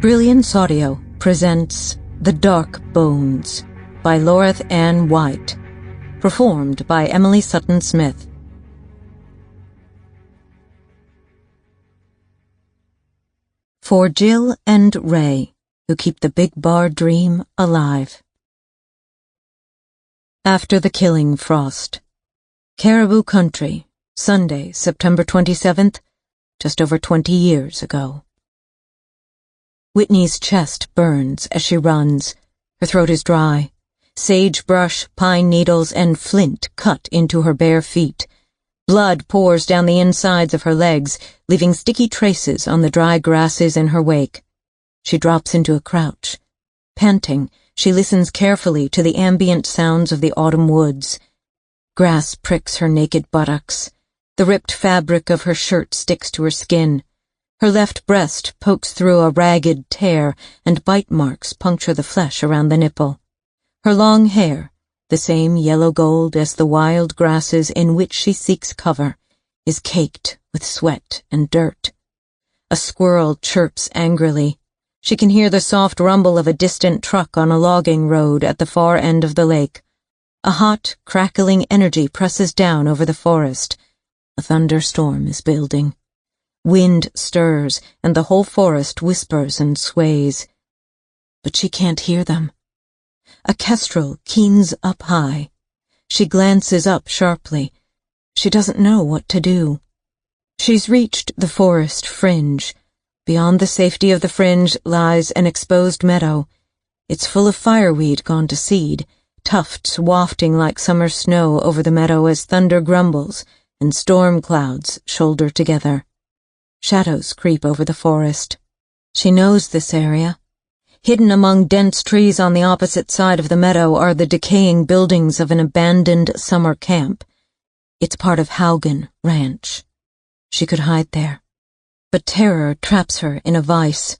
Brilliance Audio presents The Dark Bones by Loreth Ann White, performed by Emily Sutton Smith. For Jill and Ray, who keep the big bar dream alive. After the killing frost. Caribou Country, Sunday, September 27th, just over 20 years ago. Whitney's chest burns as she runs. Her throat is dry. Sagebrush, pine needles, and flint cut into her bare feet. Blood pours down the insides of her legs, leaving sticky traces on the dry grasses in her wake. She drops into a crouch. Panting, she listens carefully to the ambient sounds of the autumn woods. Grass pricks her naked buttocks. The ripped fabric of her shirt sticks to her skin. Her left breast pokes through a ragged tear, and bite marks puncture the flesh around the nipple. Her long hair, the same yellow gold as the wild grasses in which she seeks cover, is caked with sweat and dirt. A squirrel chirps angrily. She can hear the soft rumble of a distant truck on a logging road at the far end of the lake. A hot, crackling energy presses down over the forest. A thunderstorm is building. Wind stirs, and the whole forest whispers and sways. But she can't hear them. A kestrel keens up high. She glances up sharply. She doesn't know what to do. She's reached the forest fringe. Beyond the safety of the fringe lies an exposed meadow. It's full of fireweed gone to seed, tufts wafting like summer snow over the meadow as thunder grumbles and storm clouds shoulder together. Shadows creep over the forest. She knows this area. Hidden among dense trees on the opposite side of the meadow are the decaying buildings of an abandoned summer camp. It's part of Haugen Ranch. She could hide there. But terror traps her in a vice.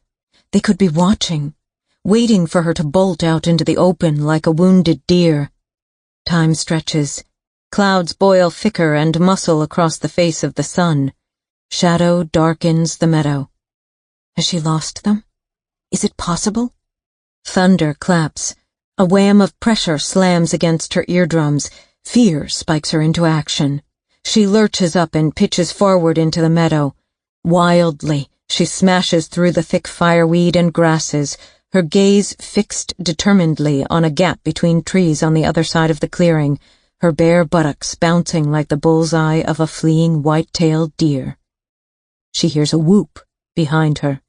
They could be watching, waiting for her to bolt out into the open like a wounded deer. Time stretches. Clouds boil thicker and muscle across the face of the sun. Shadow darkens the meadow. Has she lost them? Is it possible? Thunder claps. A wham of pressure slams against her eardrums. Fear spikes her into action. She lurches up and pitches forward into the meadow. Wildly, she smashes through the thick fireweed and grasses, her gaze fixed determinedly on a gap between trees on the other side of the clearing, her bare buttocks bouncing like the bullseye of a fleeing white-tailed deer. She hears a whoop behind her.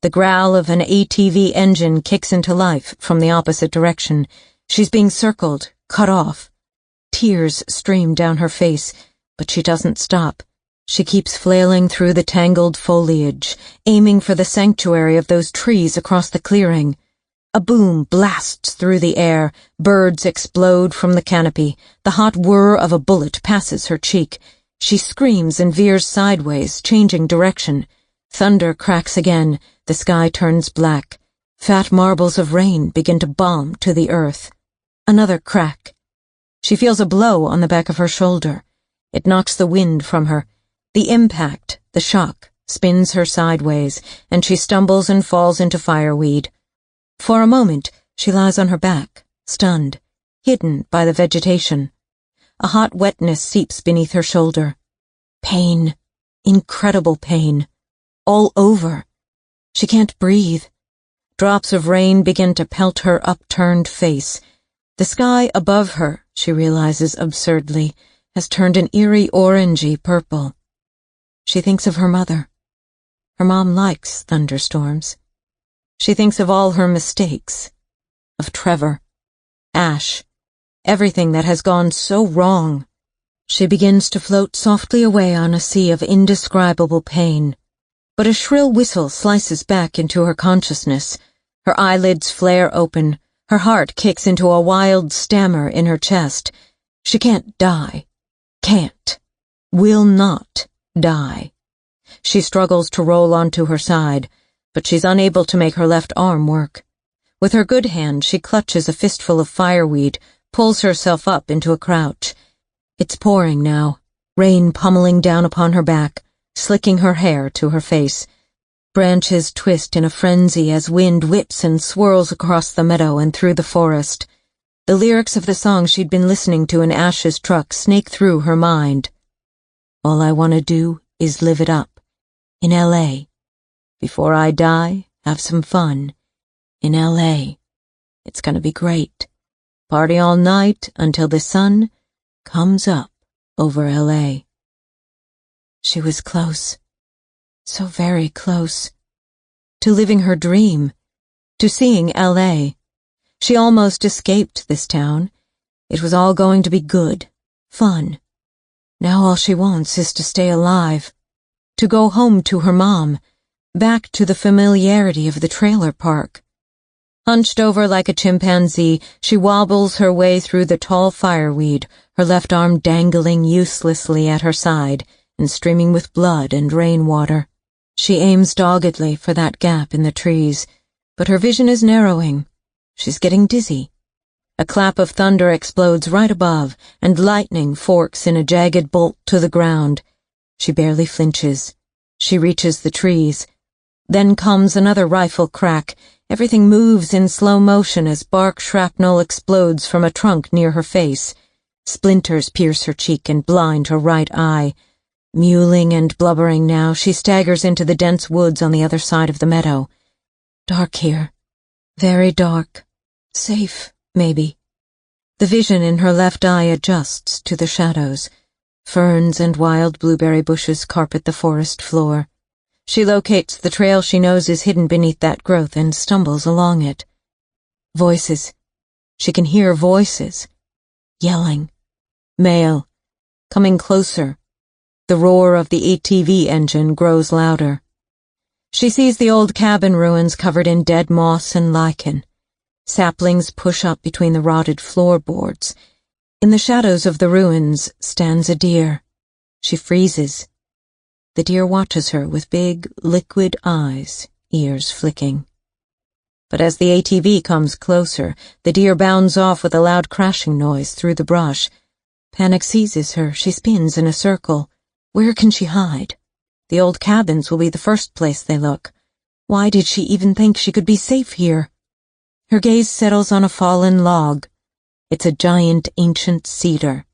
The growl of an ATV engine kicks into life from the opposite direction. She's being circled, cut off. Tears stream down her face, but she doesn't stop. She keeps flailing through the tangled foliage, aiming for the sanctuary of those trees across the clearing. A boom blasts through the air. Birds explode from the canopy. The hot whir of a bullet passes her cheek. She screams and veers sideways, changing direction. Thunder cracks again. The sky turns black. Fat marbles of rain begin to bomb to the earth. Another crack. She feels a blow on the back of her shoulder. It knocks the wind from her. The impact, the shock, spins her sideways, and she stumbles and falls into fireweed. For a moment, she lies on her back, stunned, hidden by the vegetation. A hot wetness seeps beneath her shoulder. Pain. Incredible pain. All over. She can't breathe. Drops of rain begin to pelt her upturned face. The sky above her, she realizes absurdly, has turned an eerie orangey purple. She thinks of her mother. Her mom likes thunderstorms. She thinks of all her mistakes. Of Trevor. Ash. Everything that has gone so wrong. She begins to float softly away on a sea of indescribable pain. But a shrill whistle slices back into her consciousness. Her eyelids flare open. Her heart kicks into a wild stammer in her chest. She can't die. Can't. Will not die. She struggles to roll onto her side, but she's unable to make her left arm work. With her good hand, she clutches a fistful of fireweed, pulls herself up into a crouch. It's pouring now, rain pummeling down upon her back, slicking her hair to her face. Branches twist in a frenzy as wind whips and swirls across the meadow and through the forest. The lyrics of the song she'd been listening to in Ash's truck snake through her mind. All I want to do is live it up. In L.A. Before I die, have some fun. In L.A. It's gonna be great. Party all night until the sun comes up over L.A. She was close. So very close. To living her dream. To seeing L.A. She almost escaped this town. It was all going to be good. Fun. Now all she wants is to stay alive. To go home to her mom. Back to the familiarity of the trailer park. Hunched over like a chimpanzee, she wobbles her way through the tall fireweed, her left arm dangling uselessly at her side and streaming with blood and rainwater. She aims doggedly for that gap in the trees, but her vision is narrowing. She's getting dizzy. A clap of thunder explodes right above, and lightning forks in a jagged bolt to the ground. She barely flinches. She reaches the trees. Then comes another rifle crack. Everything moves in slow motion as bark shrapnel explodes from a trunk near her face. Splinters pierce her cheek and blind her right eye. Mewling and blubbering now, she staggers into the dense woods on the other side of the meadow. Dark here. Very dark. Safe, maybe. The vision in her left eye adjusts to the shadows. Ferns and wild blueberry bushes carpet the forest floor. She locates the trail she knows is hidden beneath that growth and stumbles along it. Voices. She can hear voices. Yelling. Male. Coming closer. The roar of the ATV engine grows louder. She sees the old cabin ruins covered in dead moss and lichen. Saplings push up between the rotted floorboards. In the shadows of the ruins stands a deer. She freezes. The deer watches her with big, liquid eyes, ears flicking. But as the ATV comes closer, the deer bounds off with a loud crashing noise through the brush. Panic seizes her. She spins in a circle. Where can she hide? The old cabins will be the first place they look. Why did she even think she could be safe here? Her gaze settles on a fallen log. It's a giant ancient cedar.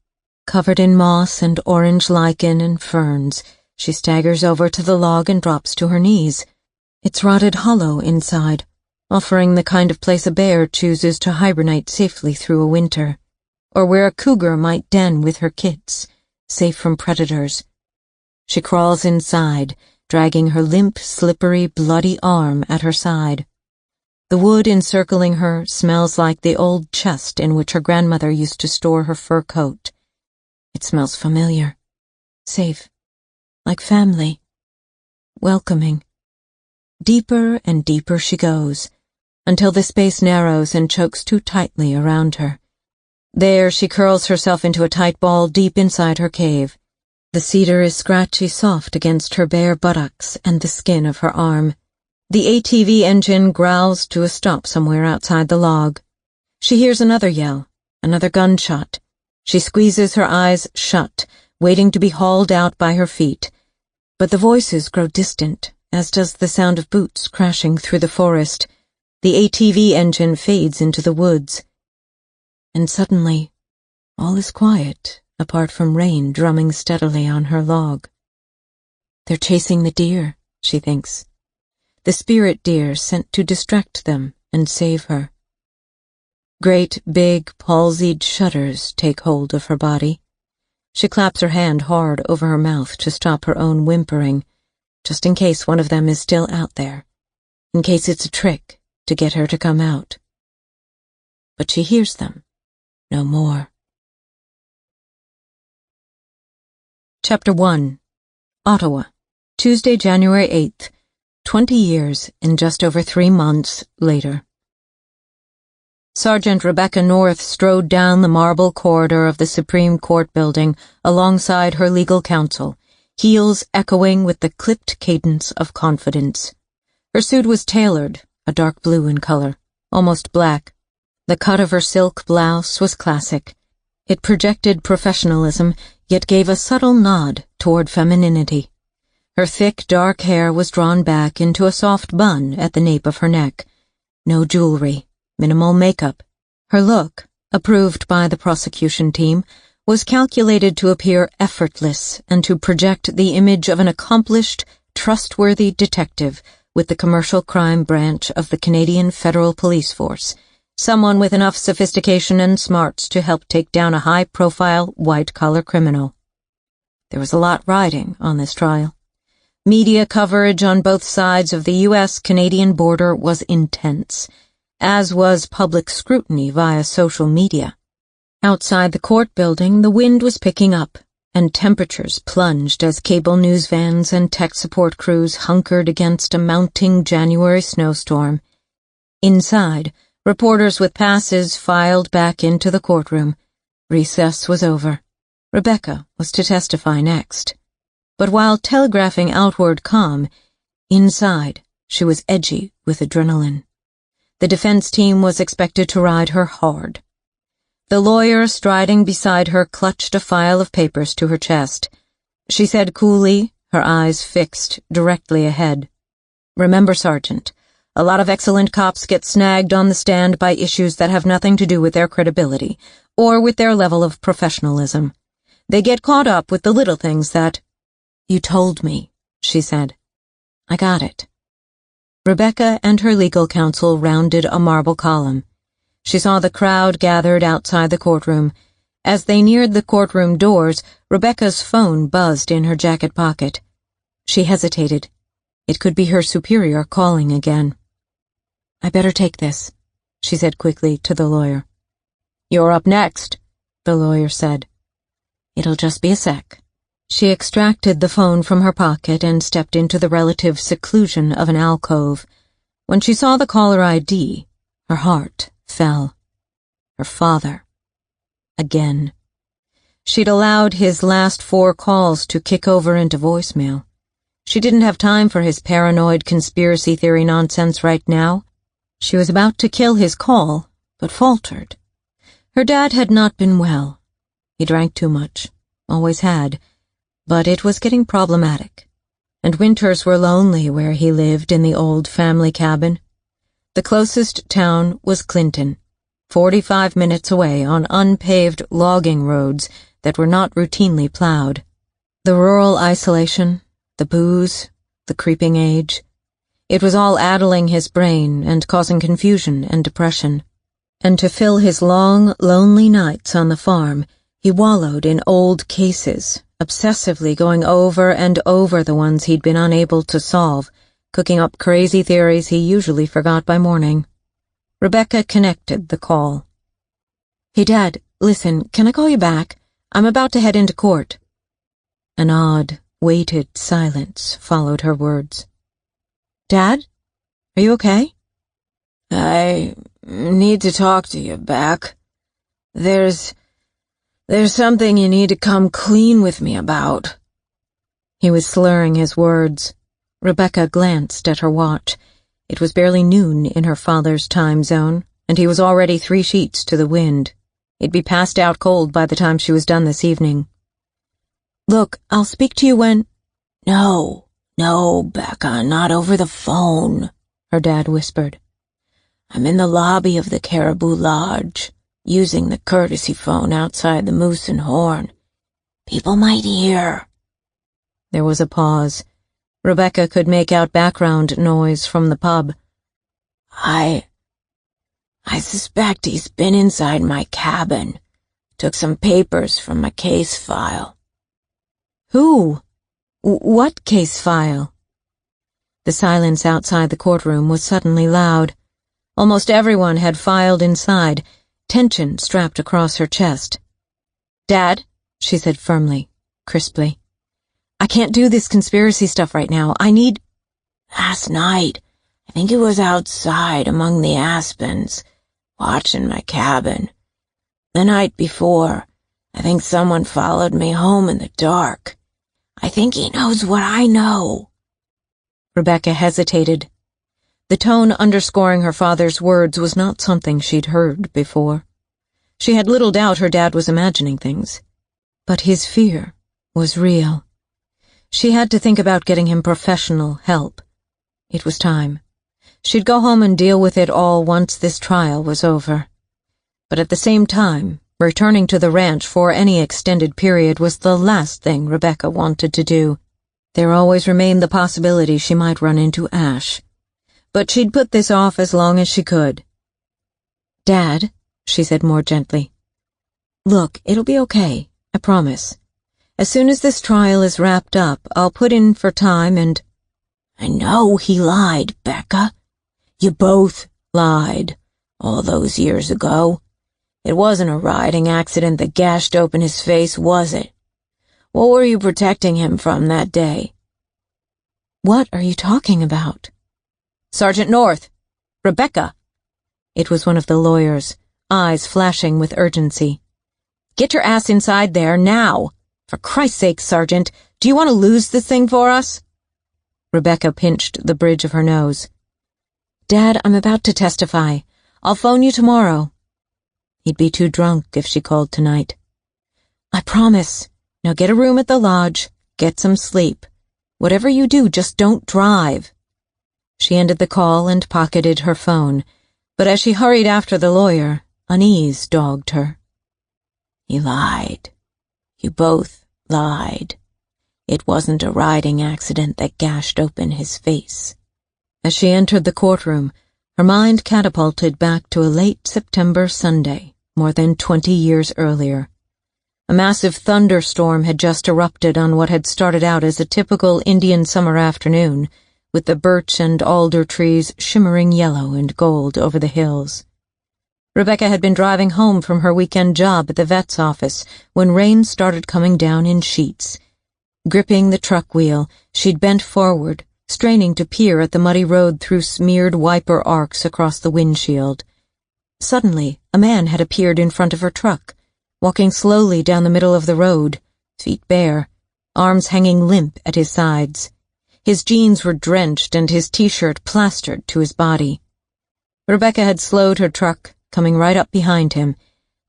Covered in moss and orange lichen and ferns, she staggers over to the log and drops to her knees. It's rotted hollow inside, offering the kind of place a bear chooses to hibernate safely through a winter, or where a cougar might den with her kits, safe from predators. She crawls inside, dragging her limp, slippery, bloody arm at her side. The wood encircling her smells like the old chest in which her grandmother used to store her fur coat. It smells familiar, safe, like family, welcoming. Deeper and deeper she goes, until the space narrows and chokes too tightly around her. There she curls herself into a tight ball deep inside her cave. The cedar is scratchy soft against her bare buttocks and the skin of her arm. The ATV engine growls to a stop somewhere outside the log. She hears another yell, another gunshot. She squeezes her eyes shut, waiting to be hauled out by her feet. But the voices grow distant, as does the sound of boots crashing through the forest. The ATV engine fades into the woods. And suddenly, all is quiet, apart from rain drumming steadily on her log. They're chasing the deer, she thinks. The spirit deer sent to distract them and save her. Great, big, palsied shudders take hold of her body. She claps her hand hard over her mouth to stop her own whimpering, just in case one of them is still out there, in case it's a trick to get her to come out. But she hears them no more. Chapter 1. Ottawa, Tuesday, January 8th, 20 years and just over 3 months later. Sergeant Rebecca North strode down the marble corridor of the Supreme Court building alongside her legal counsel, heels echoing with the clipped cadence of confidence. Her suit was tailored, a dark blue in color, almost black. The cut of her silk blouse was classic. It projected professionalism, yet gave a subtle nod toward femininity. Her thick, dark hair was drawn back into a soft bun at the nape of her neck. No jewelry, minimal makeup. Her look, approved by the prosecution team, was calculated to appear effortless and to project the image of an accomplished, trustworthy detective with the commercial crime branch of the Canadian Federal Police Force, someone with enough sophistication and smarts to help take down a high-profile, white-collar criminal. There was a lot riding on this trial. Media coverage on both sides of the U.S.-Canadian border was intense, as was public scrutiny via social media. Outside the court building, the wind was picking up, and temperatures plunged as cable news vans and tech support crews hunkered against a mounting January snowstorm. Inside, reporters with passes filed back into the courtroom. Recess was over. Rebecca was to testify next. But while telegraphing outward calm, inside she was edgy with adrenaline. The defense team was expected to ride her hard. The lawyer striding beside her clutched a file of papers to her chest. She said coolly, her eyes fixed directly ahead. "Remember, Sergeant, a lot of excellent cops get snagged on the stand by issues that have nothing to do with their credibility or with their level of professionalism. They get caught up with the little things that—" "You told me," she said. "I got it." Rebecca and her legal counsel rounded a marble column. She saw the crowd gathered outside the courtroom. As they neared the courtroom doors, Rebecca's phone buzzed in her jacket pocket. She hesitated. It could be her superior calling again. "I better take this," she said quickly to the lawyer. "You're up next," the lawyer said. "It'll just be a sec." She extracted the phone from her pocket and stepped into the relative seclusion of an alcove. When she saw the caller ID, her heart fell. Her father. Again. She'd allowed his last 4 calls to kick over into voicemail. She didn't have time for his paranoid conspiracy theory nonsense right now. She was about to kill his call, but faltered. Her dad had not been well. He drank too much. Always had. But it was getting problematic, and winters were lonely where he lived in the old family cabin. The closest town was Clinton, 45 minutes away on unpaved logging roads that were not routinely plowed. The rural isolation, the booze, the creeping age. It was all addling his brain and causing confusion and depression. And to fill his long, lonely nights on the farm, he wallowed in old cases, obsessively going over and over the ones he'd been unable to solve, cooking up crazy theories he usually forgot by morning. Rebecca connected the call. "Hey, Dad, listen, can I call you back? I'm about to head into court." An odd, weighted silence followed her words. "Dad? Are you okay?" "I need to talk to you, Beck. There's something you need to come clean with me about." He was slurring his words. Rebecca glanced at her watch. It was barely noon in her father's time zone, and he was already 3 sheets to the wind. He'd be passed out cold by the time she was done this evening. "Look, I'll speak to you when—" No, Becca, not over the phone," her dad whispered. "I'm in the lobby of the Caribou Lodge, using the courtesy phone outside the Moose and Horn. People might hear." There was a pause. Rebecca could make out background noise from the pub. I suspect he's been inside my cabin. Took some papers from my case file." "Who? What case file?" The silence outside the courtroom was suddenly loud. Almost everyone had filed inside, tension strapped across her chest. "Dad," she said firmly, crisply, "I can't do this conspiracy stuff right now. I need—" "Last night, I think it was outside among the aspens, watching my cabin. The night before, I think someone followed me home in the dark. I think he knows what I know." Rebecca hesitated. The tone underscoring her father's words was not something she'd heard before. She had little doubt her dad was imagining things. But his fear was real. She had to think about getting him professional help. It was time. She'd go home and deal with it all once this trial was over. But at the same time, returning to the ranch for any extended period was the last thing Rebecca wanted to do. There always remained the possibility she might run into Ash. But she'd put this off as long as she could. "Dad," she said more gently, "look, it'll be okay, I promise. As soon as this trial is wrapped up, I'll put in for time and—" "I know he lied, Becca. You both lied, all those years ago. It wasn't a riding accident that gashed open his face, was it? What were you protecting him from that day?" "What are you talking about?" "Sergeant North! Rebecca!" It was one of the lawyers, eyes flashing with urgency. "Get your ass inside there, now! For Christ's sake, Sergeant, do you want to lose this thing for us?" Rebecca pinched the bridge of her nose. "Dad, I'm about to testify. I'll phone you tomorrow." He'd be too drunk if she called tonight. "I promise. Now get a room at the lodge, get some sleep. Whatever you do, just don't drive." She ended the call and pocketed her phone, but as she hurried after the lawyer, unease dogged her. "He lied. You both lied. It wasn't a riding accident that gashed open his face." As she entered the courtroom, her mind catapulted back to a late September Sunday, more than 20 years earlier. A massive thunderstorm had just erupted on what had started out as a typical Indian summer afternoon, with the birch and alder trees shimmering yellow and gold over the hills. Rebecca had been driving home from her weekend job at the vet's office when rain started coming down in sheets. Gripping the truck wheel, she'd bent forward, straining to peer at the muddy road through smeared wiper arcs across the windshield. Suddenly, a man had appeared in front of her truck, walking slowly down the middle of the road, feet bare, arms hanging limp at his sides. His jeans were drenched and his t-shirt plastered to his body. Rebecca had slowed her truck, coming right up behind him.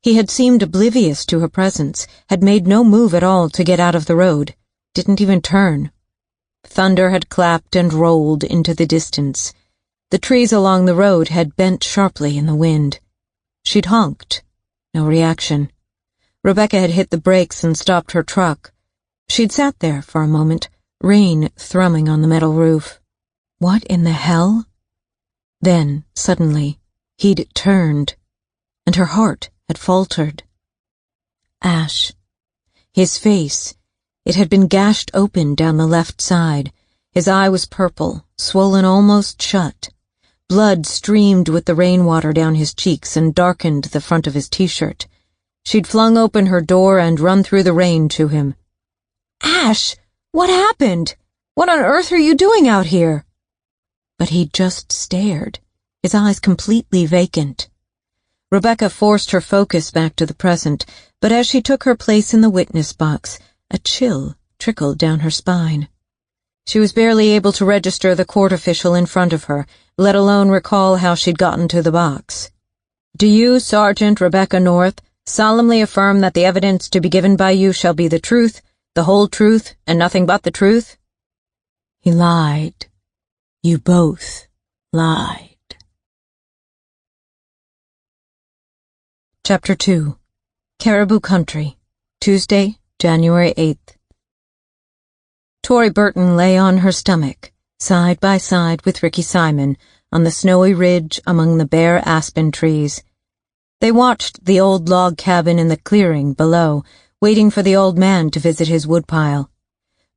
He had seemed oblivious to her presence, had made no move at all to get out of the road, didn't even turn. Thunder had clapped and rolled into the distance. The trees along the road had bent sharply in the wind. She'd honked. No reaction. Rebecca had hit the brakes and stopped her truck. She'd sat there for a moment, rain thrumming on the metal roof. What in the hell? Then, suddenly, he'd turned, and her heart had faltered. Ash. His face. It had been gashed open down the left side. His eye was purple, swollen almost shut. Blood streamed with the rainwater down his cheeks and darkened the front of his t-shirt. She'd flung open her door and run through the rain to him. "Ash! What happened? What on earth are you doing out here?" But he'd just stared, his eyes completely vacant. Rebecca forced her focus back to the present, but as she took her place in the witness box, a chill trickled down her spine. She was barely able to register the court official in front of her, let alone recall how she'd gotten to the box. "Do you, Sergeant Rebecca North, solemnly affirm that the evidence to be given by you shall be the truth, the whole truth, and nothing but the truth?" He lied. You both lied. Chapter 2. Caribou Country, Tuesday, January 8th. Tori Burton lay on her stomach, side by side with Ricky Simon, on the snowy ridge among the bare aspen trees. They watched the old log cabin in the clearing below, waiting for the old man to visit his woodpile.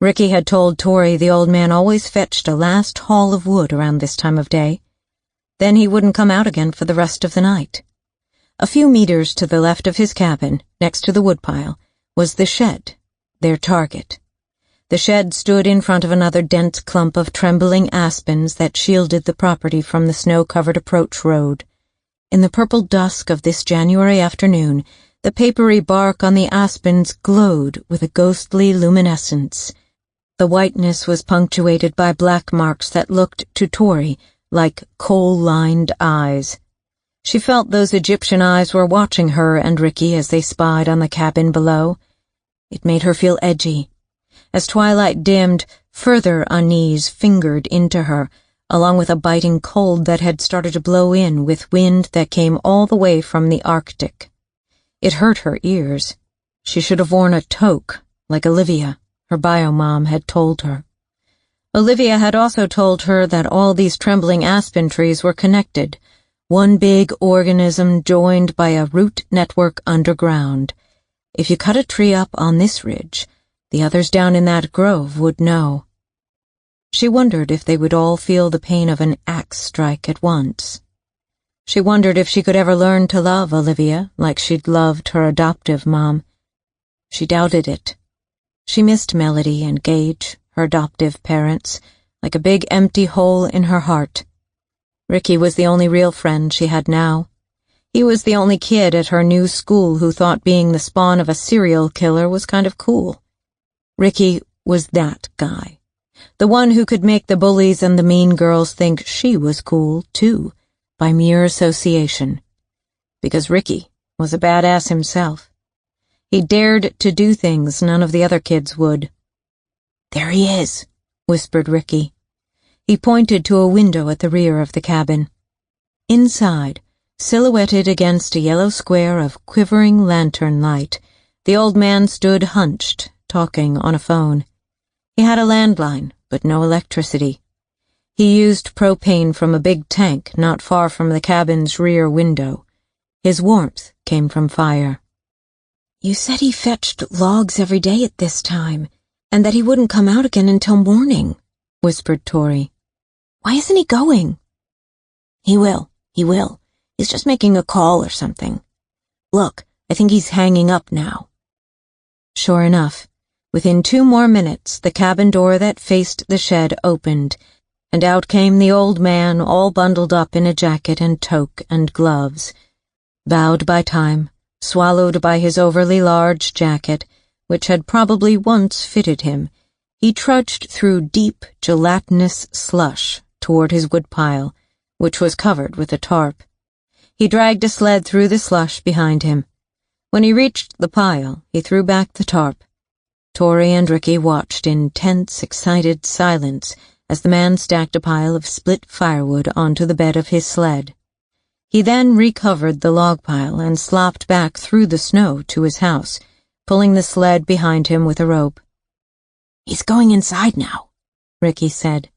Ricky had told Tori the old man always fetched a last haul of wood around this time of day. Then he wouldn't come out again for the rest of the night. A few meters to the left of his cabin, next to the woodpile, was the shed, their target. The shed stood in front of another dense clump of trembling aspens that shielded the property from the snow-covered approach road. In the purple dusk of this January afternoon, the papery bark on the aspens glowed with a ghostly luminescence. The whiteness was punctuated by black marks that looked to Tori like coal-lined eyes. She felt those Egyptian eyes were watching her and Ricky as they spied on the cabin below. It made her feel edgy, As twilight dimmed, further unease fingered into her, along with a biting cold that had started to blow in with wind that came all the way from the Arctic. It hurt her ears. She should have worn a toque, like Olivia, her bio-mom, had told her. Olivia had also told her that all these trembling aspen trees were connected, one big organism joined by a root network underground. If you cut a tree up on this ridge, the others down in that grove would know. She wondered if they would all feel the pain of an axe strike at once. She wondered if she could ever learn to love Olivia like she'd loved her adoptive mom. She doubted it. She missed Melody and Gage, her adoptive parents, like a big empty hole in her heart. Ricky was the only real friend she had now. He was the only kid at her new school who thought being the spawn of a serial killer was kind of cool. Ricky was that guy. The one who could make the bullies and the mean girls think she was cool, too, by mere association. Because Ricky was a badass himself. He dared to do things none of the other kids would. "There he is," whispered Ricky. He pointed to a window at the rear of the cabin. Inside, silhouetted against a yellow square of quivering lantern light, the old man stood hunched, talking on a phone. He had a landline, but no electricity. He used propane from a big tank not far from the cabin's rear window. His warmth came from fire. "You said he fetched logs every day at this time, and that he wouldn't come out again until morning," whispered Tori. "Why isn't he going?" He will. He's just making a call or something. Look, I think he's hanging up now." Sure enough, within 2 more minutes, the cabin door that faced the shed opened, and out came the old man, all bundled up in a jacket and toque and gloves. Bowed by time, swallowed by his overly large jacket, which had probably once fitted him, he trudged through deep, gelatinous slush toward his woodpile, which was covered with a tarp. He dragged a sled through the slush behind him. When he reached the pile, he threw back the tarp. Tori and Ricky watched in tense, excited silence as the man stacked a pile of split firewood onto the bed of his sled. He then recovered the log pile and slopped back through the snow to his house, pulling the sled behind him with a rope. "He's going inside now," Ricky said.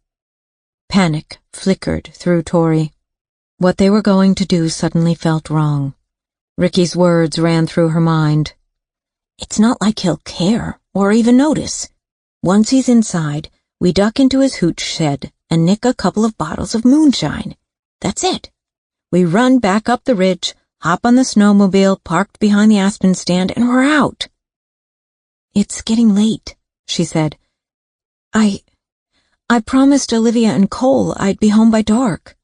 Panic flickered through Tori. What they were going to do suddenly felt wrong. Ricky's words ran through her mind. "It's not like he'll care or even notice. Once he's inside, we duck into his hooch shed and nick a couple of bottles of moonshine. That's it. We run back up the ridge, hop on the snowmobile parked behind the aspen stand, and we're out." "It's getting late," she said. I promised Olivia and Cole I'd be home by dark."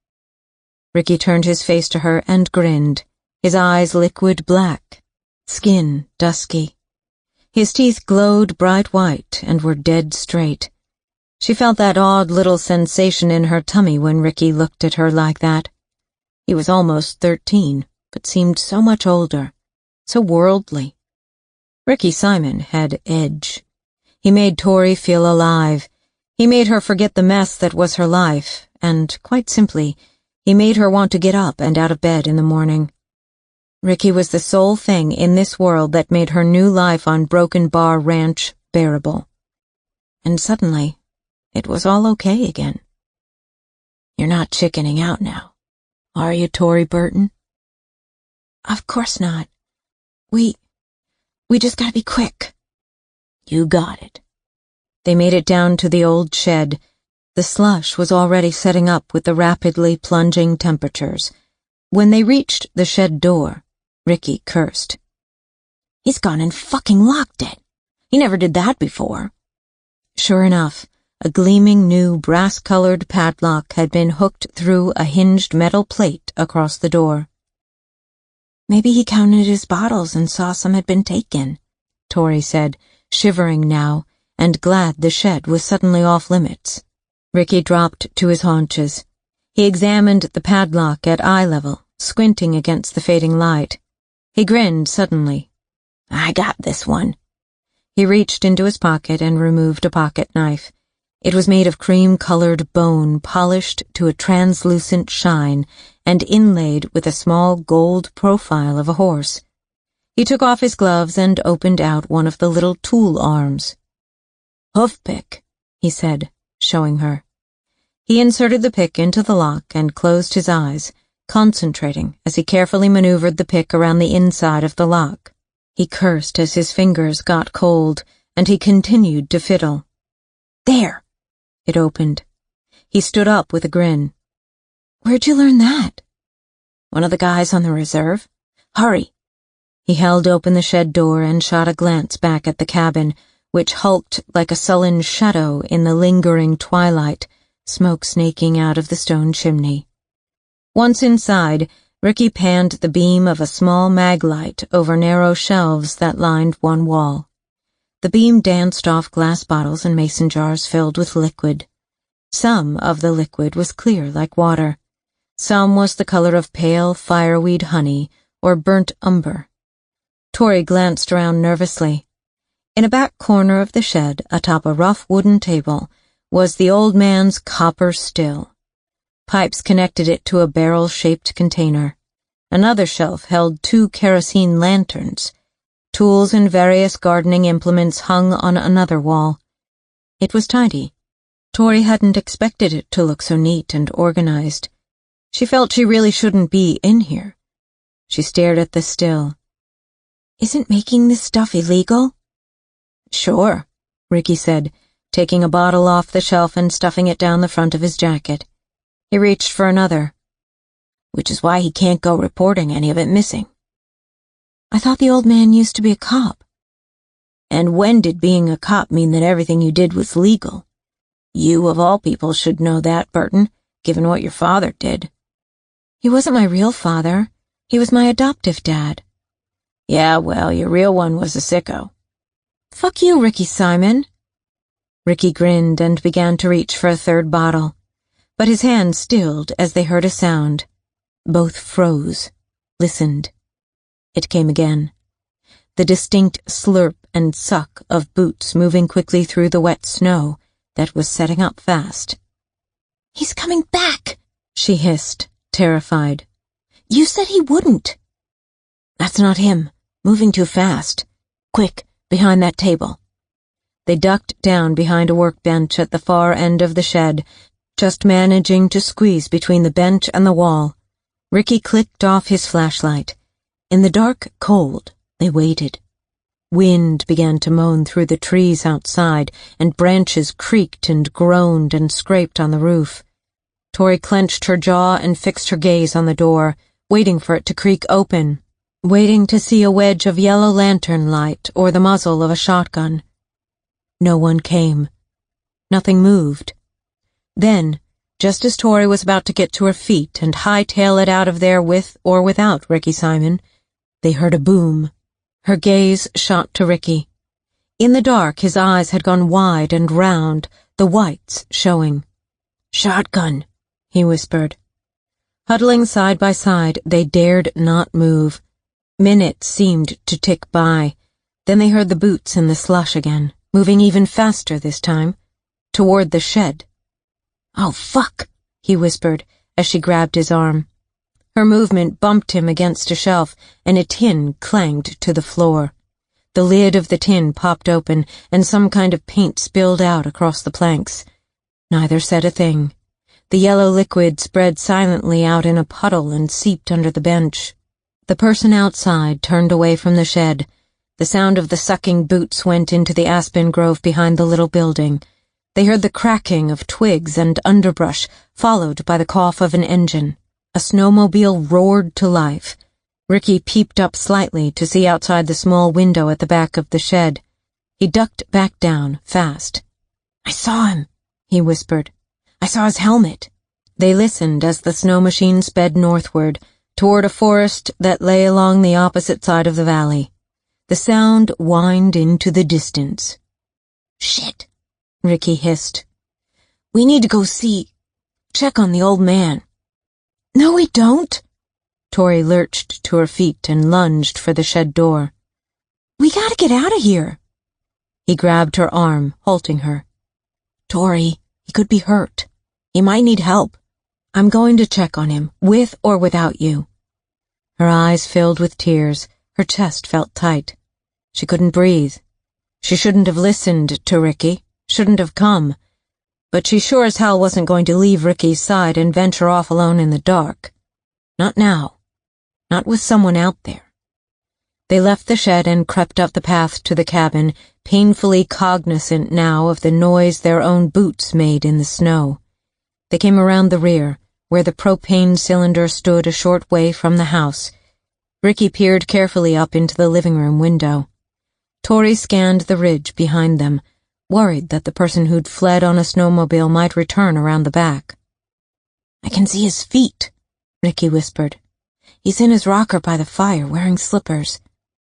Ricky turned his face to her and grinned, his eyes liquid black, skin dusky. His teeth glowed bright white and were dead straight. She felt that odd little sensation in her tummy when Ricky looked at her like that. He was almost 13, but seemed so much older, so worldly. Ricky Simon had edge. He made Tori feel alive. He made her forget the mess that was her life, and, quite simply, he made her want to get up and out of bed in the morning. Ricky was the sole thing in this world that made her new life on Broken Bar Ranch bearable. And suddenly, it was all okay again. "You're not chickening out now, are you, Tori Burton?" "Of course not. We just gotta be quick." "You got it." They made it down to the old shed. The slush was already setting up with the rapidly plunging temperatures. When they reached the shed door, Ricky cursed. "He's gone and fucking locked it. He never did that before." Sure enough, a gleaming new brass-colored padlock had been hooked through a hinged metal plate across the door. "Maybe he counted his bottles and saw some had been taken," Tori said, shivering now, and glad the shed was suddenly off limits. Ricky dropped to his haunches. He examined the padlock at eye level, squinting against the fading light. He grinned suddenly. "I got this one." He reached into his pocket and removed a pocket knife. It was made of cream-colored bone, polished to a translucent shine, and inlaid with a small gold profile of a horse. He took off his gloves and opened out one of the little tool arms. "Hoof-pick," he said, showing her. He inserted the pick into the lock and closed his eyes, concentrating as he carefully maneuvered the pick around the inside of the lock. He cursed as his fingers got cold, and he continued to fiddle. "There!" It opened. He stood up with a grin. "Where'd you learn that?" "One of the guys on the reserve. Hurry!" He held open the shed door and shot a glance back at the cabin, which hulked like a sullen shadow in the lingering twilight, smoke snaking out of the stone chimney. Once inside, Ricky panned the beam of a small mag light over narrow shelves that lined one wall. The beam danced off glass bottles and mason jars filled with liquid. Some of the liquid was clear like water. Some was the color of pale fireweed honey or burnt umber. Tori glanced around nervously. In a back corner of the shed, atop a rough wooden table, was the old man's copper still. Pipes connected it to a barrel-shaped container. Another shelf held 2 kerosene lanterns. Tools and various gardening implements hung on another wall. It was tidy. Tori hadn't expected it to look so neat and organized. She felt she really shouldn't be in here. She stared at the still. "Isn't making this stuff illegal?" "Sure," Ricky said, taking a bottle off the shelf and stuffing it down the front of his jacket. He reached for another. "Which is why he can't go reporting any of it missing." "I thought the old man used to be a cop." "And when did being a cop mean that everything you did was legal? You, of all people, should know that, Burton, given what your father did." "He wasn't my real father. He was my adoptive dad." "Yeah, well, your real one was a sicko." "Fuck you, Ricky Simon." Ricky grinned and began to reach for a third bottle, but his hand stilled as they heard a sound. Both froze, listened. It came again. The distinct slurp and suck of boots moving quickly through the wet snow that was setting up fast. "He's coming back," she hissed, terrified. "You said he wouldn't." "That's not him. Moving too fast. Quick, behind that table." They ducked down behind a workbench at the far end of the shed, just managing to squeeze between the bench and the wall. Ricky clicked off his flashlight. In the dark cold, they waited. Wind began to moan through the trees outside, and branches creaked and groaned and scraped on the roof. Tori clenched her jaw and fixed her gaze on the door, waiting for it to creak open, waiting to see a wedge of yellow lantern light or the muzzle of a shotgun. No one came. Nothing moved. Then, just as Tori was about to get to her feet and hightail it out of there with or without Ricky Simon, they heard a boom. Her gaze shot to Ricky. In the dark, his eyes had gone wide and round, the whites showing. "Shotgun," he whispered. Huddling side by side, they dared not move. Minutes seemed to tick by. Then they heard the boots in the slush again, moving even faster this time, toward the shed. "Oh, fuck," he whispered as she grabbed his arm. Her movement bumped him against a shelf, and a tin clanged to the floor. The lid of the tin popped open, and some kind of paint spilled out across the planks. Neither said a thing. The yellow liquid spread silently out in a puddle and seeped under the bench. The person outside turned away from the shed. The sound of the sucking boots went into the aspen grove behind the little building. They heard the cracking of twigs and underbrush, followed by the cough of an engine. A snowmobile roared to life. Ricky peeped up slightly to see outside the small window at the back of the shed. He ducked back down, fast. "I saw him," he whispered. "I saw his helmet." They listened as the snow machine sped northward, toward a forest that lay along the opposite side of the valley. The sound whined into the distance. "Shit," Ricky hissed. "We need to go check on the old man." "No, we don't." Tori lurched to her feet and lunged for the shed door. "We gotta get out of here." He grabbed her arm, halting her. Tori, he could be hurt. He might need help. I'm going to check on him, with or without you. Her eyes filled with tears. Her chest felt tight. She couldn't breathe. She shouldn't have listened to Ricky, shouldn't have come. But she sure as hell wasn't going to leave Ricky's side and venture off alone in the dark. Not now. Not with someone out there. They left the shed and crept up the path to the cabin, painfully cognizant now of the noise their own boots made in the snow. They came around the rear, where the propane cylinder stood a short way from the house. Ricky peered carefully up into the living room window. Tori scanned the ridge behind them, worried that the person who'd fled on a snowmobile might return around the back. I can see his feet, Ricky whispered. He's in his rocker by the fire, wearing slippers,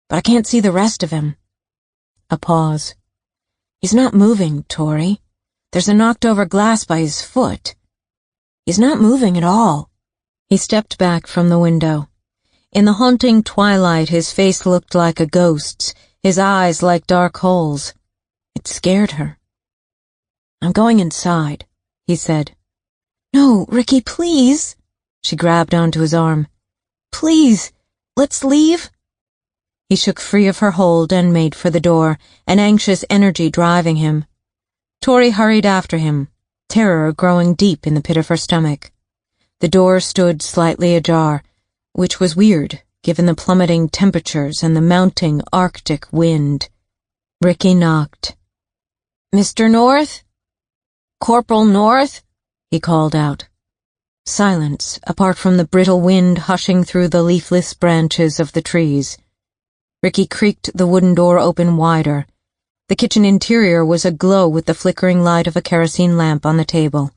but I can't see the rest of him. A pause. He's not moving, Tori. There's a knocked-over glass by his foot. He's not moving at all. He stepped back from the window. In the haunting twilight, his face looked like a ghost's, his eyes like dark holes. It scared her. I'm going inside, he said. No, Ricky, please. She grabbed onto his arm. Please, let's leave. He shook free of her hold and made for the door, an anxious energy driving him. Tori hurried after him, terror growing deep in the pit of her stomach. The door stood slightly ajar, which was weird, given the plummeting temperatures and the mounting Arctic wind. Ricky knocked. Mr. North? Corporal North? He called out. Silence, apart from the brittle wind hushing through the leafless branches of the trees. Ricky creaked the wooden door open wider. The kitchen interior was aglow with the flickering light of a kerosene lamp on the table.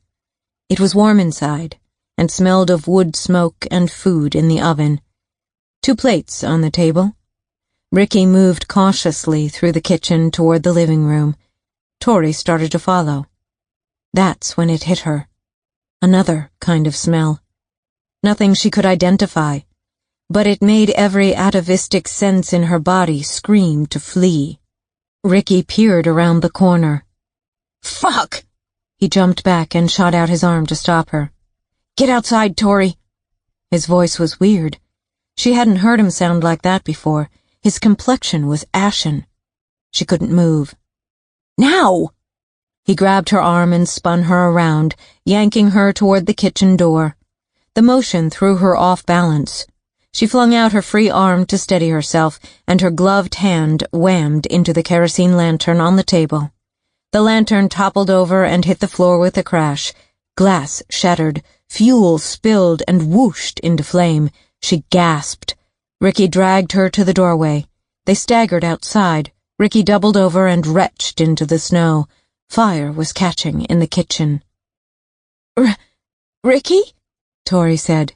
It was warm inside, and smelled of wood smoke and food in the oven. 2 plates on the table. Ricky moved cautiously through the kitchen toward the living room. Tori started to follow. That's when it hit her. Another kind of smell. Nothing she could identify, but it made every atavistic sense in her body scream to flee. Ricky peered around the corner. Fuck! He jumped back and shot out his arm to stop her. Get outside, Tori. His voice was weird. She hadn't heard him sound like that before. His complexion was ashen. She couldn't move. Now! He grabbed her arm and spun her around, yanking her toward the kitchen door. The motion threw her off balance. She flung out her free arm to steady herself, and her gloved hand whammed into the kerosene lantern on the table. The lantern toppled over and hit the floor with a crash. Glass shattered, fuel spilled and whooshed into flame. She gasped. Ricky dragged her to the doorway. They staggered outside. Ricky doubled over and retched into the snow. Fire was catching in the kitchen. Ricky? Tori said.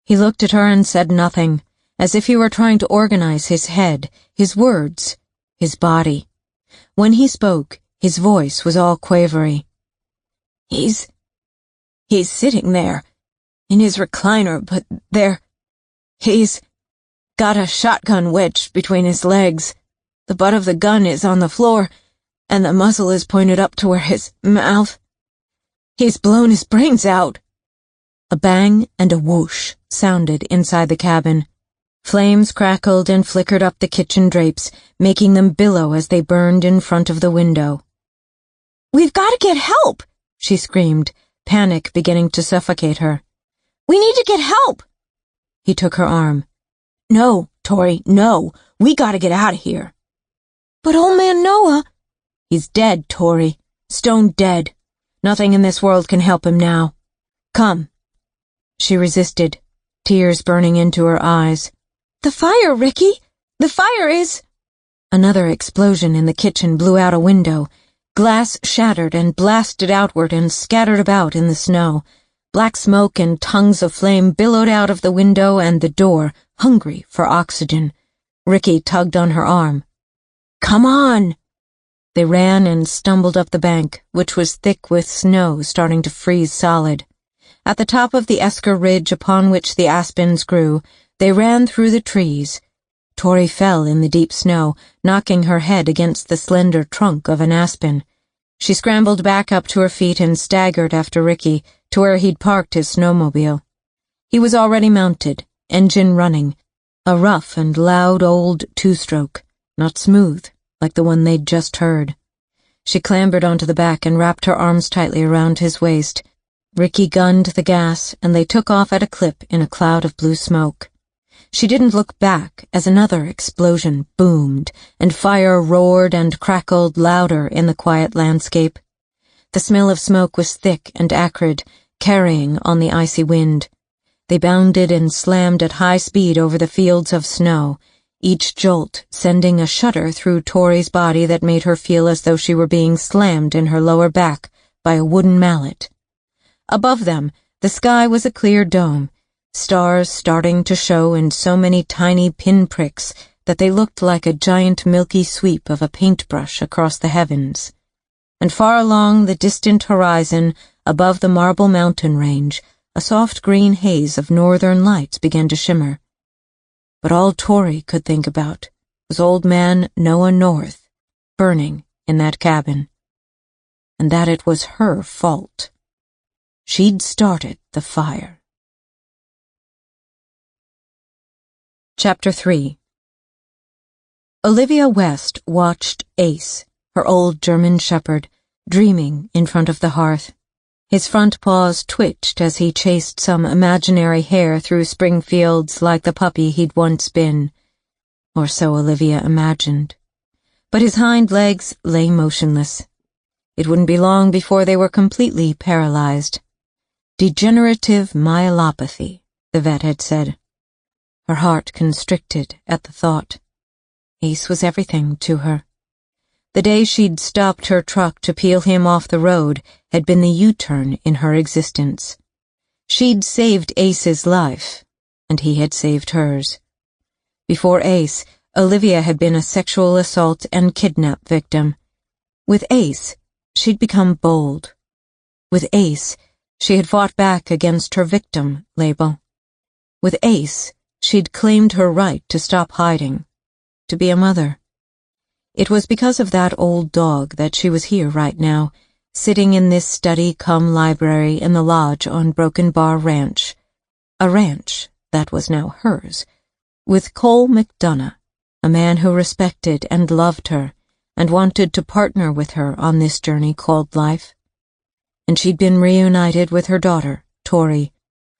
He looked at her and said nothing, as if he were trying to organize his head, his words, his body. When he spoke, his voice was all quavery. He's sitting there, in his recliner, but he's got a shotgun wedged between his legs. The butt of the gun is on the floor, and the muzzle is pointed up to where his mouth. He's blown his brains out. A bang and a whoosh sounded inside the cabin. Flames crackled and flickered up the kitchen drapes, making them billow as they burned in front of the window. We've got to get help, she screamed, panic beginning to suffocate her. We need to get help. He took her arm. No, Tori, no. We got to get out of here. But old man Noah... He's dead, Tori. Stone dead. Nothing in this world can help him now. Come. She resisted, tears burning into her eyes. The fire, Ricky! The fire is... Another explosion in the kitchen blew out a window. Glass shattered and blasted outward and scattered about in the snow. Black smoke and tongues of flame billowed out of the window and the door, hungry for oxygen. Ricky tugged on her arm. Come on! They ran and stumbled up the bank, which was thick with snow starting to freeze solid. At the top of the esker ridge upon which the aspens grew, they ran through the trees. Tori fell in the deep snow, knocking her head against the slender trunk of an aspen. She scrambled back up to her feet and staggered after Ricky to where he'd parked his snowmobile. He was already mounted, engine running, a rough and loud old two-stroke, not smooth like the one they'd just heard. She clambered onto the back and wrapped her arms tightly around his waist. Ricky gunned the gas, and they took off at a clip in a cloud of blue smoke. She didn't look back as another explosion boomed, and fire roared and crackled louder in the quiet landscape. The smell of smoke was thick and acrid, carrying on the icy wind. They bounded and slammed at high speed over the fields of snow, each jolt sending a shudder through Tori's body that made her feel as though she were being slammed in her lower back by a wooden mallet. Above them, the sky was a clear dome, stars starting to show in so many tiny pinpricks that they looked like a giant milky sweep of a paintbrush across the heavens. And far along the distant horizon, above the marble mountain range, a soft green haze of northern lights began to shimmer. But all Tori could think about was old man Noah North burning in that cabin, and that it was her fault. She'd started the fire. Chapter 3. Olivia West watched Ace, her old German shepherd, dreaming in front of the hearth. His front paws twitched as he chased some imaginary hare through spring fields like the puppy he'd once been, or so Olivia imagined. But his hind legs lay motionless. It wouldn't be long before they were completely paralyzed. Degenerative myelopathy, the vet had said. Her heart constricted at the thought. Ace was everything to her. The day she'd stopped her truck to peel him off the road had been the U-turn in her existence. She'd saved Ace's life, and he had saved hers. Before Ace, Olivia had been a sexual assault and kidnap victim. With Ace, she'd become bold. With Ace, she had fought back against her victim label. With Ace, she'd claimed her right to stop hiding, to be a mother. It was because of that old dog that she was here right now, sitting in this study-cum-library in the lodge on Broken Bar Ranch, a ranch that was now hers, with Cole McDonough, a man who respected and loved her and wanted to partner with her on this journey called life. And she'd been reunited with her daughter, Tori,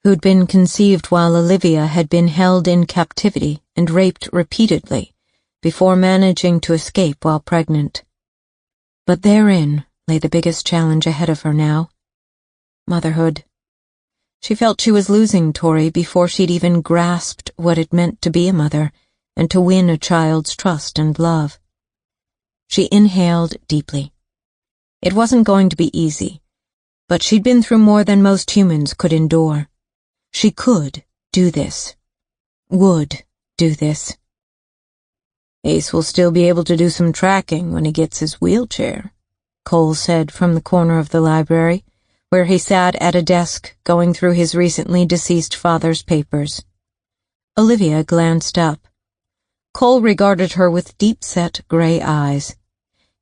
who'd been conceived while Olivia had been held in captivity and raped repeatedly before managing to escape while pregnant. But therein lay the biggest challenge ahead of her now. Motherhood. She felt she was losing Tori before she'd even grasped what it meant to be a mother and to win a child's trust and love. She inhaled deeply. It wasn't going to be easy, but she'd been through more than most humans could endure. She could do this. Would do this. Ace will still be able to do some tracking when he gets his wheelchair, Cole said from the corner of the library, where he sat at a desk going through his recently deceased father's papers. Olivia glanced up. Cole regarded her with deep-set gray eyes.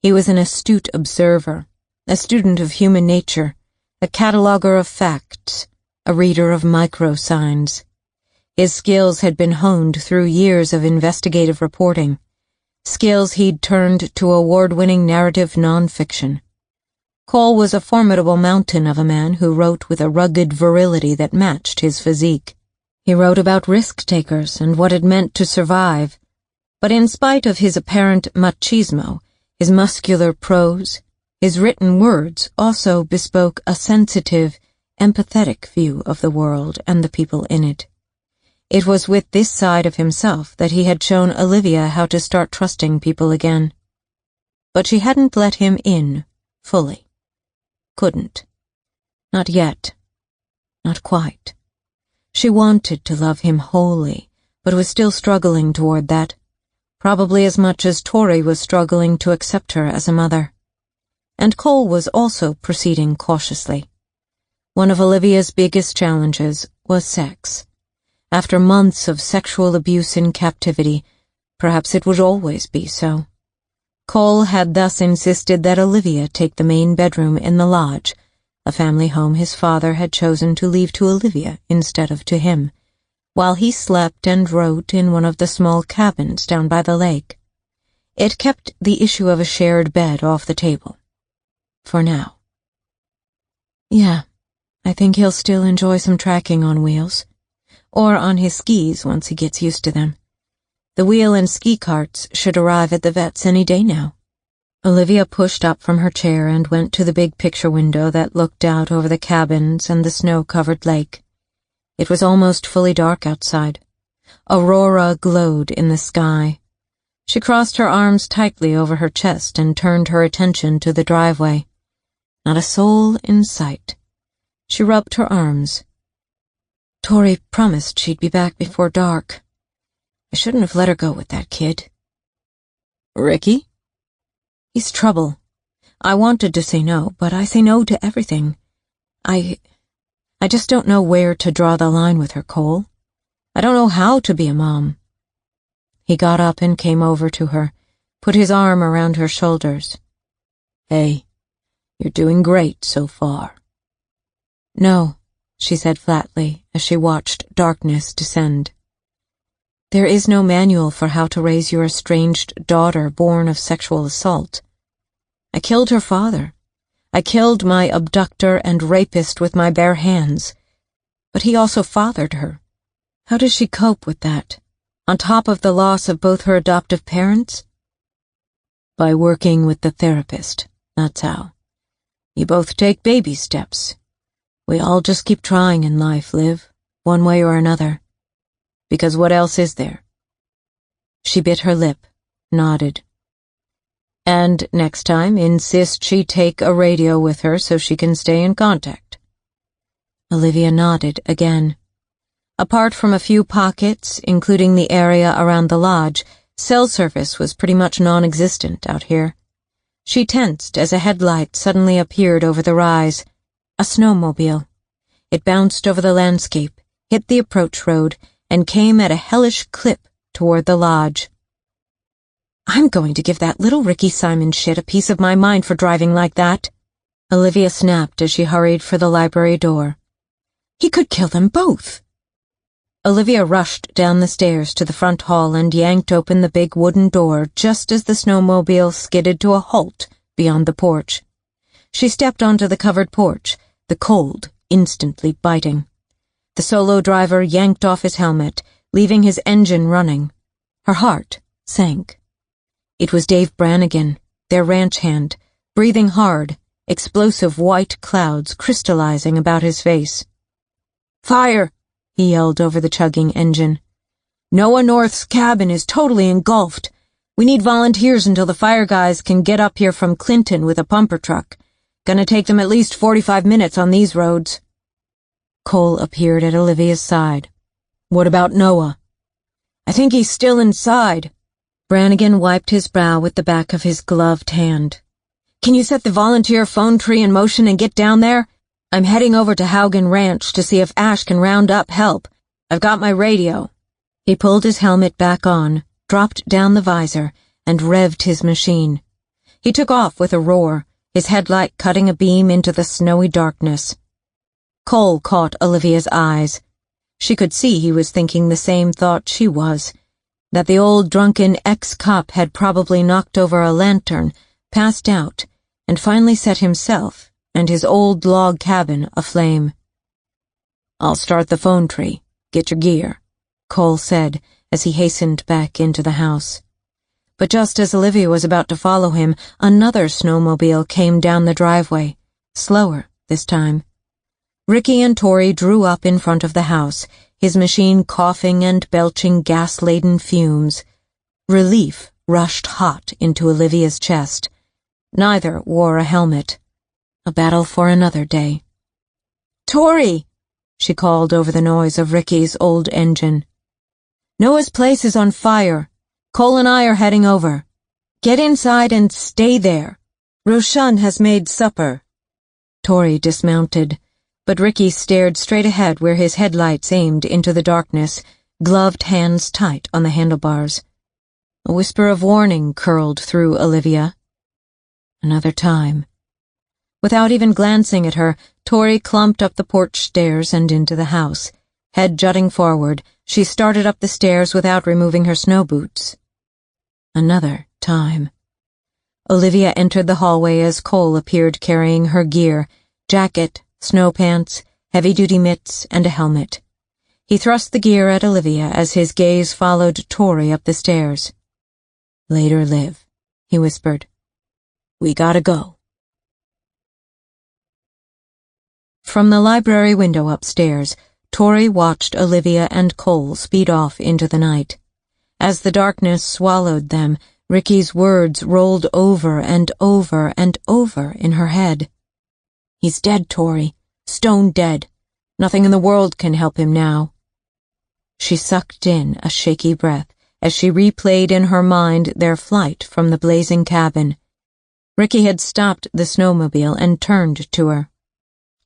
He was an astute observer, a student of human nature, a cataloger of facts, a reader of microsigns. His skills had been honed through years of investigative reporting, skills he'd turned to award-winning narrative nonfiction. Cole was a formidable mountain of a man who wrote with a rugged virility that matched his physique. He wrote about risk-takers and what it meant to survive, but in spite of his apparent machismo, his muscular prose, his written words also bespoke a sensitive, empathetic view of the world and the people in it. It was with this side of himself that he had shown Olivia how to start trusting people again. But she hadn't let him in fully. Couldn't. Not yet. Not quite. She wanted to love him wholly, but was still struggling toward that, probably as much as Tori was struggling to accept her as a mother. And Cole was also proceeding cautiously. One of Olivia's biggest challenges was sex. After months of sexual abuse in captivity, Perhaps it would always be so. Cole had thus insisted that Olivia take the main bedroom in the lodge, a family home his father had chosen to leave to Olivia instead of to him, while he slept and wrote in one of the small cabins down by the lake. It kept the issue of a shared bed off the table. For now. Yeah, I think he'll still enjoy some tracking on wheels. Or on his skis once he gets used to them. The wheel and ski carts should arrive at the vet's any day now. Olivia pushed up from her chair and went to the big picture window that looked out over the cabins and the snow-covered lake. It was almost fully dark outside. Aurora glowed in the sky. She crossed her arms tightly over her chest and turned her attention to the driveway. Not a soul in sight. She rubbed her arms. Tori promised she'd be back before dark. I shouldn't have let her go with that kid. Ricky? He's trouble. I wanted to say no, but I say no to everything. I just don't know where to draw the line with her, Cole. I don't know how to be a mom. He got up and came over to her, put his arm around her shoulders. Hey, you're doing great so far. No, she said flatly as she watched darkness descend. There is no manual for how to raise your estranged daughter born of sexual assault. I killed her father. I killed my abductor and rapist with my bare hands. But he also fathered her. How does she cope with that, on top of the loss of both her adoptive parents? By working with the therapist, that's how. You both take baby steps. We all just keep trying in life, Liv, one way or another. Because what else is there? She bit her lip, nodded. And next time, insist she take a radio with her so she can stay in contact. Olivia nodded again. Apart from a few pockets, including the area around the lodge, cell service was pretty much non-existent out here. She tensed as a headlight suddenly appeared over the rise. A snowmobile. It bounced over the landscape, hit the approach road, and came at a hellish clip toward the lodge. I'm going to give that little Ricky Simon shit a piece of my mind for driving like that, Olivia snapped as she hurried for the library door. He could kill them both. Olivia rushed down the stairs to the front hall and yanked open the big wooden door just as the snowmobile skidded to a halt beyond the porch. She stepped onto the covered porch, the cold instantly biting. The solo driver yanked off his helmet, leaving his engine running. Her heart sank. It was Dave Brannigan, their ranch hand, breathing hard, explosive white clouds crystallizing about his face. Fire! He yelled over the chugging engine. Noah North's cabin is totally engulfed. We need volunteers until the fire guys can get up here from Clinton with a pumper truck. Gonna take them at least 45 minutes on these roads. Cole appeared at Olivia's side. What about Noah? I think he's still inside. Brannigan wiped his brow with the back of his gloved hand. Can you set the volunteer phone tree in motion and get down there? I'm heading over to Haugen Ranch to see if Ash can round up help. I've got my radio. He pulled his helmet back on, dropped down the visor, and revved his machine. He took off with a roar, his headlight cutting a beam into the snowy darkness. Cole caught Olivia's eyes. She could see he was thinking the same thought she was, that the old drunken ex-cop had probably knocked over a lantern, passed out, and finally set himself and his old log cabin aflame. I'll start the phone tree. Get your gear, Cole said as he hastened back into the house. But just as Olivia was about to follow him, another snowmobile came down the driveway, slower this time. Ricky and Tori drew up in front of the house, his machine coughing and belching gas-laden fumes. Relief rushed hot into Olivia's chest. Neither wore a helmet. A battle for another day. Tori! She called over the noise of Ricky's old engine. Noah's place is on fire. Cole and I are heading over. Get inside and stay there. Roshan has made supper. Tori dismounted, but Ricky stared straight ahead where his headlights aimed into the darkness, gloved hands tight on the handlebars. A whisper of warning curled through Olivia. Another time. Without even glancing at her, Tori clumped up the porch stairs and into the house. Head jutting forward, she started up the stairs without removing her snow boots. Another time. Olivia entered the hallway as Cole appeared carrying her gear, jacket, snow pants, heavy-duty mitts, and a helmet. He thrust the gear at Olivia as his gaze followed Tori up the stairs. "Later, Liv," he whispered. "We gotta go." From the library window upstairs, Tori watched Olivia and Cole speed off into the night. As the darkness swallowed them, Ricky's words rolled over and over and over in her head. "He's dead, Tori. Stone dead. Nothing in the world can help him now." She sucked in a shaky breath as she replayed in her mind their flight from the blazing cabin. Ricky had stopped the snowmobile and turned to her.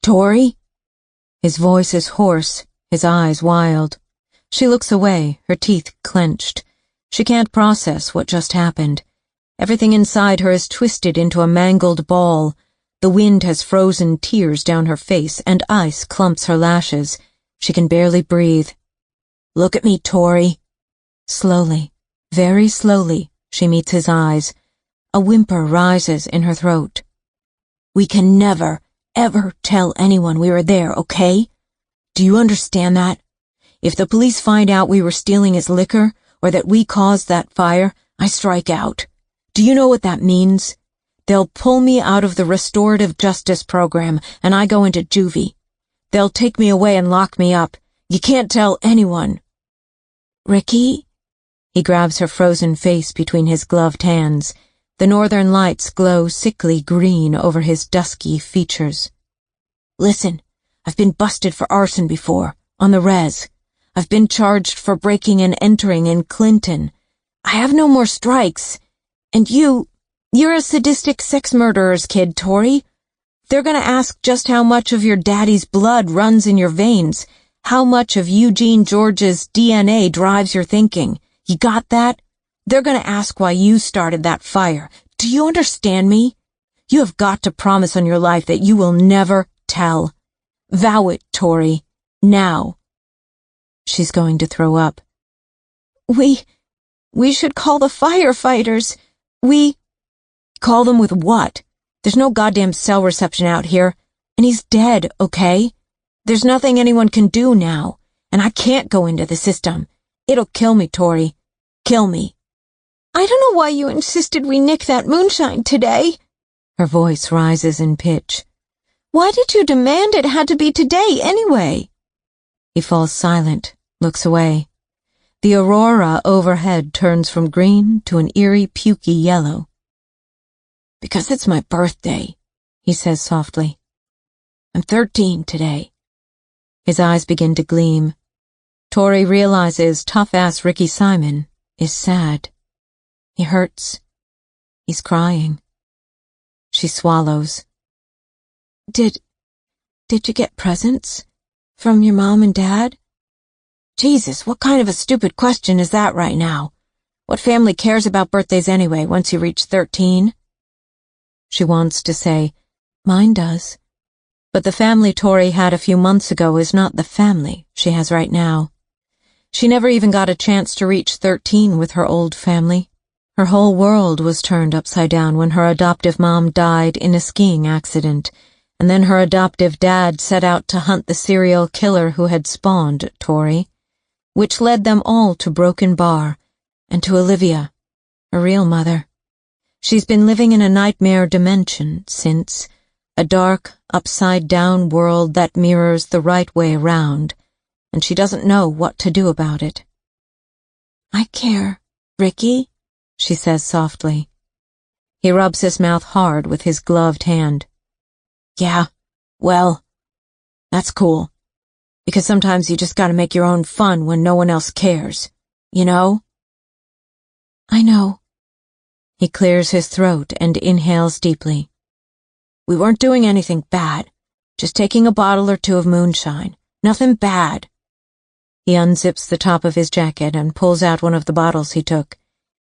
"Tori?" His voice is hoarse, his eyes wild. She looks away, her teeth clenched. She can't process what just happened. Everything inside her is twisted into a mangled ball. The wind has frozen tears down her face, and ice clumps her lashes. She can barely breathe. "Look at me, Tori." Slowly, very slowly, she meets his eyes. A whimper rises in her throat. "We can never, ever tell anyone we were there, okay? Do you understand that? If the police find out we were stealing his liquor, or that we caused that fire, I strike out. Do you know what that means? They'll pull me out of the restorative justice program, and I go into juvie. They'll take me away and lock me up. You can't tell anyone." "Ricky?" He grabs her frozen face between his gloved hands. The northern lights glow sickly green over his dusky features. "Listen, I've been busted for arson before, on the res. I've been charged for breaking and entering in Clinton. I have no more strikes. And you're a sadistic sex murderer's kid, Tori. They're gonna ask just how much of your daddy's blood runs in your veins, how much of Eugene George's DNA drives your thinking. You got that? They're gonna ask why you started that fire. Do you understand me? You have got to promise on your life that you will never tell. Vow it, Tori. Now." She's going to throw up. We should call the firefighters. Call them with what? There's no goddamn cell reception out here, and he's dead, okay? There's nothing anyone can do now, and I can't go into the system. It'll kill me, Tori. Kill me. "I don't know why you insisted we nick that moonshine today." Her voice rises in pitch. "Why did you demand it had to be today, anyway?" He falls silent, looks away. The aurora overhead turns from green to an eerie, pukey yellow. "Because it's my birthday," he says softly. "I'm 13 today." His eyes begin to gleam. Tori realizes tough-ass Ricky Simon is sad. He hurts. He's crying. She swallows. Did you get presents? From your mom and dad?" "Jesus, what kind of a stupid question is that right now? What family cares about birthdays anyway, once you reach 13? She wants to say, "Mine does." But the family Tori had a few months ago is not the family she has right now. She never even got a chance to reach 13 with her old family. Her whole world was turned upside down when her adoptive mom died in a skiing accident, and then her adoptive dad set out to hunt the serial killer who had spawned Tori, which led them all to Broken Bar, and to Olivia, her real mother. She's been living in a nightmare dimension since, a dark, upside-down world that mirrors the right way around, and she doesn't know what to do about it. "I care, Ricky," she says softly. He rubs his mouth hard with his gloved hand. "Yeah, well, that's cool. Because sometimes you just gotta make your own fun when no one else cares, you know?" "I know." He clears his throat and inhales deeply. "We weren't doing anything bad, just taking a bottle or two of moonshine. Nothing bad." He unzips the top of his jacket and pulls out one of the bottles he took.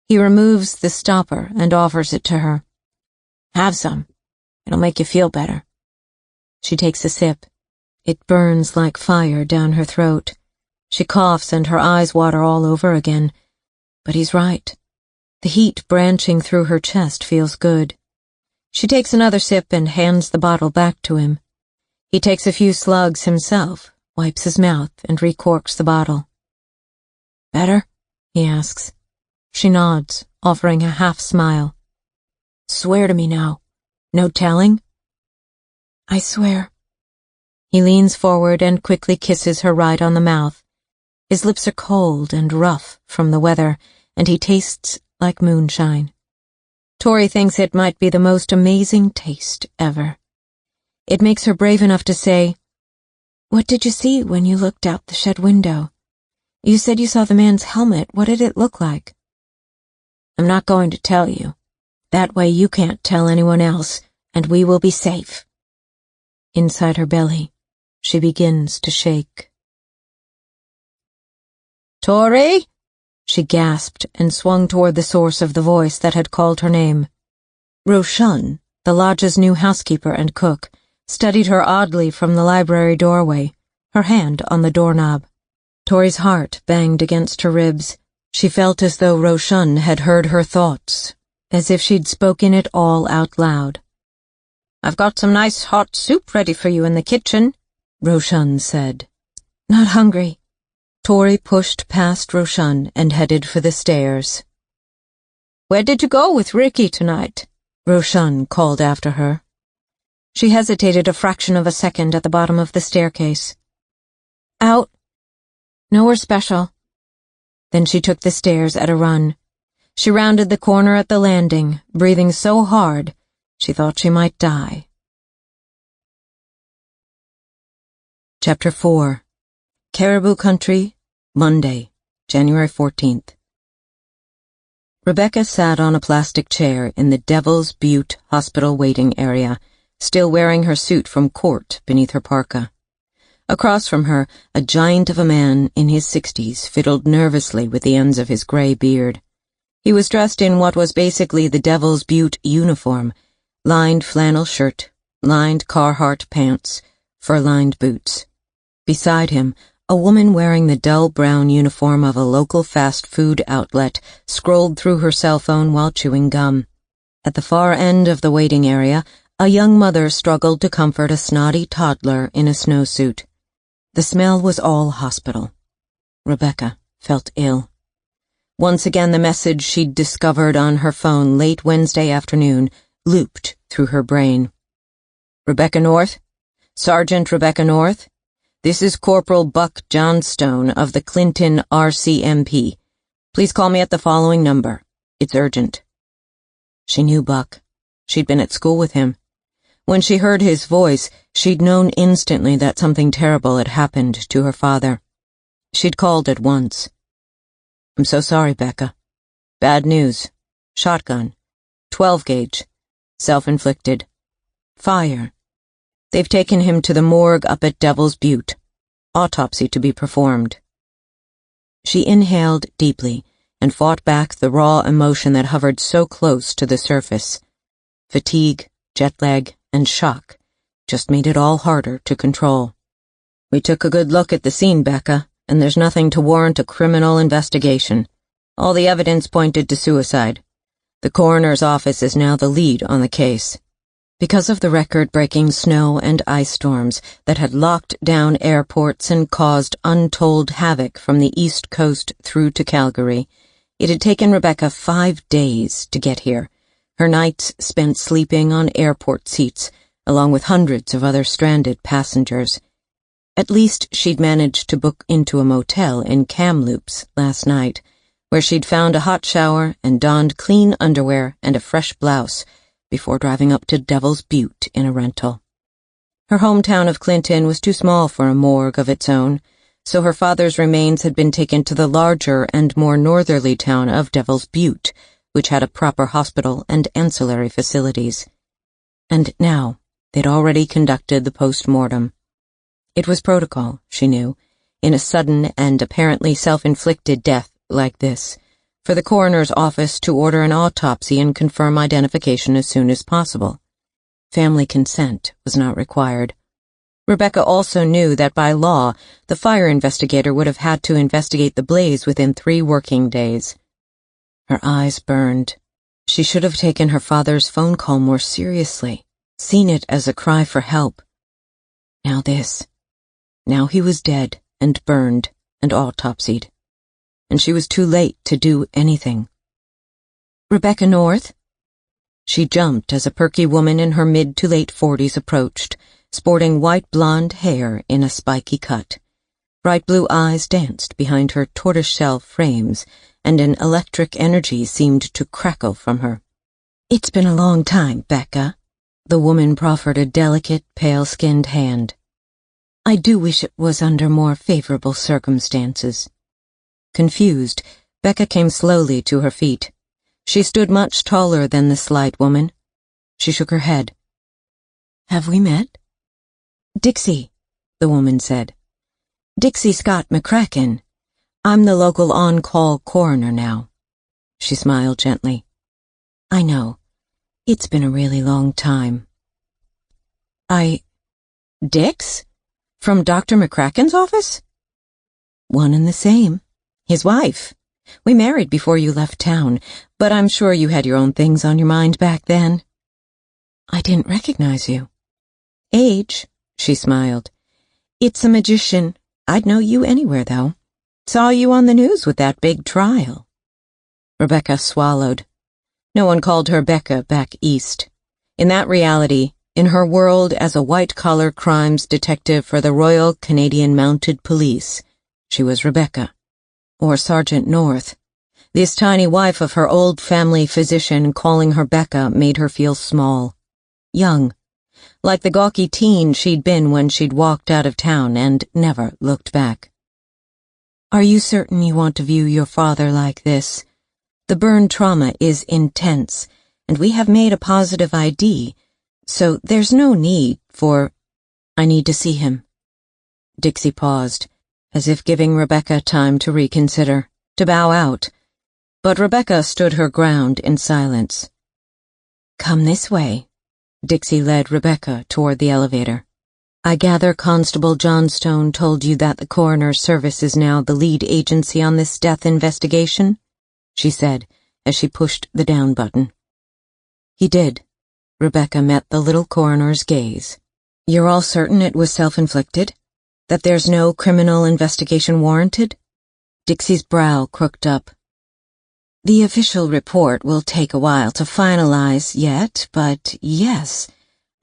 He removes the stopper and offers it to her. Have some. It'll make you feel better. She takes a sip. It burns like fire down her throat. She coughs and her eyes water all over again. But he's right. The heat branching through her chest feels good. She takes another sip and hands the bottle back to him. He takes a few slugs himself, wipes his mouth, and recorks the bottle. Better? He asks. She nods, offering a half-smile. Swear to me now. No telling? I swear. He leans forward and quickly kisses her right on the mouth. His lips are cold and rough from the weather, and he tastes like moonshine. Tori thinks it might be the most amazing taste ever. It makes her brave enough to say, What did you see when you looked out the shed window? You said you saw the man's helmet. What did it look like? I'm not going to tell you. That way you can't tell anyone else, and we will be safe. Inside her belly, she begins to shake. Tori? She gasped and swung toward the source of the voice that had called her name. Roshan, the lodge's new housekeeper and cook, studied her oddly from the library doorway, her hand on the doorknob. Tori's heart banged against her ribs. She felt as though Roshan had heard her thoughts, as if she'd spoken it all out loud. I've got some nice hot soup ready for you in the kitchen, Roshan said. Not hungry. Tori pushed past Roshan and headed for the stairs. Where did you go with Ricky tonight? Roshan called after her. She hesitated a fraction of a second at the bottom of the staircase. Out. Nowhere special. Then she took the stairs at a run. She rounded the corner at the landing, breathing so hard she thought she might die. Chapter 4. Caribou Country, Monday, January 14th. Rebecca sat on a plastic chair in the Devil's Butte hospital waiting area, still wearing her suit from court beneath her parka. Across from her, a giant of a man in his 60s fiddled nervously with the ends of his gray beard. He was dressed in what was basically the Devil's Butte uniform, lined flannel shirt, lined Carhartt pants, fur-lined boots. Beside him, a woman wearing the dull brown uniform of a local fast food outlet scrolled through her cell phone while chewing gum. At the far end of the waiting area, a young mother struggled to comfort a snotty toddler in a snowsuit. The smell was all hospital. Rebecca felt ill. Once again the message she'd discovered on her phone late Wednesday afternoon looped through her brain. Rebecca North? Sergeant Rebecca North? This is Corporal Buck Johnstone of the Clinton RCMP. Please call me at the following number. It's urgent. She knew Buck. She'd been at school with him. When she heard his voice, she'd known instantly that something terrible had happened to her father. She'd called at once. I'm so sorry, Becca. Bad news. Shotgun. 12-gauge. Self-inflicted. Fire. They've taken him to the morgue up at Devil's Butte. Autopsy to be performed. She inhaled deeply and fought back the raw emotion that hovered so close to the surface. Fatigue, jet lag, and shock just made it all harder to control. We took a good look at the scene, Becca, and there's nothing to warrant a criminal investigation. All the evidence pointed to suicide. The coroner's office is now the lead on the case. Because of the record-breaking snow and ice storms that had locked down airports and caused untold havoc from the East Coast through to Calgary, it had taken Rebecca 5 days to get here, her nights spent sleeping on airport seats, along with hundreds of other stranded passengers. At least she'd managed to book into a motel in Kamloops last night, where she'd found a hot shower and donned clean underwear and a fresh blouse before driving up to Devil's Butte in a rental. Her hometown of Clinton was too small for a morgue of its own, so her father's remains had been taken to the larger and more northerly town of Devil's Butte, which had a proper hospital and ancillary facilities. And now they'd already conducted the post-mortem. It was protocol, she knew, in a sudden and apparently self-inflicted death like this, for the coroner's office to order an autopsy and confirm identification as soon as possible. Family consent was not required. Rebecca also knew that by law, the fire investigator would have had to investigate the blaze within 3 working days. Her eyes burned. She should have taken her father's phone call more seriously, seen it as a cry for help. Now this. Now he was dead and burned and autopsied, and she was too late to do anything. "Rebecca North?" She jumped as a perky woman in her mid to late 40s approached, sporting white blonde hair in a spiky cut. Bright blue eyes danced behind her tortoiseshell frames, and an electric energy seemed to crackle from her. "It's been a long time, Becca." The woman proffered a delicate, pale-skinned hand. "I do wish it was under more favorable circumstances." Confused, Becca came slowly to her feet. She stood much taller than the slight woman. She shook her head. "Have we met?" "Dixie," the woman said. "Dixie Scott McCracken. I'm the local on-call coroner now." She smiled gently. "I know. It's been a really long time." Dix? From Dr. McCracken's office?" "One and the same. His wife. We married before you left town, but I'm sure you had your own things on your mind back then." "I didn't recognize you." "Age," she smiled. "It's a magician. I'd know you anywhere, though. Saw you on the news with that big trial." Rebecca swallowed. No one called her Becca back east. In that reality, in her world as a white-collar crimes detective for the Royal Canadian Mounted Police, she was Rebecca. Or Sergeant North. This tiny wife of her old family physician calling her Becca made her feel small. Young. Like the gawky teen she'd been when she'd walked out of town and never looked back. "Are you certain you want to view your father like this? The burn trauma is intense, and we have made a positive ID, so there's no need for—" "I need to see him." Dixie paused, as if giving Rebecca time to reconsider, to bow out, but Rebecca stood her ground in silence. "Come this way." Dixie led Rebecca toward the elevator. "I gather Constable Johnstone told you that the coroner's service is now the lead agency on this death investigation?" she said, as she pushed the down button. "He did." Rebecca met the little coroner's gaze. "You're all certain it was self-inflicted? That there's no criminal investigation warranted?" Dixie's brow crooked up. "The official report will take a while to finalize yet, but yes,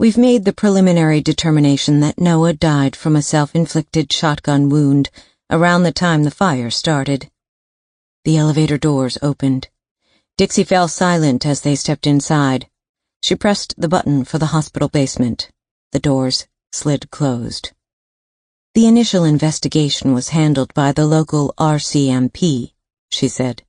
we've made the preliminary determination that Noah died from a self-inflicted shotgun wound around the time the fire started." The elevator doors opened. Dixie fell silent as they stepped inside. She pressed the button for the hospital basement. The doors slid closed. "The initial investigation was handled by the local RCMP," she said,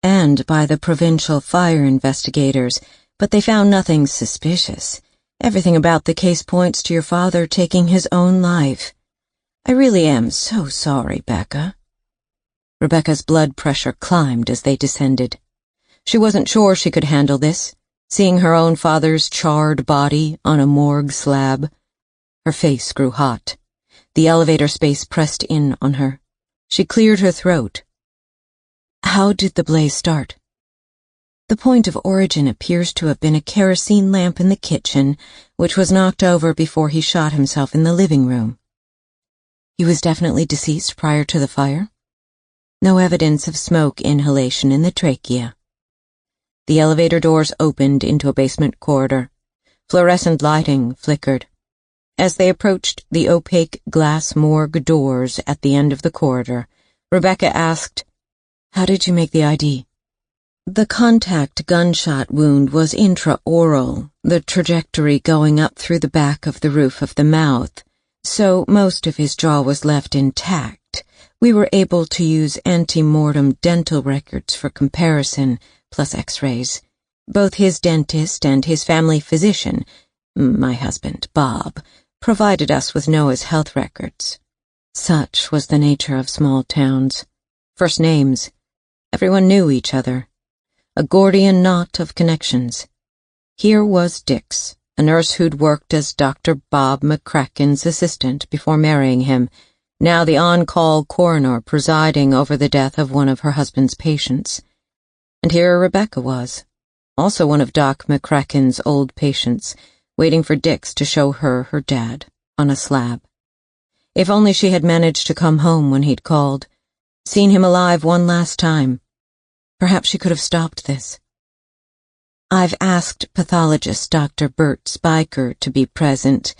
"and by the provincial fire investigators, but they found nothing suspicious. Everything about the case points to your father taking his own life. I really am so sorry, Becca." Rebecca's blood pressure climbed as they descended. She wasn't sure she could handle this, seeing her own father's charred body on a morgue slab. Her face grew hot. The elevator space pressed in on her. She cleared her throat. "How did the blaze start?" "The point of origin appears to have been a kerosene lamp in the kitchen, which was knocked over before he shot himself in the living room." "He was definitely deceased prior to the fire?" "No evidence of smoke inhalation in the trachea." The elevator doors opened into a basement corridor. Fluorescent lighting flickered. As they approached the opaque glass morgue doors at the end of the corridor, Rebecca asked, "How did you make the ID?" "The contact gunshot wound was intraoral, the trajectory going up through the back of the roof of the mouth, so most of his jaw was left intact. We were able to use ante-mortem dental records for comparison, plus x-rays. Both his dentist and his family physician, my husband, Bob, provided us with Noah's health records." Such was the nature of small towns. First names. Everyone knew each other. A Gordian knot of connections. Here was Dix, a nurse who'd worked as Dr. Bob McCracken's assistant before marrying him, now the on-call coroner presiding over the death of one of her husband's patients. And here Rebecca was, also one of Doc McCracken's old patients, waiting for Dix to show her dad on a slab. If only she had managed to come home when he'd called, seen him alive one last time. Perhaps she could have stopped this. I've asked pathologist Dr. Bert Spiker to be present.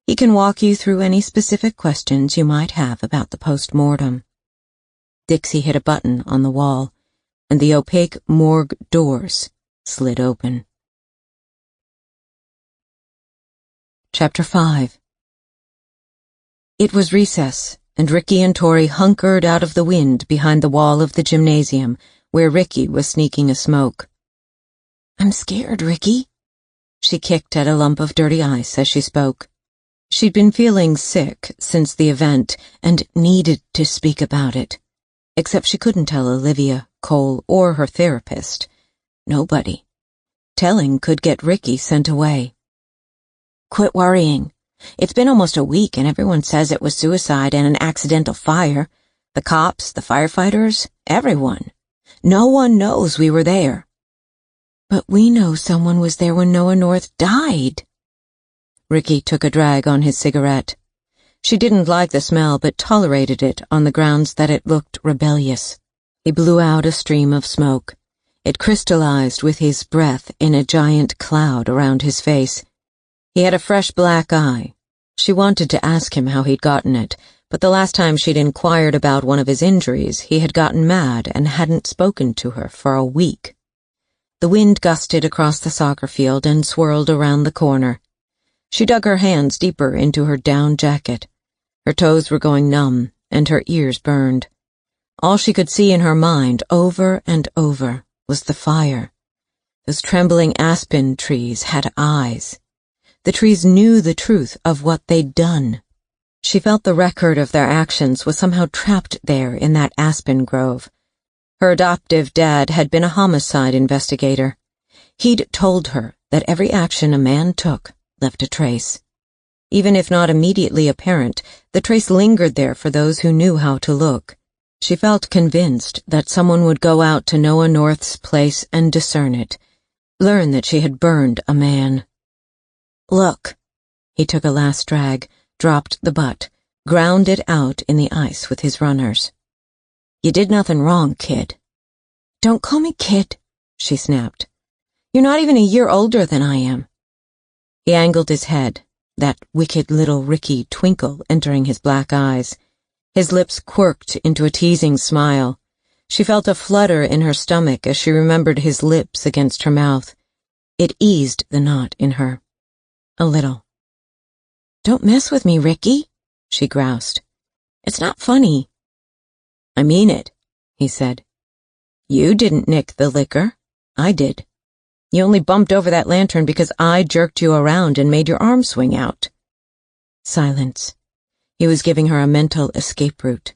He can walk you through any specific questions you might have about the post-mortem. Dixie hit a button on the wall, and the opaque morgue doors slid open. Chapter 5. It was recess, and Ricky and Tori hunkered out of the wind behind the wall of the gymnasium, where Ricky was sneaking a smoke. "I'm scared, Ricky." She kicked at a lump of dirty ice as she spoke. She'd been feeling sick since the event and needed to speak about it. Except she couldn't tell Olivia, Cole, or her therapist. Nobody. Telling could get Ricky sent away. "Quit worrying. It's been almost a week and everyone says it was suicide and an accidental fire. The cops, the firefighters, everyone. No one knows we were there." "But we know someone was there when Noah North died." Ricky took a drag on his cigarette. She didn't like the smell but tolerated it on the grounds that it looked rebellious. He blew out a stream of smoke. It crystallized with his breath in a giant cloud around his face. He had a fresh black eye. She wanted to ask him how he'd gotten it, but the last time she'd inquired about one of his injuries, he had gotten mad and hadn't spoken to her for a week. The wind gusted across the soccer field and swirled around the corner. She dug her hands deeper into her down jacket. Her toes were going numb, and her ears burned. All she could see in her mind, over and over, was the fire. Those trembling aspen trees had eyes. The trees knew the truth of what they'd done. She felt the record of their actions was somehow trapped there in that aspen grove. Her adoptive dad had been a homicide investigator. He'd told her that every action a man took left a trace. Even if not immediately apparent, the trace lingered there for those who knew how to look. She felt convinced that someone would go out to Noah North's place and discern it, learn that she had burned a man. "Look." He took a last drag, dropped the butt, ground it out in the ice with his runners. "You did nothing wrong, kid." "Don't call me kid," she snapped. "You're not even a year older than I am." He angled his head, that wicked little Ricky twinkle entering his black eyes. His lips quirked into a teasing smile. She felt a flutter in her stomach as she remembered his lips against her mouth. It eased the knot in her. A little. "Don't mess with me, Ricky," she groused. "It's not funny." "I mean it," he said. "You didn't nick the liquor. I did. You only bumped over that lantern because I jerked you around and made your arm swing out." Silence. He was giving her a mental escape route.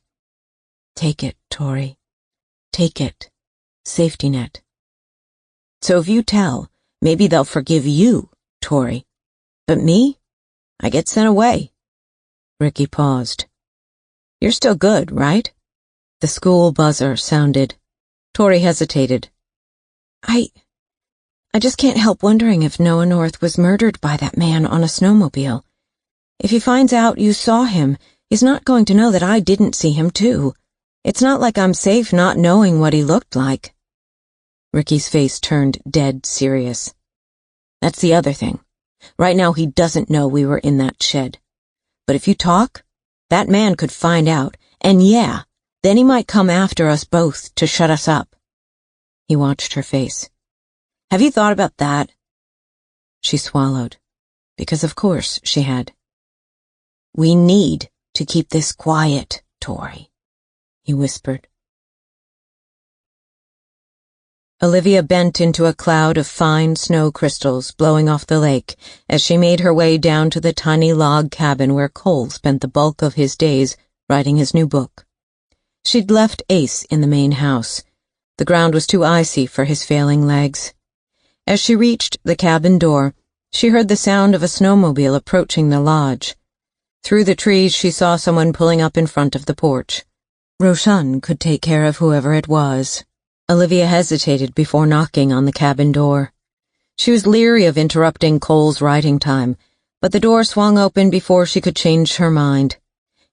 "Take it, Tori. Take it. Safety net. So if you tell, maybe they'll forgive you, Tori. But me? I get sent away." Ricky paused. "You're still good, right?" The school buzzer sounded. Tori hesitated. I just can't help wondering if Noah North was murdered by that man on a snowmobile. If he finds out you saw him, he's not going to know that I didn't see him too. It's not like I'm safe not knowing what he looked like." Ricky's face turned dead serious. "That's the other thing. Right now he doesn't know we were in that shed. But if you talk, that man could find out, and yeah, then he might come after us both to shut us up." He watched her face. "Have you thought about that?" She swallowed, because of course she had. "We need to keep this quiet, Tori," he whispered. Olivia bent into a cloud of fine snow crystals blowing off the lake as she made her way down to the tiny log cabin where Cole spent the bulk of his days writing his new book. She'd left Ace in the main house. The ground was too icy for his failing legs. As she reached the cabin door, she heard the sound of a snowmobile approaching the lodge. Through the trees, she saw someone pulling up in front of the porch. Roshan could take care of whoever it was. Olivia hesitated before knocking on the cabin door. She was leery of interrupting Cole's writing time, but the door swung open before she could change her mind.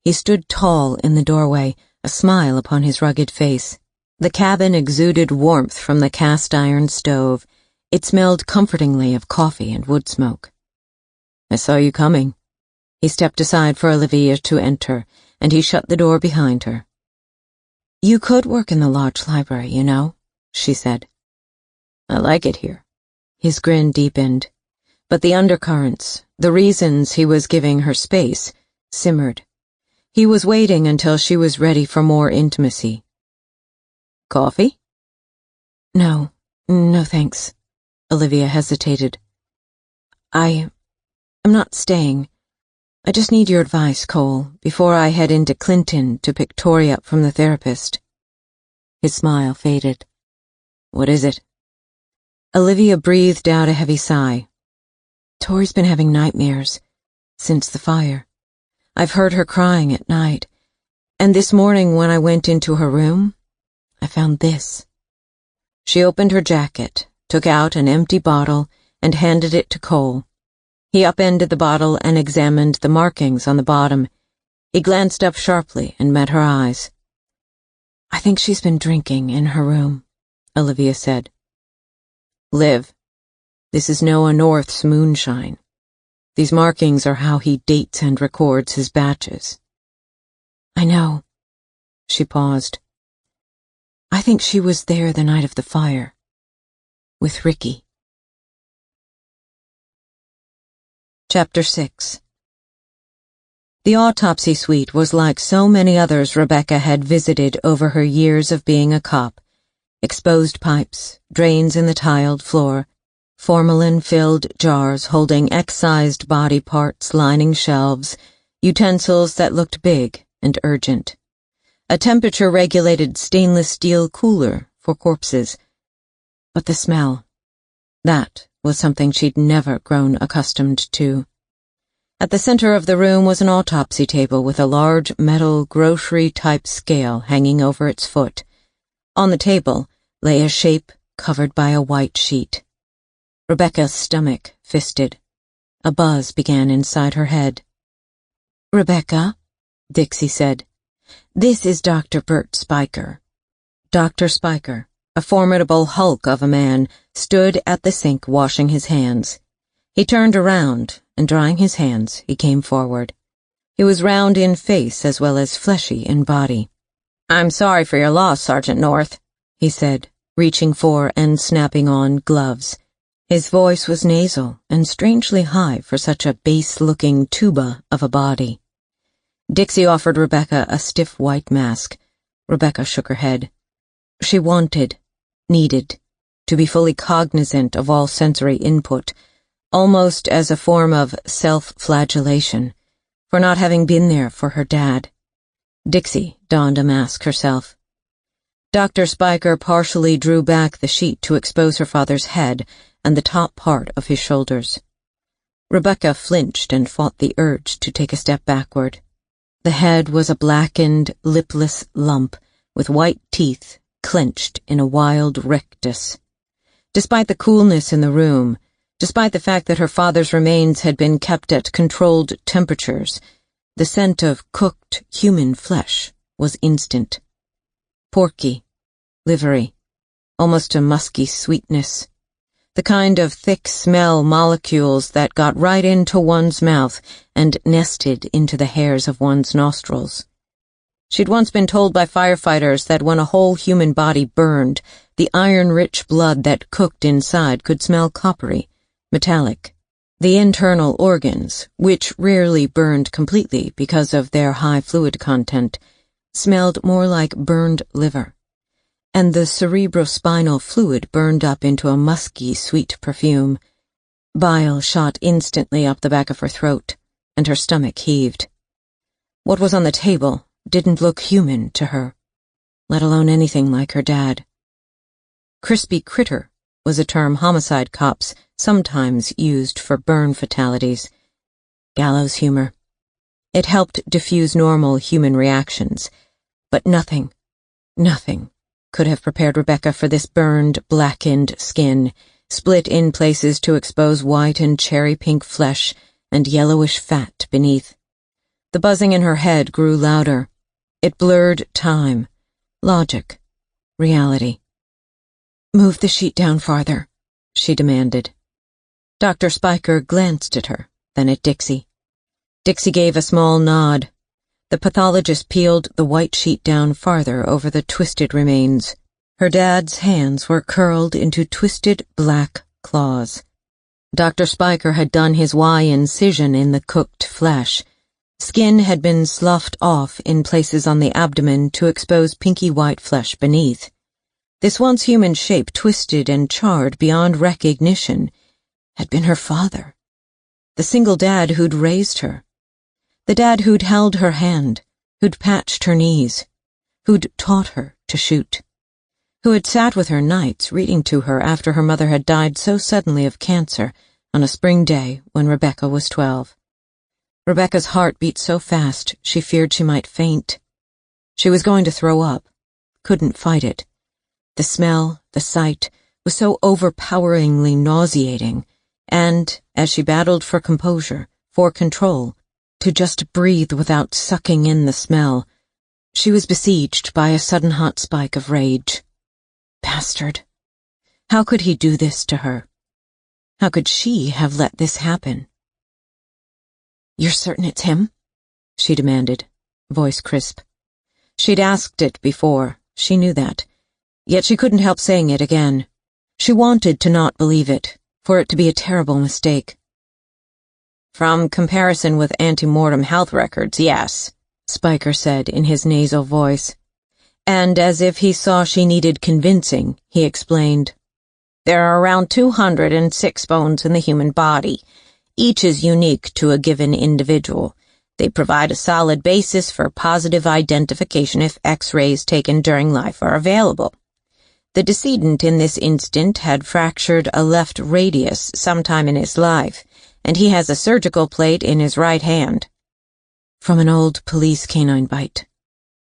He stood tall in the doorway, a smile upon his rugged face. The cabin exuded warmth from the cast-iron stove. It smelled comfortingly of coffee and wood smoke. "I saw you coming." He stepped aside for Olivia to enter, and he shut the door behind her. "You could work in the lodge library, you know," she said. "I like it here." His grin deepened, but the undercurrents, the reasons he was giving her space, simmered. He was waiting until she was ready for more intimacy. "Coffee?" No, thanks." Olivia hesitated. I'm not staying. I just need your advice, Cole, before I head into Clinton to pick Tori up from the therapist." His smile faded. "What is it?" Olivia breathed out a heavy sigh. "Tori's been having nightmares since the fire. I've heard her crying at night, and this morning when I went into her room, I found this." She opened her jacket, took out an empty bottle, and handed it to Cole. He upended the bottle and examined the markings on the bottom. He glanced up sharply and met her eyes. "I think she's been drinking in her room," Olivia said. "Liv, this is Noah North's moonshine. These markings are how he dates and records his batches." "I know." She paused. "I think she was there the night of the fire. With Ricky." Chapter 6. The autopsy suite was like so many others Rebecca had visited over her years of being a cop. Exposed pipes, drains in the tiled floor, formalin-filled jars holding excised body parts lining shelves, utensils that looked big and urgent. A temperature-regulated stainless steel cooler for corpses. But the smell, that was something she'd never grown accustomed to. At the center of the room was an autopsy table with a large metal grocery-type scale hanging over its foot. On the table lay a shape covered by a white sheet. Rebecca's stomach fisted. A buzz began inside her head. "Rebecca," Dixie said, "this is Dr. Bert Spiker." Dr. Spiker, a formidable hulk of a man, stood at the sink washing his hands. He turned around, and drying his hands, he came forward. He was round in face as well as fleshy in body. "I'm sorry for your loss, Sergeant North," he said, reaching for and snapping on gloves. His voice was nasal and strangely high for such a base-looking tuba of a body. Dixie offered Rebecca a stiff white mask. Rebecca shook her head. She needed, to be fully cognizant of all sensory input, almost as a form of self-flagellation, for not having been there for her dad. Dixie donned a mask herself. Dr. Spiker partially drew back the sheet to expose her father's head and the top part of his shoulders. Rebecca flinched and fought the urge to take a step backward. The head was a blackened, lipless lump with white teeth clenched in a wild rictus. Despite the coolness in the room, despite the fact that her father's remains had been kept at controlled temperatures, the scent of cooked human flesh was instant. Porky, livery, almost a musky sweetness. The kind of thick smell molecules that got right into one's mouth and nested into the hairs of one's nostrils. She'd once been told by firefighters that when a whole human body burned, the iron-rich blood that cooked inside could smell coppery, metallic. The internal organs, which rarely burned completely because of their high fluid content, smelled more like burned liver, and the cerebrospinal fluid burned up into a musky, sweet perfume. Bile shot instantly up the back of her throat, and her stomach heaved. What was on the table didn't look human to her, let alone anything like her dad. Crispy critter was a term homicide cops sometimes used for burn fatalities. Gallows humor. It helped diffuse normal human reactions, but nothing could have prepared Rebecca for this burned, blackened skin, split in places to expose white and cherry-pink flesh and yellowish fat beneath. The buzzing in her head grew louder. It blurred time, logic, reality. "Move the sheet down farther," she demanded. Dr. Spiker glanced at her, then at Dixie. Dixie gave a small nod. The pathologist peeled the white sheet down farther over the twisted remains. Her dad's hands were curled into twisted black claws. Dr. Spiker had done his Y incision in the cooked flesh. Skin had been sloughed off in places on the abdomen to expose pinky white flesh beneath. This once human shape, twisted and charred beyond recognition, had been her father. The single dad who'd raised her. The dad who'd held her hand, who'd patched her knees, who'd taught her to shoot, who had sat with her nights reading to her after her mother had died so suddenly of cancer on a spring day when Rebecca was 12. Rebecca's heart beat so fast she feared she might faint. She was going to throw up, couldn't fight it. The smell, the sight, was so overpoweringly nauseating, and, as she battled for composure, for control, to just breathe without sucking in the smell, she was besieged by a sudden hot spike of rage. Bastard. How could he do this to her? How could she have let this happen? "You're certain it's him?" she demanded, voice crisp. She'd asked it before, she knew that, yet she couldn't help saying it again. She wanted to not believe it, for it to be a terrible mistake. "From comparison with ante-mortem health records, yes," Spiker said in his nasal voice. And as if he saw she needed convincing, he explained, "There are around 206 bones in the human body. Each is unique to a given individual. They provide a solid basis for positive identification if X-rays taken during life are available. The decedent in this instant had fractured a left radius sometime in his life, and he has a surgical plate in his right hand." From an old police canine bite.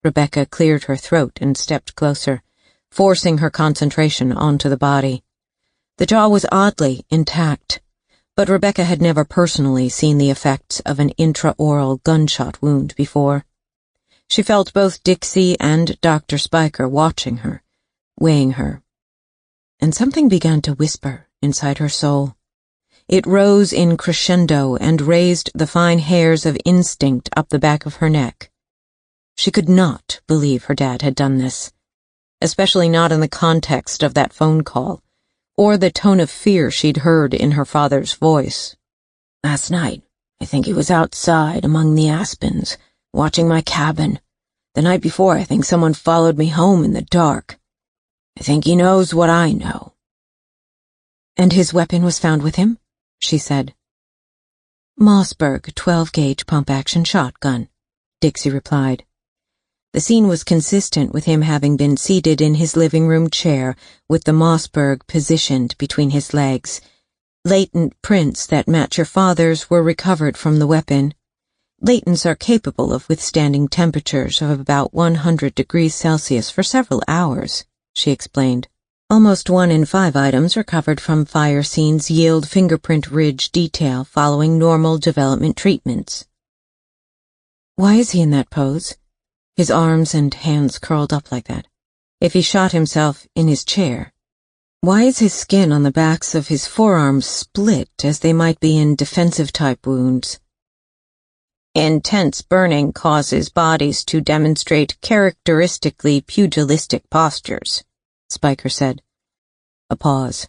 Rebecca cleared her throat and stepped closer, forcing her concentration onto the body. The jaw was oddly intact, but Rebecca had never personally seen the effects of an intraoral gunshot wound before. She felt both Dixie and Dr. Spiker watching her, weighing her. And something began to whisper inside her soul. It rose in crescendo and raised the fine hairs of instinct up the back of her neck. She could not believe her dad had done this, especially not in the context of that phone call, or the tone of fear she'd heard in her father's voice. "Last night, I think he was outside among the aspens, watching my cabin. The night before, I think someone followed me home in the dark. I think he knows what I know." "And his weapon was found with him?" she said. "Mossberg 12-gauge pump-action shotgun," Dixie replied. The scene was consistent with him having been seated in his living room chair with the Mossberg positioned between his legs. Latent prints that match your father's were recovered from the weapon. Latents are capable of withstanding temperatures of about 100 degrees Celsius for several hours, she explained. Almost 1 in 5 items recovered from fire scenes yield fingerprint ridge detail following normal development treatments. "Why is he in that pose? His arms and hands curled up like that? If he shot himself in his chair? Why is his skin on the backs of his forearms split as they might be in defensive-type wounds?" "Intense burning causes bodies to demonstrate characteristically pugilistic postures," Spiker said. A pause.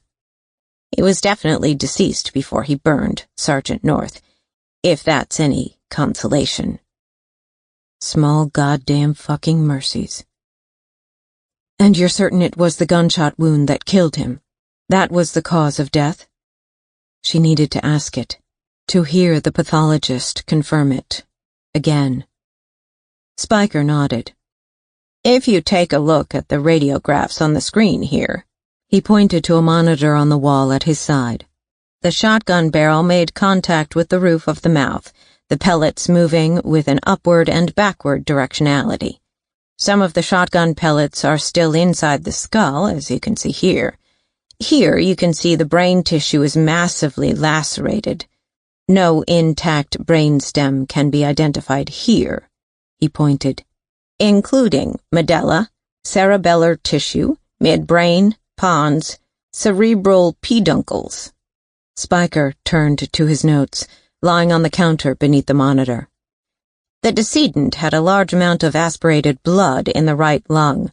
"He was definitely deceased before he burned, Sergeant North, if that's any consolation." Small goddamn fucking mercies. "And you're certain it was the gunshot wound that killed him? That was the cause of death?" She needed to ask it, to hear the pathologist confirm it. Again. Spiker nodded. "If you take a look at the radiographs on the screen here," He pointed to a monitor on the wall at his side. The shotgun barrel made contact with the roof of the mouth, the pellets moving with an upward and backward directionality. Some of the shotgun pellets are still inside the skull, as you can see here. Here you can see the brain tissue is massively lacerated. No intact brainstem can be identified here, he pointed, including medulla, cerebellar tissue, midbrain, pons, cerebral peduncles. Spiker turned to his notes, lying on the counter beneath the monitor. The decedent had a large amount of aspirated blood in the right lung.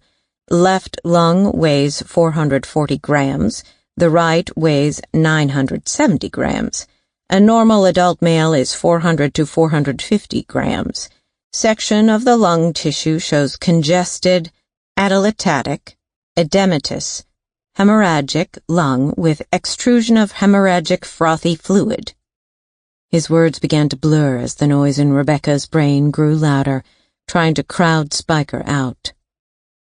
Left lung weighs 440 grams. The right weighs 970 grams. A normal adult male is 400 to 450 grams. Section of the lung tissue shows congested, atelectatic, edematous, hemorrhagic lung with extrusion of hemorrhagic frothy fluid. His words began to blur as the noise in Rebecca's brain grew louder, trying to crowd Spiker out.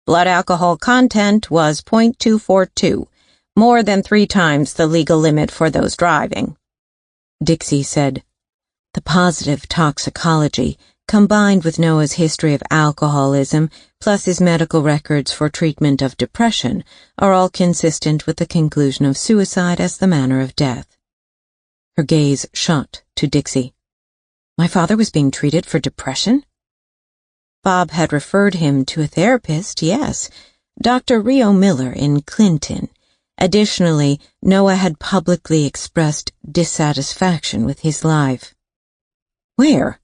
Blood alcohol content was .242, more than 3 times the legal limit for those driving. Dixie said, "The positive toxicology, combined with Noah's history of alcoholism, plus his medical records for treatment of depression, are all consistent with the conclusion of suicide as the manner of death." Her gaze shot to Dixie. My father was being treated for depression? Bob had referred him to a therapist, yes, Dr. Rio Miller in Clinton. Additionally, Noah had publicly expressed dissatisfaction with his life. Where?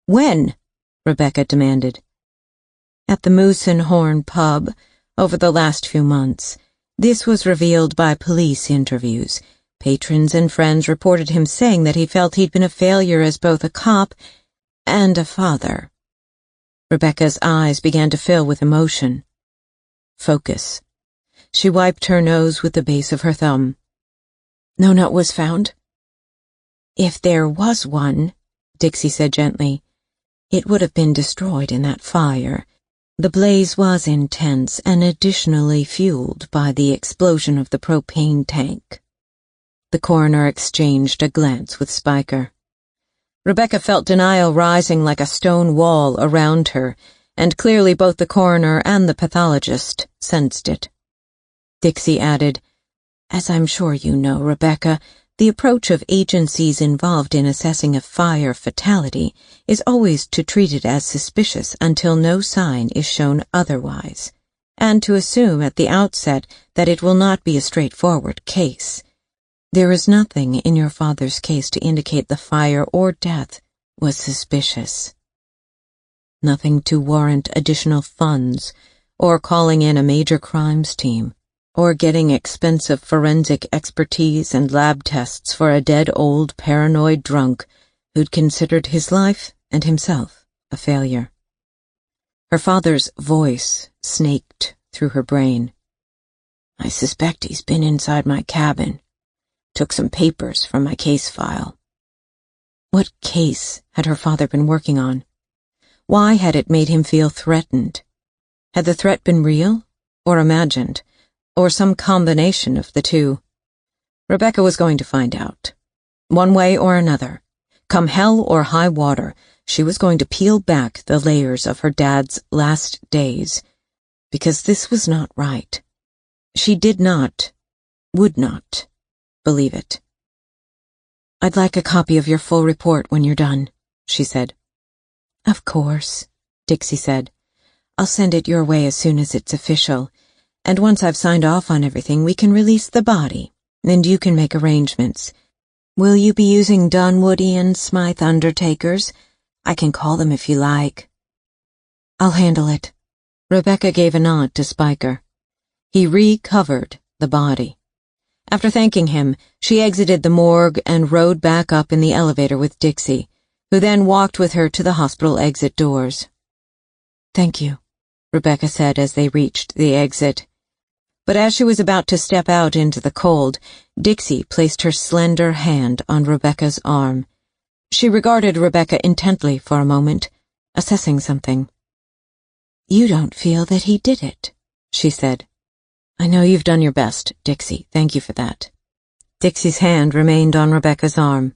When? Rebecca demanded. At the Moose and Horn pub, over the last few months. This was revealed by police interviews. Patrons and friends reported him saying that he felt he'd been a failure as both a cop and a father. Rebecca's eyes began to fill with emotion. Focus. She wiped her nose with the base of her thumb. No note was found? If there was one, Dixie said gently, it would have been destroyed in that fire. The blaze was intense and additionally fueled by the explosion of the propane tank. The coroner exchanged a glance with Spiker. Rebecca felt denial rising like a stone wall around her, and clearly both the coroner and the pathologist sensed it. Dixie added, "As I'm sure you know, Rebecca, the approach of agencies involved in assessing a fire fatality is always to treat it as suspicious until no sign is shown otherwise, and to assume at the outset that it will not be a straightforward case. There is nothing in your father's case to indicate the fire or death was suspicious. Nothing to warrant additional funds, or calling in a major crimes team, or getting expensive forensic expertise and lab tests for a dead old paranoid drunk who'd considered his life and himself a failure." Her father's voice snaked through her brain. "I suspect he's been inside my cabin. Took some papers from my case file." What case had her father been working on? Why had it made him feel threatened? Had the threat been real or imagined, or some combination of the two? Rebecca was going to find out. One way or another, come hell or high water, she was going to peel back the layers of her dad's last days, because this was not right. She did not, would not, believe it. "I'd like a copy of your full report when you're done," she said. "Of course," Dixie said. "I'll send it your way as soon as it's official, and once I've signed off on everything, we can release the body, and you can make arrangements. Will you be using Dunwoody and Smythe undertakers? I can call them if you like." "I'll handle it." Rebecca gave a nod to Spiker. He recovered the body. After thanking him, she exited the morgue and rode back up in the elevator with Dixie, who then walked with her to the hospital exit doors. "Thank you," Rebecca said as they reached the exit. But as she was about to step out into the cold, Dixie placed her slender hand on Rebecca's arm. She regarded Rebecca intently for a moment, assessing something. "You don't feel that he did it," she said. I know you've done your best, Dixie. Thank you for that. Dixie's hand remained on Rebecca's arm.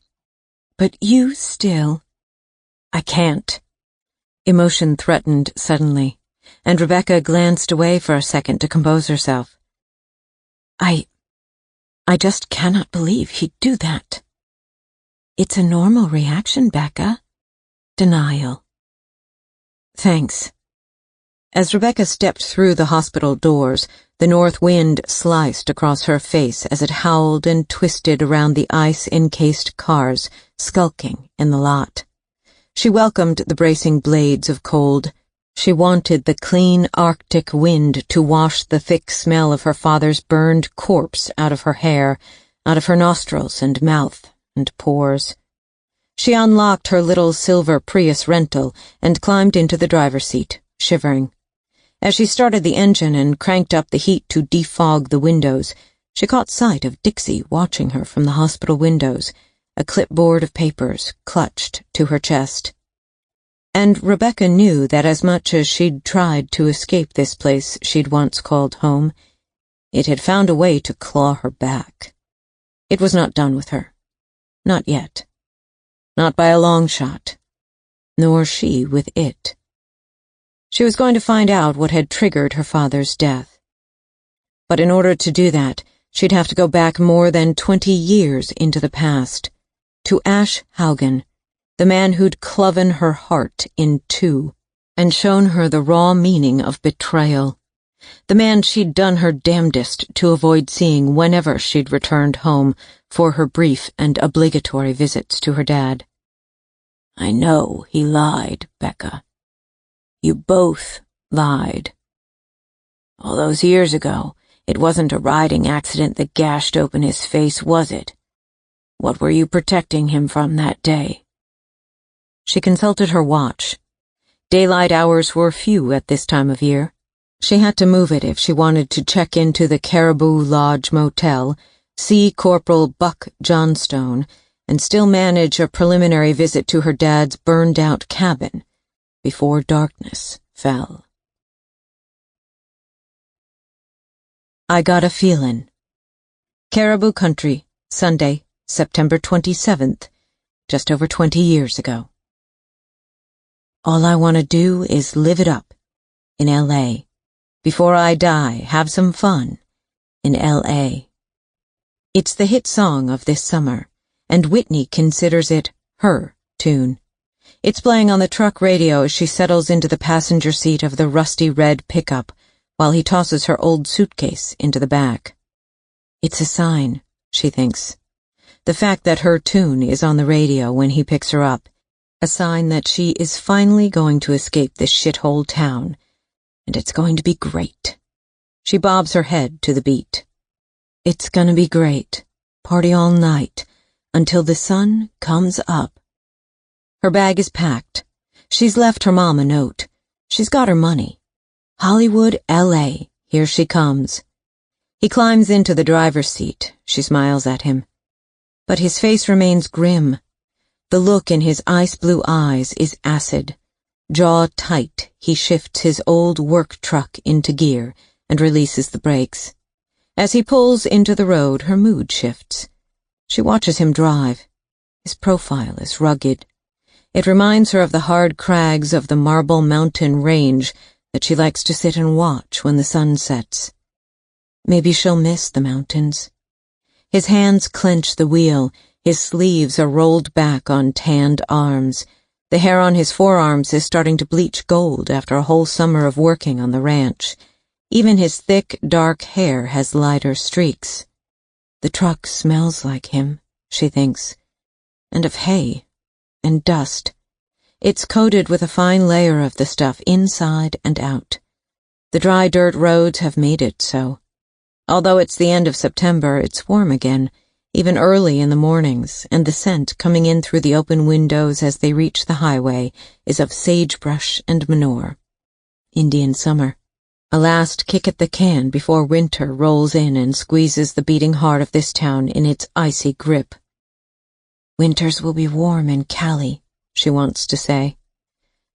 But you still... I can't. Emotion threatened suddenly, and Rebecca glanced away for a second to compose herself. I just cannot believe he'd do that. It's a normal reaction, Becca. Denial. Thanks. As Rebecca stepped through the hospital doors, the north wind sliced across her face as it howled and twisted around the ice-encased cars skulking in the lot. She welcomed the bracing blades of cold. She wanted the clean Arctic wind to wash the thick smell of her father's burned corpse out of her hair, out of her nostrils and mouth and pores. She unlocked her little silver Prius rental and climbed into the driver's seat, shivering. As she started the engine and cranked up the heat to defog the windows, she caught sight of Dixie watching her from the hospital windows, a clipboard of papers clutched to her chest. And Rebecca knew that as much as she'd tried to escape this place she'd once called home, it had found a way to claw her back. It was not done with her. Not yet. Not by a long shot. Nor she with it. She was going to find out what had triggered her father's death. But in order to do that, she'd have to go back more than 20 years into the past, to Ash Haugen, the man who'd cloven her heart in two and shown her the raw meaning of betrayal, the man she'd done her damnedest to avoid seeing whenever she'd returned home for her brief and obligatory visits to her dad. I know he lied, Becca. You both lied. All those years ago, it wasn't a riding accident that gashed open his face, was it? What were you protecting him from that day? She consulted her watch. Daylight hours were few at this time of year. She had to move it if she wanted to check into the Caribou Lodge Motel, see Corporal Buck Johnstone, and still manage a preliminary visit to her dad's burned-out cabin before darkness fell. I Got a Feelin'. Caribou Country, Sunday, September 27th, just over 20 years ago. All I want to do is live it up in L.A. Before I die, have some fun in L.A. It's the hit song of this summer, and Whitney considers it her tune. It's playing on the truck radio as she settles into the passenger seat of the rusty red pickup while he tosses her old suitcase into the back. It's a sign, she thinks. The fact that her tune is on the radio when he picks her up, a sign that she is finally going to escape this shithole town, and it's going to be great. She bobs her head to the beat. It's gonna be great. Party all night, until the sun comes up. Her bag is packed. She's left her mom a note. She's got her money. Hollywood, L.A., here she comes. He climbs into the driver's seat. She smiles at him. But his face remains grim. The look in his ice-blue eyes is acid. Jaw tight, he shifts his old work truck into gear and releases the brakes. As he pulls into the road, her mood shifts. She watches him drive. His profile is rugged. It reminds her of the hard crags of the Marble Mountain Range that she likes to sit and watch when the sun sets. Maybe she'll miss the mountains. His hands clench the wheel. His sleeves are rolled back on tanned arms. The hair on his forearms is starting to bleach gold after a whole summer of working on the ranch. Even his thick, dark hair has lighter streaks. The truck smells like him, she thinks, and of hay and dust. It's coated with a fine layer of the stuff inside and out. The dry dirt roads have made it so. Although it's the end of September, it's warm again, even early in the mornings, and the scent coming in through the open windows as they reach the highway is of sagebrush and manure. Indian summer. A last kick at the can before winter rolls in and squeezes the beating heart of this town in its icy grip. Winters will be warm in Cali, she wants to say.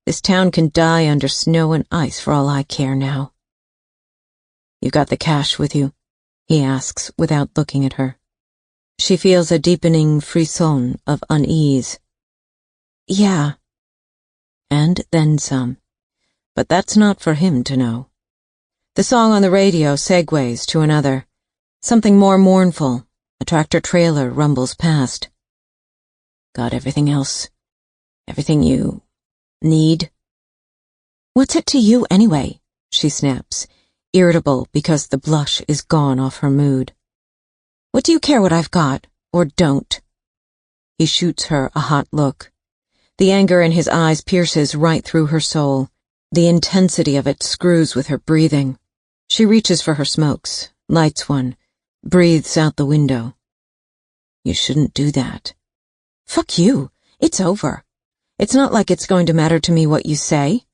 This town can die under snow and ice for all I care now. "You got the cash with you?" he asks without looking at her. She feels a deepening frisson of unease. "Yeah." And then some. But that's not for him to know. The song on the radio segues to another. Something more mournful. A tractor-trailer rumbles past. "Got everything else? Everything you need?" "What's it to you, anyway?" she snaps, irritable because the blush is gone off her mood. "What do you care what I've got, or don't?" He shoots her a hot look. The anger in his eyes pierces right through her soul. The intensity of it screws with her breathing. She reaches for her smokes, lights one, breathes out the window. "You shouldn't do that." "Fuck you. It's over. It's not like it's going to matter to me what you say."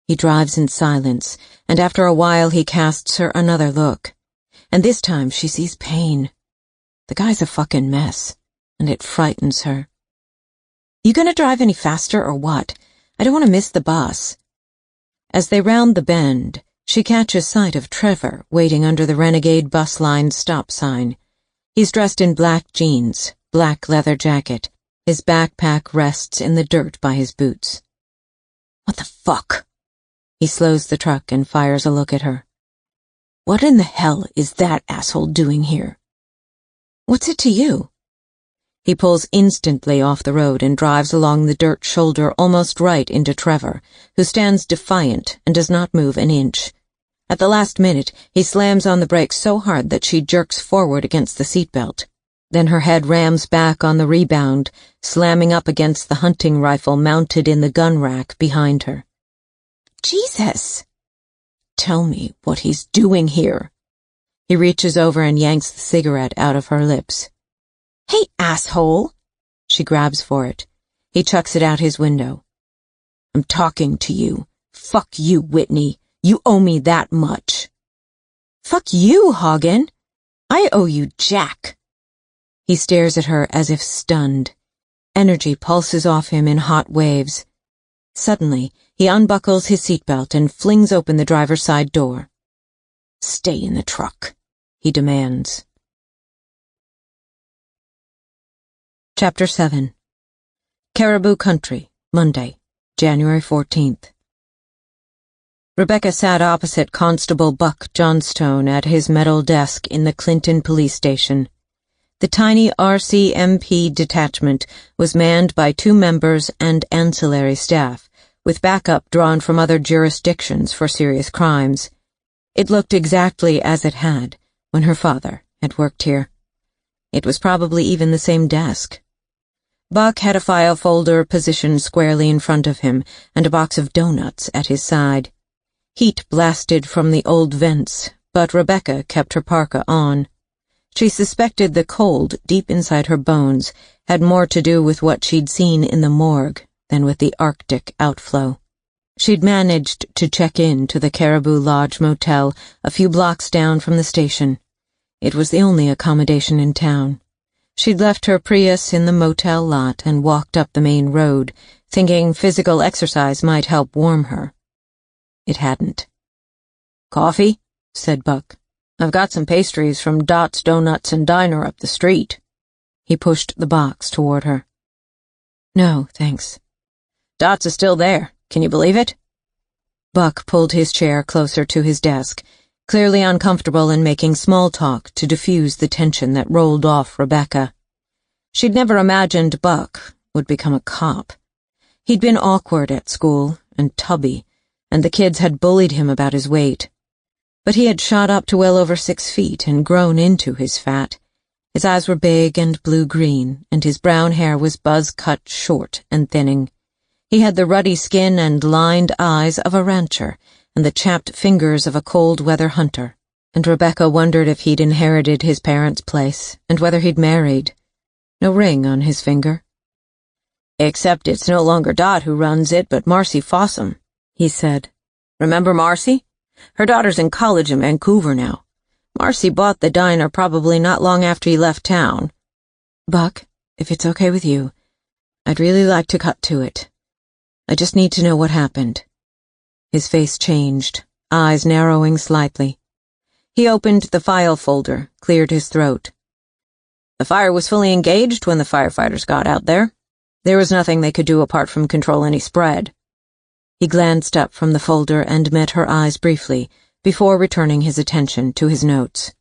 He drives in silence, and after a while he casts her another look. And this time she sees pain. The guy's a fucking mess, and it frightens her. "You gonna drive any faster or what? I don't want to miss the bus." As they round the bend, she catches sight of Trevor waiting under the Renegade bus line stop sign. He's dressed in black jeans, black leather jacket. His backpack rests in the dirt by his boots. "What the fuck?" He slows the truck and fires a look at her. "What in the hell is that asshole doing here?" "What's it to you?" He pulls instantly off the road and drives along the dirt shoulder almost right into Trevor, who stands defiant and does not move an inch. At the last minute, he slams on the brakes so hard that she jerks forward against the seatbelt. Then her head rams back on the rebound, slamming up against the hunting rifle mounted in the gun rack behind her. "Jesus!" "Tell me what he's doing here." He reaches over and yanks the cigarette out of her lips. "Hey, asshole!" She grabs for it. He chucks it out his window. "I'm talking to you. Fuck you, Whitney. You owe me that much." "Fuck you, Hagen. I owe you Jack." He stares at her as if stunned. Energy pulses off him in hot waves. Suddenly, he unbuckles his seatbelt and flings open the driver's side door. "Stay in the truck," he demands. Chapter 7. Caribou Country, Monday, January 14th. Rebecca sat opposite Constable Buck Johnstone at his metal desk in the Clinton police station. The tiny RCMP detachment was manned by 2 members and ancillary staff, with backup drawn from other jurisdictions for serious crimes. It looked exactly as it had when her father had worked here. It was probably even the same desk. Buck had a file folder positioned squarely in front of him and a box of donuts at his side. Heat blasted from the old vents, but Rebecca kept her parka on. She suspected the cold deep inside her bones had more to do with what she'd seen in the morgue than with the Arctic outflow. She'd managed to check in to the Caribou Lodge Motel a few blocks down from the station. It was the only accommodation in town. She'd left her Prius in the motel lot and walked up the main road, thinking physical exercise might help warm her. It hadn't. "Coffee?" said Buck. "I've got some pastries from Dot's Donuts and Diner up the street." He pushed the box toward her. "No, thanks." "Dot's is still there. Can you believe it?" Buck pulled his chair closer to his desk, clearly uncomfortable and making small talk to diffuse the tension that rolled off Rebecca. She'd never imagined Buck would become a cop. He'd been awkward at school and tubby, and the kids had bullied him about his weight. But he had shot up to well over 6 feet and grown into his fat. His eyes were big and blue-green, and his brown hair was buzz-cut short and thinning. He had the ruddy skin and lined eyes of a rancher, and the chapped fingers of a cold-weather hunter, and Rebecca wondered if he'd inherited his parents' place, and whether he'd married. No ring on his finger. "Except it's no longer Dot who runs it, but Marcy Fossum," he said. "Remember Marcy? Her daughter's in college in Vancouver now. Marcy bought the diner probably not long after you left town." "Buck, if it's okay with you, I'd really like to cut to it. I just need to know what happened." His face changed, eyes narrowing slightly. He opened the file folder, cleared his throat. The fire was fully engaged when the firefighters got out there. There was nothing they could do apart from control any spread. He glanced up from the folder and met her eyes briefly, before returning his attention to his notes.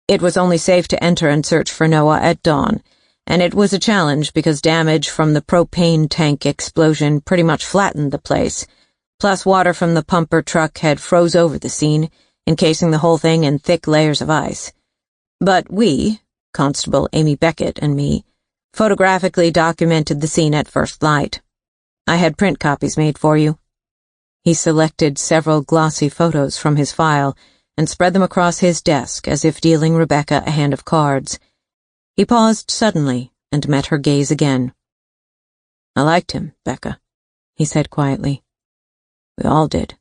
It was only safe to enter and search for Noah at dawn, and it was a challenge because damage from the propane tank explosion pretty much flattened the place, plus water from the pumper truck had froze over the scene, encasing the whole thing in thick layers of ice. But we, Constable Amy Beckett and me, photographically documented the scene at first light. I had print copies made for you. He selected several glossy photos from his file and spread them across his desk as if dealing Rebecca a hand of cards. He paused suddenly and met her gaze again. I liked him, Becca, he said quietly. We all did.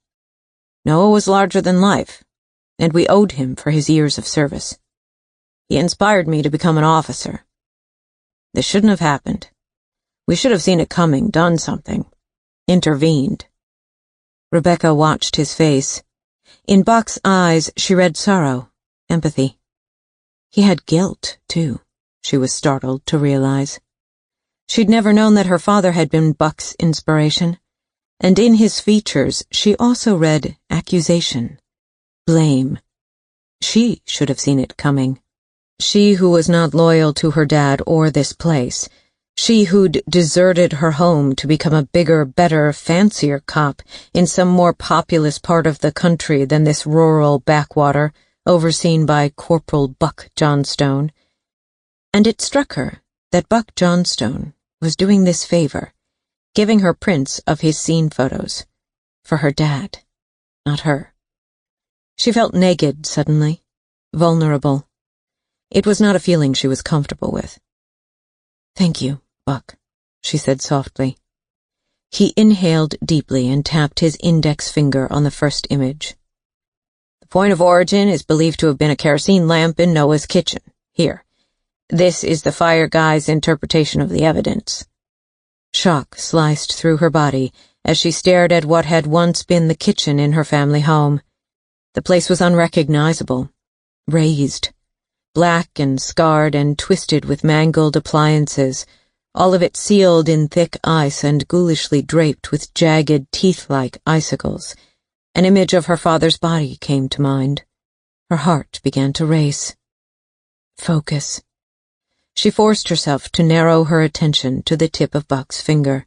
Noah was larger than life, and we owed him for his years of service. He inspired me to become an officer. This shouldn't have happened. We should have seen it coming, done something. Intervened. Rebecca watched his face. In Buck's eyes, she read sorrow, empathy. He had guilt, too, she was startled to realize. She'd never known that her father had been Buck's inspiration, and in his features she also read accusation, blame. She should have seen it coming. She who was not loyal to her dad or this place. She who'd deserted her home to become a bigger, better, fancier cop in some more populous part of the country than this rural backwater, overseen by Corporal Buck Johnstone. And it struck her that Buck Johnstone was doing this favor, giving her prints of his scene photos, for her dad, not her. She felt naked suddenly, vulnerable. It was not a feeling she was comfortable with. Thank you, Buck, she said softly. He inhaled deeply and tapped his index finger on the first image. The point of origin is believed to have been a kerosene lamp in Noah's kitchen. Here. This is the fire guy's interpretation of the evidence. Shock sliced through her body as she stared at what had once been the kitchen in her family home. The place was unrecognizable, razed, black and scarred and twisted with mangled appliances, all of it sealed in thick ice and ghoulishly draped with jagged, teeth-like icicles. An image of her father's body came to mind. Her heart began to race. Focus. She forced herself to narrow her attention to the tip of Buck's finger.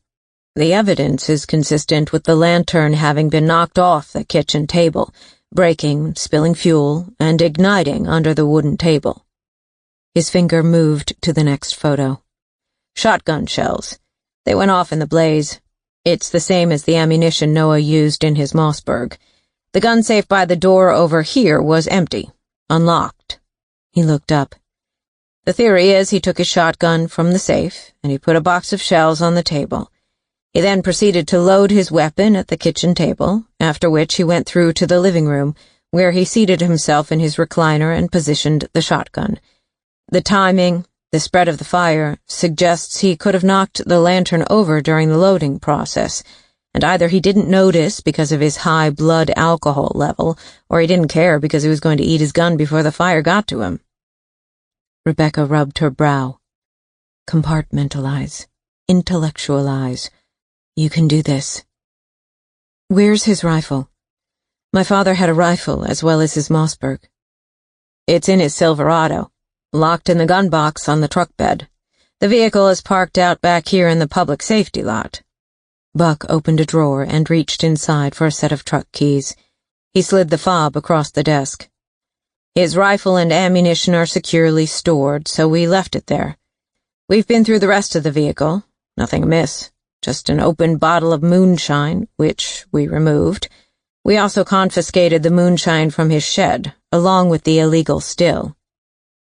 The evidence is consistent with the lantern having been knocked off the kitchen table, breaking, spilling fuel, and igniting under the wooden table. His finger moved to the next photo. Shotgun shells. They went off in the blaze. It's the same as the ammunition Noah used in his Mossberg. The gun safe by the door over here was empty, unlocked. He looked up. The theory is he took his shotgun from the safe, and he put a box of shells on the table. He then proceeded to load his weapon at the kitchen table, after which he went through to the living room, where he seated himself in his recliner and positioned the shotgun. The timing, the spread of the fire, suggests he could have knocked the lantern over during the loading process, and either he didn't notice because of his high blood alcohol level, or he didn't care because he was going to eat his gun before the fire got to him. Rebecca rubbed her brow. Compartmentalize. Intellectualize. You can do this. Where's his rifle? My father had a rifle as well as his Mossberg. It's in his Silverado, locked in the gun box on the truck bed. The vehicle is parked out back here in the public safety lot. Buck opened a drawer and reached inside for a set of truck keys. He slid the fob across the desk. His rifle and ammunition are securely stored, so we left it there. We've been through the rest of the vehicle. Nothing amiss. Just an open bottle of moonshine, which we removed. We also confiscated the moonshine from his shed, along with the illegal still.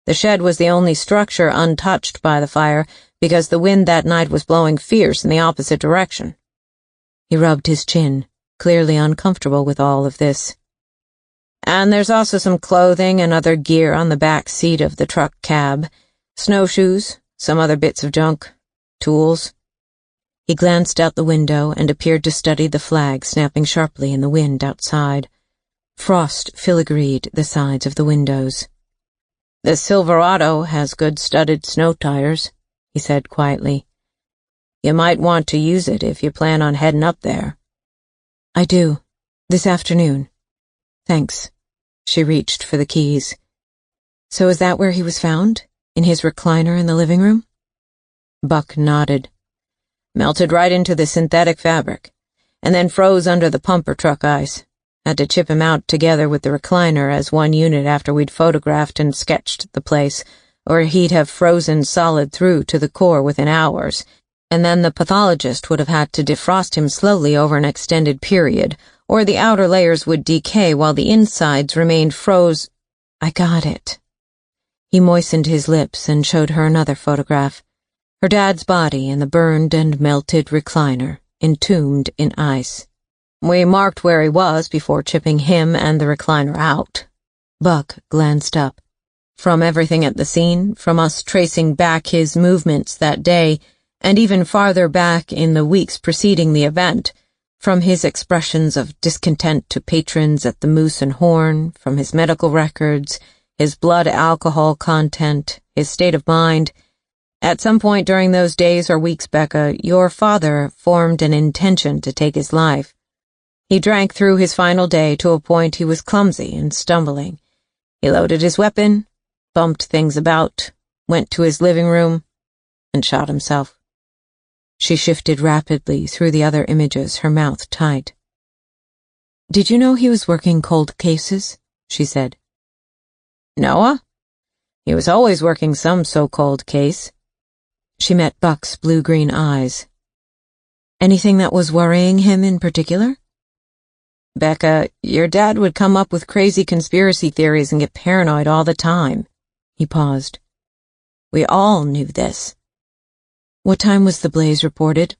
The shed was the only structure untouched by the fire because the wind that night was blowing fierce in the opposite direction. He rubbed his chin, clearly uncomfortable with all of this. And there's also some clothing and other gear on the back seat of the truck cab. Snowshoes, some other bits of junk, tools. He glanced out the window and appeared to study the flag snapping sharply in the wind outside. Frost filigreed the sides of the windows. "The Silverado has good studded snow tires," he said quietly. "You might want to use it if you plan on heading up there." "I do. This afternoon. Thanks." She reached for the keys. "So is that where he was found? In his recliner in the living room?" Buck nodded. "Melted right into the synthetic fabric, and then froze under the pumper truck ice. Had to chip him out together with the recliner as one unit after we'd photographed and sketched the place, or he'd have frozen solid through to the core within hours, and then the pathologist would have had to defrost him slowly over an extended period, or the outer layers would decay while the insides remained froze." "I got it." He moistened his lips and showed her another photograph. Her dad's body in the burned and melted recliner, entombed in ice. "We marked where he was before chipping him and the recliner out." Buck glanced up. "From everything at the scene, from us tracing back his movements that day, and even farther back in the weeks preceding the event, from his expressions of discontent to patrons at the Moose and Horn, from his medical records, his blood alcohol content, his state of mind. At some point during those days or weeks, Becca, your father formed an intention to take his life. He drank through his final day to a point he was clumsy and stumbling. He loaded his weapon, bumped things about, went to his living room, and shot himself." She shifted rapidly through the other images, her mouth tight. "Did you know he was working cold cases?" she said. "Noah? He was always working some so-called case." She met Buck's blue-green eyes. "Anything that was worrying him in particular?" "Becca, your dad would come up with crazy conspiracy theories and get paranoid all the time." He paused. "We all knew this." "What time was the blaze reported?"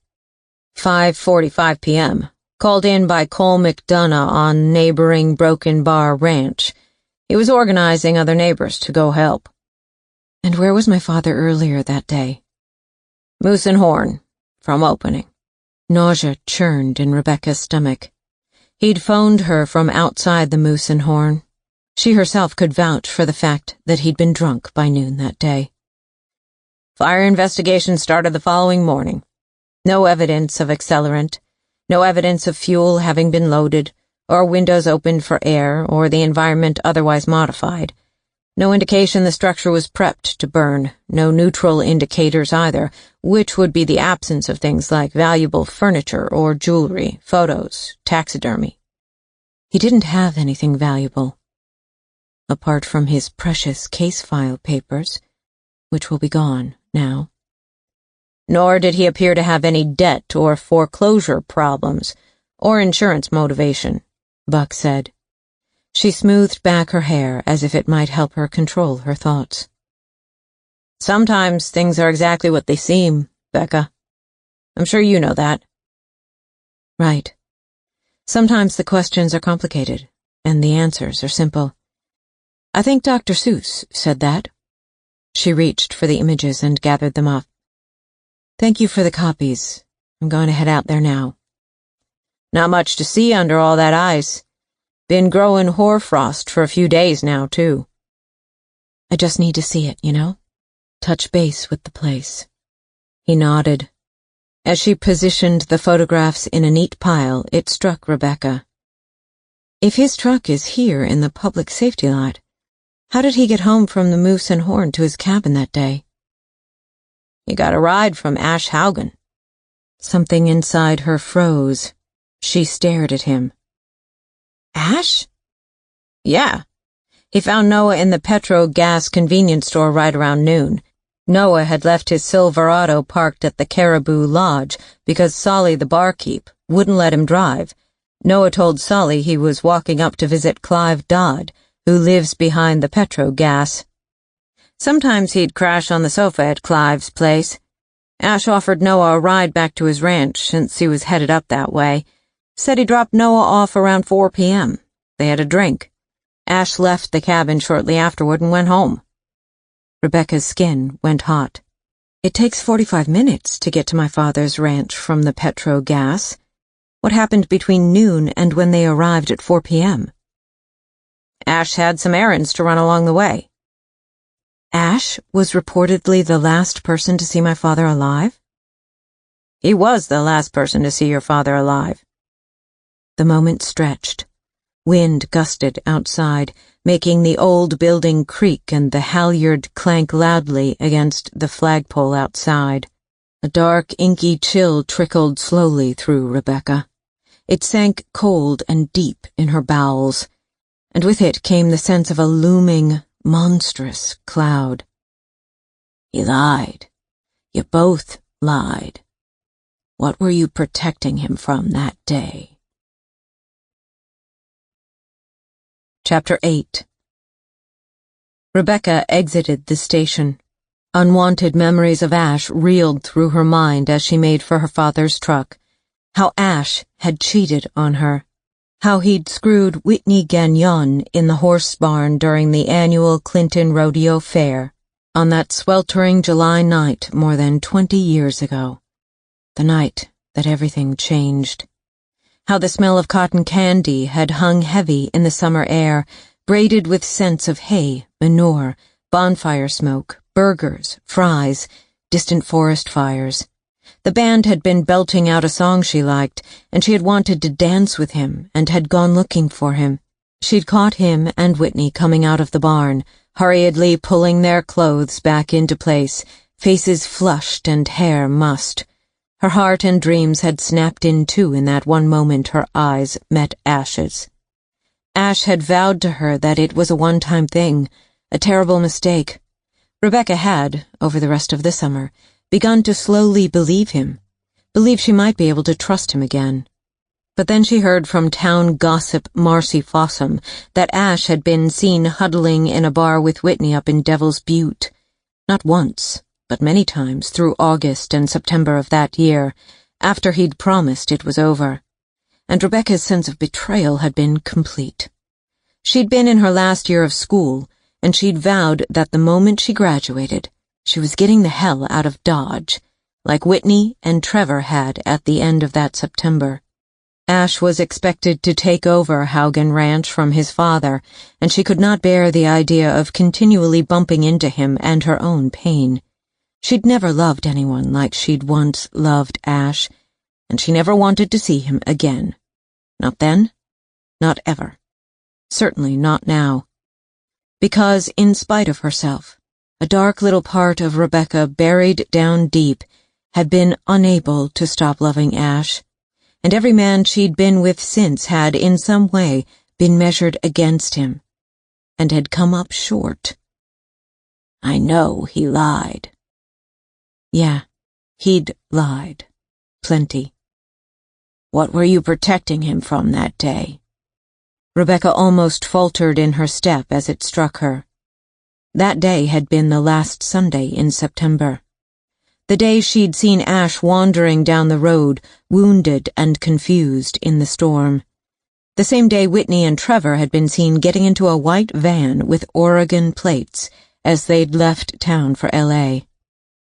5:45 p.m. Called in by Cole McDonough on neighboring Broken Bar Ranch. He was organizing other neighbors to go help." "And where was my father earlier that day?" "Moose and Horn, from opening." Nausea churned in Rebecca's stomach. He'd phoned her from outside the Moose and Horn. She herself could vouch for the fact that he'd been drunk by noon that day. "Fire investigation started the following morning. No evidence of accelerant, no evidence of fuel having been loaded, or windows opened for air, or the environment otherwise modified. No indication the structure was prepped to burn, no neutral indicators either, which would be the absence of things like valuable furniture or jewelry, photos, taxidermy." He didn't have anything valuable, apart from his precious case file papers, which will be gone now. "Nor did he appear to have any debt or foreclosure problems, or insurance motivation," Buck said. She smoothed back her hair as if it might help her control her thoughts. "Sometimes things are exactly what they seem, Becca. I'm sure you know that." "Right. Sometimes the questions are complicated, and the answers are simple. I think Dr. Seuss said that." She reached for the images and gathered them up. "Thank you for the copies. I'm going to head out there now." "Not much to see under all that ice. Been growing hoarfrost for a few days now, too." "I just need to see it, you know? Touch base with the place." He nodded. As she positioned the photographs in a neat pile, it struck Rebecca. If his truck is here in the public safety lot, how did he get home from the Moose and Horn to his cabin that day? "He got a ride from Ash Haugen." Something inside her froze. She stared at him. "Ash?" "Yeah. He found Noah in the Petro gas convenience store right around noon. Noah had left his Silverado parked at the Caribou Lodge because Solly, the barkeep, wouldn't let him drive. Noah told Solly he was walking up to visit Clive Dodd, who lives behind the Petro gas. Sometimes he'd crash on the sofa at Clive's place. Ash offered Noah a ride back to his ranch since he was headed up that way. Said he dropped Noah off around 4 p.m. They had a drink. Ash left the cabin shortly afterward and went home." Rebecca's skin went hot. "It takes 45 minutes to get to my father's ranch from the Petro gas. What happened between noon and when they arrived at 4 p.m.? Ash had some errands to run along the way." Ash was reportedly the last person to see my father alive? "He was the last person to see your father alive." The moment stretched. Wind gusted outside, making the old building creak and the halyard clank loudly against the flagpole outside. A dark, inky chill trickled slowly through Rebecca. It sank cold and deep in her bowels, and with it came the sense of a looming, monstrous cloud. "He lied. You both lied. What were you protecting him from that day?" Chapter 8. Rebecca exited the station. Unwanted memories of Ash reeled through her mind as she made for her father's truck. How Ash had cheated on her. How he'd screwed Whitney Gagnon in the horse barn during the annual Clinton Rodeo Fair on that sweltering July night more than 20 years ago. The night that everything changed. How the smell of cotton candy had hung heavy in the summer air, braided with scents of hay, manure, bonfire smoke, burgers, fries, distant forest fires. The band had been belting out a song she liked, and she had wanted to dance with him and had gone looking for him. She'd caught him and Whitney coming out of the barn, hurriedly pulling their clothes back into place, faces flushed and hair mussed. Her heart and dreams had snapped in two in that one moment her eyes met Ash's. Ash had vowed to her that it was a one-time thing, a terrible mistake. Rebecca had, over the rest of the summer, begun to slowly believe him, believe she might be able to trust him again. But then she heard from town gossip Marcy Fossum that Ash had been seen huddling in a bar with Whitney up in Devil's Butte. Not once, but many times through August and September of that year, after he'd promised it was over. And Rebecca's sense of betrayal had been complete. She'd been in her last year of school, and she'd vowed that the moment she graduated, she was getting the hell out of Dodge, like Whitney and Trevor had at the end of that September. Ash was expected to take over Haugen Ranch from his father, and she could not bear the idea of continually bumping into him and her own pain. She'd never loved anyone like she'd once loved Ash, and she never wanted to see him again. Not then, not ever. Certainly not now. Because, in spite of herself, a dark little part of Rebecca buried down deep had been unable to stop loving Ash, and every man she'd been with since had, in some way, been measured against him, and had come up short. I know he lied. Yeah, he'd lied. Plenty. What were you protecting him from that day? Rebecca almost faltered in her step as it struck her. That day had been the last Sunday in September. The day she'd seen Ash wandering down the road, wounded and confused in the storm. The same day Whitney and Trevor had been seen getting into a white van with Oregon plates as they'd left town for L.A.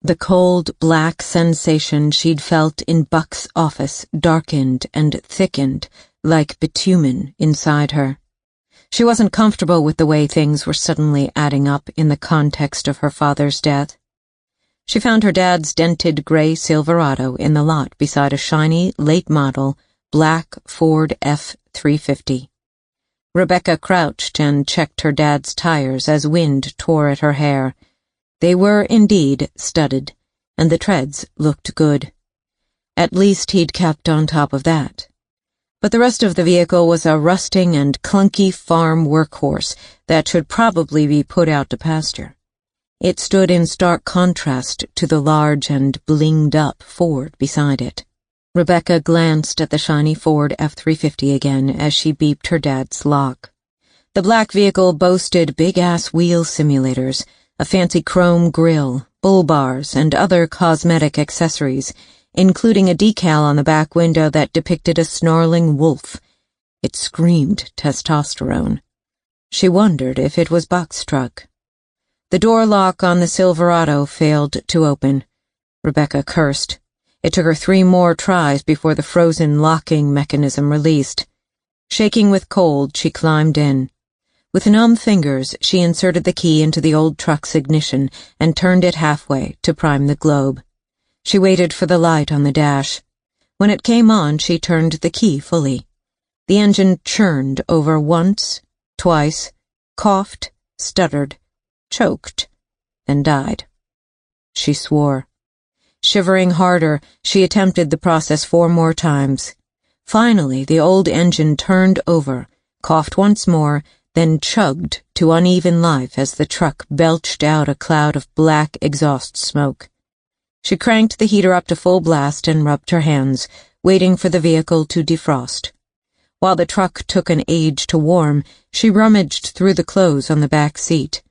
The cold, black sensation she'd felt in Buck's office darkened and thickened like bitumen inside her. She wasn't comfortable with the way things were suddenly adding up in the context of her father's death. She found her dad's dented gray Silverado in the lot beside a shiny, late-model, black Ford F-350. Rebecca crouched and checked her dad's tires as wind tore at her hair. They were indeed studded, and the treads looked good. At least he'd kept on top of that. But the rest of the vehicle was a rusting and clunky farm workhorse that should probably be put out to pasture. It stood in stark contrast to the large and blinged-up Ford beside it. Rebecca glanced at the shiny Ford F-350 again as she beeped her dad's lock. The black vehicle boasted big-ass wheel simulators, a fancy chrome grille, bull bars, and other cosmetic accessories, including a decal on the back window that depicted a snarling wolf. It screamed testosterone. She wondered if it was Buck's truck. The door lock on the Silverado failed to open. Rebecca cursed. It took her 3 more tries before the frozen locking mechanism released. Shaking with cold, she climbed in. With numb fingers, she inserted the key into the old truck's ignition and turned it halfway to prime the globe. She waited for the light on the dash. When it came on, she turned the key fully. The engine churned over once, twice, coughed, stuttered, choked, and died. She swore. Shivering harder, she attempted the process 4 more times. Finally, the old engine turned over, coughed once more, then chugged to uneven life as the truck belched out a cloud of black exhaust smoke. She cranked the heater up to full blast and rubbed her hands, waiting for the vehicle to defrost. While the truck took an age to warm, she rummaged through the clothes on the back seat.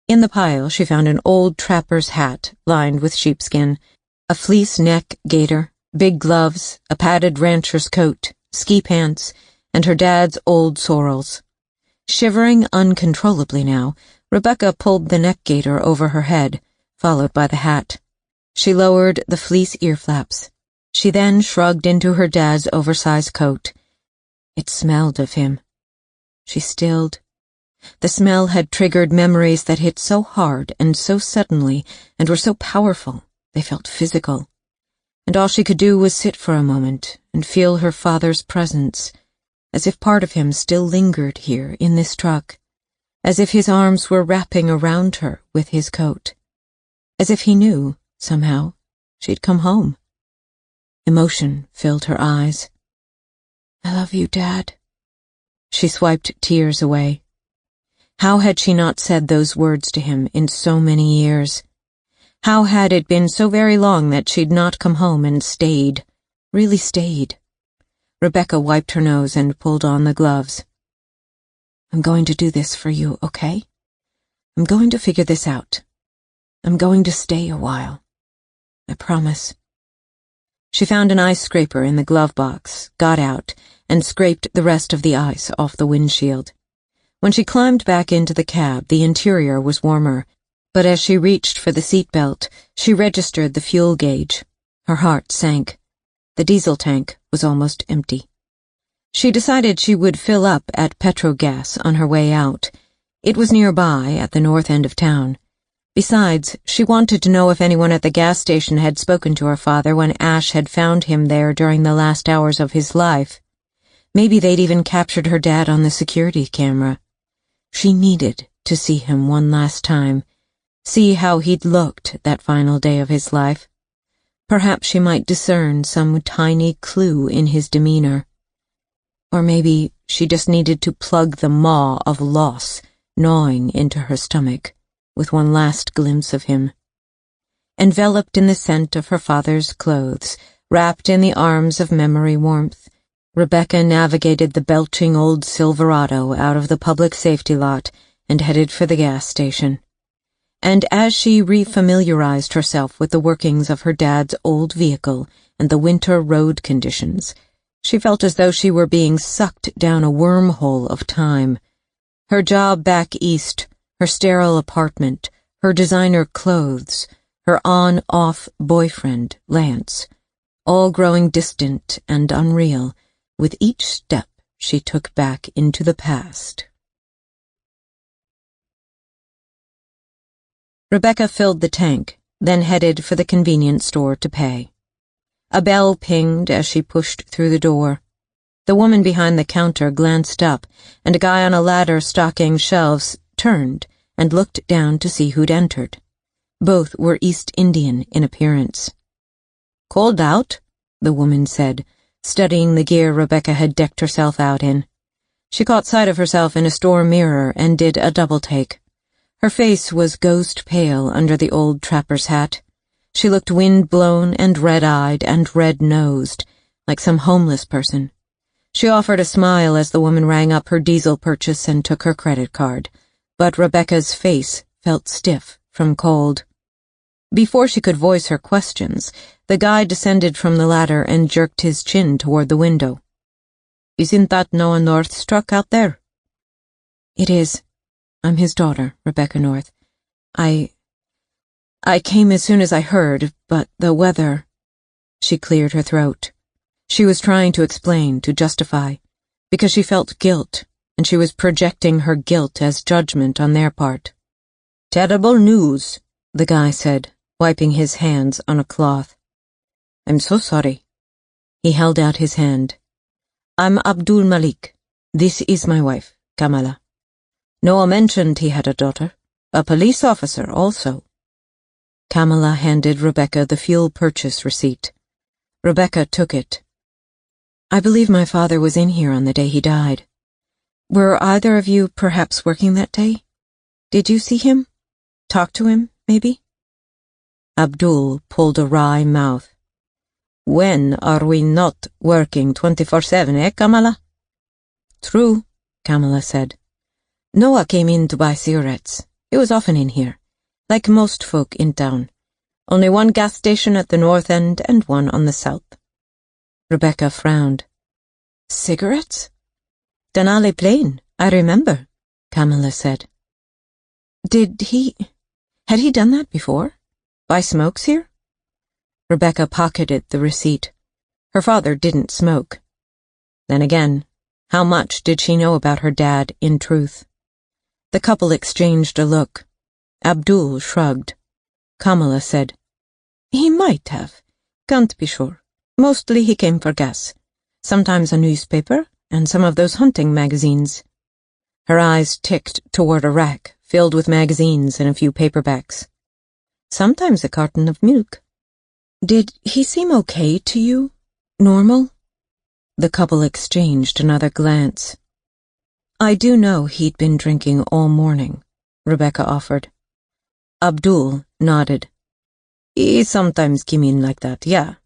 In the pile, she found an old trapper's hat lined with sheepskin, a fleece neck gaiter, big gloves, a padded rancher's coat, ski pants, and her dad's old sorrels. Shivering uncontrollably now, Rebecca pulled the neck gaiter over her head, followed by the hat. She lowered the fleece ear flaps. She then shrugged into her dad's oversized coat. It smelled of him. She stilled. The smell had triggered memories that hit so hard and so suddenly and were so powerful they felt physical. And all she could do was sit for a moment and feel her father's presence, as if part of him still lingered here in this truck, as if his arms were wrapping around her with his coat, as if he knew, somehow, she'd come home. Emotion filled her eyes. "I love you, Dad." She swiped tears away. How had she not said those words to him in so many years? How had it been so very long that she'd not come home and stayed, really stayed? Rebecca wiped her nose and pulled on the gloves. "I'm going to do this for you, okay? I'm going to figure this out. I'm going to stay a while. I promise." She found an ice scraper in the glove box, got out, and scraped the rest of the ice off the windshield. When she climbed back into the cab, the interior was warmer, but as she reached for the seatbelt, she registered the fuel gauge. Her heart sank. The diesel tank was almost empty. She decided she would fill up at Petrogas on her way out. It was nearby, at the north end of town. Besides, she wanted to know if anyone at the gas station had spoken to her father when Ash had found him there during the last hours of his life. Maybe they'd even captured her dad on the security camera. She needed to see him one last time, see how he'd looked that final day of his life. Perhaps she might discern some tiny clue in his demeanor. Or maybe she just needed to plug the maw of loss gnawing into her stomach with one last glimpse of him. Enveloped in the scent of her father's clothes, wrapped in the arms of memory warmth, Rebecca navigated the belching old Silverado out of the public safety lot and headed for the gas station. And as she refamiliarized herself with the workings of her dad's old vehicle and the winter road conditions, she felt as though she were being sucked down a wormhole of time. Her job back east, her sterile apartment, her designer clothes, her on-off boyfriend, Lance, all growing distant and unreal with each step she took back into the past. Rebecca filled the tank, then headed for the convenience store to pay. A bell pinged as she pushed through the door. The woman behind the counter glanced up, and a guy on a ladder stocking shelves turned and looked down to see who'd entered. Both were East Indian in appearance. "Cold out?" the woman said, studying the gear Rebecca had decked herself out in. She caught sight of herself in a store mirror and did a double-take. Her face was ghost-pale under the old trapper's hat. She looked wind-blown and red-eyed and red-nosed, like some homeless person. She offered a smile as the woman rang up her diesel purchase and took her credit card, but Rebecca's face felt stiff from cold. Before she could voice her questions, the guy descended from the ladder and jerked his chin toward the window. "Isn't that Noah North's truck out there?" "It is. I'm his daughter, Rebecca North. I came as soon as I heard, but the weather—" She cleared her throat. She was trying to explain, to justify, because she felt guilt, and she was projecting her guilt as judgment on their part. "Terrible news," the guy said, wiping his hands on a cloth. "I'm so sorry." He held out his hand. "I'm Abdul Malik. This is my wife, Kamala. Noah mentioned he had a daughter, a police officer also." Kamala handed Rebecca the fuel purchase receipt. Rebecca took it. "I believe my father was in here on the day he died. Were either of you perhaps working that day? Did you see him? Talk to him, maybe?" Abdul pulled a wry mouth. "When are we not working 24/7, Kamala?" "True," Kamala said. "Noah came in to buy cigarettes. He was often in here, like most folk in town. Only one gas station at the north end and one on the south." Rebecca frowned. "Cigarettes?" "Denali Plain, I remember," Kamala said. Had he done that before? Buy smokes here?" Rebecca pocketed the receipt. Her father didn't smoke. Then again, how much did she know about her dad in truth? The couple exchanged a look. Abdul shrugged. Kamala said, "He might have. Can't be sure. Mostly he came for gas. Sometimes a newspaper, and some of those hunting magazines." Her eyes ticked toward a rack filled with magazines and a few paperbacks. "Sometimes a carton of milk." "Did he seem okay to you? Normal?" The couple exchanged another glance. "I do know he'd been drinking all morning," Rebecca offered. Abdul nodded. "He sometimes came in like that, yeah."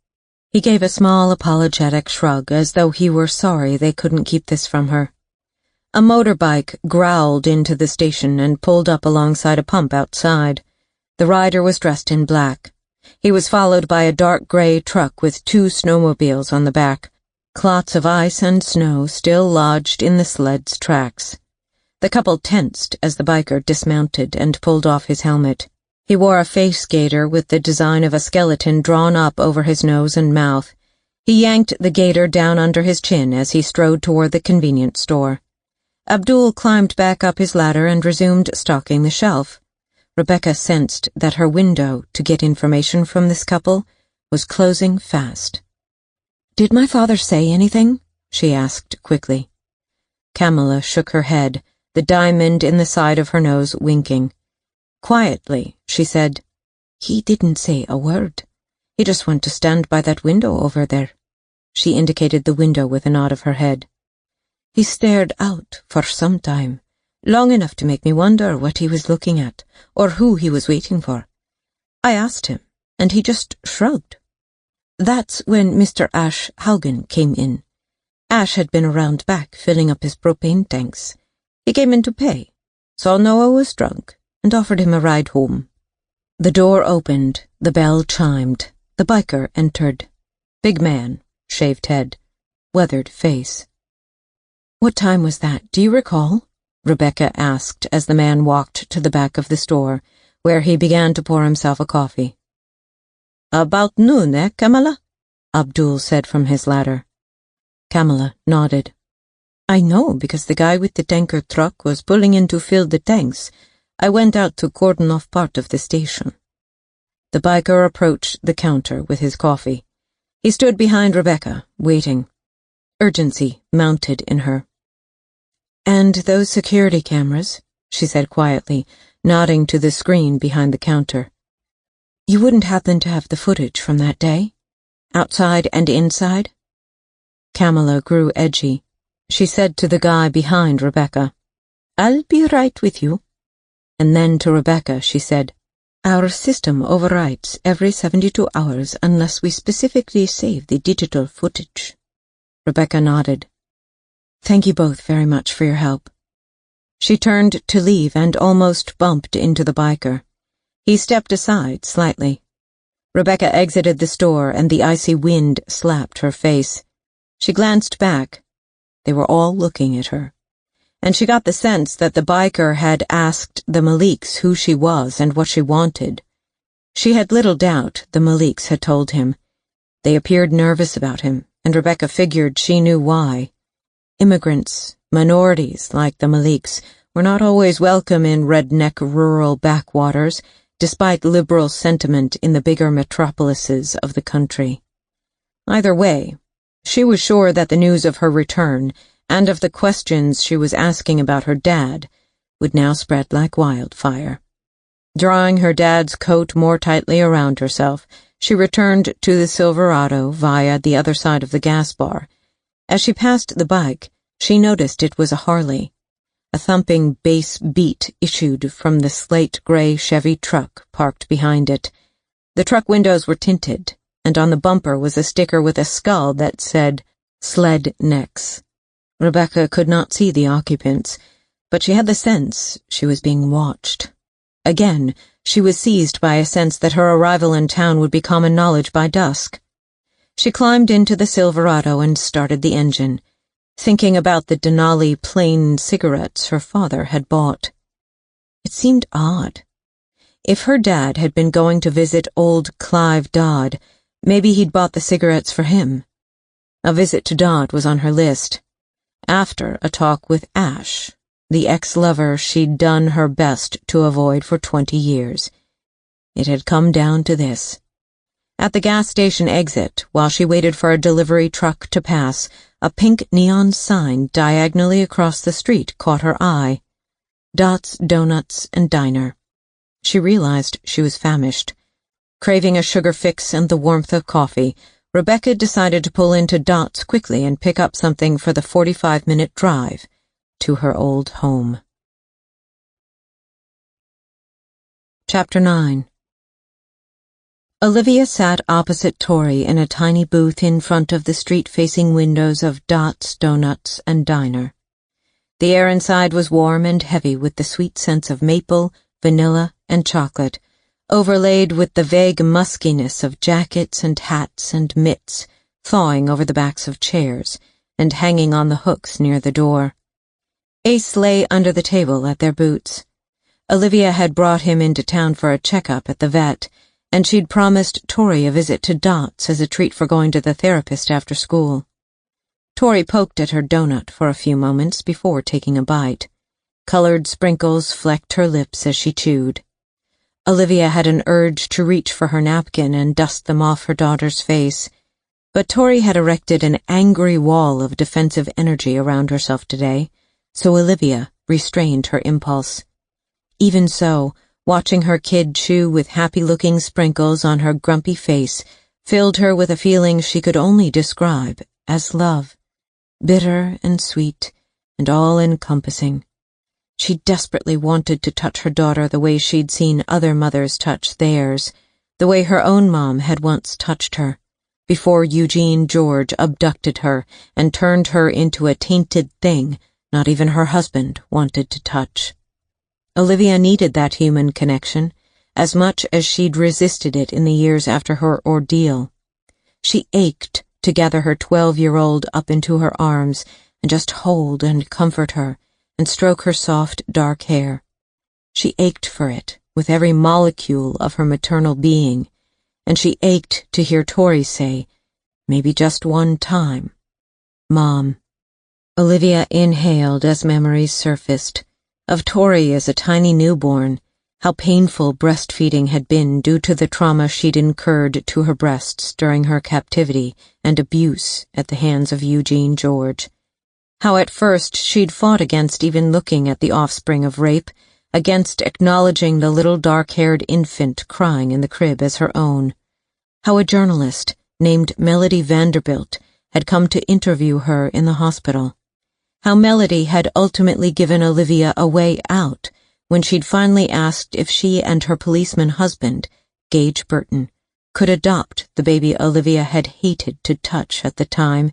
He gave a small apologetic shrug, as though he were sorry they couldn't keep this from her. A motorbike growled into the station and pulled up alongside a pump outside. The rider was dressed in black. He was followed by a dark gray truck with 2 snowmobiles on the back, clots of ice and snow still lodged in the sled's tracks. The couple tensed as the biker dismounted and pulled off his helmet. He wore a face gaiter with the design of a skeleton drawn up over his nose and mouth. He yanked the gaiter down under his chin as he strode toward the convenience store. Abdul climbed back up his ladder and resumed stocking the shelf. Rebecca sensed that her window to get information from this couple was closing fast. "Did my father say anything?" she asked quickly. Kamala shook her head, the diamond in the side of her nose winking. Quietly, she said, "He didn't say a word. He just went to stand by that window over there." She indicated the window with a nod of her head. "He stared out for some time, long enough to make me wonder what he was looking at, or who he was waiting for. I asked him, and he just shrugged. That's when Mr. Ash Haugen came in. Ash had been around back filling up his propane tanks. He came in to pay, saw Noah was drunk, and offered him a ride home." The door opened, the bell chimed, the biker entered. Big man, shaved head, weathered face. "What time was that, do you recall?" Rebecca asked as the man walked to the back of the store, where he began to pour himself a coffee. "About noon, Kamala?" Abdul said from his ladder. Kamala nodded. "I know, because the guy with the tanker truck was pulling in to fill the tanks. I went out to cordon off part of the station." The biker approached the counter with his coffee. He stood behind Rebecca, waiting. Urgency mounted in her. "And those security cameras," she said quietly, nodding to the screen behind the counter. "You wouldn't happen to have the footage from that day? Outside and inside?" Kamala grew edgy. She said to the guy behind Rebecca, "I'll be right with you." And then to Rebecca she said, "Our system overwrites every 72 hours unless we specifically save the digital footage." Rebecca nodded. "Thank you both very much for your help." She turned to leave and almost bumped into the biker. He stepped aside slightly. Rebecca exited the store and the icy wind slapped her face. She glanced back. They were all looking at her. And she got the sense that the biker had asked the Maliks who she was and what she wanted. She had little doubt the Maliks had told him. They appeared nervous about him, and Rebecca figured she knew why. Immigrants, Minorities, like the Maliks, were not always welcome in redneck rural backwaters, despite liberal sentiment in the bigger metropolises of the country. Either way, she was sure that the news of her return, and of the questions she was asking about her dad, would now spread like wildfire. Drawing her dad's coat more tightly around herself, she returned to the Silverado via the other side of the gas bar. As she passed the bike, she noticed it was a Harley. A thumping bass beat issued from the slate-gray Chevy truck parked behind it. The truck windows were tinted, and on the bumper was a sticker with a skull that said, "Sled Necks." Rebecca could not see the occupants, but she had the sense she was being watched. Again, she was seized by a sense that her arrival in town would be common knowledge by dusk. She climbed into the Silverado and started the engine, thinking about the Denali plain cigarettes her father had bought. It seemed odd. If her dad had been going to visit old Clive Dodd, maybe he'd bought the cigarettes for him. A visit to Dodd was on her list. After a talk with Ash, the ex-lover she'd done her best to avoid for 20 years. It had come down to this. At the gas station exit, while she waited for a delivery truck to pass, a pink neon sign diagonally across the street caught her eye. Dot's Donuts and Diner. She realized she was famished. Craving a sugar fix and the warmth of coffee, Rebecca decided to pull into Dot's quickly and pick up something for the 45-minute drive to her old home. Chapter 9. Olivia sat opposite Tori in a tiny booth in front of the street-facing windows of Dot's Donuts and Diner. The air inside was warm and heavy with the sweet scents of maple, vanilla, and chocolate, overlaid with the vague muskiness of jackets and hats and mitts thawing over the backs of chairs and hanging on the hooks near the door. Ace lay under the table at their boots. Olivia had brought him into town for a checkup at the vet, and she'd promised Tori a visit to Dot's as a treat for going to the therapist after school. Tori poked at her donut for a few moments before taking a bite. Colored sprinkles flecked her lips as she chewed. Olivia had an urge to reach for her napkin and dust them off her daughter's face, but Tori had erected an angry wall of defensive energy around herself today, so Olivia restrained her impulse. Even so, watching her kid chew with happy-looking sprinkles on her grumpy face filled her with a feeling she could only describe as love, bitter and sweet and all-encompassing. She desperately wanted to touch her daughter the way she'd seen other mothers touch theirs, the way her own mom had once touched her, before Eugene George abducted her and turned her into a tainted thing not even her husband wanted to touch. Olivia needed that human connection as much as she'd resisted it in the years after her ordeal. She ached to gather her 12-year-old up into her arms and just hold and comfort her and stroke her soft, dark hair. She ached for it with every molecule of her maternal being, and she ached to hear Tori say, maybe just one time, "Mom." Olivia inhaled as memories surfaced, of Tori as a tiny newborn, how painful breastfeeding had been due to the trauma she'd incurred to her breasts during her captivity and abuse at the hands of Eugene George. How at first she'd fought against even looking at the offspring of rape, against acknowledging the little dark-haired infant crying in the crib as her own. How a journalist named Melody Vanderbilt had come to interview her in the hospital. How Melody had ultimately given Olivia a way out when she'd finally asked if she and her policeman husband, Gage Burton, could adopt the baby Olivia had hated to touch at the time,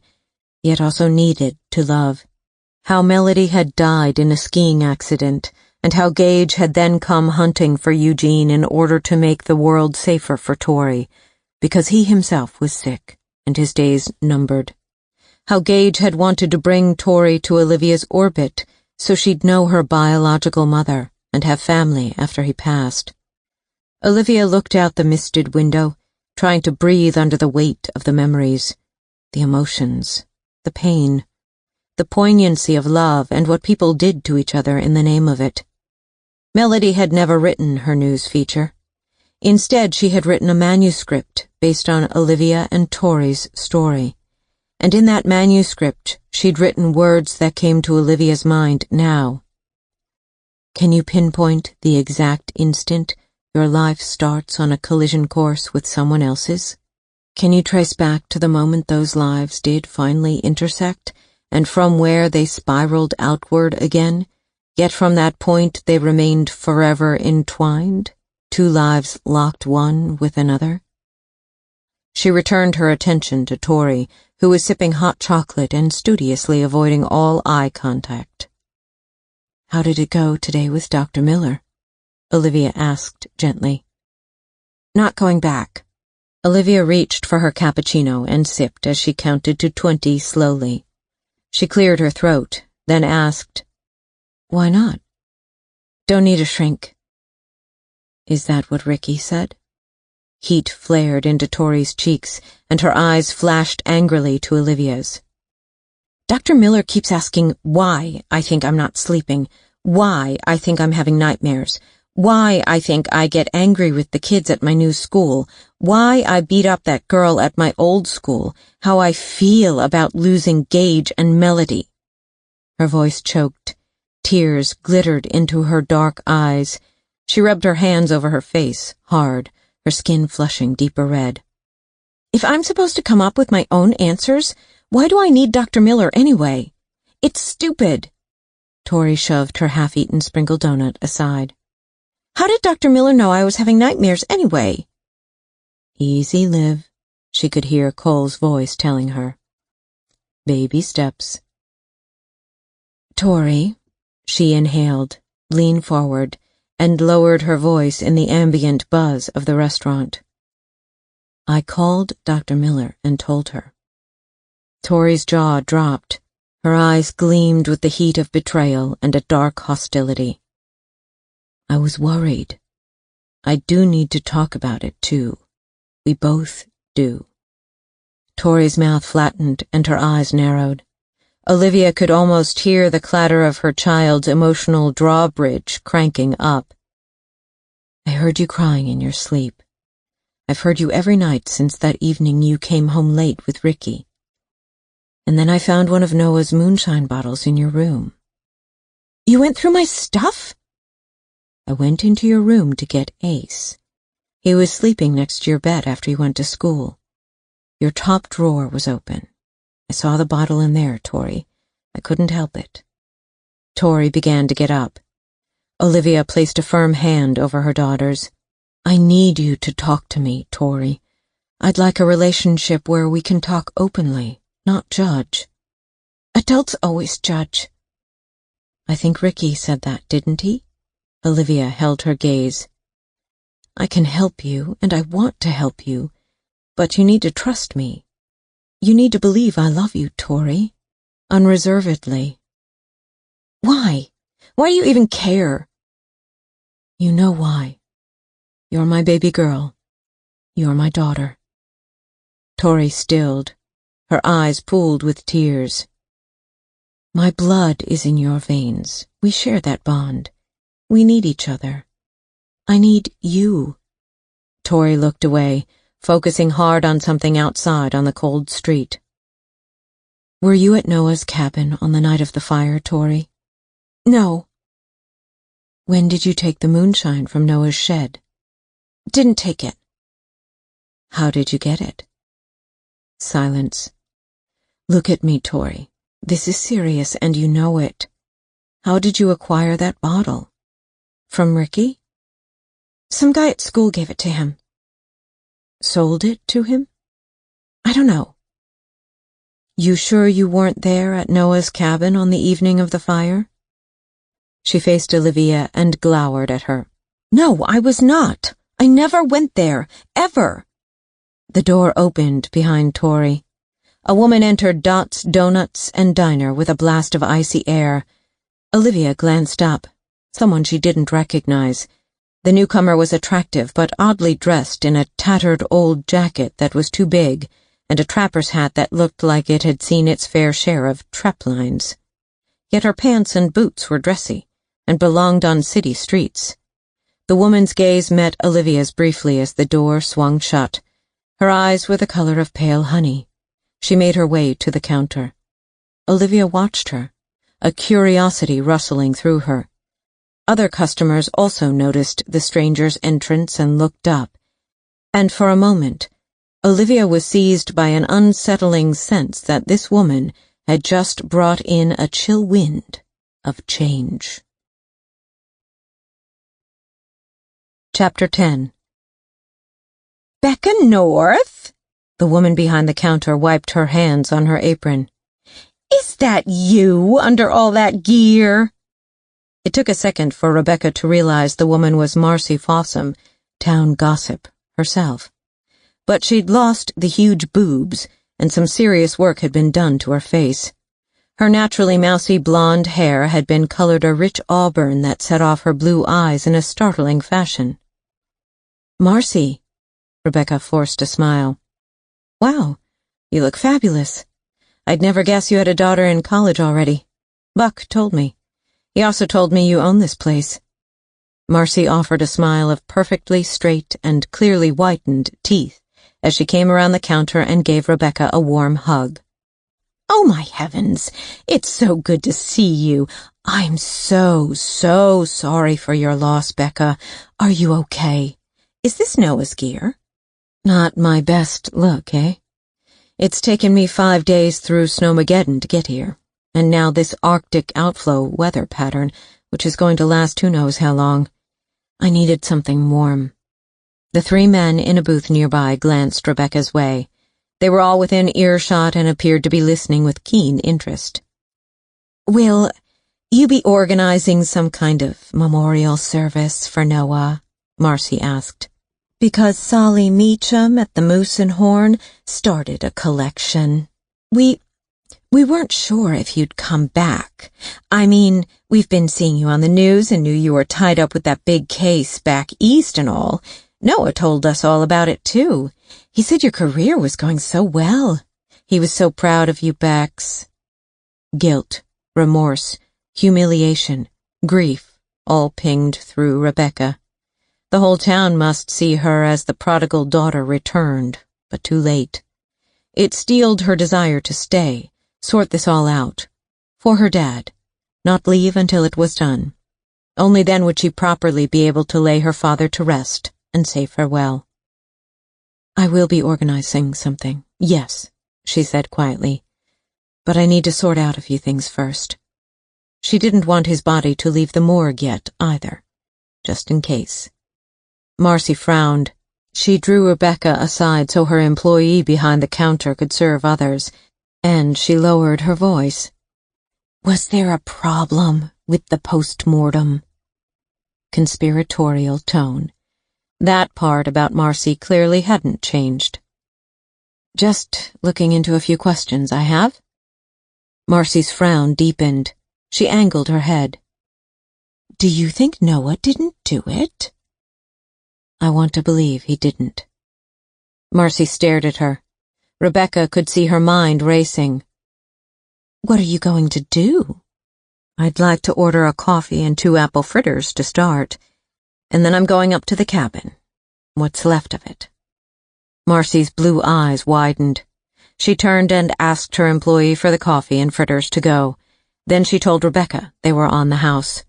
yet also needed to love. How Melody had died in a skiing accident, and how Gage had then come hunting for Eugene in order to make the world safer for Tori, because he himself was sick and his days numbered. How Gage had wanted to bring Tori to Olivia's orbit so she'd know her biological mother and have family after he passed. Olivia looked out the misted window, trying to breathe under the weight of the memories, the emotions, the pain. the poignancy of love and what people did to each other in the name of it. Melody had never written her news feature. Instead, she had written a manuscript based on Olivia and Tori's story. And in that manuscript, she'd written words that came to Olivia's mind now. Can you pinpoint the exact instant your life starts on a collision course with someone else's? Can you trace back to the moment those lives did finally intersect, and from where they spiraled outward again, yet from that point they remained forever entwined, two lives locked one with another? She returned her attention to Tori, who was sipping hot chocolate and studiously avoiding all eye contact. How did it go today with Dr. Miller? Olivia asked gently. Not going back. Olivia reached for her cappuccino and sipped as she counted to 20 slowly. She cleared her throat, then asked, Why not? Don't need a shrink. Is that what Ricky said? Heat flared into Tori's cheeks, and her eyes flashed angrily to Olivia's. Dr. Miller keeps asking why I think I'm not sleeping, why I think I'm having nightmares, why I think I get angry with the kids at my new school, why I beat up that girl at my old school, how I feel about losing Gage and Melody. Her voice choked. Tears glittered into her dark eyes. She rubbed her hands over her face, hard, her skin flushing deeper red. If I'm supposed to come up with my own answers, why do I need Dr. Miller anyway? It's stupid. Tori shoved her half-eaten sprinkled donut aside. How did Dr. Miller know I was having nightmares anyway? Easy, Liv, she could hear Cole's voice telling her. Baby steps. Tori, she inhaled, leaned forward, and lowered her voice in the ambient buzz of the restaurant. I called Dr. Miller and told her. Tori's jaw dropped. Her eyes gleamed with the heat of betrayal and a dark hostility. I was worried. I do need to talk about it, too. We both do. Tori's mouth flattened and her eyes narrowed. Olivia could almost hear the clatter of her child's emotional drawbridge cranking up. I heard you crying in your sleep. I've heard you every night since that evening you came home late with Ricky. And then I found one of Noah's moonshine bottles in your room. You went through my stuff? I went into your room to get Ace. He was sleeping next to your bed after you went to school. Your top drawer was open. I saw the bottle in there, Tori. I couldn't help it. Tori began to get up. Olivia placed a firm hand over her daughter's. I need you to talk to me, Tori. I'd like a relationship where we can talk openly, not judge. Adults always judge. I think Ricky said that, didn't he? Olivia held her gaze. I can help you, and I want to help you, but you need to trust me. You need to believe I love you, Tori. Unreservedly. Why? Why do you even care? You know why. You're my baby girl. You're my daughter. Tori stilled. Her eyes pooled with tears. My blood is in your veins. We share that bond. We need each other. I need you. Tori looked away, focusing hard on something outside on the cold street. Were you at Noah's cabin on the night of the fire, Tori? No. When did you take the moonshine from Noah's shed? Didn't take it. How did you get it? Silence. Look at me, Tori. This is serious, and you know it. How did you acquire that bottle? From Ricky? Some guy at school gave it to him. Sold it to him? I don't know. You sure you weren't there at Noah's cabin on the evening of the fire? She faced Olivia and glowered at her. No, I was not. I never went there, ever. The door opened behind Tori. A woman entered Dot's Donuts and Diner with a blast of icy air. Olivia glanced up. Someone she didn't recognize. The newcomer was attractive but oddly dressed in a tattered old jacket that was too big, and a trapper's hat that looked like it had seen its fair share of trap lines. Yet her pants and boots were dressy, and belonged on city streets. The woman's gaze met Olivia's briefly as the door swung shut. Her eyes were the color of pale honey. She made her way to the counter. Olivia watched her, a curiosity rustling through her. Other customers also noticed the stranger's entrance and looked up, and for a moment, Olivia was seized by an unsettling sense that this woman had just brought in a chill wind of change. Chapter 10. Becca North? The woman behind the counter wiped her hands on her apron. Is that you under all that gear? It took a second for Rebecca to realize the woman was Marcy Fossum, town gossip, herself. But she'd lost the huge boobs, and some serious work had been done to her face. Her naturally mousy blonde hair had been colored a rich auburn that set off her blue eyes in a startling fashion. "Marcy," Rebecca forced a smile. "Wow, you look fabulous. I'd never guess you had a daughter in college already. Buck told me. He also told me you own this place." Marcy offered a smile of perfectly straight and clearly whitened teeth as she came around the counter and gave Rebecca a warm hug. "Oh, my heavens, it's so good to see you. I'm so sorry for your loss, Becca. Are you okay? Is this Noah's gear?" "Not my best look, eh? It's taken me 5 days through Snowmageddon to get here, and now this Arctic outflow weather pattern, which is going to last who knows how long. I needed something warm." The 3 men in a booth nearby glanced Rebecca's way. They were all within earshot and appeared to be listening with keen interest. "Will you be organizing some kind of memorial service for Noah?" Marcy asked. "Because Solly Meacham at the Moose and Horn started a collection. We weren't sure if you'd come back. I mean, we've been seeing you on the news and knew you were tied up with that big case back east and all. Noah told us all about it, too. He said your career was going so well. He was so proud of you, Bex." Guilt, remorse, humiliation, grief, all pinged through Rebecca. The whole town must see her as the prodigal daughter returned, but too late. It steeled her desire to stay, sort this all out. For her dad, not leave until it was done. Only then would she properly be able to lay her father to rest and say farewell. "I will be organizing something, yes," she said quietly. "But I need to sort out a few things first." She didn't want his body to leave the morgue yet, either, just in case. Marcy frowned. She drew Rebecca aside so her employee behind the counter could serve others, and she lowered her voice. "Was there a problem with the post-mortem?" Conspiratorial tone. That part about Marcy clearly hadn't changed. "Just looking into a few questions, I have." Marcy's frown deepened. She angled her head. "Do you think Noah didn't do it?" "I want to believe he didn't." Marcy stared at her. Rebecca could see her mind racing. "What are you going to do?" "I'd like to order a coffee and 2 apple fritters to start, and then I'm going up to the cabin. What's left of it." Marcy's blue eyes widened. She turned and asked her employee for the coffee and fritters to go. Then she told Rebecca they were on the house.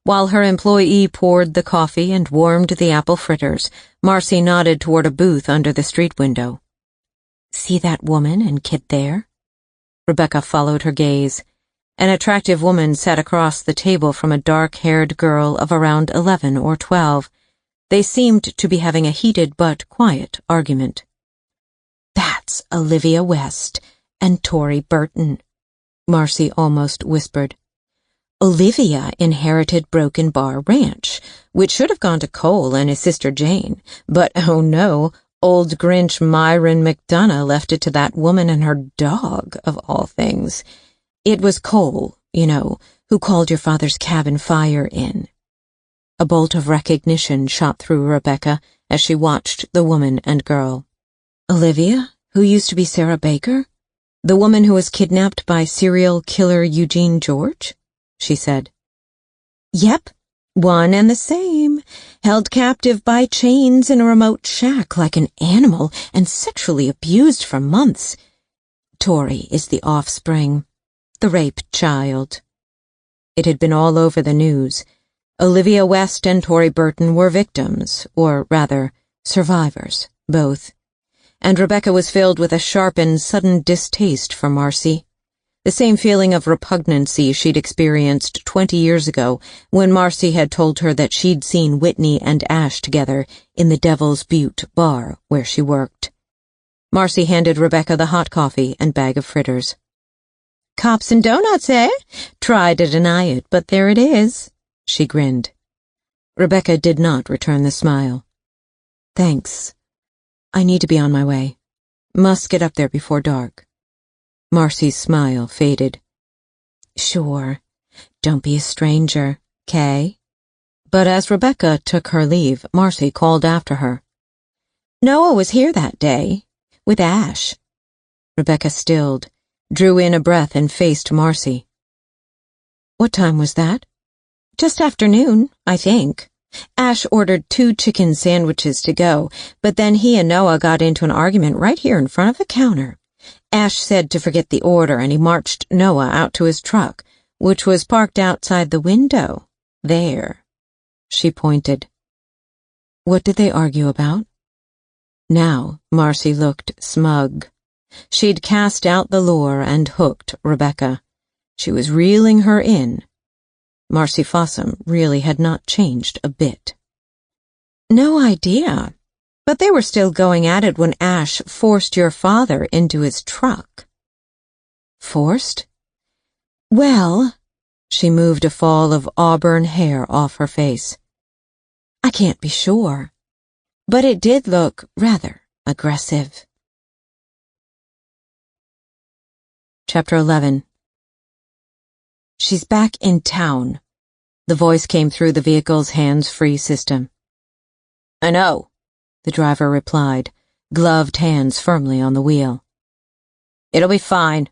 While her employee poured the coffee and warmed the apple fritters, Marcy nodded toward a booth under the street window. "See that woman and kid there?" Rebecca followed her gaze. An attractive woman sat across the table from a dark-haired girl of around 11 or 12. They seemed to be having a heated but quiet argument. "That's Olivia West and Tori Burton," Marcy almost whispered. "Olivia inherited Broken Bar Ranch, which should have gone to Cole and his sister Jane, but oh no, old Grinch Myron McDonough left it to that woman and her dog, of all things. It was Cole, you know, who called your father's cabin fire in." A bolt of recognition shot through Rebecca as she watched the woman and girl. "Olivia? Who used to be Sarah Baker? The woman who was kidnapped by serial killer Eugene George? She said. Yep, one and the same. Held captive by chains in a remote shack like an animal and sexually abused for months. Tori is the offspring, the raped child. It had been all over the news. Olivia West and Tori Burton were victims, or rather, survivors, both. And Rebecca was filled with a sharp and sudden distaste for Marcy. The same feeling of repugnancy she'd experienced 20 years ago when Marcy had told her that she'd seen Whitney and Ash together in the Devil's Butte bar where she worked. Marcy handed Rebecca the hot coffee and bag of fritters. Cops and donuts, eh? Try to deny it, but there it is. She grinned. Rebecca did not return the smile. Thanks. I need to be on my way. Must get up there before dark. Marcy's smile faded. Sure. Don't be a stranger, Kay? But as Rebecca took her leave, Marcy called after her. Noah was here that day, with Ash. Rebecca stilled, drew in a breath and faced Marcy. What time was that? Just afternoon, I think. Ash ordered 2 chicken sandwiches to go, but then he and Noah got into an argument right here in front of the counter. Ash said to forget the order, and he marched Noah out to his truck, which was parked outside the window. There. She pointed. What did they argue about? Now Marcy looked smug. She'd cast out the lure and hooked Rebecca. She was reeling her in. Marcy Fossum really had not changed a bit. No idea. But they were still going at it when Ash forced your father into his truck. Forced? Well, she moved a fall of auburn hair off her face. I can't be sure, but it did look rather aggressive. Chapter 11. She's back in town. The voice came through the vehicle's hands-free system. I know, the driver replied, gloved hands firmly on the wheel. It'll be fine.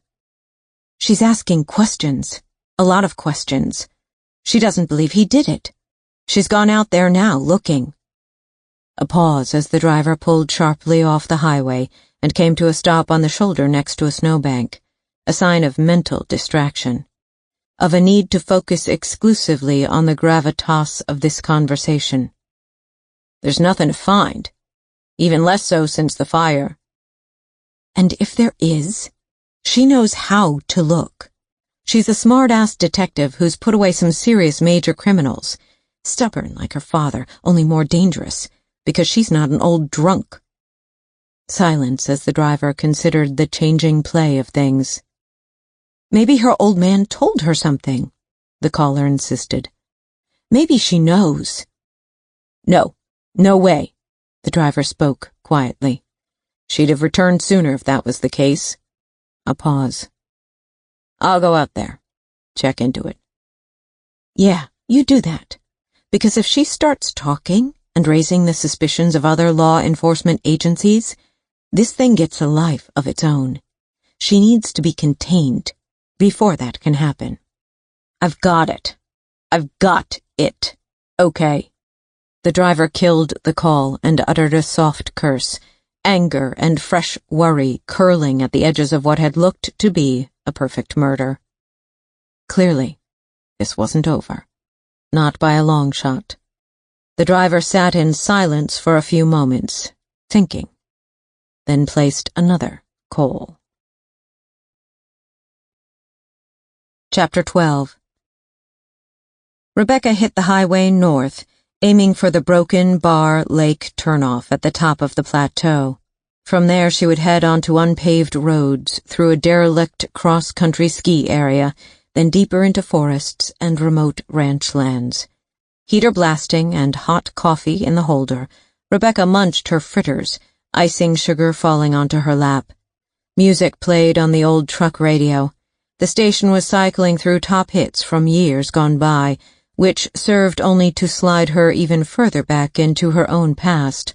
She's asking questions, a lot of questions. She doesn't believe he did it. She's gone out there now, looking. A pause as the driver pulled sharply off the highway and came to a stop on the shoulder next to a snowbank, a sign of mental distraction, of a need to focus exclusively on the gravitas of this conversation. There's nothing to find, even less so since the fire. And if there is, she knows how to look. She's a smart-ass detective who's put away some serious major criminals, stubborn like her father, only more dangerous, because she's not an old drunk. Silence as the driver considered the changing play of things. Maybe her old man told her something, the caller insisted. Maybe she knows. No way, the driver spoke quietly. She'd have returned sooner if that was the case. A pause. I'll go out there. Check into it. Yeah, you do that. Because if she starts talking and raising the suspicions of other law enforcement agencies, this thing gets a life of its own. She needs to be contained before that can happen. I've got it. I've got it. Okay. The driver killed the call and uttered a soft curse, anger and fresh worry curling at the edges of what had looked to be a perfect murder. Clearly, this wasn't over. Not by a long shot. The driver sat in silence for a few moments, thinking, then placed another call. Chapter 12. Rebecca hit the highway north, aiming for the Broken Bar Lake turnoff at the top of the plateau. From there she would head onto unpaved roads, through a derelict cross-country ski area, then deeper into forests and remote ranch lands. Heater blasting and hot coffee in the holder, Rebecca munched her fritters, icing sugar falling onto her lap. Music played on the old truck radio. The station was cycling through top hits from years gone by, which served only to slide her even further back into her own past.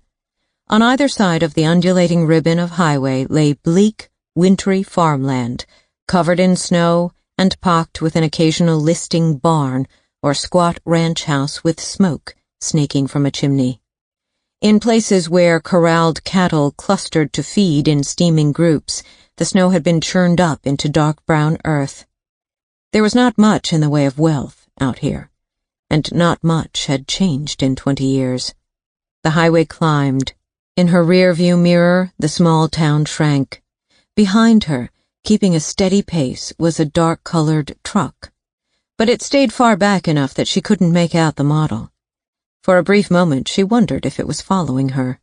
On either side of the undulating ribbon of highway lay bleak, wintry farmland, covered in snow and pocked with an occasional listing barn or squat ranch house with smoke snaking from a chimney. In places where corralled cattle clustered to feed in steaming groups, the snow had been churned up into dark brown earth. There was not much in the way of wealth out here, and not much had changed in 20 years. The highway climbed. In her rear-view mirror, the small town shrank. Behind her, keeping a steady pace, was a dark-colored truck. But it stayed far back enough that she couldn't make out the model. For a brief moment, she wondered if it was following her.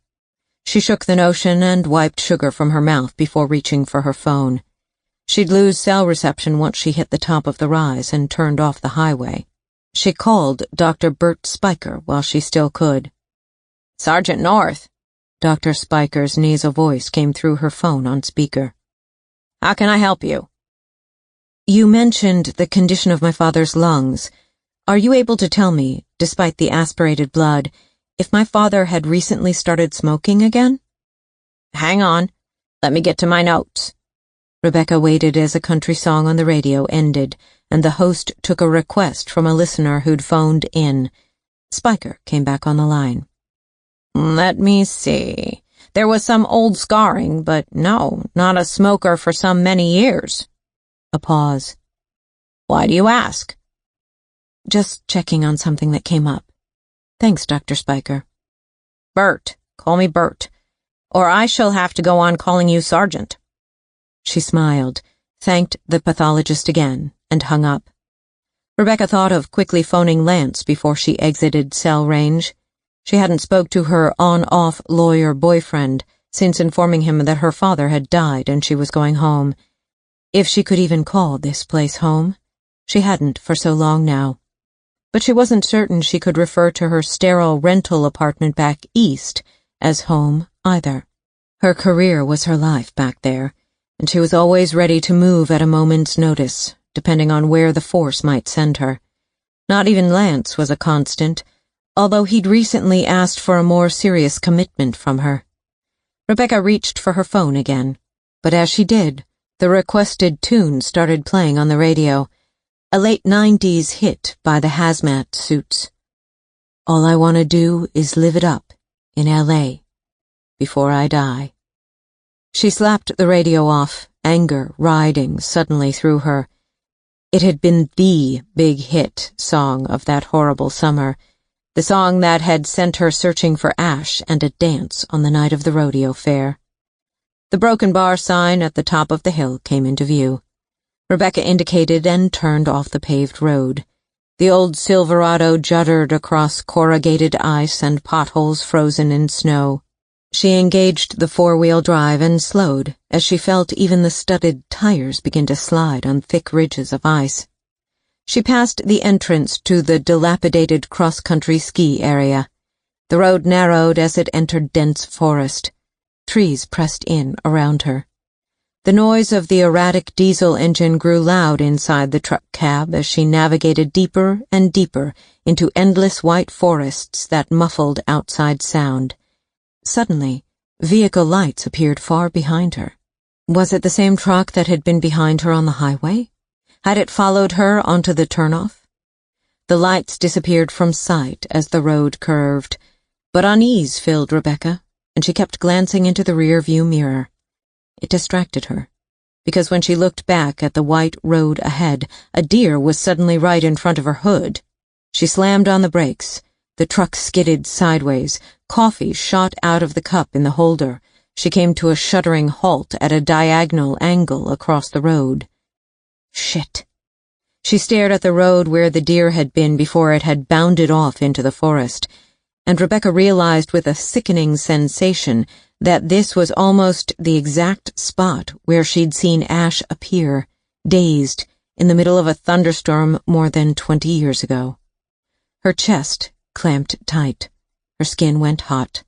She shook the notion and wiped sugar from her mouth before reaching for her phone. She'd lose cell reception once she hit the top of the rise and turned off the highway. She called Dr. Bert Spiker while she still could. Sergeant North. Dr. Spiker's nasal voice came through her phone on speaker. How can I help you? You mentioned the condition of my father's lungs. Are you able to tell me, despite the aspirated blood, if my father had recently started smoking again? Hang on. Let me get to my notes. Rebecca waited as a country song on the radio ended, and the host took a request from a listener who'd phoned in. Spiker came back on the line. Let me see. There was some old scarring, but no, not a smoker for some many years. A pause. Why do you ask? Just checking on something that came up. Thanks, Dr. Spiker. Bert. Call me Bert. Or I shall have to go on calling you Sergeant. She smiled, thanked the pathologist again, and hung up. Rebecca thought of quickly phoning Lance before she exited cell range. She hadn't spoke to her on-off lawyer boyfriend since informing him that her father had died and she was going home. If she could even call this place home. She hadn't for so long now. But she wasn't certain she could refer to her sterile rental apartment back east as home either. Her career was her life back there, and she was always ready to move at a moment's notice, depending on where the force might send her. Not even Lance was a constant, although he'd recently asked for a more serious commitment from her. Rebecca reached for her phone again, but as she did, the requested tune started playing on the radio, a late 90s hit by the Hazmat Suits. All I want to do is live it up in L.A. before I die. She slapped the radio off, anger riding suddenly through her. It had been the big hit song of that horrible summer, the song that had sent her searching for Ash and a dance on the night of the rodeo fair. The broken bar sign at the top of the hill came into view. Rebecca indicated and turned off the paved road. The old Silverado juddered across corrugated ice and potholes frozen in snow. She engaged the four-wheel drive and slowed as she felt even the studded tires begin to slide on thick ridges of ice. She passed the entrance to the dilapidated cross-country ski area. The road narrowed as it entered dense forest. Trees pressed in around her. The noise of the erratic diesel engine grew loud inside the truck cab as she navigated deeper and deeper into endless white forests that muffled outside sound. Suddenly, vehicle lights appeared far behind her. Was it the same truck that had been behind her on the highway? Had it followed her onto the turnoff? The lights disappeared from sight as the road curved, but unease filled Rebecca, and she kept glancing into the rear-view mirror. It distracted her, because when she looked back at the white road ahead, a deer was suddenly right in front of her hood. She slammed on the brakes. The truck skidded sideways. Coffee shot out of the cup in the holder. She came to a shuddering halt at a diagonal angle across the road. Shit. She stared at the road where the deer had been before it had bounded off into the forest, and Rebecca realized with a sickening sensation that this was almost the exact spot where she'd seen Ash appear, dazed, in the middle of a thunderstorm more than 20 years ago. Her chest clamped tight. Her skin went hot.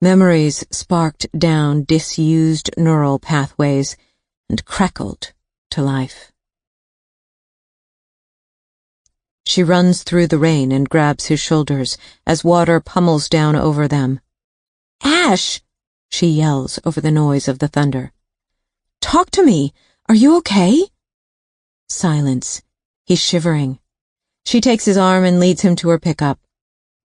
Memories sparked down disused neural pathways and crackled to life. She runs through the rain and grabs his shoulders as water pummels down over them. Ash! She yells over the noise of the thunder. Talk to me! Are you okay? Silence. He's shivering. She takes his arm and leads him to her pickup.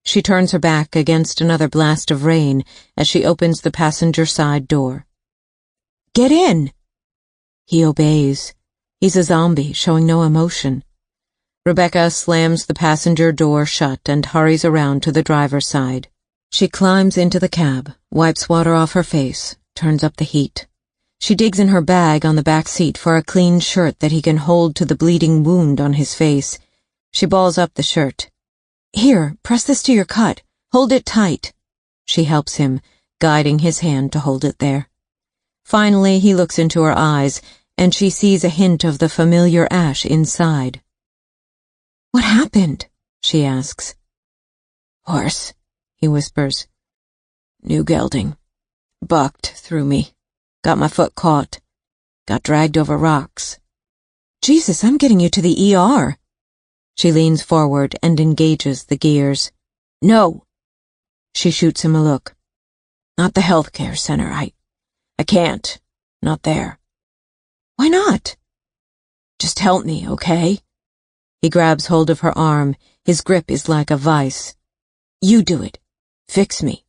She turns her back against another blast of rain as she opens the passenger side door. Get in! He obeys. He's a zombie, showing no emotion. Rebecca slams the passenger door shut and hurries around to the driver's side. She climbs into the cab, wipes water off her face, turns up the heat. She digs in her bag on the back seat for a clean shirt that he can hold to the bleeding wound on his face. She balls up the shirt. Here, press this to your cut. Hold it tight. She helps him, guiding his hand to hold it there. Finally, he looks into her eyes, and she sees a hint of the familiar Ash inside. What happened? She asks. Horse, he whispers. New gelding. Bucked through me. Got my foot caught. Got dragged over rocks. Jesus, I'm getting you to the ER. She leans forward and engages the gears. No. She shoots him a look. Not the healthcare center. I can't. Not there. Why not? Just help me, okay? He grabs hold of her arm. His grip is like a vice. You do it. Fix me.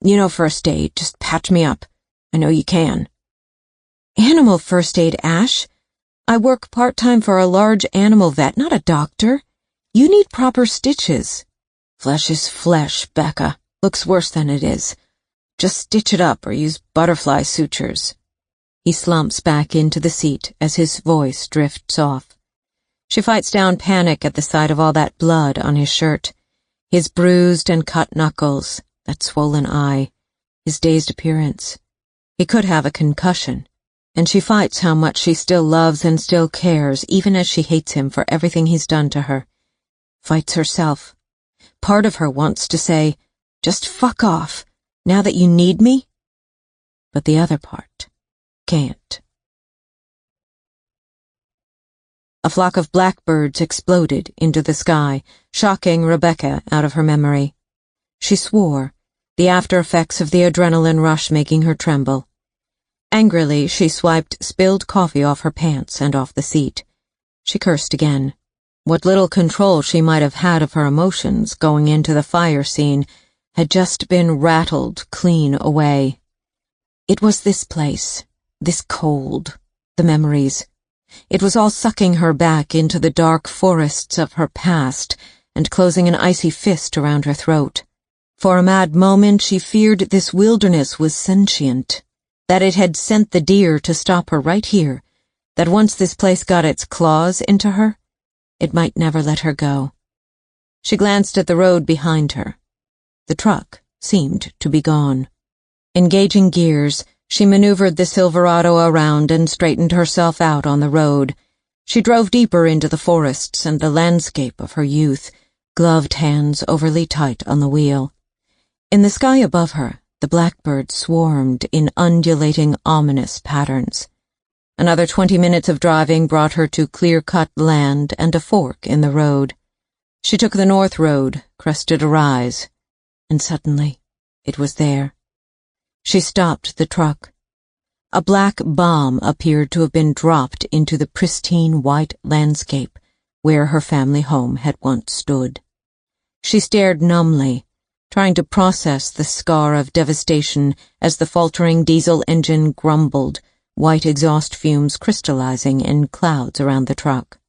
You know first aid. Just patch me up. I know you can. Animal first aid, Ash. I work part-time for a large animal vet, not a doctor. You need proper stitches. Flesh is flesh, Becca. Looks worse than it is. Just stitch it up or use butterfly sutures. He slumps back into the seat as his voice drifts off. She fights down panic at the sight of all that blood on his shirt. His bruised and cut knuckles, that swollen eye, his dazed appearance. He could have a concussion. And she fights how much she still loves and still cares, even as she hates him for everything he's done to her. Fights herself. Part of her wants to say, just fuck off, now that you need me. But the other part can't. A flock of blackbirds exploded into the sky, shocking Rebecca out of her memory. She swore, the after effects of the adrenaline rush making her tremble. Angrily, she swiped spilled coffee off her pants and off the seat. She cursed again. What little control she might have had of her emotions going into the fire scene had just been rattled clean away. It was this place, this cold, the memories. It was all sucking her back into the dark forests of her past and closing an icy fist around her throat. For a mad moment she feared this wilderness was sentient, that it had sent the deer to stop her right here, that once this place got its claws into her, it might never let her go. She glanced at the road behind her. The truck seemed to be gone. Engaging gears, she maneuvered the Silverado around and straightened herself out on the road. She drove deeper into the forests and the landscape of her youth, gloved hands overly tight on the wheel. In the sky above her, the blackbirds swarmed in undulating, ominous patterns. Another 20 minutes of driving brought her to clear-cut land and a fork in the road. She took the north road, crested a rise, and suddenly it was there. She stopped the truck. A black bomb appeared to have been dropped into the pristine white landscape where her family home had once stood. She stared numbly, trying to process the scar of devastation as the faltering diesel engine grumbled, white exhaust fumes crystallizing in clouds around the truck.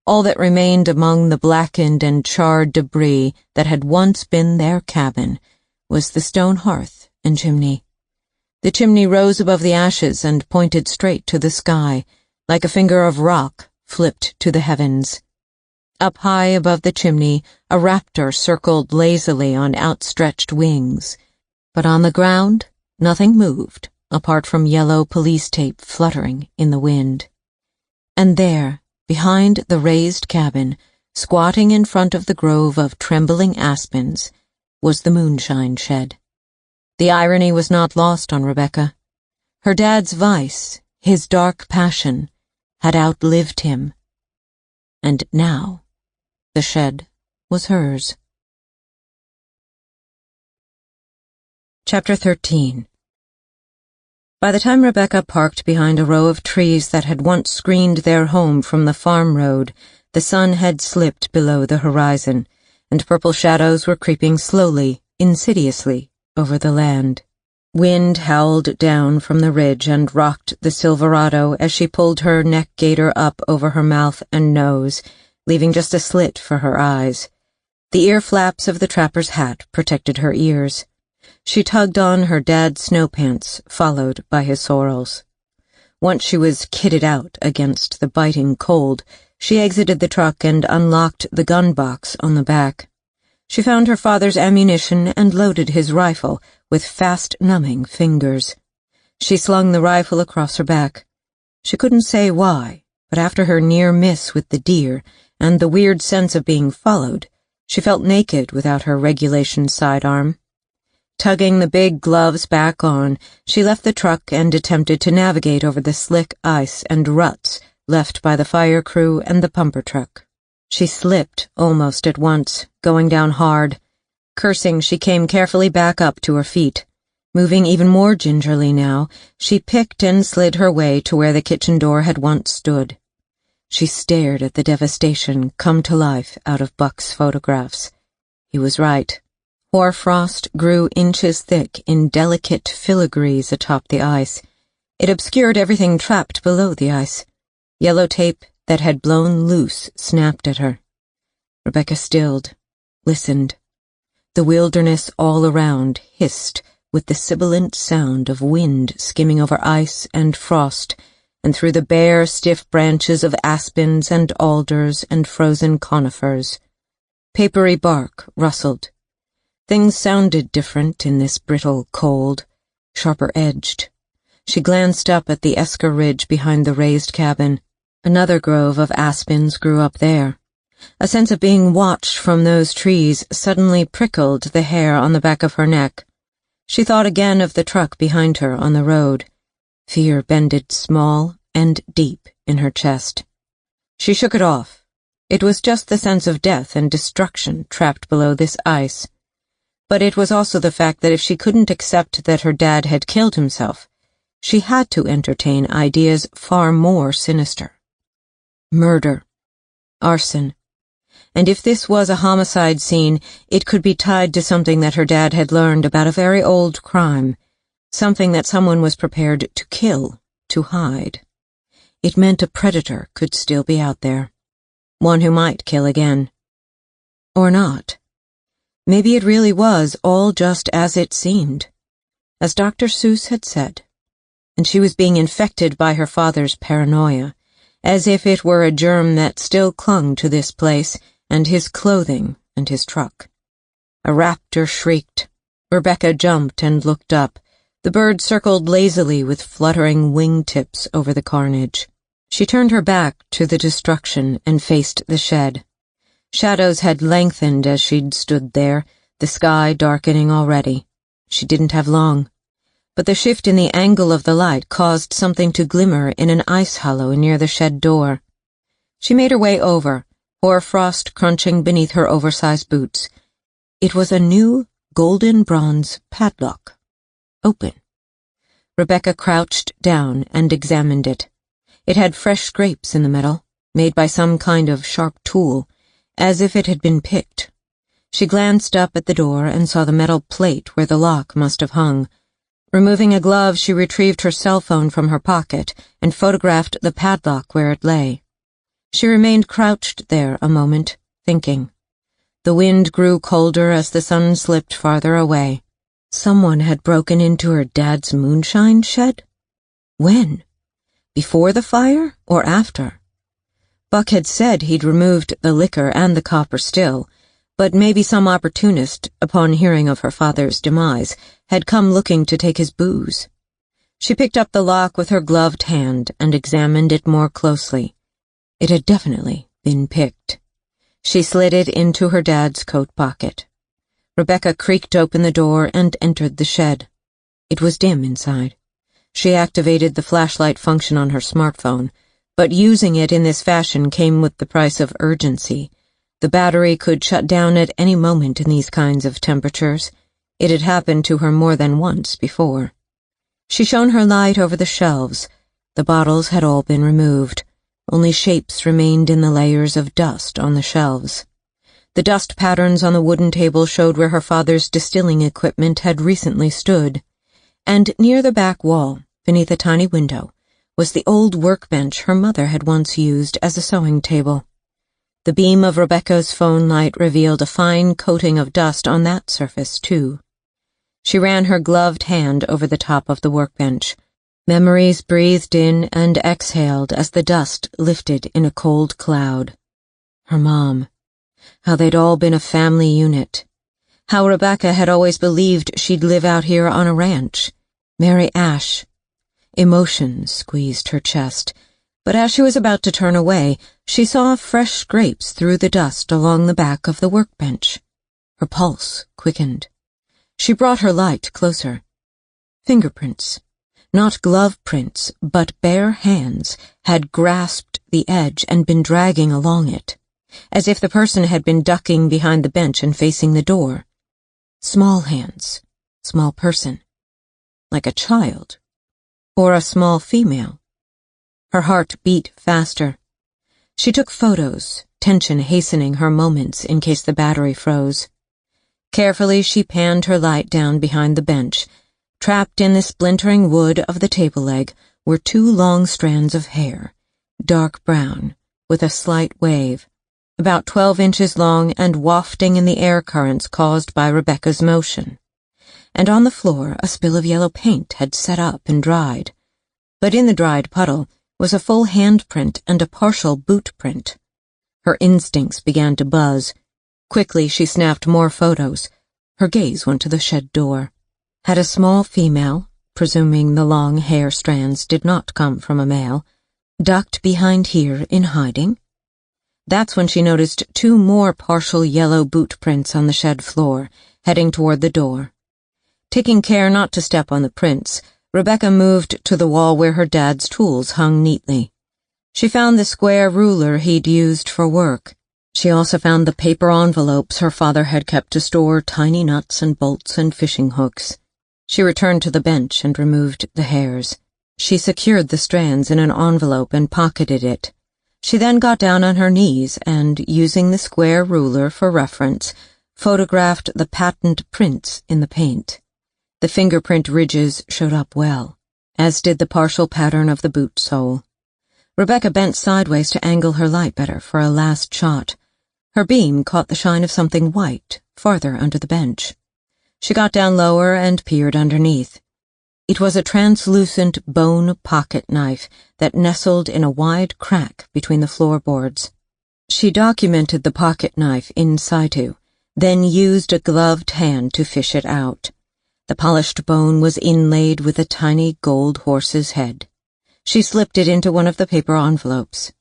All that remained among the blackened and charred debris that had once been their cabin was the stone hearth and chimney. The chimney rose above the ashes and pointed straight to the sky, like a finger of rock flipped to the heavens. Up high above the chimney, a raptor circled lazily on outstretched wings, but on the ground, nothing moved, apart from yellow police tape fluttering in the wind. And there, behind the raised cabin, squatting in front of the grove of trembling aspens, was the moonshine shed. The irony was not lost on Rebecca. Her dad's vice, his dark passion, had outlived him. And now, the shed was hers. Chapter 13. By the time Rebecca parked behind a row of trees that had once screened their home from the farm road, the sun had slipped below the horizon, and purple shadows were creeping slowly, insidiously, over the land. Wind howled down from the ridge and rocked the Silverado as she pulled her neck gaiter up over her mouth and nose, leaving just a slit for her eyes. The ear flaps of the trapper's hat protected her ears. She tugged on her dad's snow pants, followed by his sorrels. Once she was kitted out against the biting cold, she exited the truck and unlocked the gun box on the back. She found her father's ammunition and loaded his rifle with fast, numbing fingers. She slung the rifle across her back. She couldn't say why, but after her near miss with the deer and the weird sense of being followed, she felt naked without her regulation sidearm. Tugging the big gloves back on, she left the truck and attempted to navigate over the slick ice and ruts left by the fire crew and the pumper truck. She slipped almost at once, going down hard. Cursing, she came carefully back up to her feet. Moving even more gingerly now, she picked and slid her way to where the kitchen door had once stood. She stared at the devastation come to life out of Buck's photographs. He was right. Hoarfrost grew inches thick in delicate filigrees atop the ice. It obscured everything trapped below the ice. Yellow tape that had blown loose snapped at her. Rebecca stilled, listened. The wilderness all around hissed with the sibilant sound of wind skimming over ice and frost, and through the bare, stiff branches of aspens and alders and frozen conifers. Papery bark rustled. Things sounded different in this brittle cold, sharper-edged. She glanced up at the Esker Ridge behind the raised cabin. Another grove of aspens grew up there. A sense of being watched from those trees suddenly prickled the hair on the back of her neck. She thought again of the truck behind her on the road. Fear bended small and deep in her chest. She shook it off. It was just the sense of death and destruction trapped below this ice. But it was also the fact that if she couldn't accept that her dad had killed himself, she had to entertain ideas far more sinister. Murder. Arson. And if this was a homicide scene, it could be tied to something that her dad had learned about a very old crime, something that someone was prepared to kill, to hide. It meant a predator could still be out there, one who might kill again. Or not. Maybe it really was all just as it seemed, as Dr. Seuss had said, and she was being infected by her father's paranoia, as if it were a germ that still clung to this place and his clothing and his truck. A raptor shrieked. Rebecca jumped and looked up. The bird circled lazily with fluttering wingtips over the carnage. She turned her back to the destruction and faced the shed. Shadows had lengthened as she'd stood there, the sky darkening already. She didn't have long. But the shift in the angle of the light caused something to glimmer in an ice hollow near the shed door. She made her way over, hoarfrost crunching beneath her oversized boots. It was a new golden bronze padlock. Open. Rebecca crouched down and examined it. It had fresh scrapes in the metal, made by some kind of sharp tool, as if it had been picked. She glanced up at the door and saw the metal plate where the lock must have hung. Removing a glove, she retrieved her cell phone from her pocket and photographed the padlock where it lay. She remained crouched there a moment, thinking. The wind grew colder as the sun slipped farther away. Someone had broken into her dad's moonshine shed? When? Before the fire or after? Buck had said he'd removed the liquor and the copper still, but maybe some opportunist, upon hearing of her father's demise, had come looking to take his booze. She picked up the lock with her gloved hand and examined it more closely. It had definitely been picked. She slid it into her dad's coat pocket. Rebecca creaked open the door and entered the shed. It was dim inside. She activated the flashlight function on her smartphone, but using it in this fashion came with the price of urgency. The battery could shut down at any moment in these kinds of temperatures. It had happened to her more than once before. She shone her light over the shelves. The bottles had all been removed. Only shapes remained in the layers of dust on the shelves. The dust patterns on the wooden table showed where her father's distilling equipment had recently stood, and near the back wall, beneath a tiny window, was the old workbench her mother had once used as a sewing table. The beam of Rebecca's phone light revealed a fine coating of dust on that surface, too. She ran her gloved hand over the top of the workbench. Memories breathed in and exhaled as the dust lifted in a cold cloud. Her mom. How they'd all been a family unit. How Rebecca had always believed she'd live out here on a ranch. Mary Ash. Emotion squeezed her chest, but as she was about to turn away, she saw fresh scrapes through the dust along the back of the workbench. Her pulse quickened. She brought her light closer. Fingerprints. Not glove prints, but bare hands had grasped the edge and been dragging along it, as if the person had been ducking behind the bench and facing the door. Small hands, small person, like a child, or a small female. Her heart beat faster. She took photos, tension hastening her moments in case the battery froze. Carefully she panned her light down behind the bench. Trapped in the splintering wood of the table leg were 2 long strands of hair, dark brown, with a slight wave, about 12 inches long and wafting in the air currents caused by Rebecca's motion. And on the floor a spill of yellow paint had set up and dried. But in the dried puddle was a full handprint and a partial boot print. Her instincts began to buzz. Quickly she snapped more photos. Her gaze went to the shed door. Had a small female, presuming the long hair strands did not come from a male, ducked behind here in hiding? That's when she noticed 2 more partial yellow boot prints on the shed floor, heading toward the door. Taking care not to step on the prints, Rebecca moved to the wall where her dad's tools hung neatly. She found the square ruler he'd used for work. She also found the paper envelopes her father had kept to store tiny nuts and bolts and fishing hooks. She returned to the bench and removed the hairs. She secured the strands in an envelope and pocketed it. She then got down on her knees and, using the square ruler for reference, photographed the patent prints in the paint. The fingerprint ridges showed up well, as did the partial pattern of the boot sole. Rebecca bent sideways to angle her light better for a last shot. Her beam caught the shine of something white, farther under the bench. She got down lower and peered underneath. It was a translucent bone pocket knife that nestled in a wide crack between the floorboards. She documented the pocket knife in situ, then used a gloved hand to fish it out. The polished bone was inlaid with a tiny gold horse's head. She slipped it into one of the paper envelopes.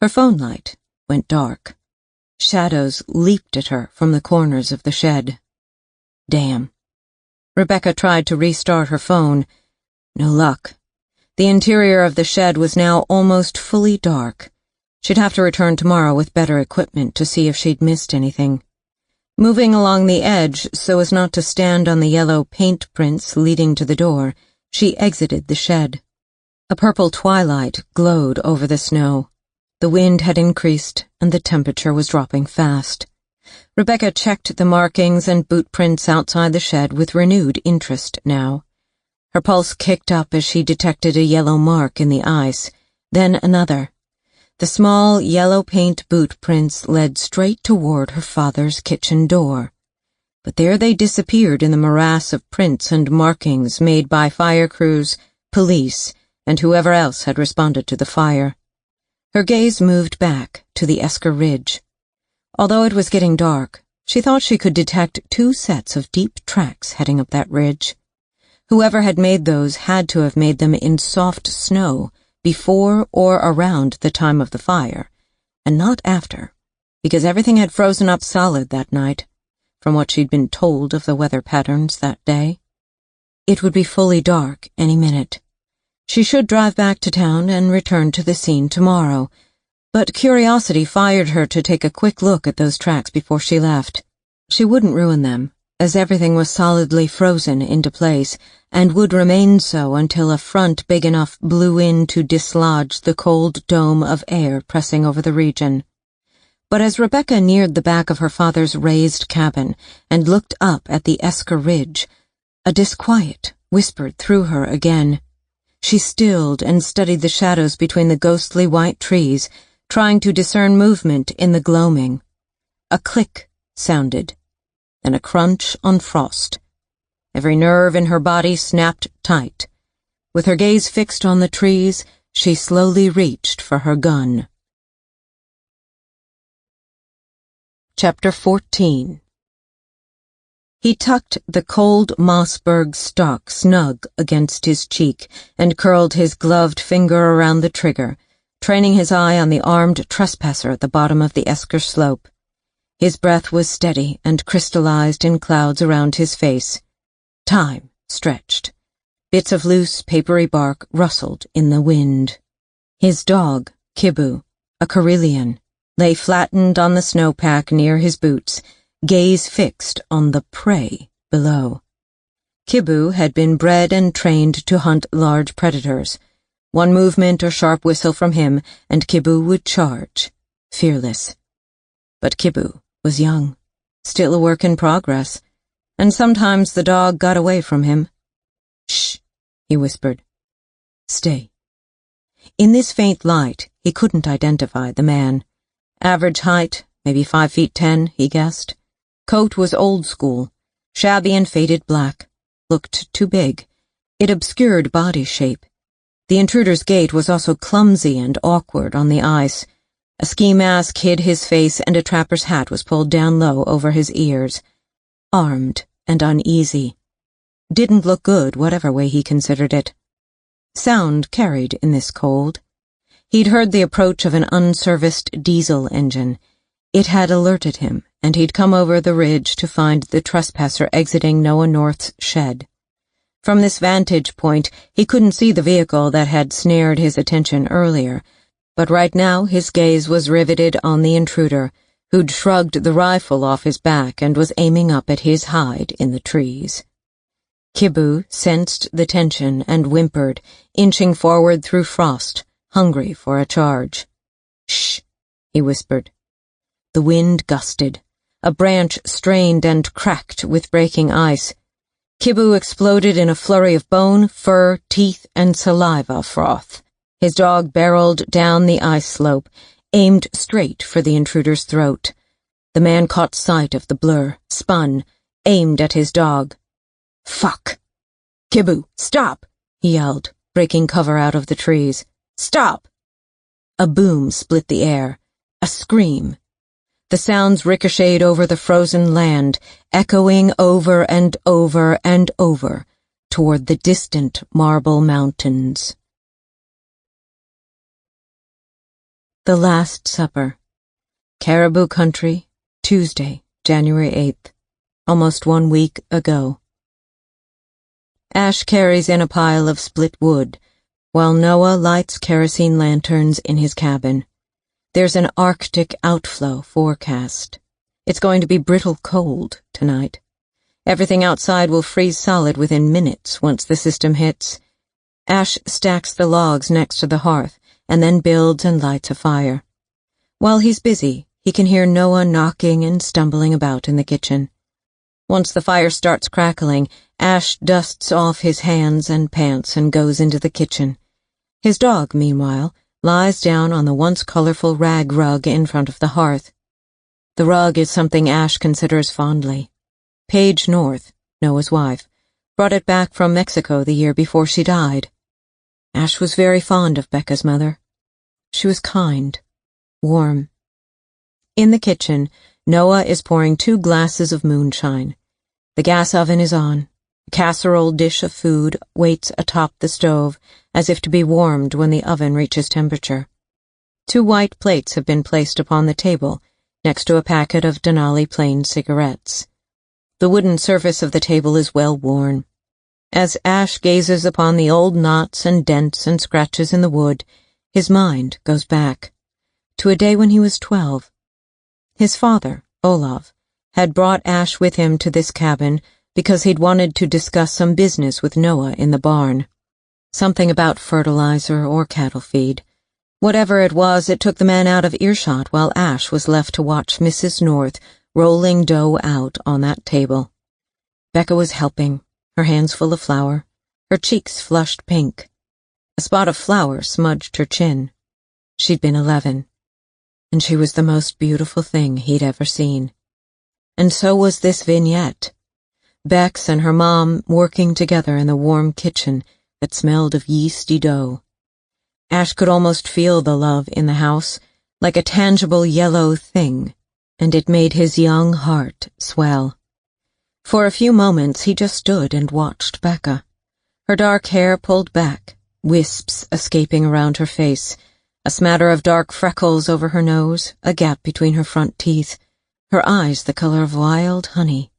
Her phone light went dark. Shadows leaped at her from the corners of the shed. Damn. Rebecca tried to restart her phone. No luck. The interior of the shed was now almost fully dark. She'd have to return tomorrow with better equipment to see if she'd missed anything. Moving along the edge so as not to stand on the yellow paint prints leading to the door, she exited the shed. A purple twilight glowed over the snow. The wind had increased and the temperature was dropping fast. Rebecca checked the markings and boot prints outside the shed with renewed interest now. Her pulse kicked up as she detected a yellow mark in the ice, then another. The small yellow paint boot prints led straight toward her father's kitchen door. But there they disappeared in the morass of prints and markings made by fire crews, police, and whoever else had responded to the fire. Her gaze moved back to the Esker Ridge. Although it was getting dark, she thought she could detect 2 sets of deep tracks heading up that ridge. Whoever had made those had to have made them in soft snow before or around the time of the fire, and not after, because everything had frozen up solid that night, from what she'd been told of the weather patterns that day. It would be fully dark any minute. She should drive back to town and return to the scene tomorrow, but curiosity fired her to take a quick look at those tracks before she left. She wouldn't ruin them. as everything was solidly frozen into place, and would remain so until a front big enough blew in to dislodge the cold dome of air pressing over the region. But as Rebecca neared the back of her father's raised cabin and looked up at the Esker Ridge, a disquiet whispered through her again. She stilled and studied the shadows between the ghostly white trees, trying to discern movement in the gloaming. A click sounded, then a crunch on frost. Every nerve in her body snapped tight. With her gaze fixed on the trees, she slowly reached for her gun. Chapter 14. He tucked the cold Mossberg stock snug against his cheek and curled his gloved finger around the trigger, training his eye on the armed trespasser at the bottom of the Esker slope. His breath was steady and crystallized in clouds around his face. Time stretched. Bits of loose, papery bark rustled in the wind. His dog, Kibu, a Karelian, lay flattened on the snowpack near his boots, gaze fixed on the prey below. Kibu had been bred and trained to hunt large predators. One movement or sharp whistle from him, and Kibu would charge, fearless. But Kibu was young, still a work in progress, and sometimes the dog got away from him. "Shh," he whispered. "Stay." In this faint light, he couldn't identify the man. Average height, maybe 5'10", he guessed. Coat was old school, shabby and faded black. Looked too big. It obscured body shape. The intruder's gait was also clumsy and awkward on the ice. A ski mask hid his face and a trapper's hat was pulled down low over his ears. Armed and uneasy. Didn't look good, whatever way he considered it. Sound carried in this cold. He'd heard the approach of an unserviced diesel engine. It had alerted him, and he'd come over the ridge to find the trespasser exiting Noah North's shed. From this vantage point, he couldn't see the vehicle that had snared his attention earlier, but right now his gaze was riveted on the intruder, who'd shrugged the rifle off his back and was aiming up at his hide in the trees. Kibu sensed the tension and whimpered, inching forward through frost, hungry for a charge. "Shh," he whispered. The wind gusted. A branch strained and cracked with breaking ice. Kibu exploded in a flurry of bone, fur, teeth, and saliva froth. His dog barreled down the ice slope, aimed straight for the intruder's throat. The man caught sight of the blur, spun, aimed at his dog. "Fuck!" "Kibu, stop!" he yelled, breaking cover out of the trees. "Stop!" A boom split the air. A scream. The sounds ricocheted over the frozen land, echoing over and over and over toward the distant marble mountains. The Last Supper. Caribou Country, Tuesday, January 8th. Almost 1 week ago. Ash carries in a pile of split wood, while Noah lights kerosene lanterns in his cabin. There's an Arctic outflow forecast. It's going to be brittle cold tonight. Everything outside will freeze solid within minutes once the system hits. Ash stacks the logs next to the hearth and then builds and lights a fire. While he's busy, he can hear Noah knocking and stumbling about in the kitchen. Once the fire starts crackling, Ash dusts off his hands and pants and goes into the kitchen. His dog, meanwhile, lies down on the once colorful rag rug in front of the hearth. The rug is something Ash considers fondly. Paige North, Noah's wife, brought it back from Mexico the year before she died. Ash was very fond of Becca's mother. She was kind, warm. In the kitchen, Noah is pouring 2 glasses of moonshine. The gas oven is on. A casserole dish of food waits atop the stove, as if to be warmed when the oven reaches temperature. 2 white plates have been placed upon the table, next to a packet of Denali plain cigarettes. The wooden surface of the table is well worn. As Ash gazes upon the old knots and dents and scratches in the wood, his mind goes back to a day when he was 12. His father, Olav, had brought Ash with him to this cabin because he'd wanted to discuss some business with Noah in the barn. Something about fertilizer or cattle feed. Whatever it was, it took the man out of earshot while Ash was left to watch Mrs. North rolling dough out on that table. Becca was helping, her hands full of flour, her cheeks flushed pink. A spot of flour smudged her chin. She'd been 11, and she was the most beautiful thing he'd ever seen. And so was this vignette. Bex and her mom working together in the warm kitchen that smelled of yeasty dough. Ash could almost feel the love in the house, like a tangible yellow thing, and it made his young heart swell. For a few moments he just stood and watched Becca. Her dark hair pulled back, wisps escaping around her face, a smatter of dark freckles over her nose, a gap between her front teeth, her eyes the color of wild honey.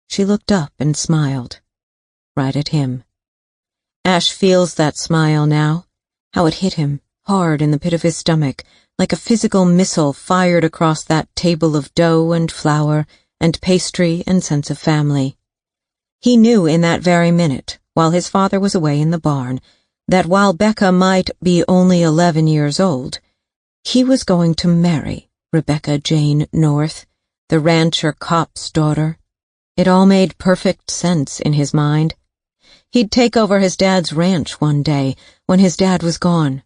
She looked up and smiled, right at him. Ash feels that smile now, how it hit him, hard in the pit of his stomach, like a physical missile fired across that table of dough and flour and pastry and sense of family. He knew in that very minute, while his father was away in the barn, that while Becca might be only 11 years old, he was going to marry Rebecca Jane North, the rancher cop's daughter. It all made perfect sense in his mind. He'd take over his dad's ranch one day, when his dad was gone.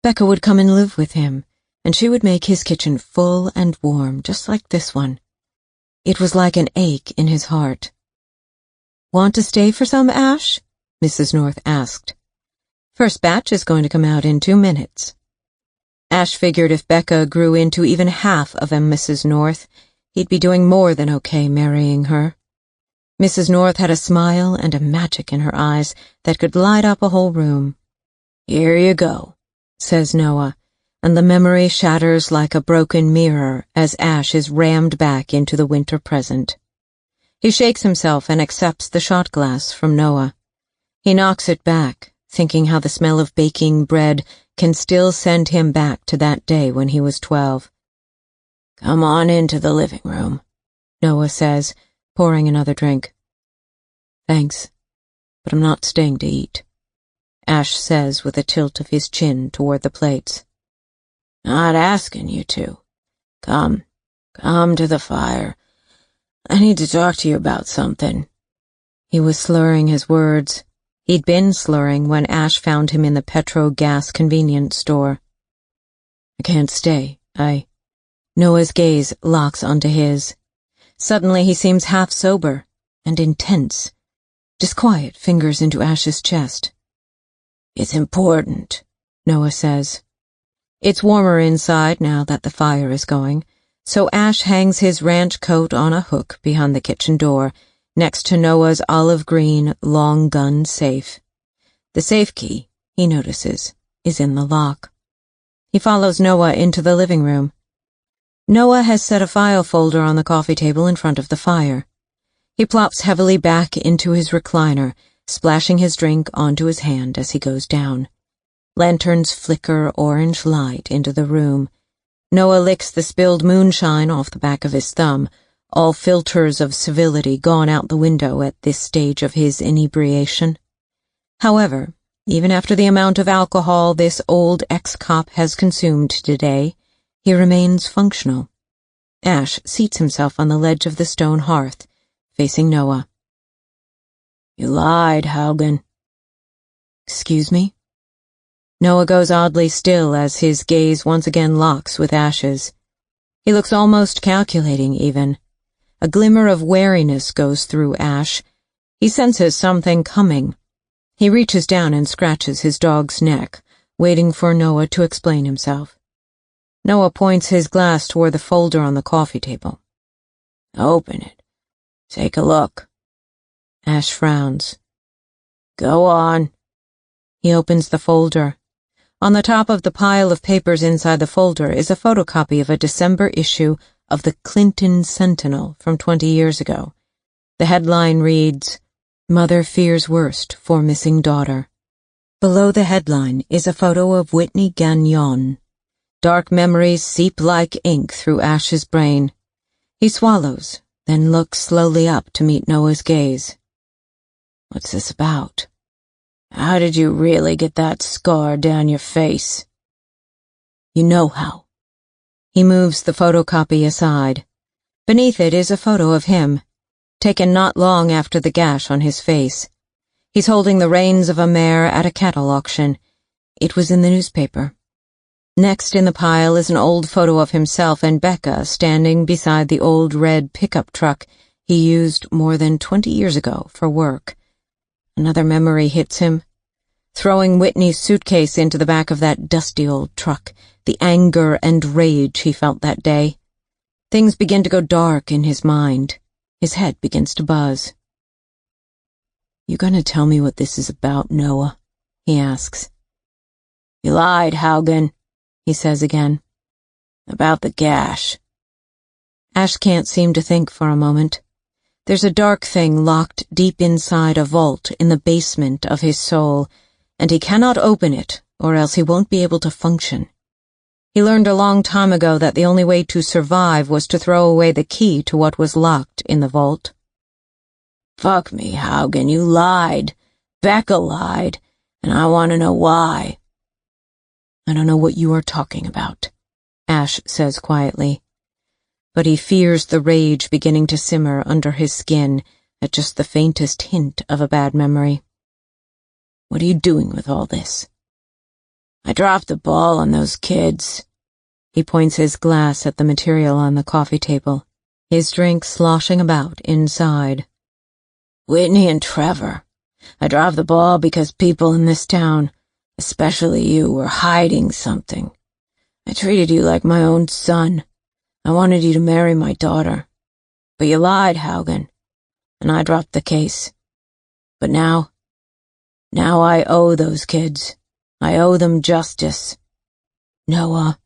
Becca would come and live with him, and she would make his kitchen full and warm, just like this one. It was like an ache in his heart. "Want to stay for some, Ash?" Mrs. North asked. "First batch is going to come out in 2 minutes." Ash figured if Becca grew into even half of a Mrs. North, he'd be doing more than okay marrying her. Mrs. North had a smile and a magic in her eyes that could light up a whole room. "Here you go," says Noah, and the memory shatters like a broken mirror as Ash is rammed back into the winter present. He shakes himself and accepts the shot glass from Noah. He knocks it back, thinking how the smell of baking bread can still send him back to that day when he was 12. "Come on into the living room," Noah says, pouring another drink. "Thanks, but I'm not staying to eat," Ash says with a tilt of his chin toward the plates. "Not asking you to. Come to the fire. I need to talk to you about something." He was slurring his words. He'd been slurring when Ash found him in the Petro-Gas convenience store. "I can't stay. Noah's gaze locks onto his. Suddenly he seems half sober and intense. Just quiet fingers into Ash's chest. "It's important," Noah says. It's warmer inside now that the fire is going, so Ash hangs his ranch coat on a hook behind the kitchen door, next to Noah's olive green long gun safe. The safe key, he notices, is in the lock. He follows Noah into the living room. Noah has set a file folder on the coffee table in front of the fire. He plops heavily back into his recliner, splashing his drink onto his hand as he goes down. Lanterns flicker orange light into the room. Noah licks the spilled moonshine off the back of his thumb, all filters of civility gone out the window at this stage of his inebriation. However, even after the amount of alcohol this old ex-cop has consumed today, he remains functional. Ash seats himself on the ledge of the stone hearth, facing Noah. "You lied, Haugen." "Excuse me?" Noah goes oddly still as his gaze once again locks with Ash's. He looks almost calculating, even. A glimmer of wariness goes through Ash. He senses something coming. He reaches down and scratches his dog's neck, waiting for Noah to explain himself. Noah points his glass toward the folder on the coffee table. "Open it. Take a look." Ash frowns. "Go on." He opens the folder. On the top of the pile of papers inside the folder is a photocopy of a December issue of the Clinton Sentinel from 20 years ago. The headline reads, "Mother fears worst for missing daughter." Below the headline is a photo of Whitney Gagnon. Dark memories seep like ink through Ash's brain. He swallows, then looks slowly up to meet Noah's gaze. What's this about? How did you really get that scar down your face? You know how. He moves the photocopy aside. Beneath it is a photo of him, taken not long after the gash on his face. He's holding the reins of a mare at a cattle auction. It was in the newspaper. Next in the pile is an old photo of himself and Becca standing beside the old red pickup truck he used more than 20 years ago for work. Another memory hits him. Throwing Whitney's suitcase into the back of that dusty old truck, the anger and rage he felt that day. Things begin to go dark in his mind. His head begins to buzz. "You gonna tell me what this is about, Noah?" he asks. You lied, Haugen, he says again. About the gash. Ash can't seem to think for a moment. There's a dark thing locked deep inside a vault in the basement of his soul, and he cannot open it, or else he won't be able to function. He learned a long time ago that the only way to survive was to throw away the key to what was locked in the vault. Fuck me, Haugen, you lied. Becca lied, and I want to know why. I don't know what you are talking about, Ash says quietly. But he fears the rage beginning to simmer under his skin at just the faintest hint of a bad memory. What are you doing with all this? I dropped the ball on those kids. He points his glass at the material on the coffee table, his drink sloshing about inside. Whitney and Trevor. I dropped the ball because people in this town, especially you, were hiding something. I treated you like my own son. I wanted you to marry my daughter. But you lied, Haugen, and I dropped the case. But now I owe those kids. I owe them justice. Noah,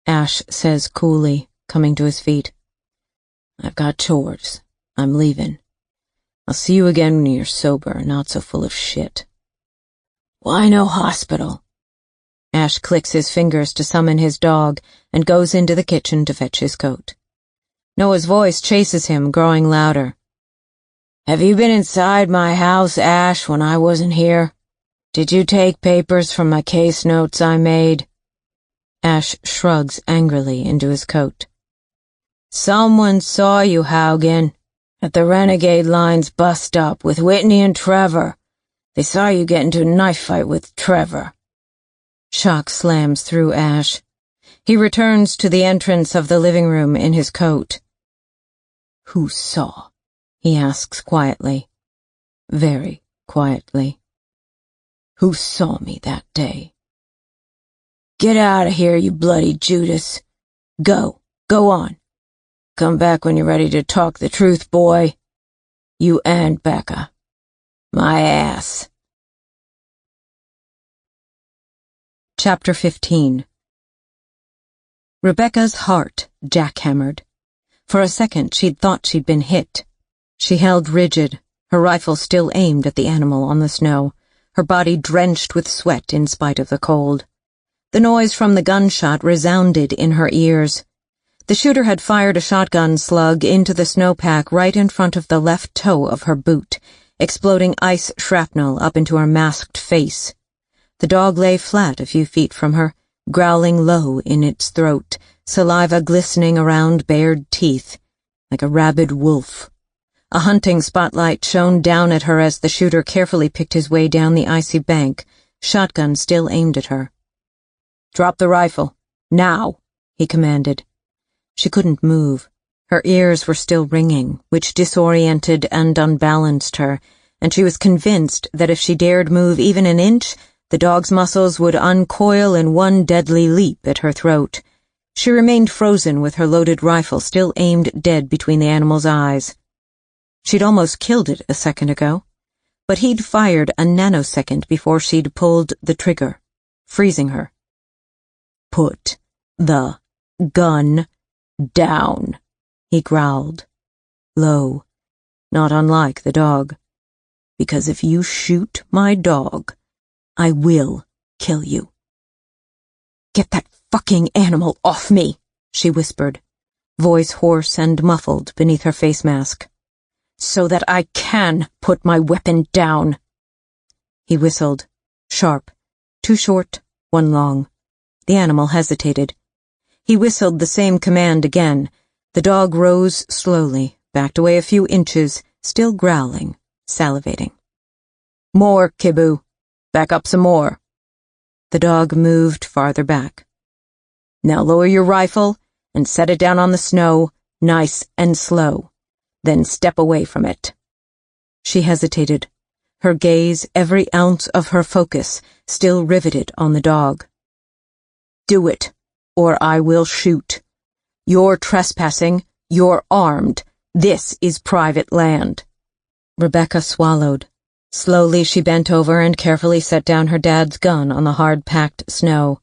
Ash says coolly, coming to his feet. I've got chores. I'm leaving. I'll see you again when you're sober and not so full of shit. Why no hospital? Ash clicks his fingers to summon his dog and goes into the kitchen to fetch his coat. Noah's voice chases him, growing louder. Have you been inside my house, Ash, when I wasn't here? Did you take papers from my case notes I made? Ash shrugs angrily into his coat. Someone saw you, Haugen, at the Renegade Line's bus stop with Whitney and Trevor. They saw you get into a knife fight with Trevor. Shock slams through Ash. He returns to the entrance of the living room in his coat. Who saw? He asks quietly. Very quietly. Who saw me that day? Get out of here, you bloody Judas. Go on. Come back when you're ready to talk the truth, boy. You and Becca. My ass. Chapter 15. Rebecca's heart jackhammered. For a second she'd thought she'd been hit. She held rigid, her rifle still aimed at the animal on the snow, her body drenched with sweat in spite of the cold. The noise from the gunshot resounded in her ears. The shooter had fired a shotgun slug into the snowpack right in front of the left toe of her boot, exploding ice shrapnel up into her masked face. The dog lay flat a few feet from her, growling low in its throat, saliva glistening around bared teeth, like a rabid wolf. A hunting spotlight shone down at her as the shooter carefully picked his way down the icy bank, shotgun still aimed at her. "Drop the rifle. Now," he commanded. She couldn't move. Her ears were still ringing, which disoriented and unbalanced her, and she was convinced that if she dared move even an inch, the dog's muscles would uncoil in one deadly leap at her throat. She remained frozen with her loaded rifle still aimed dead between the animal's eyes. She'd almost killed it a second ago, but he'd fired a nanosecond before she'd pulled the trigger, freezing her. "Put the gun down," he growled, low, not unlike the dog. "Because if you shoot my dog, I will kill you." "Get that fucking animal off me," she whispered. voice hoarse and muffled beneath her face mask. "So that I can put my weapon down." He whistled, sharp, two short, one long. The animal hesitated. He whistled the same command again. The dog rose slowly, backed away a few inches, still growling, salivating. "More, Kibu. Back up some more." The dog moved farther back. "Now lower your rifle and set it down on the snow, nice and slow. Then step away from it." She hesitated, her gaze, every ounce of her focus, still riveted on the dog. "Do it, or I will shoot. You're trespassing, you're armed. This is private land." Rebecca swallowed. Slowly she bent over and carefully set down her dad's gun on the hard-packed snow.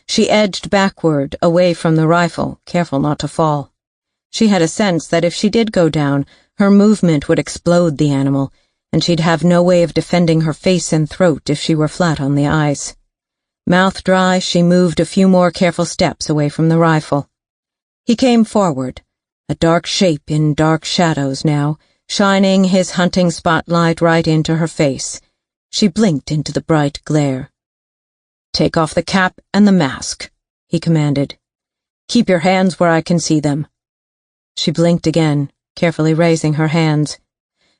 She edged backward, away from the rifle, careful not to fall. She had a sense that if she did go down, her movement would explode the animal, and she'd have no way of defending her face and throat if she were flat on the ice. Mouth dry, she moved a few more careful steps away from the rifle. He came forward, a dark shape in dark shadows now, shining his hunting spotlight right into her face. She blinked into the bright glare. "Take off the cap and the mask," he commanded. "Keep your hands where I can see them." She blinked again, carefully raising her hands.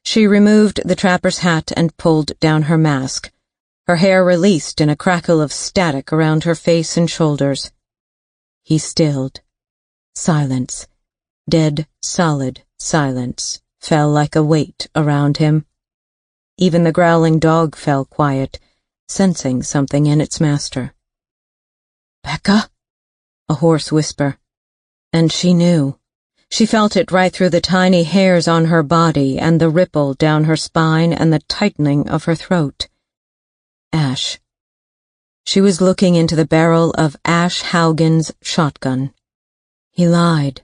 She removed the trapper's hat and pulled down her mask. Her hair released in a crackle of static around her face and shoulders. He stilled. Silence, dead, solid silence, fell like a weight around him. Even the growling dog fell quiet, sensing something in its master. "Becca?" A hoarse whisper. And she knew. She felt it right through the tiny hairs on her body and the ripple down her spine and the tightening of her throat. Ash. She was looking into the barrel of Ash Haugen's shotgun. He lied.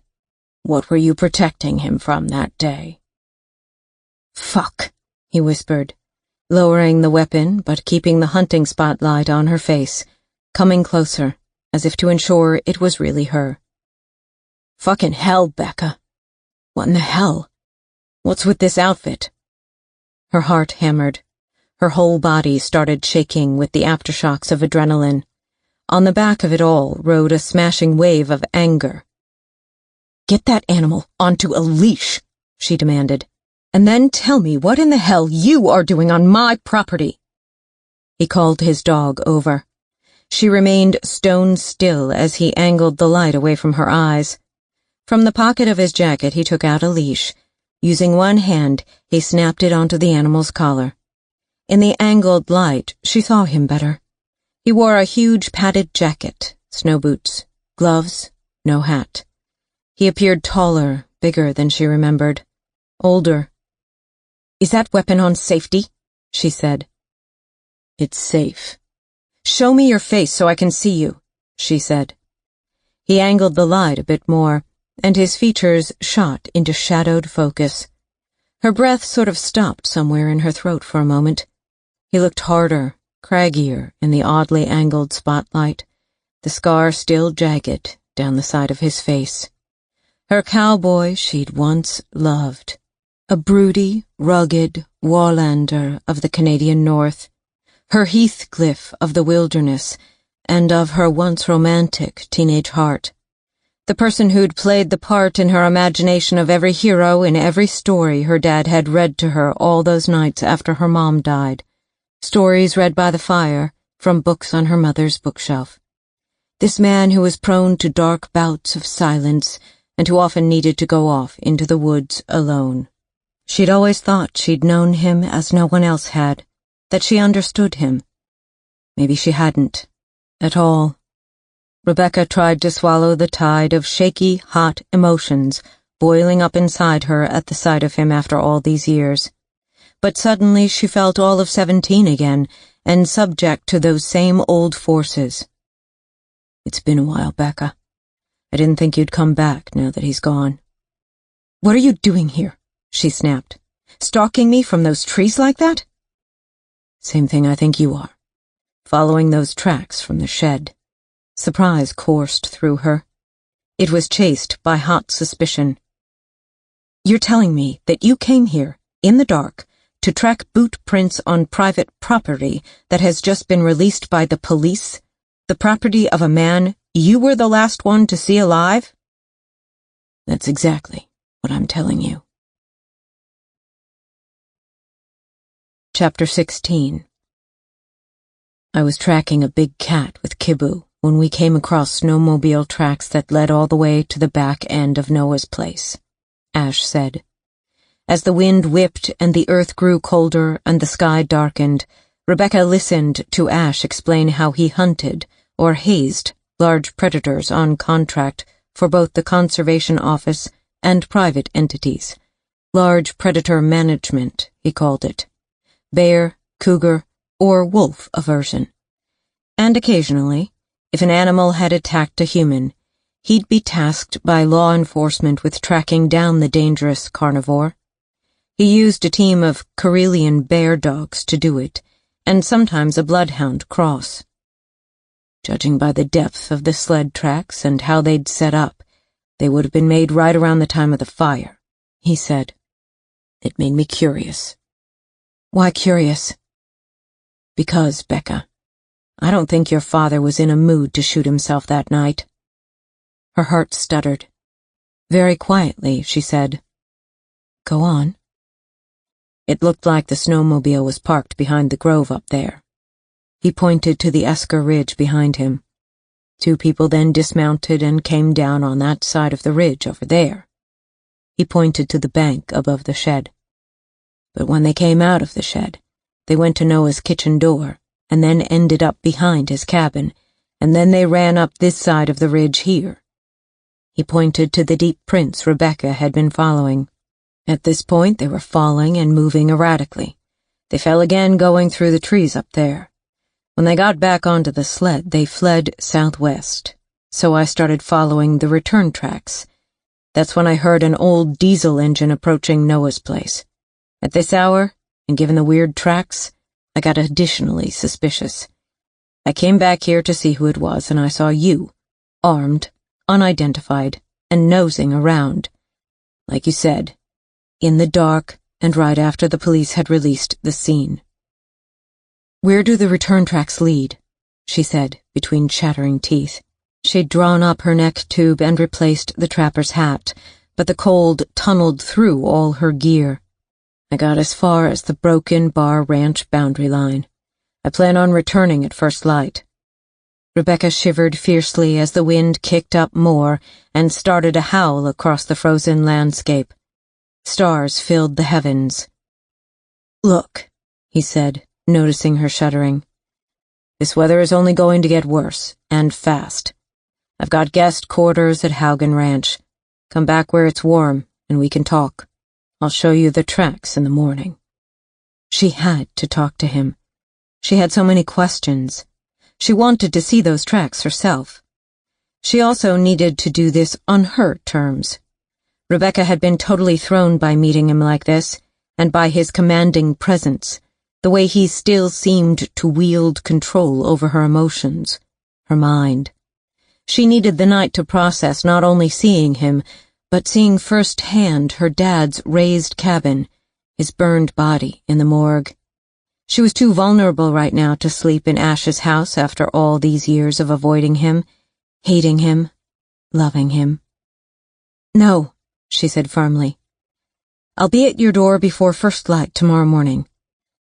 What were you protecting him from that day? "Fuck," he whispered, lowering the weapon but keeping the hunting spotlight on her face, coming closer, as if to ensure it was really her. "Fucking hell, Becca. What in the hell? What's with this outfit?" Her heart hammered. Her whole body started shaking with the aftershocks of adrenaline. On the back of it all rode a smashing wave of anger. "Get that animal onto a leash," she demanded, "and then tell me what in the hell you are doing on my property." He called his dog over. She remained stone still as he angled the light away from her eyes. From the pocket of his jacket he took out a leash. Using one hand, he snapped it onto the animal's collar. In the angled light, she saw him better. He wore a huge padded jacket, snow boots, gloves, no hat. He appeared taller, bigger than she remembered, older. "Is that weapon on safety?" she said. "It's safe." "Show me your face so I can see you," she said. He angled the light a bit more, and his features shot into shadowed focus. Her breath sort of stopped somewhere in her throat for a moment. He looked harder, craggier in the oddly angled spotlight, the scar still jagged down the side of his face. Her cowboy she'd once loved. A broody, rugged Warlander of the Canadian North. Her Heathcliff of the wilderness, and of her once romantic teenage heart. The person who'd played the part in her imagination of every hero in every story her dad had read to her all those nights after her mom died. Stories read by the fire, from books on her mother's bookshelf. This man who was prone to dark bouts of silence, and who often needed to go off into the woods alone. She'd always thought she'd known him as no one else had, that she understood him. Maybe she hadn't, at all. Rebecca tried to swallow the tide of shaky, hot emotions boiling up inside her at the sight of him after all these years. But suddenly she felt all of 17 again, and subject to those same old forces. "It's been a while, Becca. I didn't think you'd come back now that he's gone." "What are you doing here?" she snapped. "Stalking me from those trees like that?" "Same thing I think you are. Following those tracks from the shed." Surprise coursed through her. It was chased by hot suspicion. "You're telling me that you came here, in the dark, to track boot prints on private property that has just been released by the police? The property of a man you were the last one to see alive?" "That's exactly what I'm telling you." Chapter 16. I was tracking a big cat with Kibu when we came across snowmobile tracks that led all the way to the back end of Noah's place, Ash said. As the wind whipped and the earth grew colder and the sky darkened, Rebecca listened to Ash explain how he hunted or hazed large predators on contract for both the Conservation Office and private entities. Large predator management, he called it. Bear, cougar, or wolf aversion. And occasionally, if an animal had attacked a human, he'd be tasked by law enforcement with tracking down the dangerous carnivore. He used a team of Karelian bear dogs to do it, and sometimes a bloodhound cross. Judging by the depth of the sled tracks and how they'd set up, they would have been made right around the time of the fire, he said. It made me curious. Why curious? Because, Becca, I don't think your father was in a mood to shoot himself that night. Her heart stuttered. Very quietly, she said, "Go on." It looked like the snowmobile was parked behind the grove up there. He pointed to the Esker Ridge behind him. 2 people then dismounted and came down on that side of the ridge over there. He pointed to the bank above the shed. But when they came out of the shed, they went to Noah's kitchen door, and then ended up behind his cabin, and then they ran up this side of the ridge here. He pointed to the deep prints Rebecca had been following. At this point, they were falling and moving erratically. They fell again going through the trees up there. When they got back onto the sled, they fled southwest, so I started following the return tracks. That's when I heard an old diesel engine approaching Noah's place. At this hour, and given the weird tracks, I got additionally suspicious. I came back here to see who it was, and I saw you, armed, unidentified, and nosing around. Like you said, in the dark and right after the police had released the scene. "Where do the return tracks lead?" she said, between chattering teeth. She'd drawn up her neck tube and replaced the trapper's hat, but the cold tunneled through all her gear. I got as far as the Broken Bar Ranch boundary line. I plan on returning at first light. Rebecca shivered fiercely as the wind kicked up more and started a howl across the frozen landscape. Stars filled the heavens. "Look," he said, noticing her shuddering. "This weather is only going to get worse, and fast. I've got guest quarters at Haugen Ranch. Come back where it's warm, and we can talk. I'll show you the tracks in the morning." She had to talk to him. She had so many questions. She wanted to see those tracks herself. She also needed to do this on her terms. Rebecca had been totally thrown by meeting him like this, and by his commanding presence, the way he still seemed to wield control over her emotions, her mind. She needed the night to process not only seeing him, but seeing firsthand her dad's raised cabin, his burned body in the morgue. She was too vulnerable right now to sleep in Ash's house after all these years of avoiding him, hating him, loving him. "No," she said firmly. "I'll be at your door before first light tomorrow morning.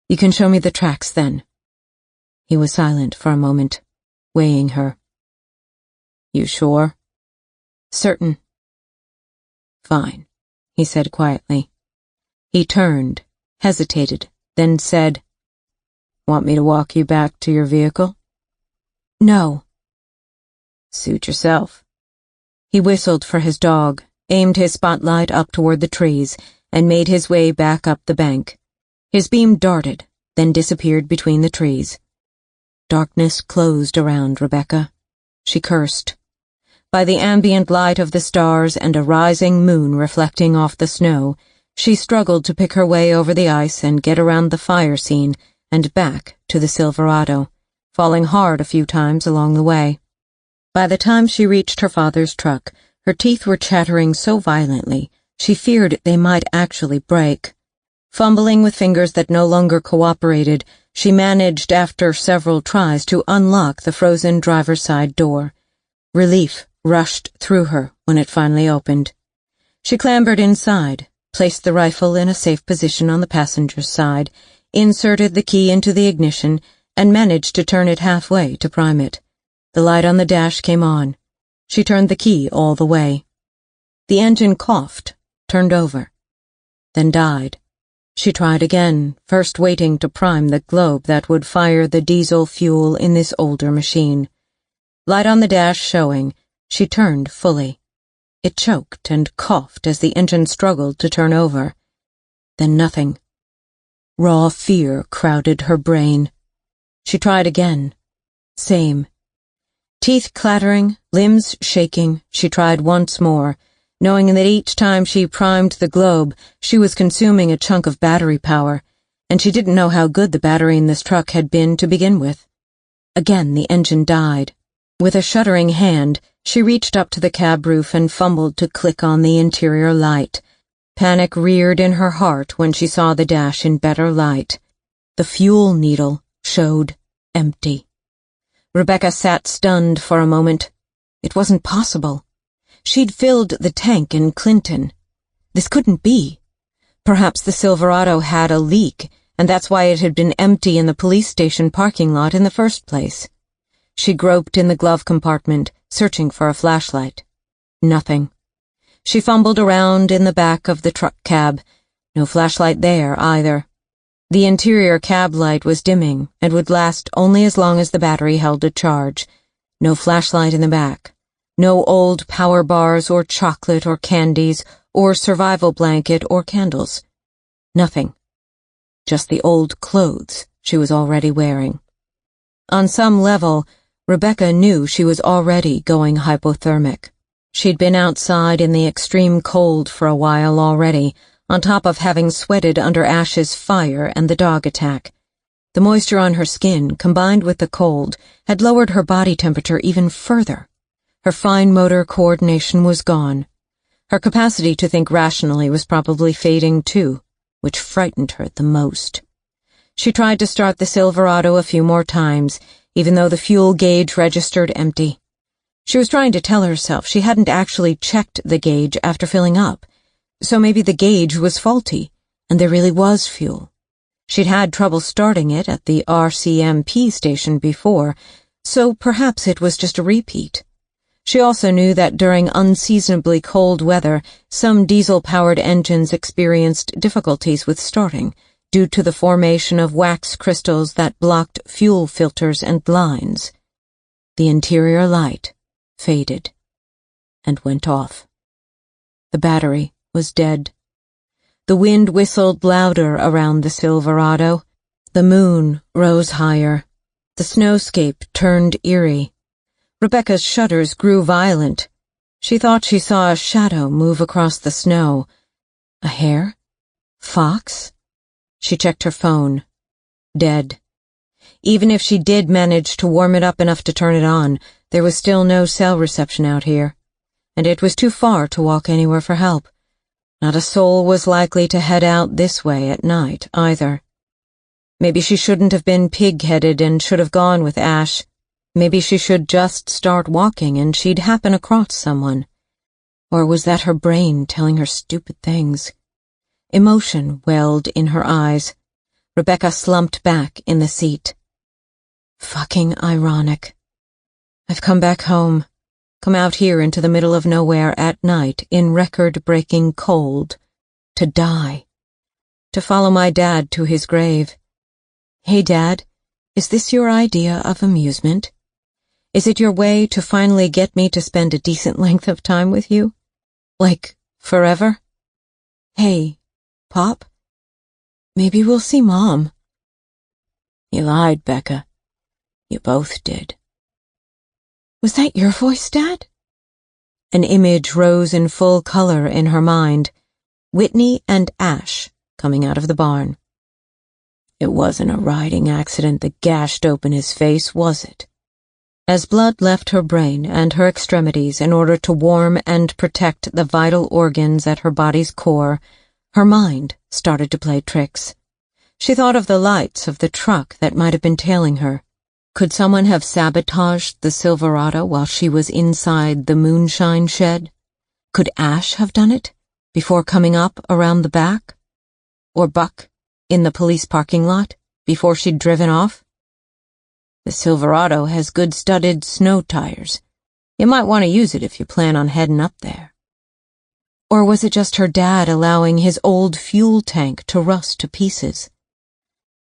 You can show me the tracks then." He was silent for a moment, weighing her. "You sure?" "Certain." "Fine," he said quietly. He turned, hesitated, then said, "Want me to walk you back to your vehicle?" "No." "Suit yourself." He whistled for his dog, aimed his spotlight up toward the trees, and made his way back up the bank. His beam darted, then disappeared between the trees. Darkness closed around Rebecca. She cursed. By the ambient light of the stars and a rising moon reflecting off the snow, she struggled to pick her way over the ice and get around the fire scene and back to the Silverado, falling hard a few times along the way. By the time she reached her father's truck, Her teeth were chattering so violently, she feared they might actually break. Fumbling with fingers that no longer cooperated, she managed after several tries to unlock the frozen driver's side door. Relief rushed through her when it finally opened. She clambered inside, placed the rifle in a safe position on the passenger's side, inserted the key into the ignition, and managed to turn it halfway to prime it. The light on the dash came on. She turned the key all the way. The engine coughed, turned over, then died. She tried again, first waiting to prime the globe that would fire the diesel fuel in this older machine. Light on the dash showing, she turned fully. It choked and coughed as the engine struggled to turn over. Then nothing. Raw fear crowded her brain. She tried again. Same. Teeth clattering, limbs shaking, she tried once more, knowing that each time she primed the globe, she was consuming a chunk of battery power, and she didn't know how good the battery in this truck had been to begin with. Again the engine died. With a shuddering hand, she reached up to the cab roof and fumbled to click on the interior light. Panic reared in her heart when she saw the dash in better light. The fuel needle showed empty. Rebecca sat stunned for a moment. It wasn't possible. She'd filled the tank in Clinton. This couldn't be. Perhaps the Silverado had a leak, and that's why it had been empty in the police station parking lot in the first place. She groped in the glove compartment, searching for a flashlight. Nothing. She fumbled around in the back of the truck cab. No flashlight there, either. The interior cab light was dimming and would last only as long as the battery held a charge. No flashlight in the back. No old power bars or chocolate or candies or survival blanket or candles. Nothing. Just the old clothes she was already wearing. On some level, Rebecca knew she was already going hypothermic. She'd been outside in the extreme cold for a while already, on top of having sweated under Ash's fire and the dog attack. The moisture on her skin, combined with the cold, had lowered her body temperature even further. Her fine motor coordination was gone. Her capacity to think rationally was probably fading too, which frightened her the most. She tried to start the Silverado a few more times, even though the fuel gauge registered empty. She was trying to tell herself she hadn't actually checked the gauge after filling up, so maybe the gauge was faulty, and there really was fuel. She'd had trouble starting it at the RCMP station before, so perhaps it was just a repeat. She also knew that during unseasonably cold weather, some diesel-powered engines experienced difficulties with starting, due to the formation of wax crystals that blocked fuel filters and lines. The interior light faded and went off. The battery was dead. The wind whistled louder around the Silverado. The moon rose higher. The snowscape turned eerie. Rebecca's shudders grew violent. She thought she saw a shadow move across the snow. A hare? Fox? She checked her phone. Dead. Even if she did manage to warm it up enough to turn it on, there was still no cell reception out here, and it was too far to walk anywhere for help. Not a soul was likely to head out this way at night, either. Maybe she shouldn't have been pig-headed and should have gone with Ash. Maybe she should just start walking and she'd happen across someone. Or was that her brain telling her stupid things? Emotion welled in her eyes. Rebecca slumped back in the seat. Fucking ironic. I've come back home. Come out here into the middle of nowhere at night in record-breaking cold. To die. To follow my dad to his grave. Hey, Dad, is this your idea of amusement? Is it your way to finally get me to spend a decent length of time with you? Like, forever? Hey, Pop? Maybe we'll see Mom. You lied, Becca. You both did. Was that your voice, Dad? An image rose in full color in her mind. Whitney and Ash coming out of the barn. It wasn't a riding accident that gashed open his face, was it? As blood left her brain and her extremities in order to warm and protect the vital organs at her body's core, her mind started to play tricks. She thought of the lights of the truck that might have been tailing her. Could someone have sabotaged the Silverado while she was inside the moonshine shed? Could Ash have done it before coming up around the back? Or Buck in the police parking lot before she'd driven off? The Silverado has good studded snow tires. You might want to use it if you plan on heading up there. Or was it just her dad allowing his old fuel tank to rust to pieces?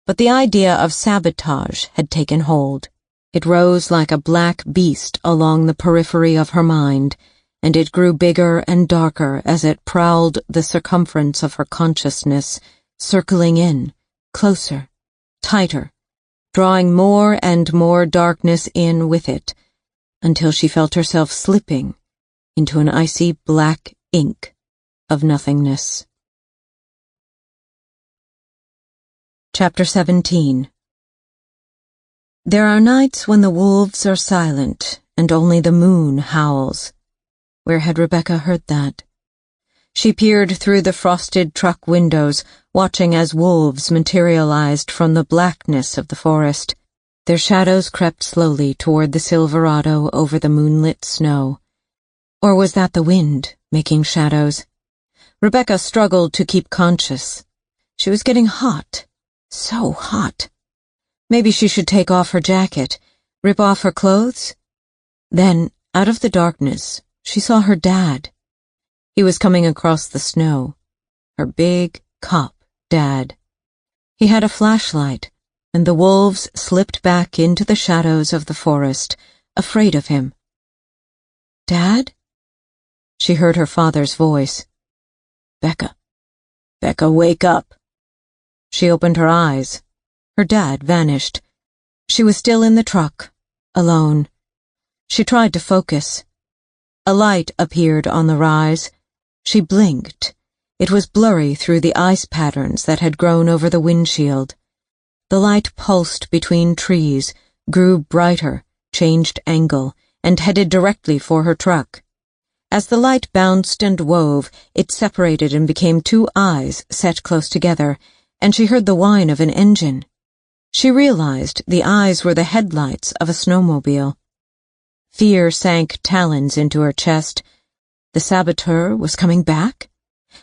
But the idea of sabotage had taken hold. It rose like a black beast along the periphery of her mind, and it grew bigger and darker as it prowled the circumference of her consciousness, circling in, closer, tighter, drawing more and more darkness in with it, until she felt herself slipping into an icy black ink of nothingness. Chapter 17. There are nights when the wolves are silent and only the moon howls. Where had Rebecca heard that? She peered through the frosted truck windows, watching as wolves materialized from the blackness of the forest. Their shadows crept slowly toward the Silverado over the moonlit snow. Or was that the wind making shadows? Rebecca struggled to keep conscious. She was getting hot. So hot. Maybe she should take off her jacket, rip off her clothes? Then, out of the darkness, she saw her dad. He was coming across the snow. Her big cop dad. He had a flashlight, and the wolves slipped back into the shadows of the forest, afraid of him. Dad? She heard her father's voice. Becca. Becca, wake up. She opened her eyes. Her dad vanished. She was still in the truck, alone. She tried to focus. A light appeared on the rise. She blinked. It was blurry through the ice patterns that had grown over the windshield. The light pulsed between trees, grew brighter, changed angle, and headed directly for her truck. As the light bounced and wove, it separated and became two eyes set close together, and she heard the whine of an engine. She realized the eyes were the headlights of a snowmobile. Fear sank talons into her chest. The saboteur was coming back?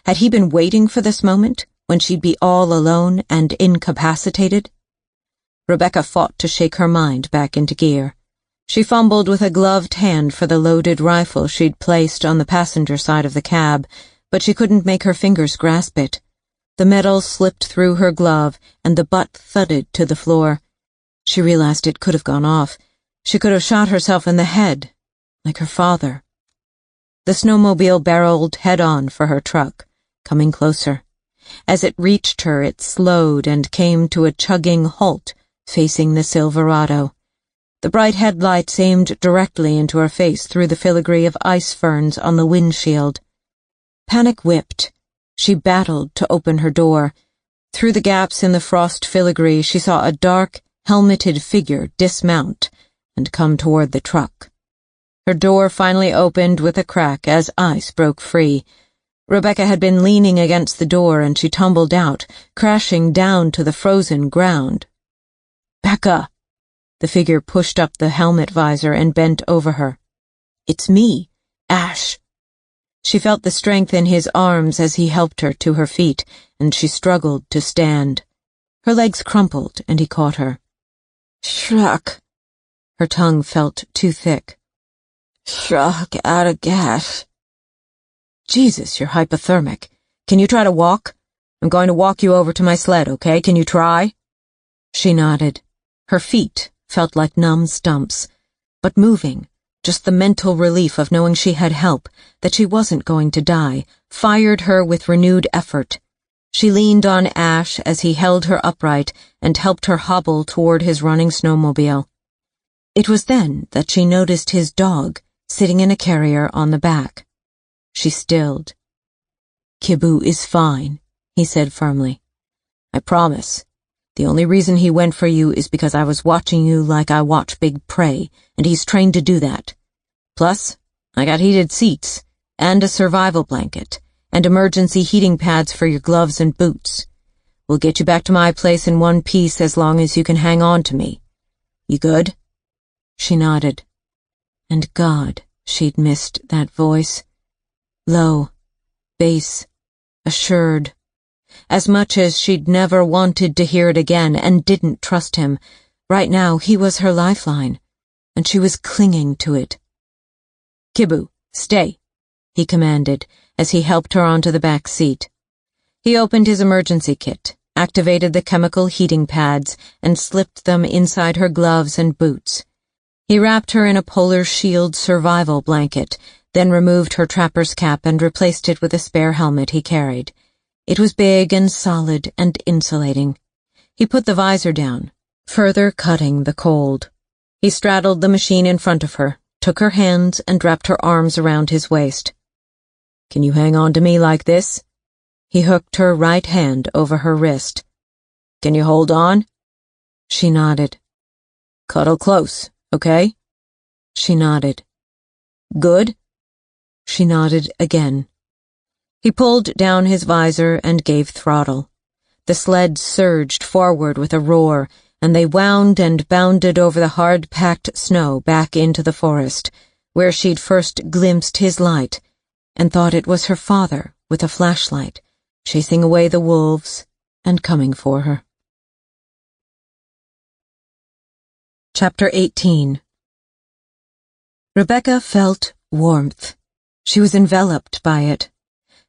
Had he been waiting for this moment, when she'd be all alone and incapacitated? Rebecca fought to shake her mind back into gear. She fumbled with a gloved hand for the loaded rifle she'd placed on the passenger side of the cab, but she couldn't make her fingers grasp it. The metal slipped through her glove, and the butt thudded to the floor. She realized it could have gone off. She could have shot herself in the head, like her father. The snowmobile barreled head-on for her truck, coming closer. As it reached her, it slowed and came to a chugging halt, facing the Silverado. The bright headlights aimed directly into her face through the filigree of ice ferns on the windshield. Panic whipped. She battled to open her door. Through the gaps in the frost filigree, she saw a dark, helmeted figure dismount and come toward the truck. Her door finally opened with a crack as ice broke free. Rebecca had been leaning against the door, and she tumbled out, crashing down to the frozen ground. "Becca!" The figure pushed up the helmet visor and bent over her. "It's me, Ash." She felt the strength in his arms as he helped her to her feet, and she struggled to stand. Her legs crumpled, and he caught her. "Schluck." Her tongue felt too thick. "Schluck out of gas." "Jesus, you're hypothermic. Can you try to walk? I'm going to walk you over to my sled, okay? Can you try?" She nodded. Her feet felt like numb stumps, but moving, just the mental relief of knowing she had help, that she wasn't going to die, fired her with renewed effort. She leaned on Ash as he held her upright and helped her hobble toward his running snowmobile. It was then that she noticed his dog sitting in a carrier on the back. She stilled. "Kibu is fine," he said firmly. "I promise. The only reason he went for you is because I was watching you like I watch big prey, and he's trained to do that. Plus, I got heated seats, and a survival blanket, and emergency heating pads for your gloves and boots. We'll get you back to my place in one piece as long as you can hang on to me. You good?" She nodded. And God, she'd missed that voice. Low, bass, assured. As much as she'd never wanted to hear it again and didn't trust him, right now he was her lifeline, and she was clinging to it. "Kibu, stay," he commanded as he helped her onto the back seat. He opened his emergency kit, activated the chemical heating pads, and slipped them inside her gloves and boots. He wrapped her in a Polar Shield survival blanket, then removed her trapper's cap and replaced it with a spare helmet he carried. It was big and solid and insulating. He put the visor down, further cutting the cold. He straddled the machine in front of her, took her hands and wrapped her arms around his waist. "Can you hang on to me like this?" He hooked her right hand over her wrist. "Can you hold on?" She nodded. "Cuddle close, okay?" She nodded. "Good?" She nodded again. He pulled down his visor and gave throttle. The sled surged forward with a roar, and they wound and bounded over the hard-packed snow back into the forest, where she'd first glimpsed his light and thought it was her father with a flashlight, chasing away the wolves and coming for her. Chapter 18. Rebecca felt warmth. She was enveloped by it.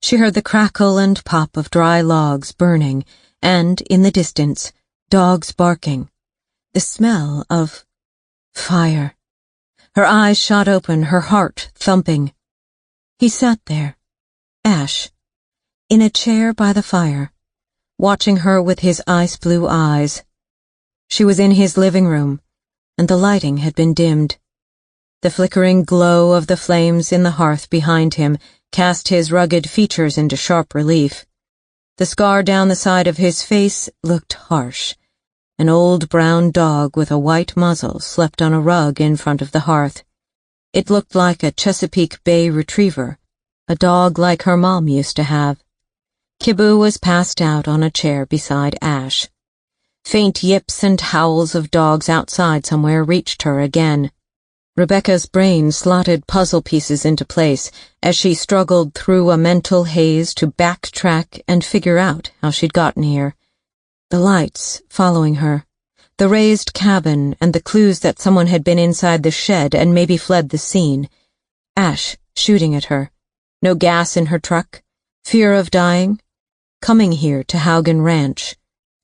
She heard the crackle and pop of dry logs burning, and, in the distance, dogs barking. The smell of fire. Her eyes shot open, her heart thumping. He sat there, Ash, in a chair by the fire, watching her with his ice-blue eyes. She was in his living room, and the lighting had been dimmed. The flickering glow of the flames in the hearth behind him cast his rugged features into sharp relief. The scar down the side of his face looked harsh. An old brown dog with a white muzzle slept on a rug in front of the hearth. It looked like a Chesapeake Bay retriever, a dog like her mom used to have. Kibu was passed out on a chair beside Ash. Faint yips and howls of dogs outside somewhere reached her again. Rebecca's brain slotted puzzle pieces into place as she struggled through a mental haze to backtrack and figure out how she'd gotten here. The lights following her, the raised cabin, and the clues that someone had been inside the shed and maybe fled the scene. Ash shooting at her. No gas in her truck. Fear of dying. Coming here to Haugen Ranch.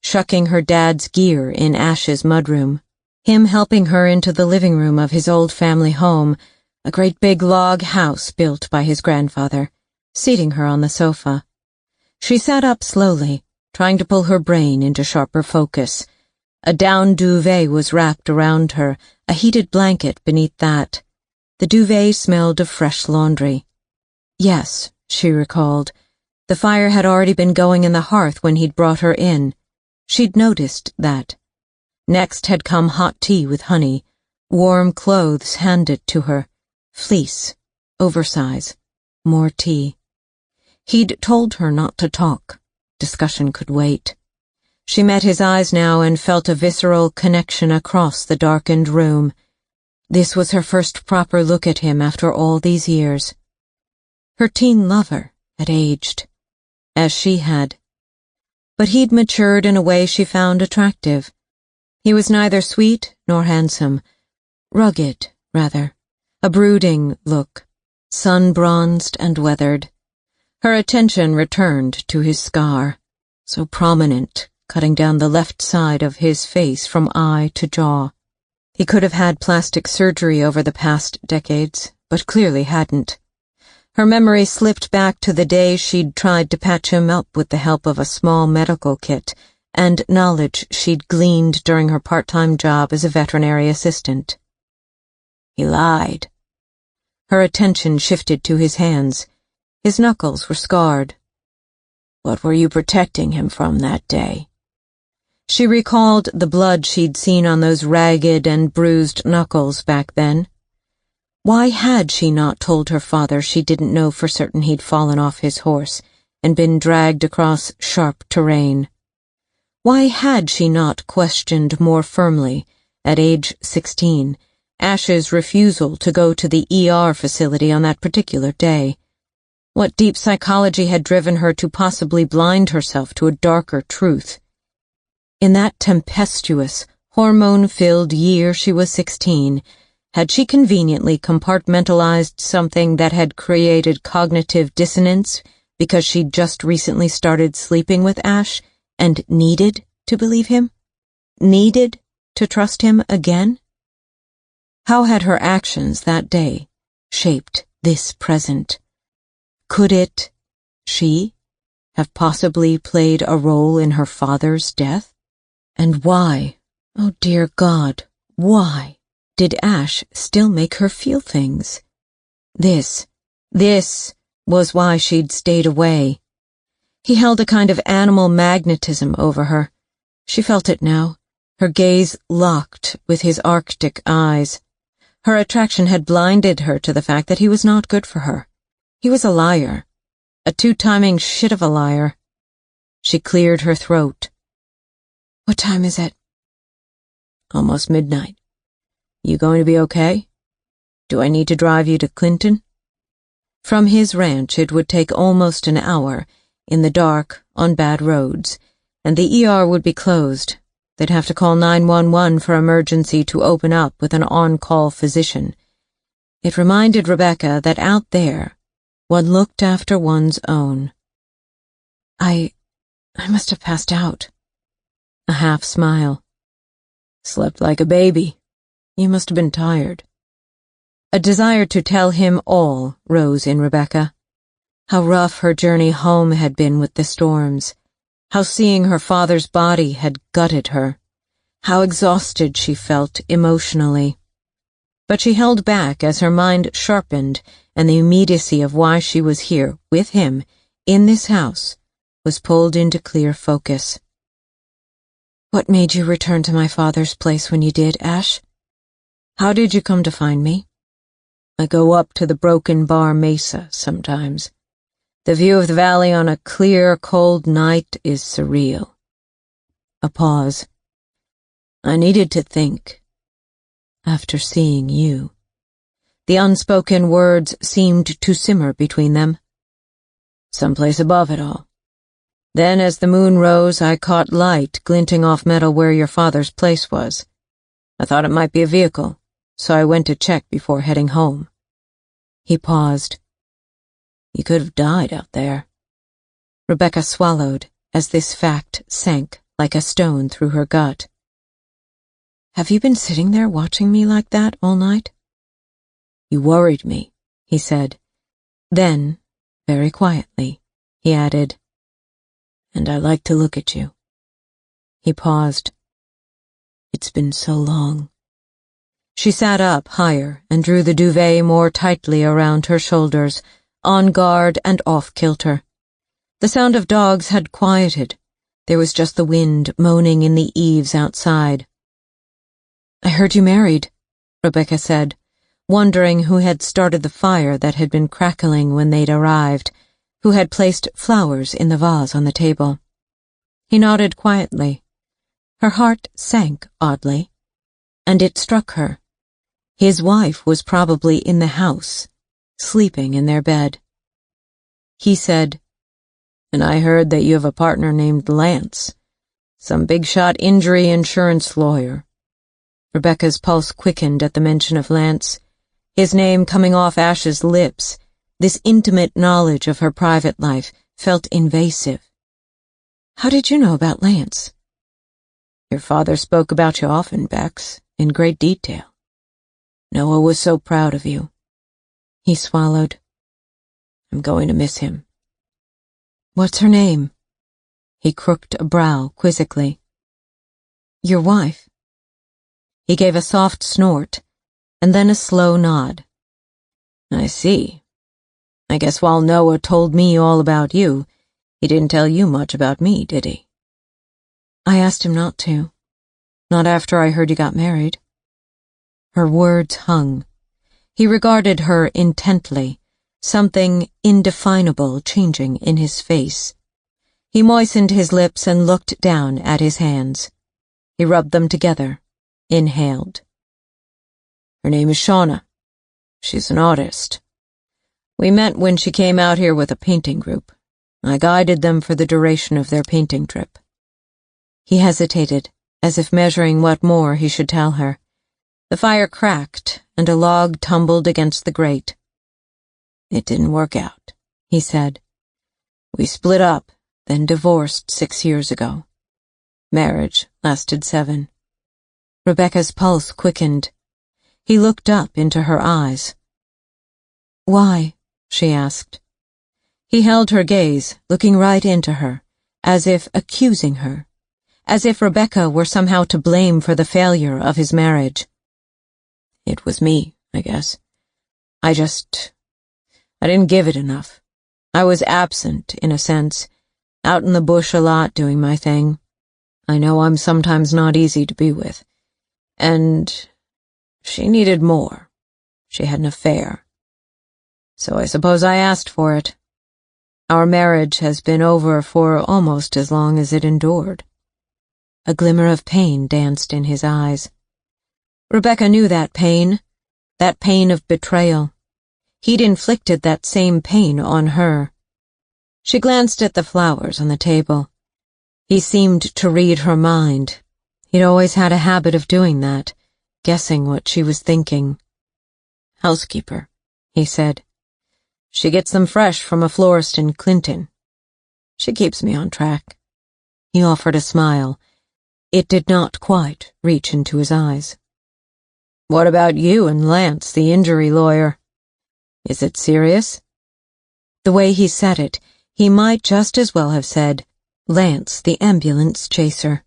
Shucking her dad's gear in Ash's mudroom. Him helping her into the living room of his old family home, a great big log house built by his grandfather, seating her on the sofa. She sat up slowly, trying to pull her brain into sharper focus. A down duvet was wrapped around her, a heated blanket beneath that. The duvet smelled of fresh laundry. Yes, she recalled, the fire had already been going in the hearth when he'd brought her in. She'd noticed that. Next had come hot tea with honey, warm clothes handed to her, fleece, oversize, more tea. He'd told her not to talk. Discussion could wait. She met his eyes now and felt a visceral connection across the darkened room. This was her first proper look at him after all these years. Her teen lover had aged, as she had. But he'd matured in a way she found attractive. He was neither sweet nor handsome. Rugged, rather. A brooding look, sun-bronzed and weathered. Her attention returned to his scar, so prominent, cutting down the left side of his face from eye to jaw. He could have had plastic surgery over the past decades, but clearly hadn't. Her memory slipped back to the day she'd tried to patch him up with the help of a small medical kit, and knowledge she'd gleaned during her part-time job as a veterinary assistant. He lied. Her attention shifted to his hands. His knuckles were scarred. What were you protecting him from that day? She recalled the blood she'd seen on those ragged and bruised knuckles back then. Why had she not told her father she didn't know for certain he'd fallen off his horse and been dragged across sharp terrain? Why had she not questioned more firmly, at age 16, Ash's refusal to go to the ER facility on that particular day? What deep psychology had driven her to possibly blind herself to a darker truth? In that tempestuous, hormone-filled year she was 16, had she conveniently compartmentalized something that had created cognitive dissonance because she'd just recently started sleeping with Ash and needed to believe him? Needed to trust him again? How had her actions that day shaped this present? Could she, have possibly played a role in her father's death? And why, oh dear God, why did Ash still make her feel things? This was why she'd stayed away. He held a kind of animal magnetism over her. She felt it now, her gaze locked with his Arctic eyes. Her attraction had blinded her to the fact that he was not good for her. He was a liar, a two-timing shit of a liar. She cleared her throat. What time is it? Almost midnight. You going to be okay? Do I need to drive you to Clinton? From his ranch it would take almost an hour, in the dark, on bad roads, and the ER would be closed. They'd have to call 911 for emergency to open up with an on-call physician. It reminded Rebecca that out there, one looked after one's own. I must have passed out. A half smile. Slept like a baby. You must have been tired. A desire to tell him all rose in Rebecca. How rough her journey home had been with the storms. How seeing her father's body had gutted her. How exhausted she felt emotionally. But she held back as her mind sharpened and the immediacy of why she was here with him in this house was pulled into clear focus. What made you return to my father's place when you did, Ash? How did you come to find me? I go up to the Broken Bar Mesa sometimes. The view of the valley on a clear, cold night is surreal. A pause. I needed to think. After seeing you. The unspoken words seemed to simmer between them. Someplace above it all. Then, as the moon rose, I caught light glinting off metal where your father's place was. I thought it might be a vehicle, so I went to check before heading home. He paused. You could have died out there. Rebecca swallowed as this fact sank like a stone through her gut. Have you been sitting there watching me like that all night? You worried me, he said. Then, very quietly, he added, and I like to look at you. He paused. It's been so long. She sat up higher and drew the duvet more tightly around her shoulders, on guard and off-kilter. The sound of dogs had quieted. There was just the wind moaning in the eaves outside. I heard you married, Rebecca said, wondering who had started the fire that had been crackling when they'd arrived, who had placed flowers in the vase on the table. He nodded quietly. Her heart sank oddly, and it struck her. His wife was probably in the house, sleeping in their bed. He said, and I heard that you have a partner named Lance, some big-shot injury insurance lawyer. Rebecca's pulse quickened at the mention of Lance, his name coming off Ash's lips. This intimate knowledge of her private life felt invasive. How did you know about Lance? Your father spoke about you often, Bex, in great detail. Noah was so proud of you. He swallowed. I'm going to miss him. What's her name? He crooked a brow quizzically. Your wife? He gave a soft snort, and then a slow nod. I see. I guess while Noah told me all about you, he didn't tell you much about me, did he? I asked him not to. Not after I heard you got married. Her words hung. He regarded her intently, something indefinable changing in his face. He moistened his lips and looked down at his hands. He rubbed them together, inhaled. Her name is Shauna. She's an artist. We met when she came out here with a painting group. I guided them for the duration of their painting trip. He hesitated, as if measuring what more he should tell her. The fire cracked, and a log tumbled against the grate. It didn't work out, he said. We split up, then divorced 6 years ago. Marriage lasted 7. Rebecca's pulse quickened. He looked up into her eyes. Why? She asked. He held her gaze, looking right into her, as if accusing her, as if Rebecca were somehow to blame for the failure of his marriage. It was me, I guess. I didn't give it enough. I was absent, in a sense, out in the bush a lot doing my thing. I know I'm sometimes not easy to be with. And she needed more. She had an affair. So I suppose I asked for it. Our marriage has been over for almost as long as it endured. A glimmer of pain danced in his eyes. Rebecca knew that pain of betrayal. He'd inflicted that same pain on her. She glanced at the flowers on the table. He seemed to read her mind. He'd always had a habit of doing that, guessing what she was thinking. Housekeeper, he said. She gets them fresh from a florist in Clinton. She keeps me on track. He offered a smile. It did not quite reach into his eyes. What about you and Lance, the injury lawyer? Is it serious? The way he said it, he might just as well have said, Lance, the ambulance chaser.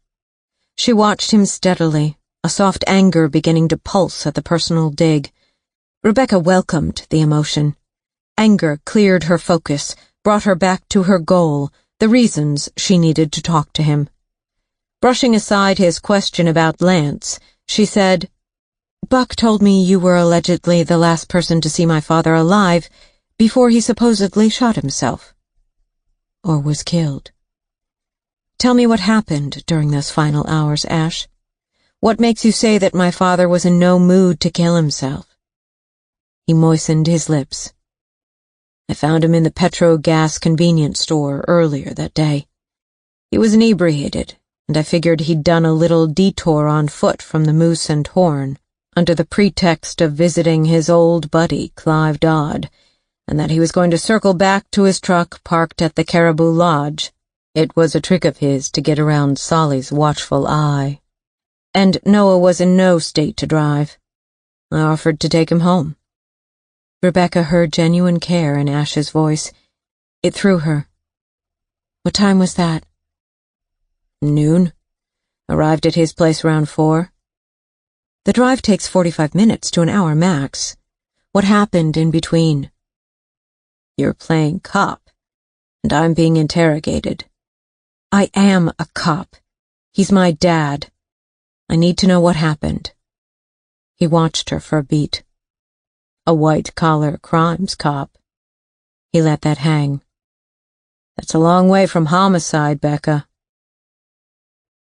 She watched him steadily, a soft anger beginning to pulse at the personal dig. Rebecca welcomed the emotion. Anger cleared her focus, brought her back to her goal, the reasons she needed to talk to him. Brushing aside his question about Lance, she said, Buck told me you were allegedly the last person to see my father alive before he supposedly shot himself. Or was killed. Tell me what happened during those final hours, Ash. What makes you say that my father was in no mood to kill himself? He moistened his lips. I found him in the Petro-Gas convenience store earlier that day. He was inebriated, and I figured he'd done a little detour on foot from the Moose and Horn, under the pretext of visiting his old buddy, Clive Dodd, and that he was going to circle back to his truck parked at the Caribou Lodge. It was a trick of his to get around Solly's watchful eye. And Noah was in no state to drive. I offered to take him home. Rebecca heard genuine care in Ash's voice. It threw her. What time was that? Noon. Arrived at his place around 4. The drive takes 45 minutes to an hour max. What happened in between? You're playing cop, and I'm being interrogated. I am a cop. He's my dad. I need to know what happened. He watched her for a beat. A white-collar crimes cop. He let that hang. That's a long way from homicide, Becca.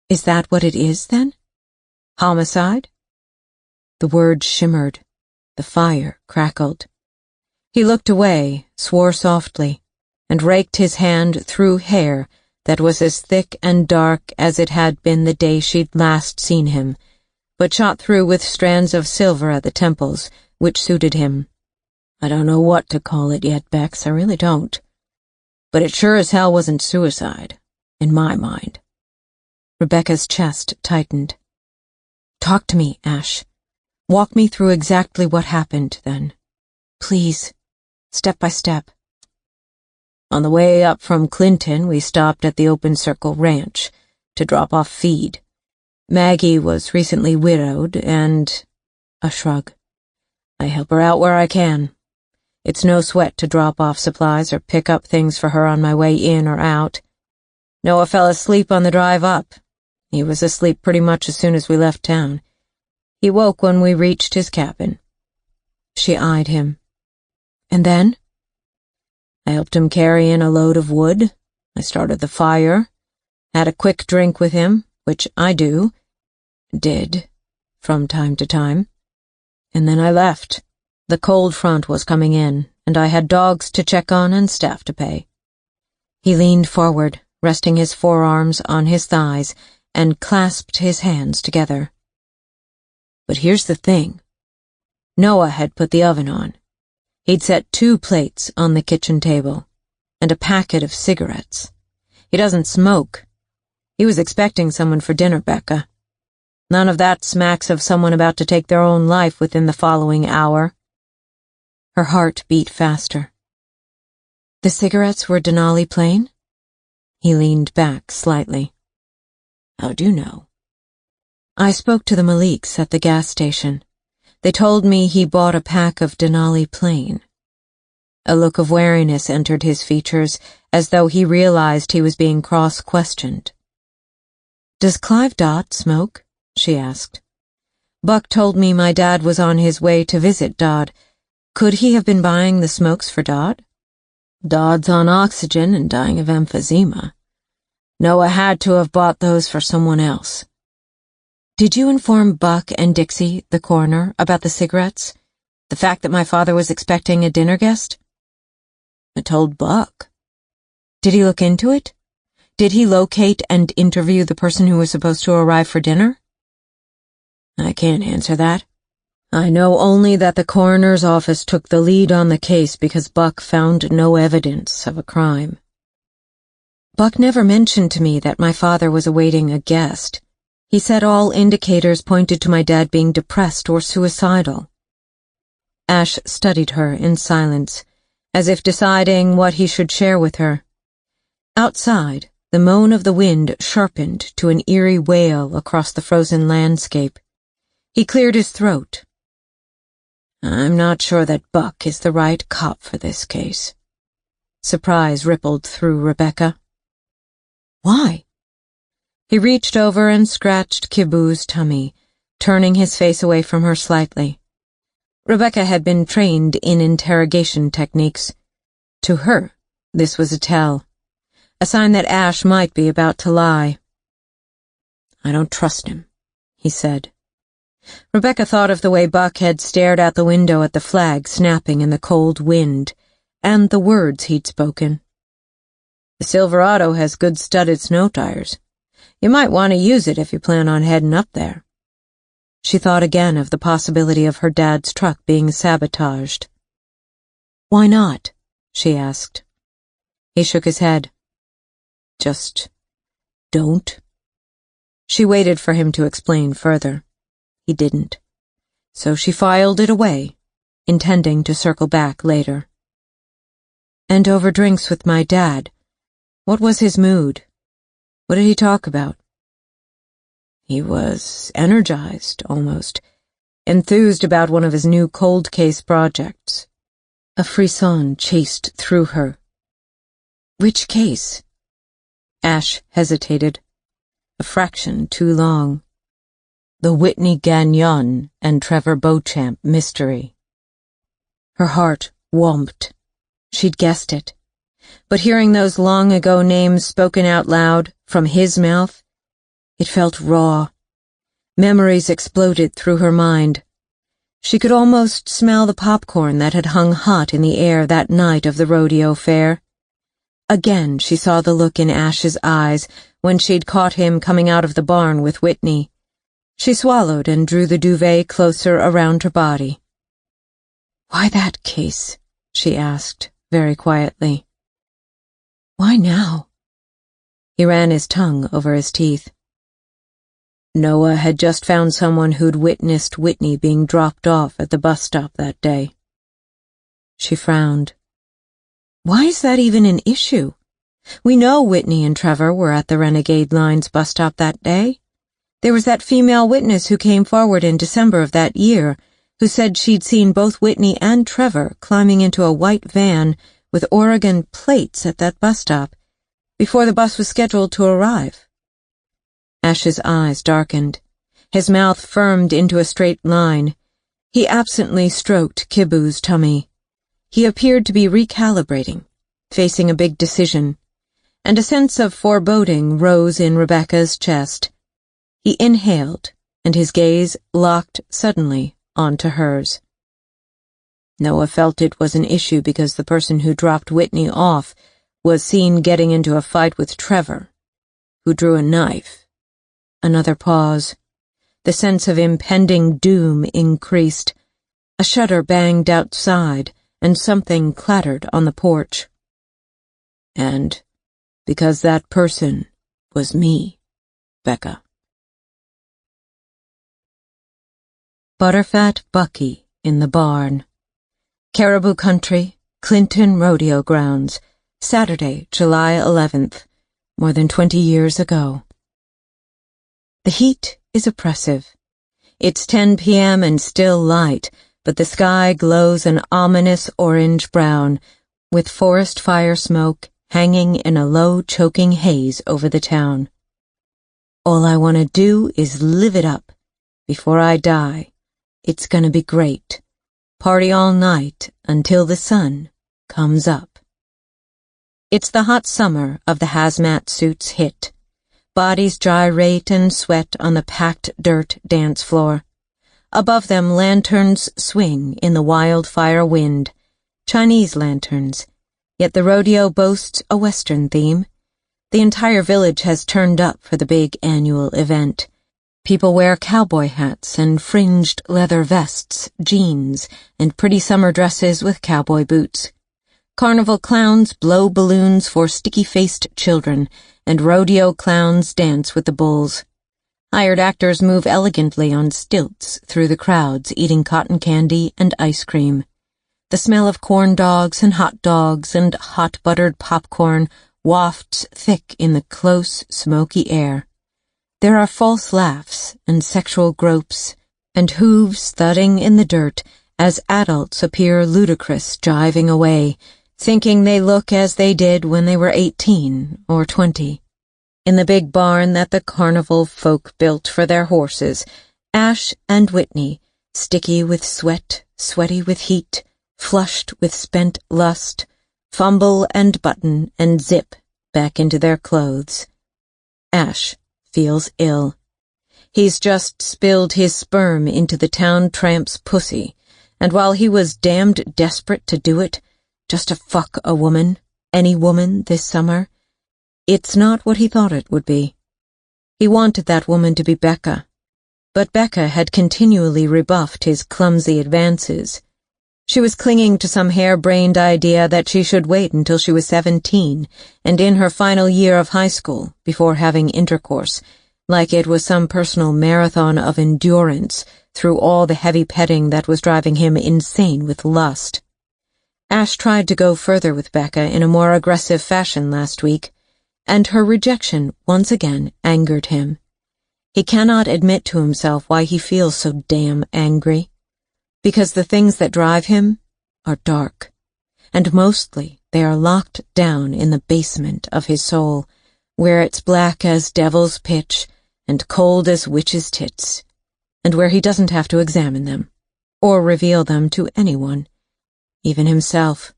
Is that what it is, then? Homicide? The word shimmered. The fire crackled. He looked away, swore softly, and raked his hand through hair that was as thick and dark as it had been the day she'd last seen him, but shot through with strands of silver at the temples, which suited him. I don't know what to call it yet, Bex, I really don't. But it sure as hell wasn't suicide, in my mind. Rebecca's chest tightened. Talk to me, Ash. Walk me through exactly what happened, then. Please, step by step. On the way up from Clinton, we stopped at the Open Circle Ranch to drop off feed. Maggie was recently widowed, and... a shrug. I help her out where I can. It's no sweat to drop off supplies or pick up things for her on my way in or out. Noah fell asleep on the drive up. He was asleep pretty much as soon as we left town. He woke when we reached his cabin." She eyed him. "And then?" "I helped him carry in a load of wood. I started the fire, had a quick drink with him, which I did, from time to time. And then I left. The cold front was coming in, and I had dogs to check on and staff to pay." He leaned forward, resting his forearms on his thighs, and clasped his hands together. "But here's the thing. Noah had put the oven on. He'd set 2 plates on the kitchen table, and a packet of cigarettes. He doesn't smoke. He was expecting someone for dinner, Becca. None of that smacks of someone about to take their own life within the following hour." Her heart beat faster. "The cigarettes were Denali plain?" He leaned back slightly. "How'd you know?" "I spoke to the Maliks at the gas station. They told me he bought a pack of Denali plain." A look of wariness entered his features, as though he realized he was being cross-questioned. "Does Clive Dodd smoke?" she asked. "Buck told me my dad was on his way to visit Dodd. Could he have been buying the smokes for Dodd? Dodd's on oxygen and dying of emphysema. Noah had to have bought those for someone else." "Did you inform Buck and Dixie, the coroner, about the cigarettes? The fact that my father was expecting a dinner guest?" "I told Buck." "Did he look into it? Did he locate and interview the person who was supposed to arrive for dinner?" "I can't answer that. I know only that the coroner's office took the lead on the case because Buck found no evidence of a crime." "Buck never mentioned to me that my father was awaiting a guest. He said all indicators pointed to my dad being depressed or suicidal." Ash studied her in silence, as if deciding what he should share with her. Outside, the moan of the wind sharpened to an eerie wail across the frozen landscape. He cleared his throat. "I'm not sure that Buck is the right cop for this case." Surprise rippled through Rebecca. "Why?" He reached over and scratched Kibu's tummy, turning his face away from her slightly. Rebecca had been trained in interrogation techniques. To her, this was a tell, a sign that Ash might be about to lie. "I don't trust him," he said. Rebecca thought of the way Buck had stared out the window at the flag snapping in the cold wind, and the words he'd spoken. "The Silverado has good studded snow tires. You might want to use it if you plan on heading up there." She thought again of the possibility of her dad's truck being sabotaged. "Why not?" she asked. He shook his head. "Just don't." She waited for him to explain further. He didn't. So she filed it away, intending to circle back later. "And over drinks with my dad. What was his mood? What did he talk about?" He was energized, almost, enthused about one of his new cold case projects. A frisson chased through her. "Which case?" Ash hesitated, a fraction too long. "The Whitney Gagnon and Trevor Beauchamp mystery." Her heart whomped. She'd guessed it. But hearing those long-ago names spoken out loud, from his mouth, it felt raw. Memories exploded through her mind. She could almost smell the popcorn that had hung hot in the air that night of the rodeo fair. Again she saw the look in Ash's eyes when she'd caught him coming out of the barn with Whitney. She swallowed and drew the duvet closer around her body. "Why that case?" she asked, very quietly. "Why now?" He ran his tongue over his teeth. Noah had just found someone who'd witnessed Whitney being dropped off at the bus stop that day. She frowned. "Why is that even an issue? We know Whitney and Trevor were at the Renegade Line's bus stop that day. There was that female witness who came forward in December of that year, who said she'd seen both Whitney and Trevor climbing into a white van with Oregon plates at that bus stop, before the bus was scheduled to arrive." Ash's eyes darkened. His mouth firmed into a straight line. He absently stroked Kibu's tummy. He appeared to be recalibrating, facing a big decision, and a sense of foreboding rose in Rebecca's chest. He inhaled, and his gaze locked suddenly onto hers. Noah felt it was an issue because the person who dropped Whitney off was seen getting into a fight with Trevor, who drew a knife. Another pause. The sense of impending doom increased. A shutter banged outside, and something clattered on the porch. And because that person was me, Becca. Butterfat Bucky in the barn. Caribou Country, Clinton Rodeo Grounds, Saturday, July 11th, more than 20 years ago. The heat is oppressive. It's 10 p.m. and still light, but the sky glows an ominous orange-brown, with forest fire smoke hanging in a low, choking haze over the town. All I want to do is live it up before I die. It's gonna be great. Party all night until the sun comes up. It's the hot summer of the hazmat suits hit. Bodies gyrate and sweat on the packed dirt dance floor. Above them, lanterns swing in the wildfire wind. Chinese lanterns. Yet the rodeo boasts a Western theme. The entire village has turned up for the big annual event. People wear cowboy hats and fringed leather vests, jeans, and pretty summer dresses with cowboy boots. Carnival clowns blow balloons for sticky-faced children, and rodeo clowns dance with the bulls. Hired actors move elegantly on stilts through the crowds, eating cotton candy and ice cream. The smell of corn dogs and hot dogs and hot buttered popcorn wafts thick in the close, smoky air. There are false laughs and sexual gropes, and hooves thudding in the dirt as adults appear ludicrous, jiving away, thinking they look as they did when they were 18 or 20. In the big barn that the carnival folk built for their horses, Ash and Whitney, sticky with sweat, sweaty with heat, flushed with spent lust, fumble and button and zip back into their clothes. Ash feels ill. He's just spilled his sperm into the town tramp's pussy, and while he was damned desperate to do it, just to fuck a woman, any woman this summer, it's not what he thought it would be. He wanted that woman to be Becca, but Becca had continually rebuffed his clumsy advances. She was clinging to some harebrained idea that she should wait until she was 17 and in her final year of high school before having intercourse, like it was some personal marathon of endurance through all the heavy petting that was driving him insane with lust. Ash tried to go further with Becca in a more aggressive fashion last week, and her rejection once again angered him. He cannot admit to himself why he feels so damn angry. Because the things that drive him are dark, and mostly they are locked down in the basement of his soul, where it's black as devil's pitch and cold as witch's tits, and where he doesn't have to examine them, or reveal them to anyone, even himself.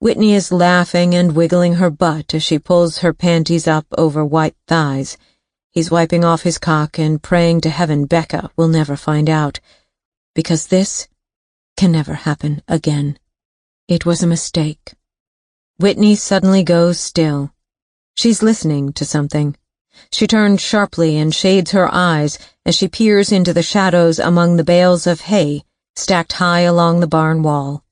Whitney is laughing and wiggling her butt as she pulls her panties up over white thighs. He's wiping off his cock and praying to heaven Becca will never find out, because this can never happen again. It was a mistake. Whitney suddenly goes still. She's listening to something. She turns sharply and shades her eyes as she peers into the shadows among the bales of hay stacked high along the barn wall.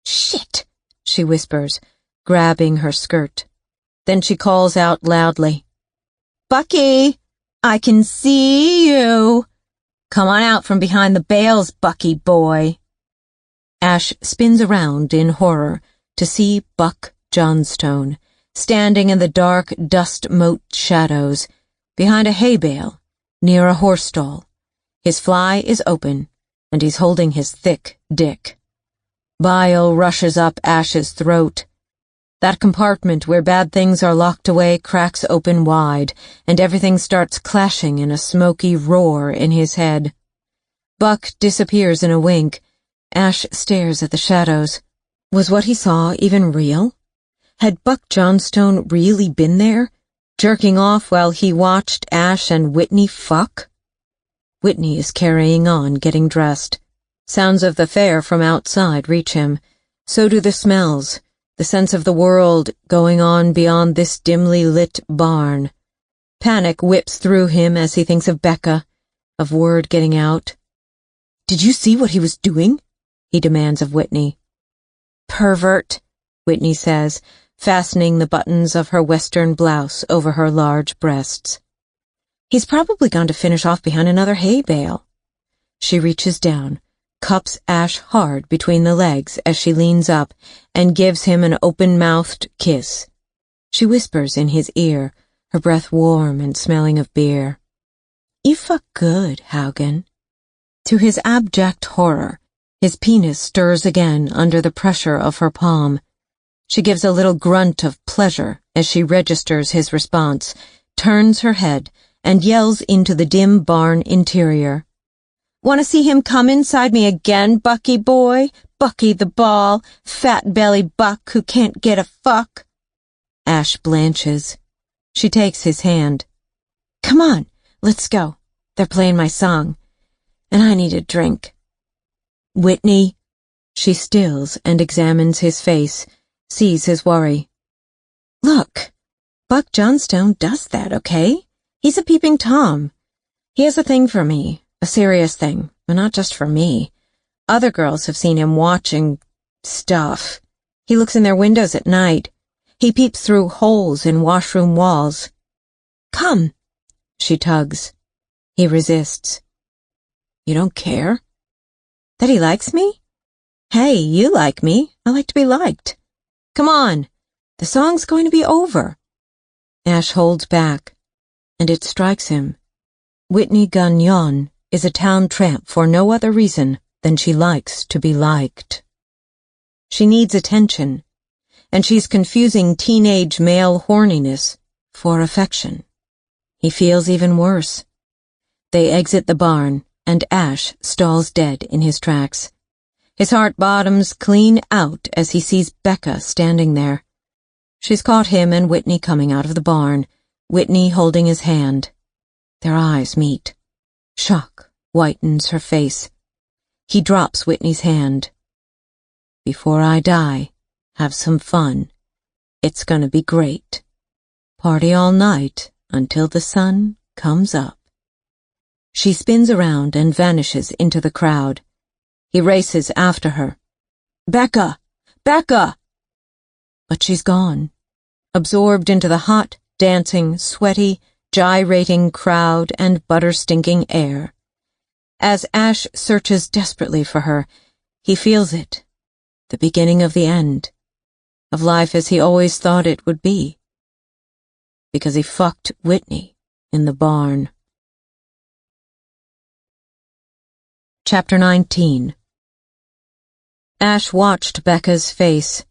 "Shit!" she whispers, grabbing her skirt. Then she calls out loudly, "Bucky, I can see you. Come on out from behind the bales, Bucky boy." Ash spins around in horror to see Buck Johnstone, standing in the dark, dust-moat shadows, behind a hay bale, near a horse stall. His fly is open, and he's holding his thick dick. Bile rushes up Ash's throat. That compartment where bad things are locked away cracks open wide, and everything starts clashing in a smoky roar in his head. Buck disappears in a wink. Ash stares at the shadows. Was what he saw even real? Had Buck Johnstone really been there, jerking off while he watched Ash and Whitney fuck? Whitney is carrying on, getting dressed. Sounds of the fair from outside reach him. So do the smells, the sense of the world going on beyond this dimly lit barn. Panic whips through him as he thinks of Becca, of word getting out. "Did you see what he was doing?" he demands of Whitney. "Pervert," Whitney says, fastening the buttons of her western blouse over her large breasts. "He's probably gone to finish off behind another hay bale." She reaches down, cups Ash hard between the legs as she leans up, and gives him an open-mouthed kiss. She whispers in his ear, her breath warm and smelling of beer. "You fuck good, Haugen." To his abject horror, his penis stirs again under the pressure of her palm. She gives a little grunt of pleasure as she registers his response, turns her head, and yells into the dim barn interior. "Want to see him come inside me again, Bucky boy? Bucky the ball, fat-bellied Buck who can't get a fuck?" Ash blanches. She takes his hand. "Come on, let's go. They're playing my song, and I need a drink." "Whitney." She stills and examines his face, sees his worry. "Look, Buck Johnstone does that, okay? He's a peeping Tom. He has a thing for me, a serious thing, but not just for me. Other girls have seen him watching stuff. He looks in their windows at night. He peeps through holes in washroom walls. Come." She tugs. He resists. "You don't care?" "That he likes me? Hey, you like me. I like to be liked. Come on. The song's going to be over." Ash holds back, and it strikes him. Whitney Gagnon is a town tramp for no other reason than she likes to be liked. She needs attention, and she's confusing teenage male horniness for affection. He feels even worse. They exit the barn, and Ash stalls dead in his tracks. His heart bottoms clean out as he sees Becca standing there. She's caught him and Whitney coming out of the barn, Whitney holding his hand. Their eyes meet. Shock whitens her face. He drops Whitney's hand. "Before I die, have some fun. It's gonna be great. Party all night until the sun comes up." She spins around and vanishes into the crowd. He races after her. "Becca! Becca!" But she's gone, absorbed into the hot, dancing, sweaty, gyrating crowd and butter-stinking air. As Ash searches desperately for her, he feels it, the beginning of the end, of life as he always thought it would be, because he fucked Whitney in the barn. Chapter 19. Ash watched Becca's face.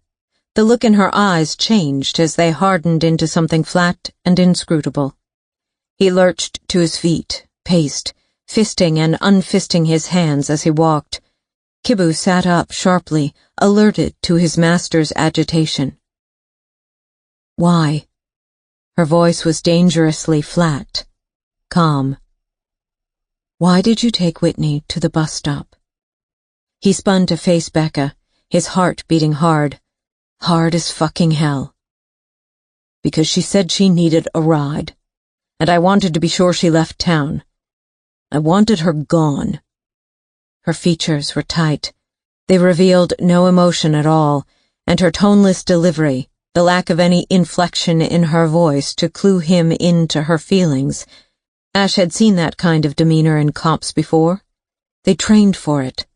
The look in her eyes changed as they hardened into something flat and inscrutable. He lurched to his feet, paced, fisting and unfisting his hands as he walked. Kibu sat up sharply, alerted to his master's agitation. "Why?" Her voice was dangerously flat, calm. "Why did you take Whitney to the bus stop?" He spun to face Becca, his heart beating hard as fucking hell. "Because she said she needed a ride, and I wanted to be sure she left town. I wanted her gone." Her features were tight. They revealed no emotion at all, and her toneless delivery, the lack of any inflection in her voice to clue him into her feelings. Ash had seen that kind of demeanor in cops before. They trained for it.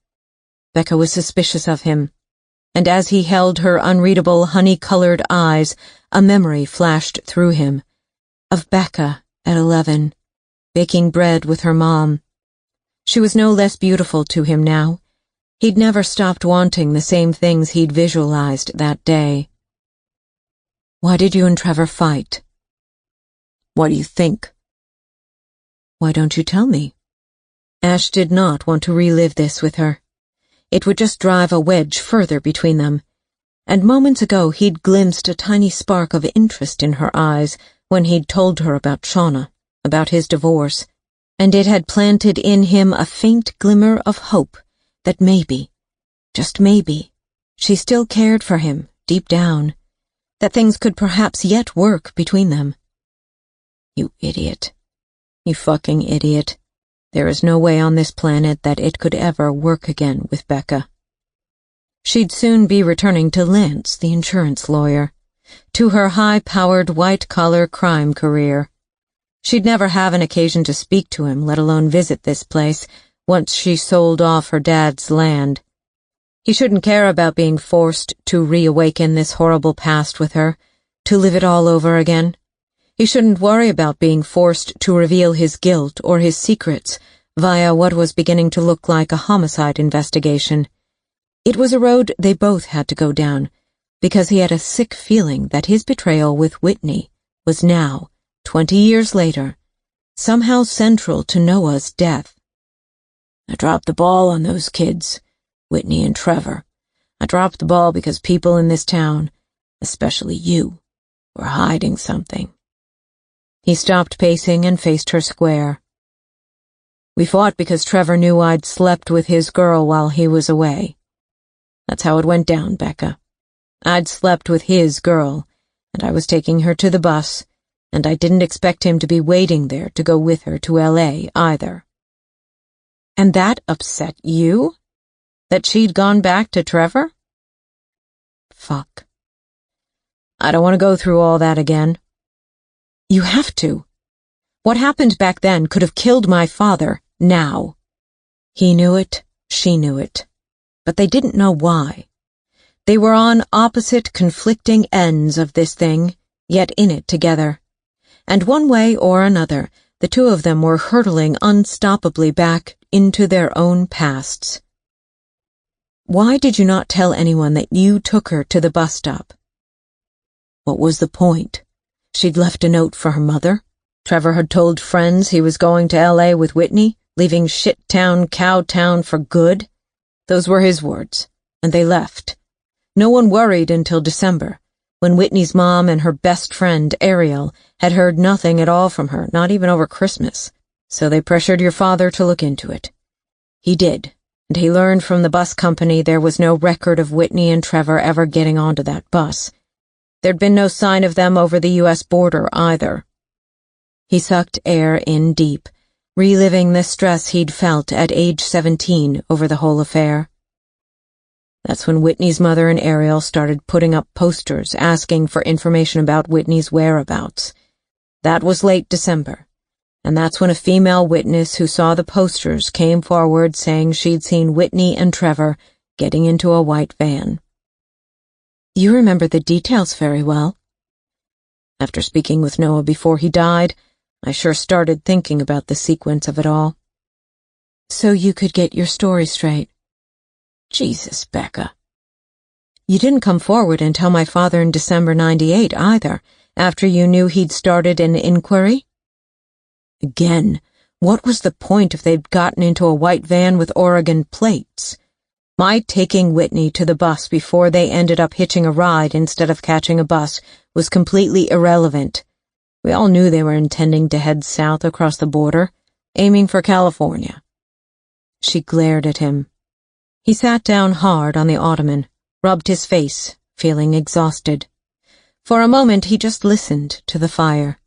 Becca was suspicious of him, and as he held her unreadable, honey-colored eyes, a memory flashed through him, of Becca at 11, baking bread with her mom. She was no less beautiful to him now. He'd never stopped wanting the same things he'd visualized that day. Why did you and Trevor fight? What do you think? Why don't you tell me? Ash did not want to relive this with her. It would just drive a wedge further between them, and moments ago he'd glimpsed a tiny spark of interest in her eyes when he'd told her about Shauna, about his divorce, and it had planted in him a faint glimmer of hope that maybe, just maybe, she still cared for him deep down, that things could perhaps yet work between them. You idiot. You fucking idiot. There is no way on this planet that it could ever work again with Becca. She'd soon be returning to Lance, the insurance lawyer, to her high-powered white-collar crime career. She'd never have an occasion to speak to him, let alone visit this place, once she sold off her dad's land. He shouldn't care about being forced to reawaken this horrible past with her, to live it all over again. He shouldn't worry about being forced to reveal his guilt or his secrets via what was beginning to look like a homicide investigation. It was a road they both had to go down, because he had a sick feeling that his betrayal with Whitney was now, 20 years later, somehow central to Noah's death. I dropped the ball on those kids, Whitney and Trevor. I dropped the ball because people in this town, especially you, were hiding something. He stopped pacing and faced her square. We fought because Trevor knew I'd slept with his girl while he was away. That's how it went down, Becca. I'd slept with his girl, and I was taking her to the bus, and I didn't expect him to be waiting there to go with her to L.A. either. And that upset you? That she'd gone back to Trevor? Fuck. I don't want to go through all that again. You have to. What happened back then could have killed my father, now. He knew it, she knew it. But they didn't know why. They were on opposite, conflicting ends of this thing, yet in it together. And one way or another, the two of them were hurtling unstoppably back into their own pasts. Why did you not tell anyone that you took her to the bus stop? What was the point? She'd left a note for her mother. Trevor had told friends he was going to L.A. with Whitney, leaving shit-town, cow-town for good. Those were his words, and they left. No one worried until December, when Whitney's mom and her best friend, Ariel, had heard nothing at all from her, not even over Christmas, so they pressured your father to look into it. He did, and he learned from the bus company there was no record of Whitney and Trevor ever getting onto that bus. There'd been no sign of them over the U.S. border either. He sucked air in deep, reliving the stress he'd felt at age 17 over the whole affair. That's when Whitney's mother and Ariel started putting up posters asking for information about Whitney's whereabouts. That was late December, and that's when a female witness who saw the posters came forward saying she'd seen Whitney and Trevor getting into a white van. You remember the details very well. After speaking with Noah before he died, I sure started thinking about the sequence of it all. So you could get your story straight. Jesus, Becca. You didn't come forward and tell my father in December 98 either, after you knew he'd started an inquiry? Again, what was the point if they'd gotten into a white van with Oregon plates? My taking Whitney to the bus before they ended up hitching a ride instead of catching a bus was completely irrelevant. We all knew they were intending to head south across the border, aiming for California. She glared at him. He sat down hard on the ottoman, rubbed his face, feeling exhausted. For a moment he just listened to the fire,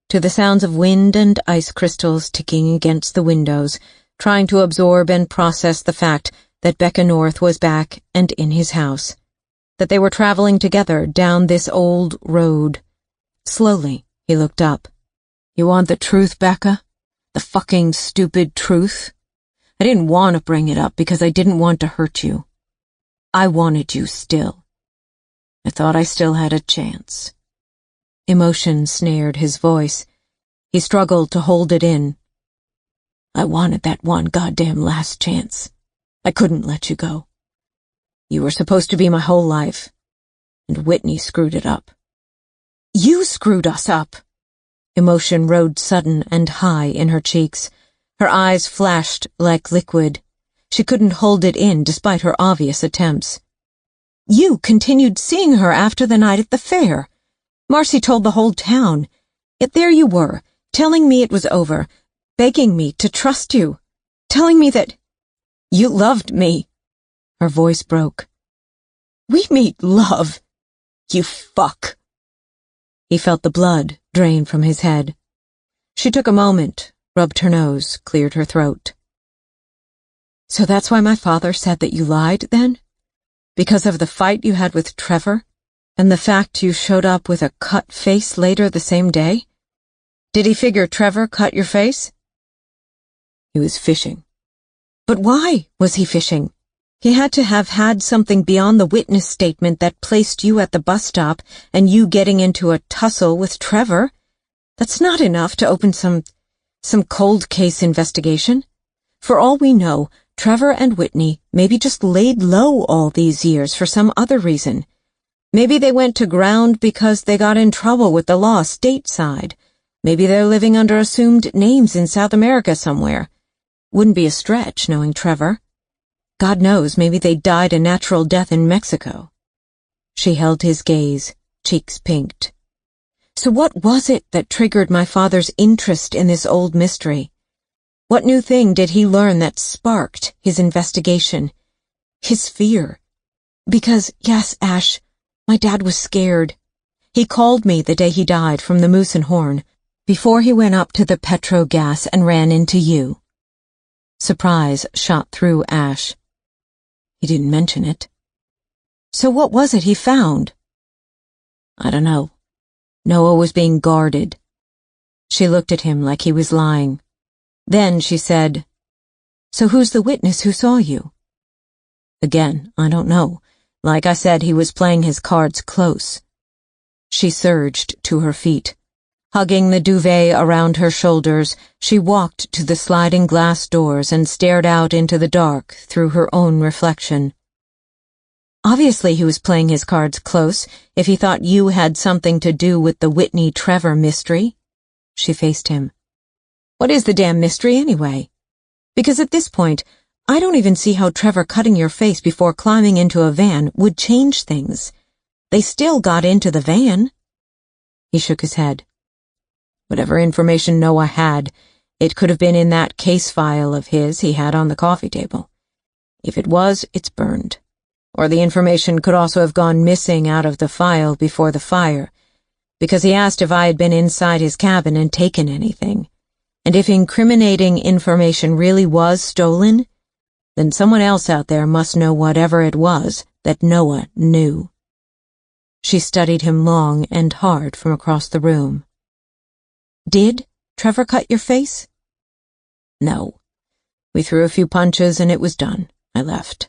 to the sounds of wind and ice crystals ticking against the windows, trying to absorb and process the fact that Becca North was back and in his house, that they were traveling together down this old road. Slowly, he looked up. You want the truth, Becca? The fucking stupid truth? I didn't want to bring it up because I didn't want to hurt you. I wanted you still. I thought I still had a chance. Emotion snared his voice. He struggled to hold it in. I wanted that one goddamn last chance. I couldn't let you go. You were supposed to be my whole life, and Whitney screwed it up. screwed us up." Emotion rode sudden and high in her cheeks. Her eyes flashed like liquid. She couldn't hold it in despite her obvious attempts. "You continued seeing her after the night at the fair. Marcy told the whole town. Yet there you were, telling me it was over, begging me to trust you, telling me that you loved me." Her voice broke. "We meet love, you fuck." He felt the blood drain from his head. She took a moment, rubbed her nose, cleared her throat. "So that's why my father said that you lied, then? Because of the fight you had with Trevor, and the fact you showed up with a cut face later the same day? Did he figure Trevor cut your face?" "He was fishing." "But why was he fishing? He had to have had something beyond the witness statement that placed you at the bus stop and you getting into a tussle with Trevor. That's not enough to open some cold case investigation. For all we know, Trevor and Whitney maybe just laid low all these years for some other reason. Maybe they went to ground because they got in trouble with the law stateside. Maybe they're living under assumed names in South America somewhere. Wouldn't be a stretch, knowing Trevor. God knows, maybe they died a natural death in Mexico." She held his gaze, cheeks pinked. "So what was it that triggered my father's interest in this old mystery? What new thing did he learn that sparked his investigation? His fear? Because, yes, Ash, my dad was scared. He called me the day he died from the Moose and Horn, before he went up to the Petro gas and ran into you." Surprise shot through Ash. "He didn't mention it." "So what was it he found?" "I don't know. Noah was being guarded." She looked at him like he was lying. Then she said, "So who's the witness who saw you?" "Again, I don't know. Like I said, he was playing his cards close." She surged to her feet. Hugging the duvet around her shoulders, she walked to the sliding glass doors and stared out into the dark through her own reflection. "Obviously he was playing his cards close if he thought you had something to do with the Whitney-Trevor mystery." She faced him. "What is the damn mystery anyway? Because at this point, I don't even see how Trevor cutting your face before climbing into a van would change things. They still got into the van." He shook his head. "Whatever information Noah had, it could have been in that case file of his he had on the coffee table. If it was, it's burned. Or the information could also have gone missing out of the file before the fire, because he asked if I had been inside his cabin and taken anything. And if incriminating information really was stolen, then someone else out there must know whatever it was that Noah knew." She studied him long and hard from across the room. "Did Trevor cut your face?" "No. We threw a few punches and it was done. I left."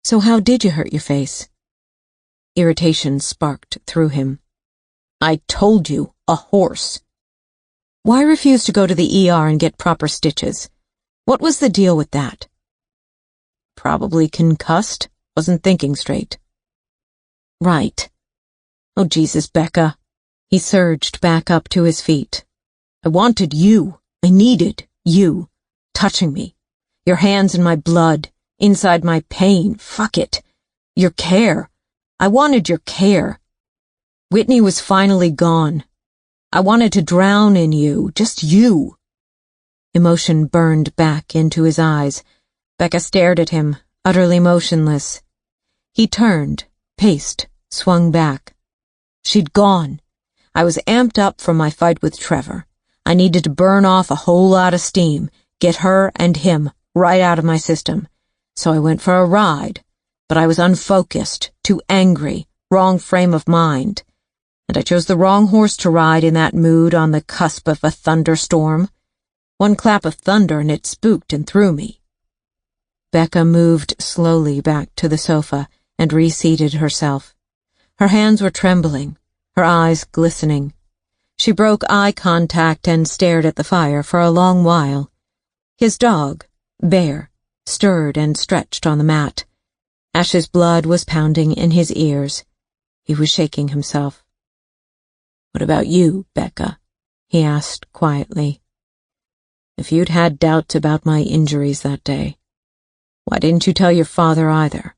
"So how did you hurt your face?" Irritation sparked through him. "I told you, a horse." "Why refuse to go to the ER and get proper stitches? What was the deal with that?" "Probably concussed. Wasn't thinking straight." "Right. Oh, Jesus, Becca." He surged back up to his feet. "I wanted you. I needed you. Touching me. Your hands in my blood. Inside my pain. Fuck it. Your care. I wanted your care. Whitney was finally gone. I wanted to drown in you. Just you." Emotion burned back into his eyes. Becca stared at him, utterly motionless. He turned, paced, swung back. She'd gone. I was amped up from my fight with Trevor. I needed to burn off a whole lot of steam, get her and him right out of my system. So I went for a ride, but I was unfocused, too angry, wrong frame of mind. And I chose the wrong horse to ride in that mood on the cusp of a thunderstorm. One clap of thunder and it spooked and threw me. Becca moved slowly back to the sofa and reseated herself. Her hands were trembling, her eyes glistening. She broke eye contact and stared at the fire for a long while. His dog, Bear, stirred and stretched on the mat. Ash's blood was pounding in his ears. He was shaking himself. "What about you, Becca?" he asked quietly. "If you'd had doubts about my injuries that day, why didn't you tell your father either?"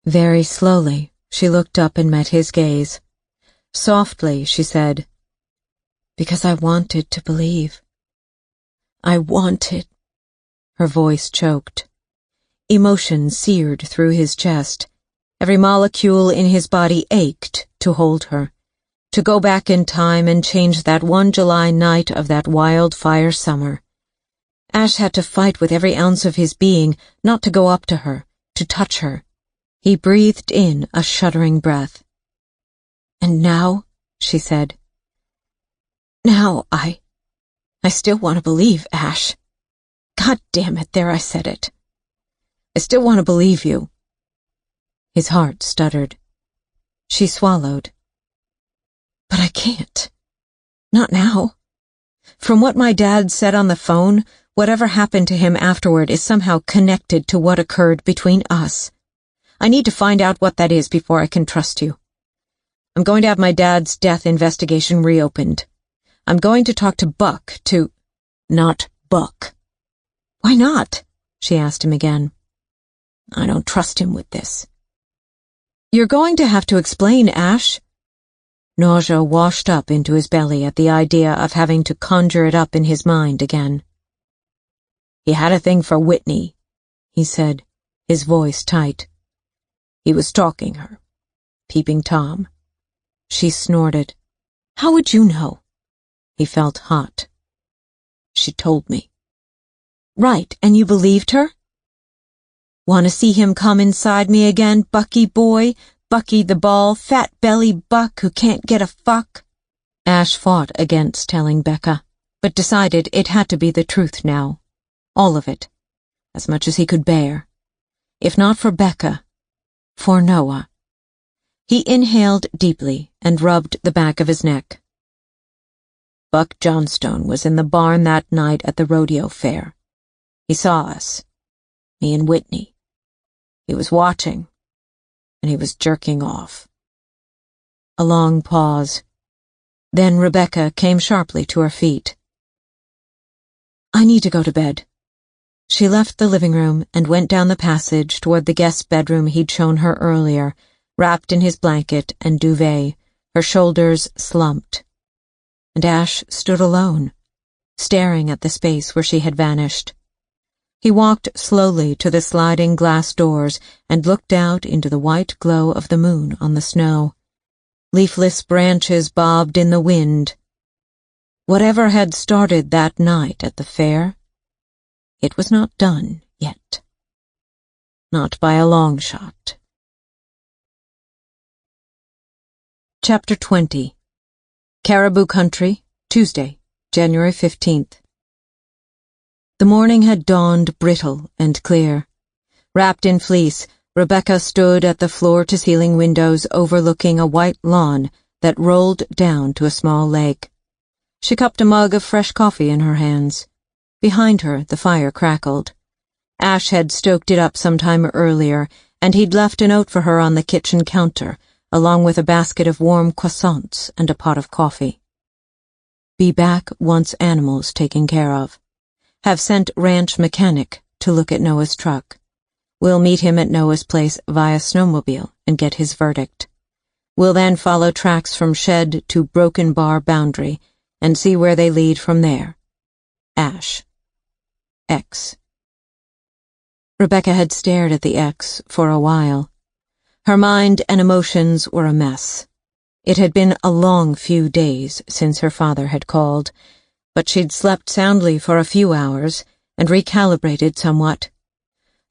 Very slowly, she looked up and met his gaze. Softly, she said, "Because I wanted to believe. I wanted." Her voice choked. Emotion seared through his chest. Every molecule in his body ached to hold her, to go back in time and change that one July night of that wildfire summer. Ash had to fight with every ounce of his being not to go up to her, to touch her. He breathed in a shuddering breath. "And now," she said, "now I still want to believe, Ash. God damn it, there I said it. I still want to believe you." His heart stuttered. She swallowed. "But I can't. Not now. From what my dad said on the phone, whatever happened to him afterward is somehow connected to what occurred between us. I need to find out what that is before I can trust you. I'm going to have my dad's death investigation reopened. I'm going to talk to Buck to—" "Not Buck." "Why not?" she asked him again. "I don't trust him with this." "You're going to have to explain, Ash." Nausea washed up into his belly at the idea of having to conjure it up in his mind again. "He had a thing for Whitney," he said, his voice tight. "He was stalking her, peeping Tom." She snorted. "How would you know?" He felt hot. "She told me." "Right, and you believed her? Want to see him come inside me again, Bucky boy? Bucky the ball, fat-belly buck who can't get a fuck?" Ash fought against telling Becca, but decided it had to be the truth now. All of it. As much as he could bear. If not for Becca, for Noah. He inhaled deeply and rubbed the back of his neck. "Buck Johnstone was in the barn that night at the rodeo fair. He saw us, me and Whitney. He was watching, and he was jerking off." A long pause. Then Rebecca came sharply to her feet. "I need to go to bed." She left the living room and went down the passage toward the guest bedroom he'd shown her earlier, wrapped in his blanket and duvet, her shoulders slumped. And Ash stood alone, staring at the space where she had vanished. He walked slowly to the sliding glass doors and looked out into the white glow of the moon on the snow. Leafless branches bobbed in the wind. Whatever had started that night at the fair, it was not done yet. Not by a long shot. Chapter 20. Caribou Country, Tuesday, January 15th. The morning had dawned brittle and clear. Wrapped in fleece, Rebecca stood at the floor-to-ceiling windows overlooking a white lawn that rolled down to a small lake. She cupped a mug of fresh coffee in her hands. Behind her, the fire crackled. Ash had stoked it up some time earlier, and he'd left a note for her on the kitchen counter, along with a basket of warm croissants and a pot of coffee. Be back once animals taken care of. Have sent ranch mechanic to look at Noah's truck. We'll meet him at Noah's place via snowmobile and get his verdict. We'll then follow tracks from shed to broken bar boundary and see where they lead from there. Ash. X. Rebecca had stared at the X for a while. Her mind and emotions were a mess. It had been a long few days since her father had called, but she'd slept soundly for a few hours and recalibrated somewhat.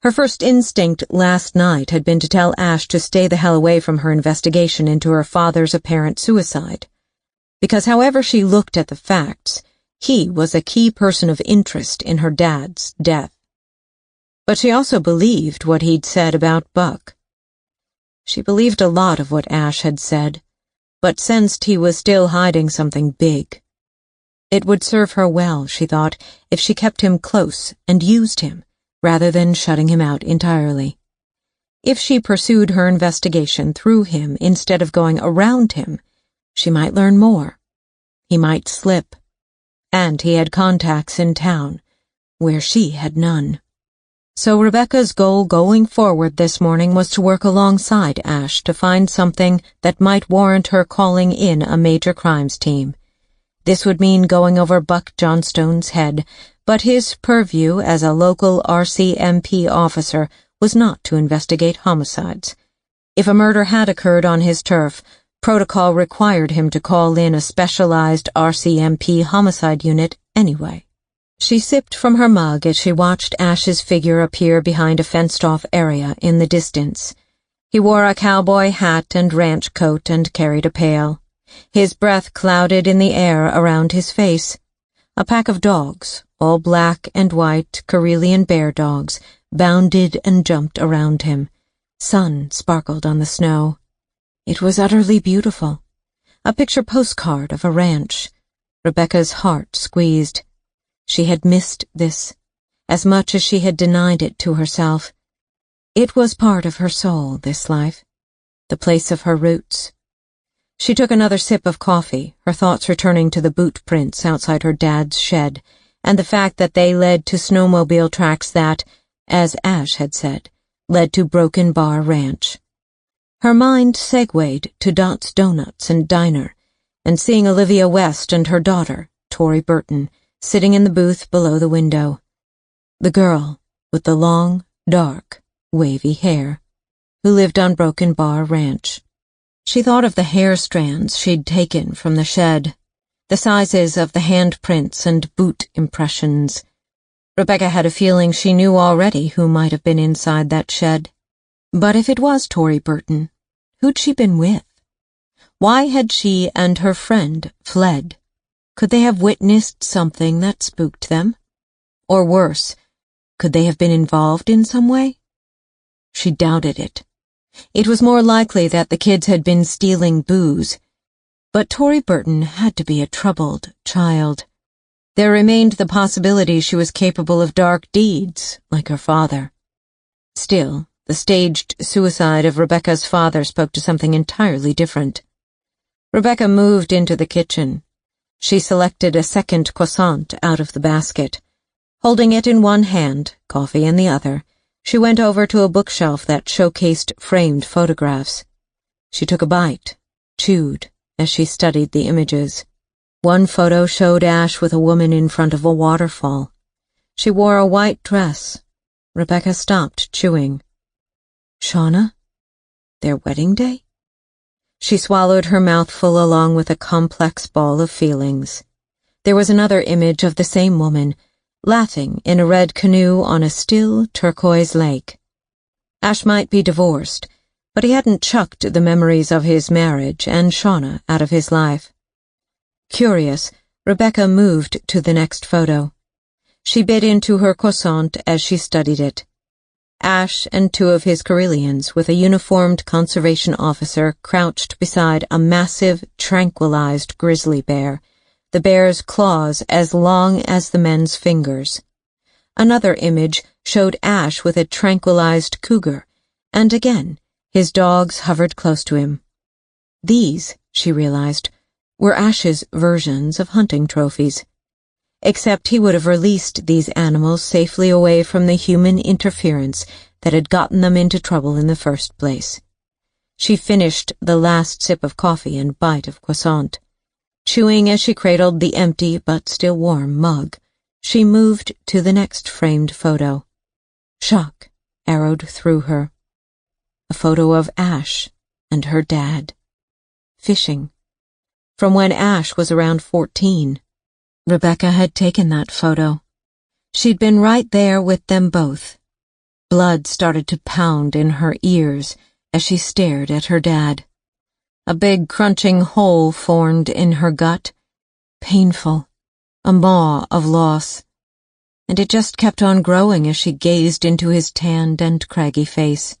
Her first instinct last night had been to tell Ash to stay the hell away from her investigation into her father's apparent suicide, because however she looked at the facts, he was a key person of interest in her dad's death. But she also believed what he'd said about Buck. She believed a lot of what Ash had said, but sensed he was still hiding something big. It would serve her well, she thought, if she kept him close and used him, rather than shutting him out entirely. If she pursued her investigation through him instead of going around him, She might learn more. He might slip. And he had contacts in town, where she had none. So Rebecca's goal going forward this morning was to work alongside Ash to find something that might warrant her calling in a major crimes team. This would mean going over Buck Johnstone's head, but his purview as a local RCMP officer was not to investigate homicides. If a murder had occurred on his turf, protocol required him to call in a specialized RCMP homicide unit anyway. She sipped from her mug as she watched Ash's figure appear behind a fenced-off area in the distance. He wore a cowboy hat and ranch coat and carried a pail. His breath clouded in the air around his face. A pack of dogs, all black and white Karelian bear dogs, bounded and jumped around him. Sun sparkled on the snow. It was utterly beautiful. A picture postcard of a ranch. Rebecca's heart squeezed. She had missed this, as much as she had denied it to herself. It was part of her soul, this life, the place of her roots. She took another sip of coffee, her thoughts returning to the boot prints outside her dad's shed, and the fact that they led to snowmobile tracks that, as Ash had said, led to Broken Bar Ranch. Her mind segued to Dot's Donuts and Diner, and seeing Olivia West and her daughter, Tori Burton, sitting in the booth below the window. The girl with the long, dark, wavy hair, who lived on Broken Bar Ranch. She thought of the hair strands she'd taken from the shed, the sizes of the handprints and boot impressions. Rebecca had a feeling she knew already who might have been inside that shed. But if it was Tori Burton, who'd she been with? Why had she and her friend fled? Could they have witnessed something that spooked them? Or worse, could they have been involved in some way? She doubted it. It was more likely that the kids had been stealing booze. But Tori Burton had to be a troubled child. There remained the possibility she was capable of dark deeds, like her father. Still, the staged suicide of Rebecca's father spoke to something entirely different. Rebecca moved into the kitchen. She selected a second croissant out of the basket. Holding it in one hand, coffee in the other, she went over to a bookshelf that showcased framed photographs. She took a bite, chewed, as she studied the images. One photo showed Ash with a woman in front of a waterfall. She wore a white dress. Rebecca stopped chewing. Shauna? Their wedding day? She swallowed her mouthful along with a complex ball of feelings. There was another image of the same woman, laughing in a red canoe on a still turquoise lake. Ash might be divorced, but he hadn't chucked the memories of his marriage and Shauna out of his life. Curious, Rebecca moved to the next photo. She bit into her croissant as she studied it. Ash and two of his Karelians with a uniformed conservation officer crouched beside a massive, tranquilized grizzly bear, the bear's claws as long as the men's fingers. Another image showed Ash with a tranquilized cougar, and again his dogs hovered close to him. These, she realized, were Ash's versions of hunting trophies. Except he would have released these animals safely away from the human interference that had gotten them into trouble in the first place. She finished the last sip of coffee and bite of croissant. Chewing as she cradled the empty but still warm mug, she moved to the next framed photo. Shock arrowed through her. A photo of Ash and her dad. Fishing. From when Ash was around 14. Rebecca had taken that photo. She'd been right there with them both. Blood started to pound in her ears as she stared at her dad. A big crunching hole formed in her gut. Painful. A maw of loss. And it just kept on growing as she gazed into his tanned and craggy face.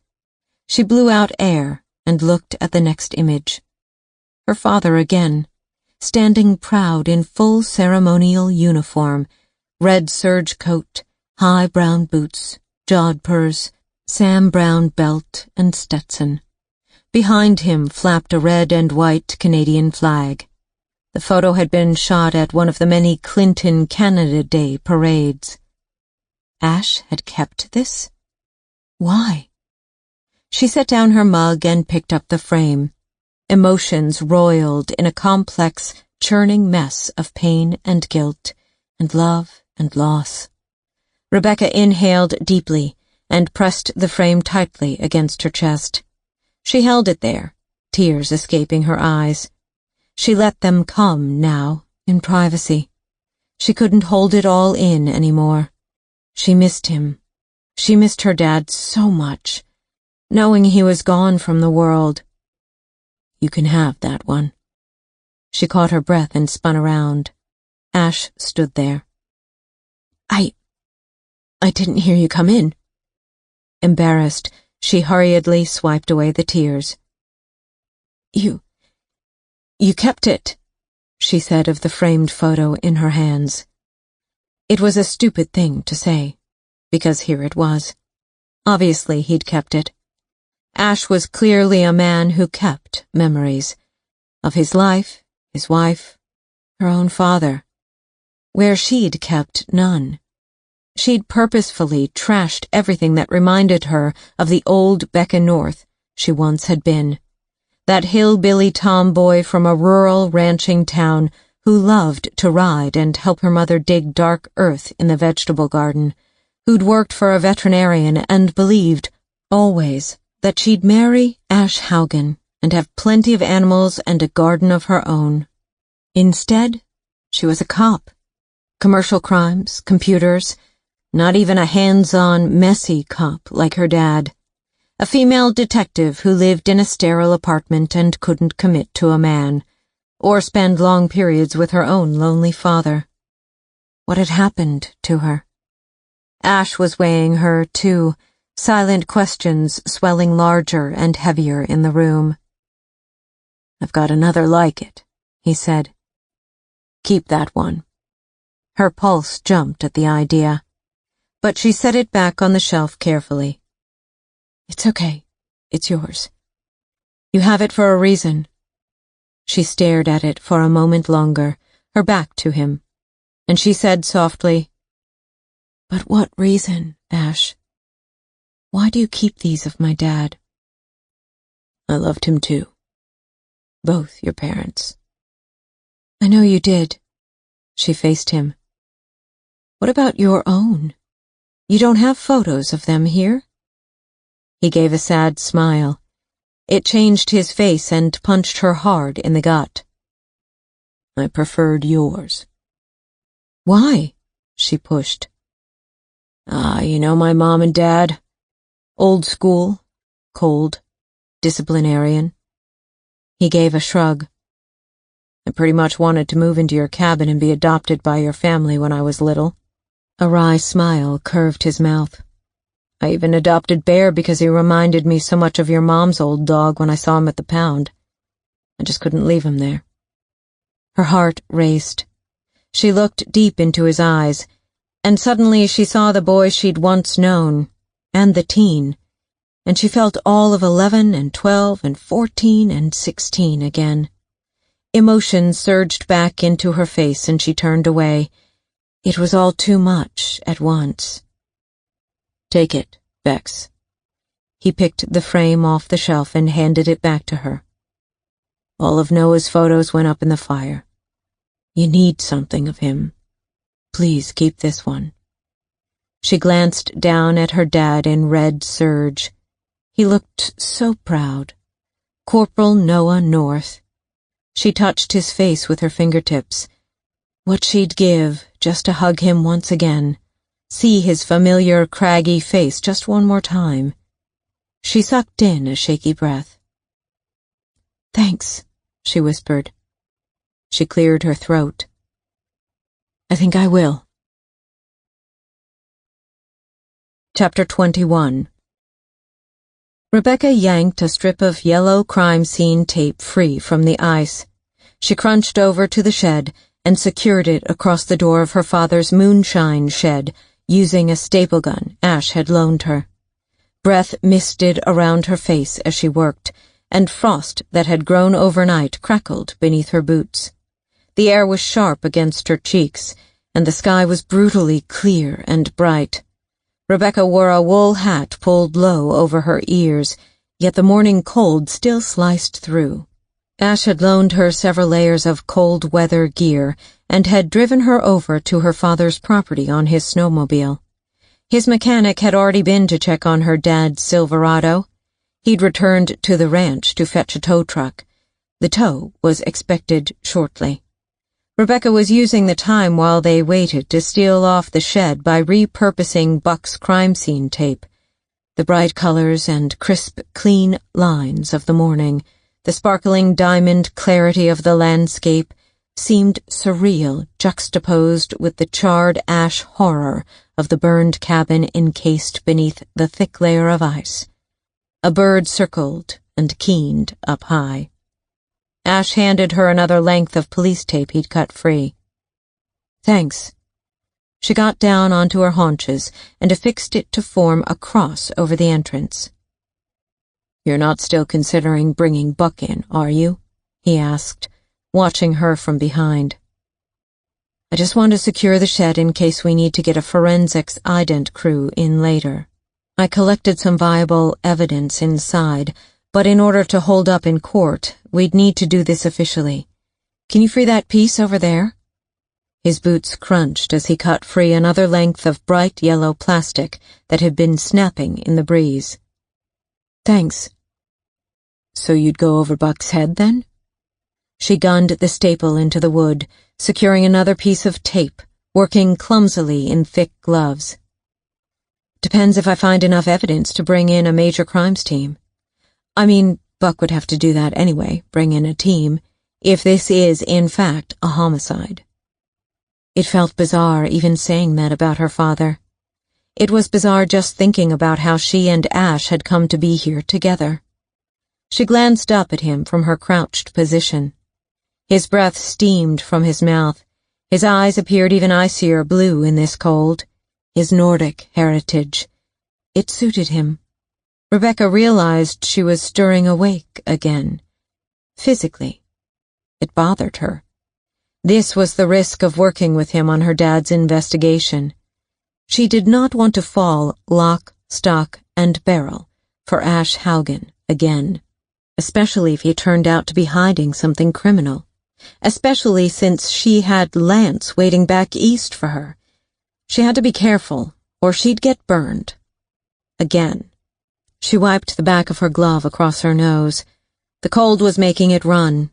She blew out air and looked at the next image. Her father again, standing proud in full ceremonial uniform, red serge coat, high brown boots, jodhpurs, Sam Brown belt, and Stetson. Behind him flapped a red and white Canadian flag. The photo had been shot at one of the many Clinton Canada Day parades. Ash had kept this? Why? She set down her mug and picked up the frame. Emotions roiled in a complex, churning mess of pain and guilt, and love and loss. Rebecca inhaled deeply and pressed the frame tightly against her chest. She held it there, tears escaping her eyes. She let them come now, in privacy. She couldn't hold it all in anymore. She missed him. She missed her dad so much, knowing he was gone from the world. You can have that one. She caught her breath and spun around. Ash stood there. I didn't hear you come in. Embarrassed, she hurriedly swiped away the tears. You kept it, she said of the framed photo in her hands. It was a stupid thing to say, because here it was. Obviously he'd kept it. Ash was clearly a man who kept memories of his life, his wife, her own father, where she'd kept none. She'd purposefully trashed everything that reminded her of the old Becca North she once had been, that hillbilly tomboy from a rural ranching town who loved to ride and help her mother dig dark earth in the vegetable garden, who'd worked for a veterinarian and believed, always, that she'd marry Ash Haugen and have plenty of animals and a garden of her own. Instead, she was a cop. Commercial crimes, computers, not even a hands-on, messy cop like her dad. A female detective who lived in a sterile apartment and couldn't commit to a man, or spend long periods with her own lonely father. What had happened to her? Ash was weighing her, too, silent questions swelling larger and heavier in the room. I've got another like it, he said. Keep that one. Her pulse jumped at the idea, but she set it back on the shelf carefully. It's okay. It's yours. You have it for a reason. She stared at it for a moment longer, her back to him, and she said softly, But what reason, Ash? Why do you keep these of my dad? I loved him too. Both your parents. I know you did. She faced him. What about your own? You don't have photos of them here? He gave a sad smile. It changed his face and punched her hard in the gut. I preferred yours. Why? She pushed. You know my mom and dad. Old school, cold, disciplinarian. He gave a shrug. I pretty much wanted to move into your cabin and be adopted by your family when I was little. A wry smile curved his mouth. I even adopted Bear because he reminded me so much of your mom's old dog when I saw him at the pound. I just couldn't leave him there. Her heart raced. She looked deep into his eyes, and suddenly she saw the boy she'd once known, and the teen, and she felt all of 11 and 12 and 14 and 16 again. Emotion surged back into her face and she turned away. It was all too much at once. Take it, Bex. He picked the frame off the shelf and handed it back to her. All of Noah's photos went up in the fire. You need something of him. Please keep this one. She glanced down at her dad in red serge. He looked so proud. Corporal Noah North. She touched his face with her fingertips. What she'd give just to hug him once again. See his familiar, craggy face just one more time. She sucked in a shaky breath. Thanks, she whispered. She cleared her throat. I think I will. Chapter 21. Rebecca yanked a strip of yellow crime scene tape free from the ice. She crunched over to the shed and secured it across the door of her father's moonshine shed, using a staple gun Ash had loaned her. Breath misted around her face as she worked, and frost that had grown overnight crackled beneath her boots. The air was sharp against her cheeks, and the sky was brutally clear and bright. Rebecca wore a wool hat pulled low over her ears, yet the morning cold still sliced through. Ash had loaned her several layers of cold-weather gear and had driven her over to her father's property on his snowmobile. His mechanic had already been to check on her dad's Silverado. He'd returned to the ranch to fetch a tow truck. The tow was expected shortly. Rebecca was using the time while they waited to steal off the shed by repurposing Buck's crime scene tape. The bright colors and crisp, clean lines of the morning, the sparkling diamond clarity of the landscape, seemed surreal, juxtaposed with the charred ash horror of the burned cabin encased beneath the thick layer of ice. A bird circled and keened up high. Ash handed her another length of police tape he'd cut free. "Thanks." She got down onto her haunches and affixed it to form a cross over the entrance. "You're not still considering bringing Buck in, are you?" he asked, watching her from behind. "I just want to secure the shed in case we need to get a forensics ident crew in later. I collected some viable evidence inside, but in order to hold up in court, we'd need to do this officially. Can you free that piece over there?" His boots crunched as he cut free another length of bright yellow plastic that had been snapping in the breeze. "Thanks." "So you'd go over Buck's head, then?" She gunned the staple into the wood, securing another piece of tape, working clumsily in thick gloves. "Depends if I find enough evidence to bring in a major crimes team. I mean, Buck would have to do that anyway, bring in a team, if this is, in fact, a homicide." It felt bizarre even saying that about her father. It was bizarre just thinking about how she and Ash had come to be here together. She glanced up at him from her crouched position. His breath steamed from his mouth. His eyes appeared even icier blue in this cold. His Nordic heritage. It suited him. Rebecca realized she was stirring awake again. Physically. It bothered her. This was the risk of working with him on her dad's investigation. She did not want to fall lock, stock, and barrel for Ash Haugen again, especially if he turned out to be hiding something criminal, especially since she had Lance waiting back east for her. She had to be careful, or she'd get burned. Again. She wiped the back of her glove across her nose. The cold was making it run.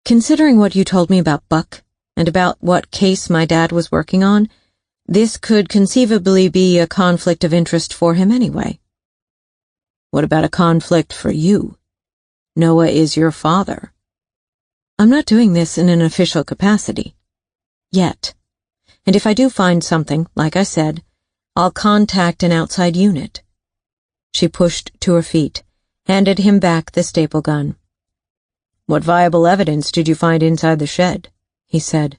"Considering what you told me about Buck, and about what case my dad was working on, this could conceivably be a conflict of interest for him anyway." "What about a conflict for you? Noah is your father." "I'm not doing this in an official capacity. Yet. And if I do find something, like I said, I'll contact an outside unit." She pushed to her feet, handed him back the staple gun. "What viable evidence did you find inside the shed?" he said,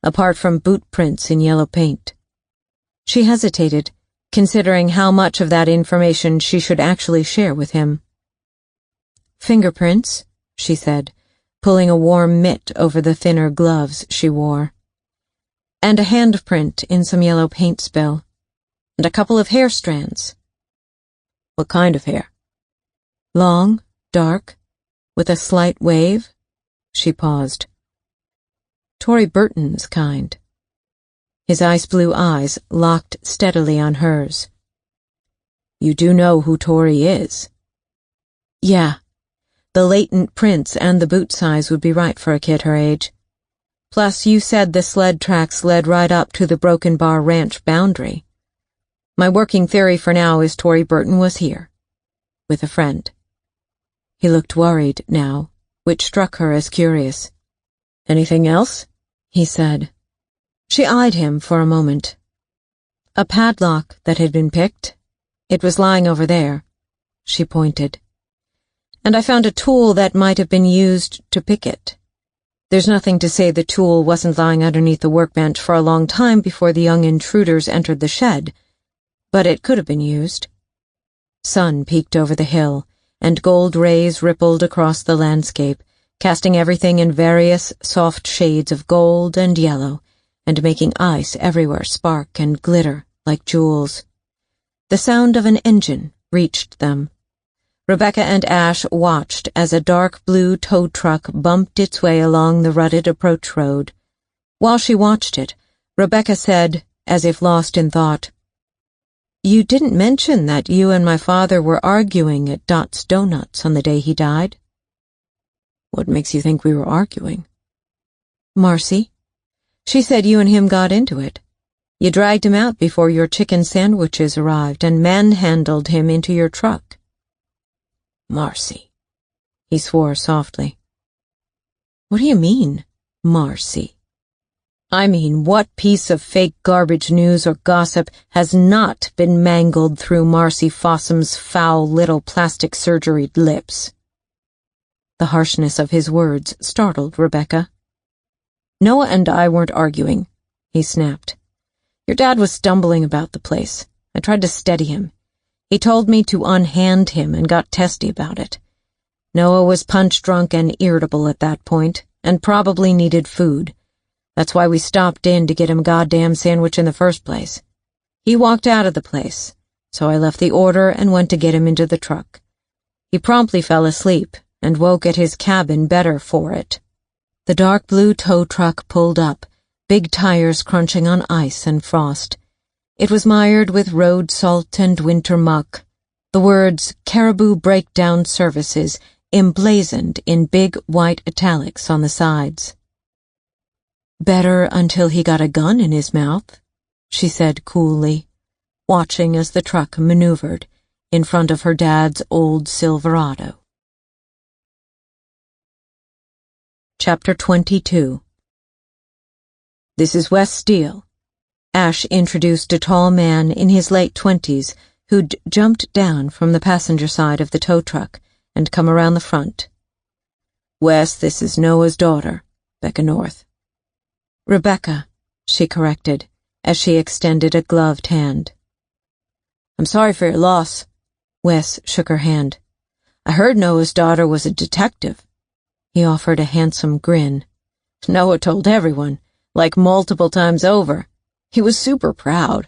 "apart from boot prints in yellow paint." She hesitated, considering how much of that information she should actually share with him. "Fingerprints," she said, pulling a warm mitt over the thinner gloves she wore. "And a handprint in some yellow paint spill. And a couple of hair strands." "What kind of hair?" "Long, dark, with a slight wave." She paused. "Tory Burton's kind." His ice-blue eyes locked steadily on hers. "You do know who Tory is?" "Yeah. The latent prints and the boot size would be right for a kid her age. Plus, you said the sled tracks led right up to the Broken Bar Ranch boundary. My working theory for now is Tory Burton was here. With a friend." He looked worried now, which struck her as curious. "Anything else?" he said. She eyed him for a moment. "A padlock that had been picked. It was lying over there." She pointed. "And I found a tool that might have been used to pick it. There's nothing to say the tool wasn't lying underneath the workbench for a long time before the young intruders entered the shed, but it could have been used." Sun peeked over the hill, and gold rays rippled across the landscape, casting everything in various soft shades of gold and yellow, and making ice everywhere spark and glitter like jewels. The sound of an engine reached them. Rebecca and Ash watched as a dark blue tow truck bumped its way along the rutted approach road. While she watched it, Rebecca said, as if lost in thought, "You didn't mention that you and my father were arguing at Dot's Donuts on the day he died." "What makes you think we were arguing?" "Marcy. She said you and him got into it. You dragged him out before your chicken sandwiches arrived and manhandled him into your truck." "Marcy," he swore softly. "What do you mean, Marcy?" "I mean, what piece of fake garbage news or gossip has not been mangled through Marcy Fossum's foul little plastic surgeried lips?" The harshness of his words startled Rebecca. "Noah and I weren't arguing," he snapped. "Your dad was stumbling about the place. I tried to steady him. He told me to unhand him and got testy about it. Noah was punch-drunk and irritable at that point, and probably needed food. That's why we stopped in to get him a goddamn sandwich in the first place. He walked out of the place, so I left the order and went to get him into the truck. He promptly fell asleep and woke at his cabin better for it." The dark blue tow truck pulled up, big tires crunching on ice and frost. It was mired with road salt and winter muck, the words Caribou Breakdown Services emblazoned in big white italics on the sides. "Better until he got a gun in his mouth," she said coolly, watching as the truck maneuvered in front of her dad's old Silverado. Chapter 22. "This is Wes Steele." Ash introduced a tall man in his late 20s who'd jumped down from the passenger side of the tow truck and come around the front. "Wes, this is Noah's daughter, Becca North." "Rebecca," she corrected, as she extended a gloved hand. "I'm sorry for your loss." Wes shook her hand. "I heard Noah's daughter was a detective." He offered a handsome grin. "Noah told everyone, like multiple times over. He was super proud.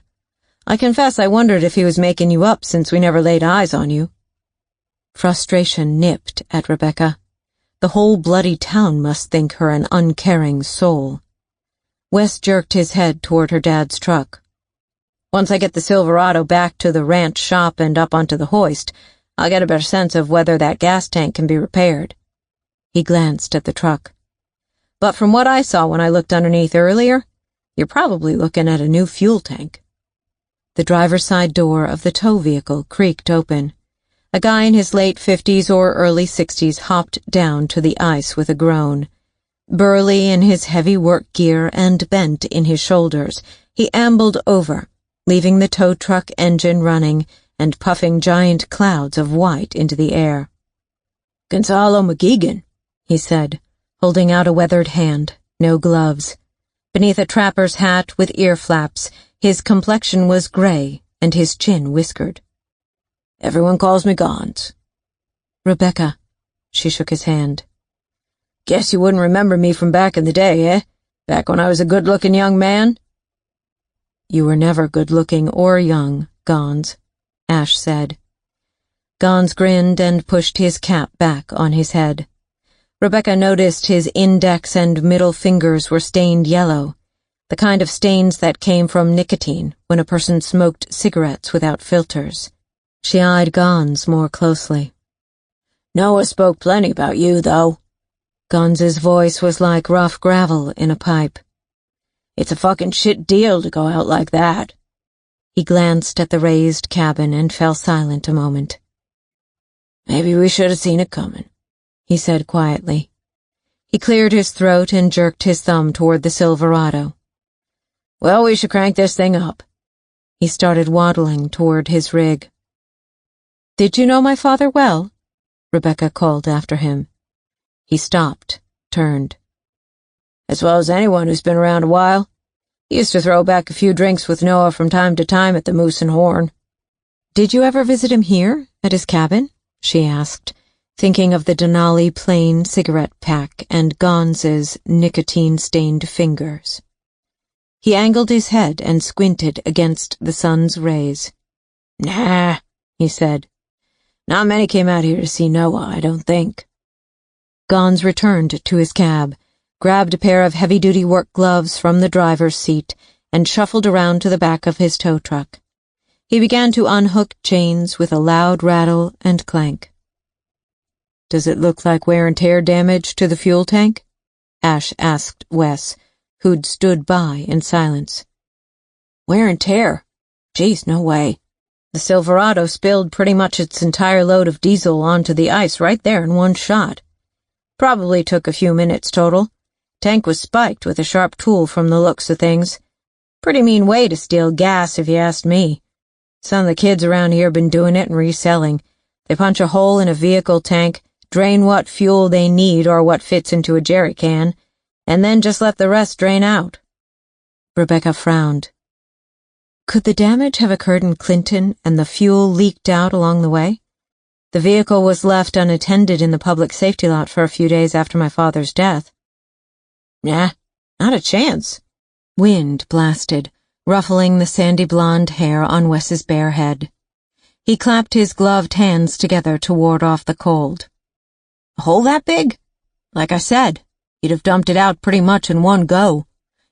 I confess I wondered if he was making you up since we never laid eyes on you." Frustration nipped at Rebecca. The whole bloody town must think her an uncaring soul. Wes jerked his head toward her dad's truck. "Once I get the Silverado back to the ranch shop and up onto the hoist, I'll get a better sense of whether that gas tank can be repaired." He glanced at the truck. "But from what I saw when I looked underneath earlier, you're probably looking at a new fuel tank." The driver's side door of the tow vehicle creaked open. A guy in his late 50s or early 60s hopped down to the ice with a groan. Burly in his heavy work gear and bent in his shoulders, he ambled over, leaving the tow truck engine running and puffing giant clouds of white into the air. "Gonzalo McGeegan," he said, holding out a weathered hand, no gloves. Beneath a trapper's hat with ear flaps, his complexion was gray and his chin whiskered. "Everyone calls me Gons." "Rebecca." She shook his hand. "Guess you wouldn't remember me from back in the day, eh? Back when I was a good-looking young man?" "You were never good-looking or young, Gons," Ash said. Gons grinned and pushed his cap back on his head. Rebecca noticed his index and middle fingers were stained yellow, the kind of stains that came from nicotine when a person smoked cigarettes without filters. She eyed Gons more closely. "Noah spoke plenty about you, though." Gons's voice was like rough gravel in a pipe. "It's a fucking shit deal to go out like that." He glanced at the raised cabin and fell silent a moment. "Maybe we should have seen it coming," he said quietly. He cleared his throat and jerked his thumb toward the Silverado. "Well, we should crank this thing up." He started waddling toward his rig. "Did you know my father well?" Rebecca called after him. He stopped, turned. "As well as anyone who's been around a while. He used to throw back a few drinks with Noah from time to time at the Moose and Horn." "Did you ever visit him here, at his cabin?" she asked, thinking of the Denali plain cigarette pack and Gonz's nicotine-stained fingers. He angled his head and squinted against the sun's rays. Nah, he said. Not many came out here to see Noah, I don't think. Gonz returned to his cab, grabbed a pair of heavy-duty work gloves from the driver's seat, and shuffled around to the back of his tow truck. He began to unhook chains with a loud rattle and clank. "Does it look like wear and tear damage to the fuel tank?" Ash asked Wes, who'd stood by in silence. "Wear and tear? Geez, no way. The Silverado spilled pretty much its entire load of diesel onto the ice right there in one shot. Probably took a few minutes total. Tank was spiked with a sharp tool from the looks of things. Pretty mean way to steal gas, if you asked me. Some of the kids around here been doing it and reselling. They punch a hole in a vehicle tank, drain what fuel they need or what fits into a jerry can, and then just let the rest drain out." Rebecca frowned. Could the damage have occurred in Clinton and the fuel leaked out along the way? The vehicle was left unattended in the public safety lot for a few days after my father's death. Nah, not a chance. Wind blasted, ruffling the sandy blonde hair on Wes's bare head. He clapped his gloved hands together to ward off the cold. "A hole that big? Like I said, you'd have dumped it out pretty much in one go.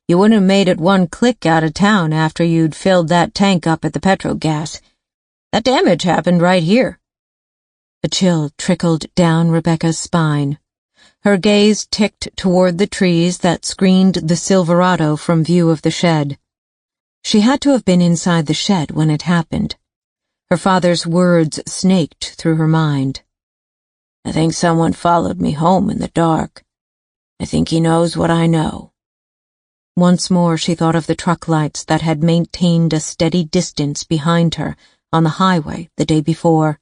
You wouldn't have made it one click out of town after you'd filled that tank up at the Petrogas. That damage happened right here." A chill trickled down Rebecca's spine. Her gaze ticked toward the trees that screened the Silverado from view of the shed. She had to have been inside the shed when it happened. Her father's words snaked through her mind. "I think someone followed me home in the dark. I think he knows what I know." Once more she thought of the truck lights that had maintained a steady distance behind her on the highway the day before,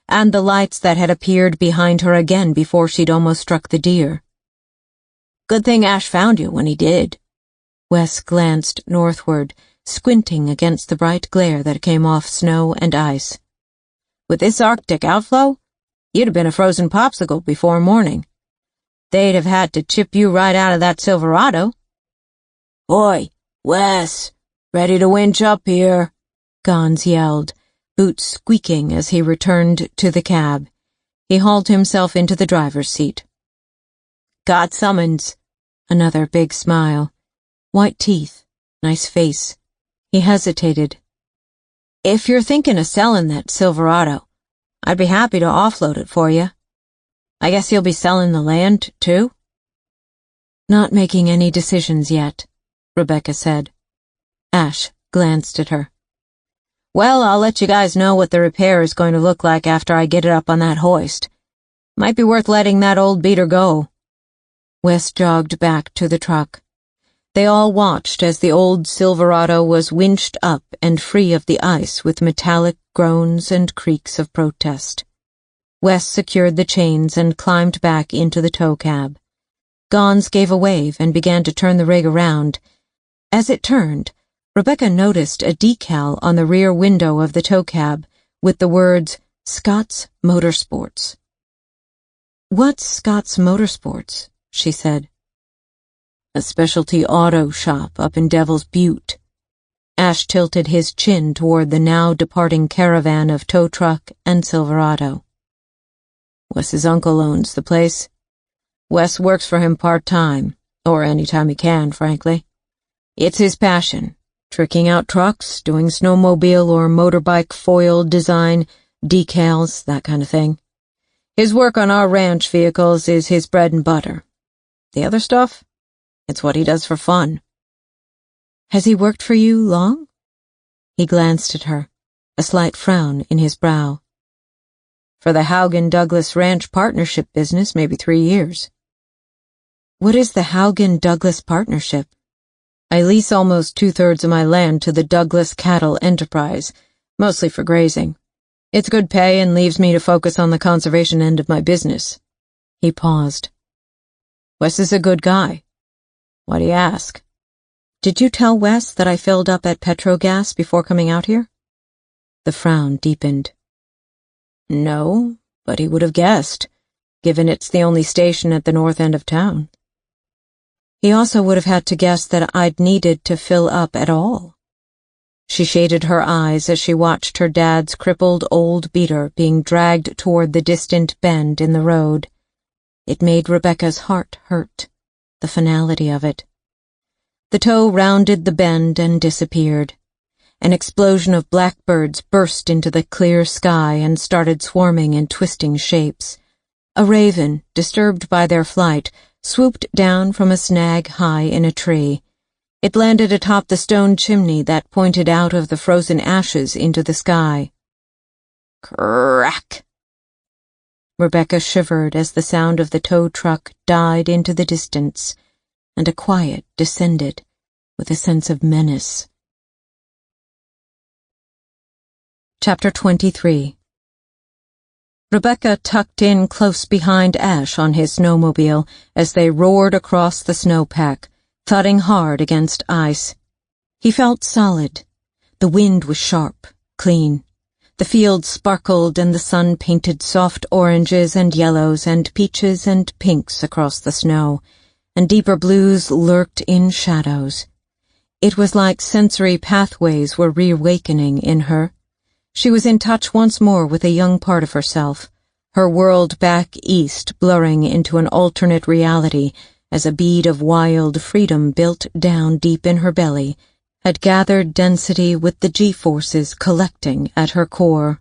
and the lights that had appeared behind her again before she'd almost struck the deer. "Good thing Ash found you when he did." Wes glanced northward, squinting against the bright glare that came off snow and ice. "With this Arctic outflow, you'd have been a frozen popsicle before morning. They'd have had to chip you right out of that Silverado." "Boy, Wes, ready to winch up here," Gonz yelled, boots squeaking as he returned to the cab. He hauled himself into the driver's seat. "Got summons." Another big smile. White teeth, nice face. He hesitated. "If you're thinking of selling that Silverado, I'd be happy to offload it for you. I guess you'll be selling the land, too?" "Not making any decisions yet," Rebecca said. Ash glanced at her. "Well, I'll let you guys know what the repair is going to look like after I get it up on that hoist. Might be worth letting that old beater go." Wes jogged back to the truck. They all watched as the old Silverado was winched up and free of the ice with metallic groans and creaks of protest. Wes secured the chains and climbed back into the tow cab. Gonz gave a wave and began to turn the rig around. As it turned, Rebecca noticed a decal on the rear window of the tow cab with the words, "Scott's Motorsports." "What's Scott's Motorsports?" she said. "A specialty auto shop up in Devil's Butte." Ash tilted his chin toward the now departing caravan of tow truck and Silverado. "Wes's uncle owns the place. Wes works for him part-time, or any time he can, frankly. It's his passion, tricking out trucks, doing snowmobile or motorbike foil design, decals, that kind of thing. His work on our ranch vehicles is his bread and butter. The other stuff? It's what he does for fun." "Has he worked for you long?" He glanced at her, a slight frown in his brow. "For the Haugen-Douglas Ranch Partnership business, maybe 3 years. "What is the Haugen-Douglas Partnership?" "I lease almost 2/3 of my land to the Douglas Cattle Enterprise, mostly for grazing. It's good pay and leaves me to focus on the conservation end of my business." He paused. "Wes is a good guy. Why do you ask?" "Did you tell Wes that I filled up at Petrogas before coming out here?" The frown deepened. "No, but he would have guessed, given it's the only station at the north end of town. He also would have had to guess that I'd needed to fill up at all. She shaded her eyes as she watched her dad's crippled old beater being dragged toward the distant bend in the road. It made Rebecca's heart hurt, the finality of it. The tow rounded the bend and disappeared. An explosion of blackbirds burst into the clear sky and started swarming in twisting shapes. A raven, disturbed by their flight, swooped down from a snag high in a tree. It landed atop the stone chimney that pointed out of the frozen ashes into the sky. Crack! Rebecca shivered as the sound of the tow truck died into the distance, and a quiet descended with a sense of menace. Chapter 23. Rebecca tucked in close behind Ash on his snowmobile as they roared across the snowpack, thudding hard against ice. He felt solid. The wind was sharp, clean. The fields sparkled and the sun painted soft oranges and yellows and peaches and pinks across the snow, and deeper blues lurked in shadows. It was like sensory pathways were reawakening in her. She was in touch once more with a young part of herself, her world back east blurring into an alternate reality as a bead of wild freedom built down deep in her belly had gathered density with the G-forces collecting at her core.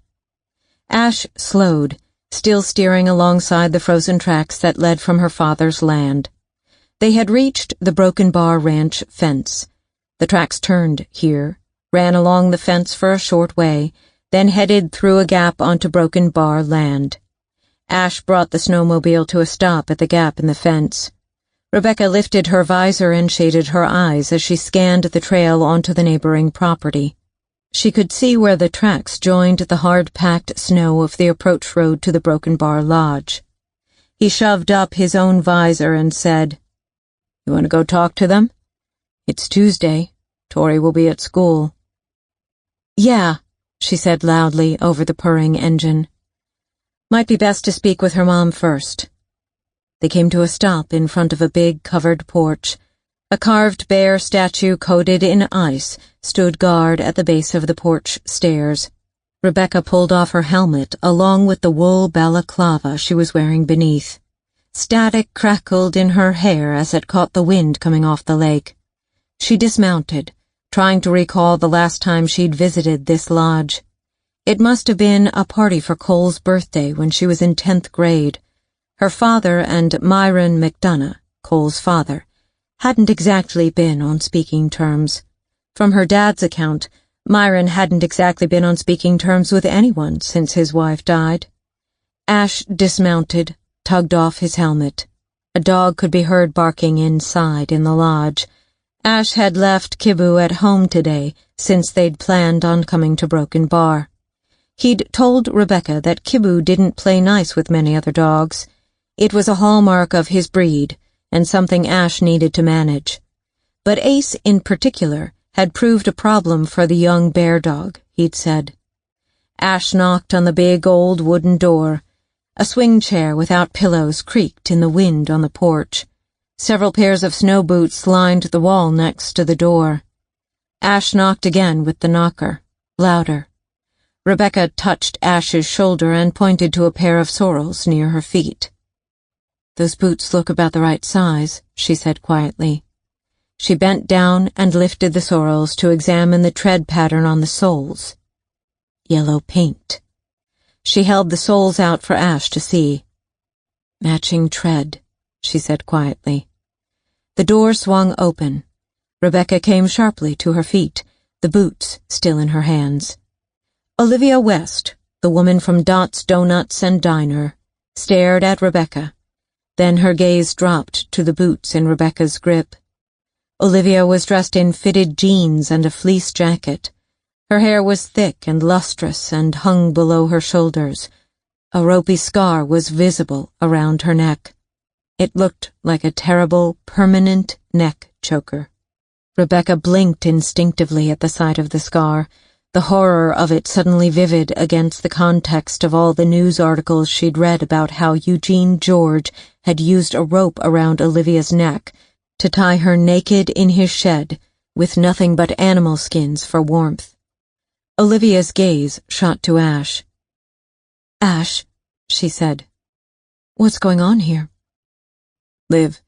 Ash slowed, still steering alongside the frozen tracks that led from her father's land. They had reached the Broken Bar Ranch fence. The tracks turned here, ran along the fence for a short way, then headed through a gap onto Broken Bar land. Ash brought the snowmobile to a stop at the gap in the fence. Rebecca lifted her visor and shaded her eyes as she scanned the trail onto the neighboring property. She could see where the tracks joined the hard-packed snow of the approach road to the Broken Bar Lodge. He shoved up his own visor and said, "You want to go talk to them? It's Tuesday. Tori will be at school." "Yeah," she said loudly over the purring engine. Might be best to speak with her mom first. They came to a stop in front of a big covered porch. A carved bear statue coated in ice stood guard at the base of the porch stairs. Rebecca pulled off her helmet along with the wool balaclava she was wearing beneath. Static crackled in her hair as it caught the wind coming off the lake. She dismounted, trying to recall the last time she'd visited this lodge. It must have been a party for Cole's birthday when she was in 10th grade. Her father and Myron McDonough, Cole's father, hadn't exactly been on speaking terms. From her dad's account, Myron hadn't exactly been on speaking terms with anyone since his wife died. Ash dismounted, tugged off his helmet. A dog could be heard barking inside in the lodge. Ash had left Kibu at home today since they'd planned on coming to Broken Bar. He'd told Rebecca that Kibu didn't play nice with many other dogs. It was a hallmark of his breed, and something Ash needed to manage. But Ace, in particular, had proved a problem for the young bear dog, he'd said. Ash knocked on the big old wooden door. A swing chair without pillows creaked in the wind on the porch. Several pairs of snow boots lined the wall next to the door. Ash knocked again with the knocker, louder. Rebecca touched Ash's shoulder and pointed to a pair of sorrels near her feet. "Those boots look about the right size," she said quietly. She bent down and lifted the sorrels to examine the tread pattern on the soles. Yellow paint. She held the soles out for Ash to see. "Matching tread," she said quietly. The door swung open. Rebecca came sharply to her feet, the boots still in her hands. Olivia West, the woman from Dot's Donuts and Diner, stared at Rebecca. Then her gaze dropped to the boots in Rebecca's grip. Olivia was dressed in fitted jeans and a fleece jacket. Her hair was thick and lustrous and hung below her shoulders. A ropey scar was visible around her neck. It looked like a terrible, permanent neck choker. Rebecca blinked instinctively at the sight of the scar, the horror of it suddenly vivid against the context of all the news articles she'd read about how Eugene George had used a rope around Olivia's neck to tie her naked in his shed with nothing but animal skins for warmth. Olivia's gaze shot to Ash. "Ash," she said, "what's going on here?" "Liv,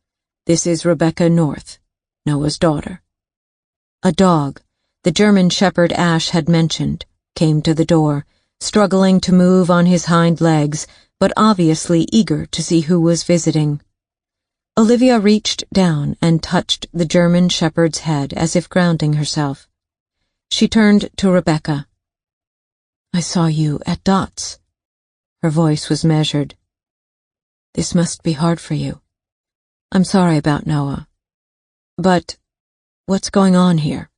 this is Rebecca North, Noah's daughter." A dog, the German shepherd Ash had mentioned, came to the door, struggling to move on his hind legs, but obviously eager to see who was visiting. Olivia reached down and touched the German shepherd's head as if grounding herself. She turned to Rebecca. "I saw you at Dot's." Her voice was measured. "This must be hard for you. I'm sorry about Noah. But what's going on here?"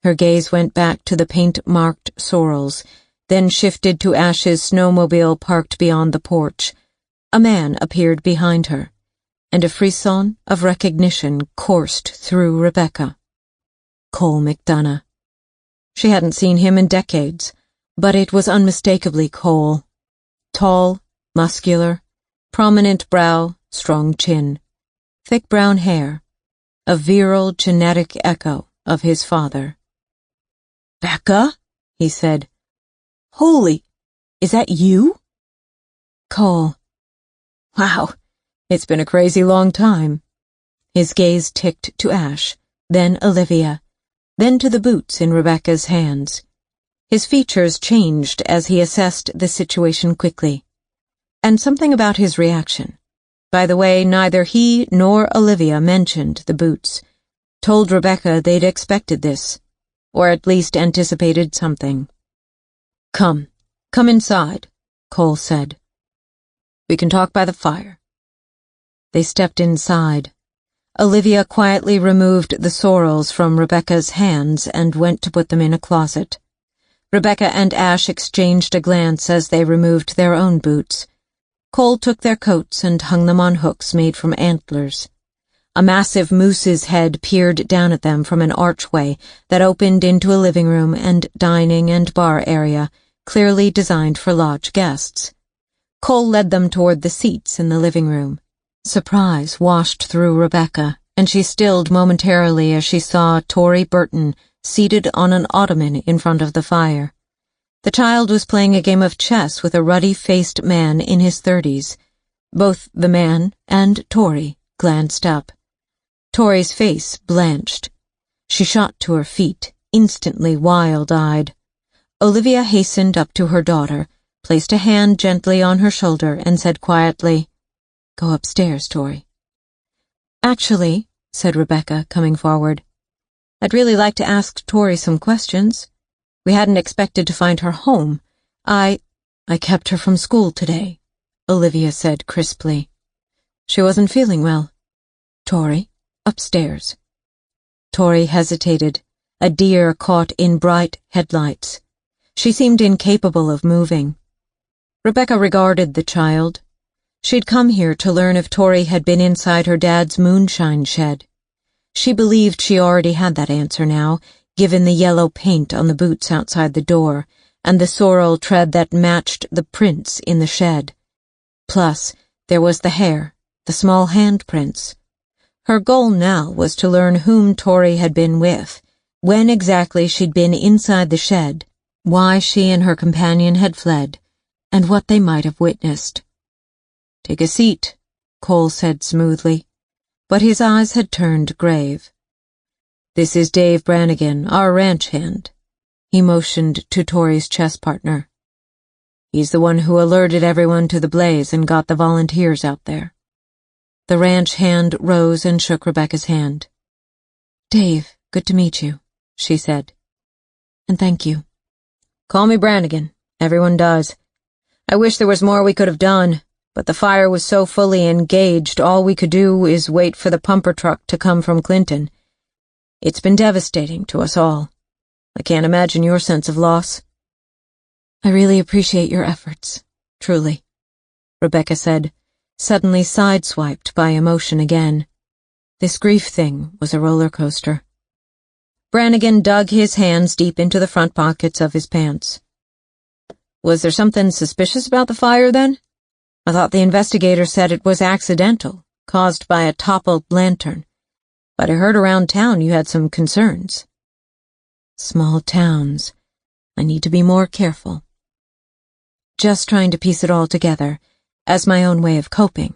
Her gaze went back to the paint-marked sorrels, then shifted to Ash's snowmobile parked beyond the porch. A man appeared behind her, and a frisson of recognition coursed through Rebecca. Cole McDonough. She hadn't seen him in decades, but it was unmistakably Cole. Tall, muscular, prominent brow, strong chin, thick brown hair, a virile genetic echo of his father. "Becca?" he said. "Holy, is that you?" "Cole." "Wow, it's been a crazy long time." His gaze ticked to Ash, then Olivia, then to the boots in Rebecca's hands. His features changed as he assessed the situation quickly. And something about his reaction. By the way, neither he nor Olivia mentioned the boots. Told Rebecca they'd expected this, or at least anticipated something. Come inside," Cole said. "We can talk by the fire." They stepped inside. Olivia quietly removed the sorrels from Rebecca's hands and went to put them in a closet. Rebecca and Ash exchanged a glance as they removed their own boots. Cole took their coats and hung them on hooks made from antlers. A massive moose's head peered down at them from an archway that opened into a living room and dining and bar area, clearly designed for lodge guests. Cole led them toward the seats in the living room. Surprise washed through Rebecca, and she stilled momentarily as she saw Tory Burton seated on an ottoman in front of the fire. The child was playing a game of chess with a ruddy-faced man in his 30s. Both the man and Tory glanced up. Tory's face blanched. She shot to her feet, instantly wild-eyed. Olivia hastened up to her daughter, placed a hand gently on her shoulder, and said quietly, "Go upstairs, Tory." "Actually," said Rebecca, coming forward, "I'd really like to ask Tory some questions. We hadn't expected to find her home. I kept her from school today," Olivia said crisply. "She wasn't feeling well. Tory, upstairs." Tory hesitated, a deer caught in bright headlights. She seemed incapable of moving. Rebecca regarded the child. She'd come here to learn if Tory had been inside her dad's moonshine shed. She believed she already had that answer now, given the yellow paint on the boots outside the door and the sorrel tread that matched the prints in the shed. Plus, there was the hair, the small handprints. Her goal now was to learn whom Tory had been with, when exactly she'd been inside the shed, why she and her companion had fled, and what they might have witnessed. "Take a seat," Cole said smoothly, but his eyes had turned grave. "This is Dave Brannigan, our ranch hand." He motioned to Tory's chess partner. "He's the one who alerted everyone to the blaze and got the volunteers out there." The ranch hand rose and shook Rebecca's hand. "Dave, good to meet you," she said. "And thank you." "Call me Brannigan. Everyone does. I wish there was more we could have done, but the fire was so fully engaged all we could do is wait for the pumper truck to come from Clinton. It's been devastating to us all. I can't imagine your sense of loss." "I really appreciate your efforts, truly," Rebecca said, suddenly sideswiped by emotion again. This grief thing was a roller coaster. Brannigan dug his hands deep into the front pockets of his pants. Was there something suspicious about the fire, then? I thought the investigator said it was accidental, caused by a toppled lantern. But I heard around town you had some concerns. Small towns. I need to be more careful. Just trying to piece it all together, as my own way of coping.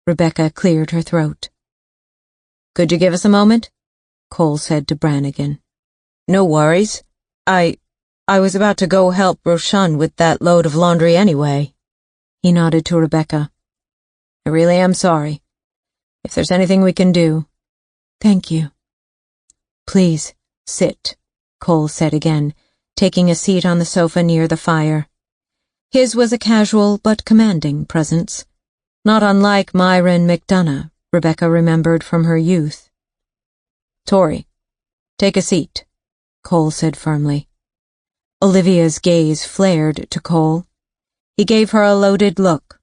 Rebecca cleared her throat. Could you give us a moment? Cole said to Brannigan. No worries. I was about to go help Roshan with that load of laundry anyway. He nodded to Rebecca. I really am sorry. If there's anything we can do. Thank you. Please, sit, Cole said again, taking a seat on the sofa near the fire. His was a casual but commanding presence, not unlike Myron McDonough, Rebecca remembered from her youth. Tori, take a seat, Cole said firmly. Olivia's gaze flared to Cole. He gave her a loaded look.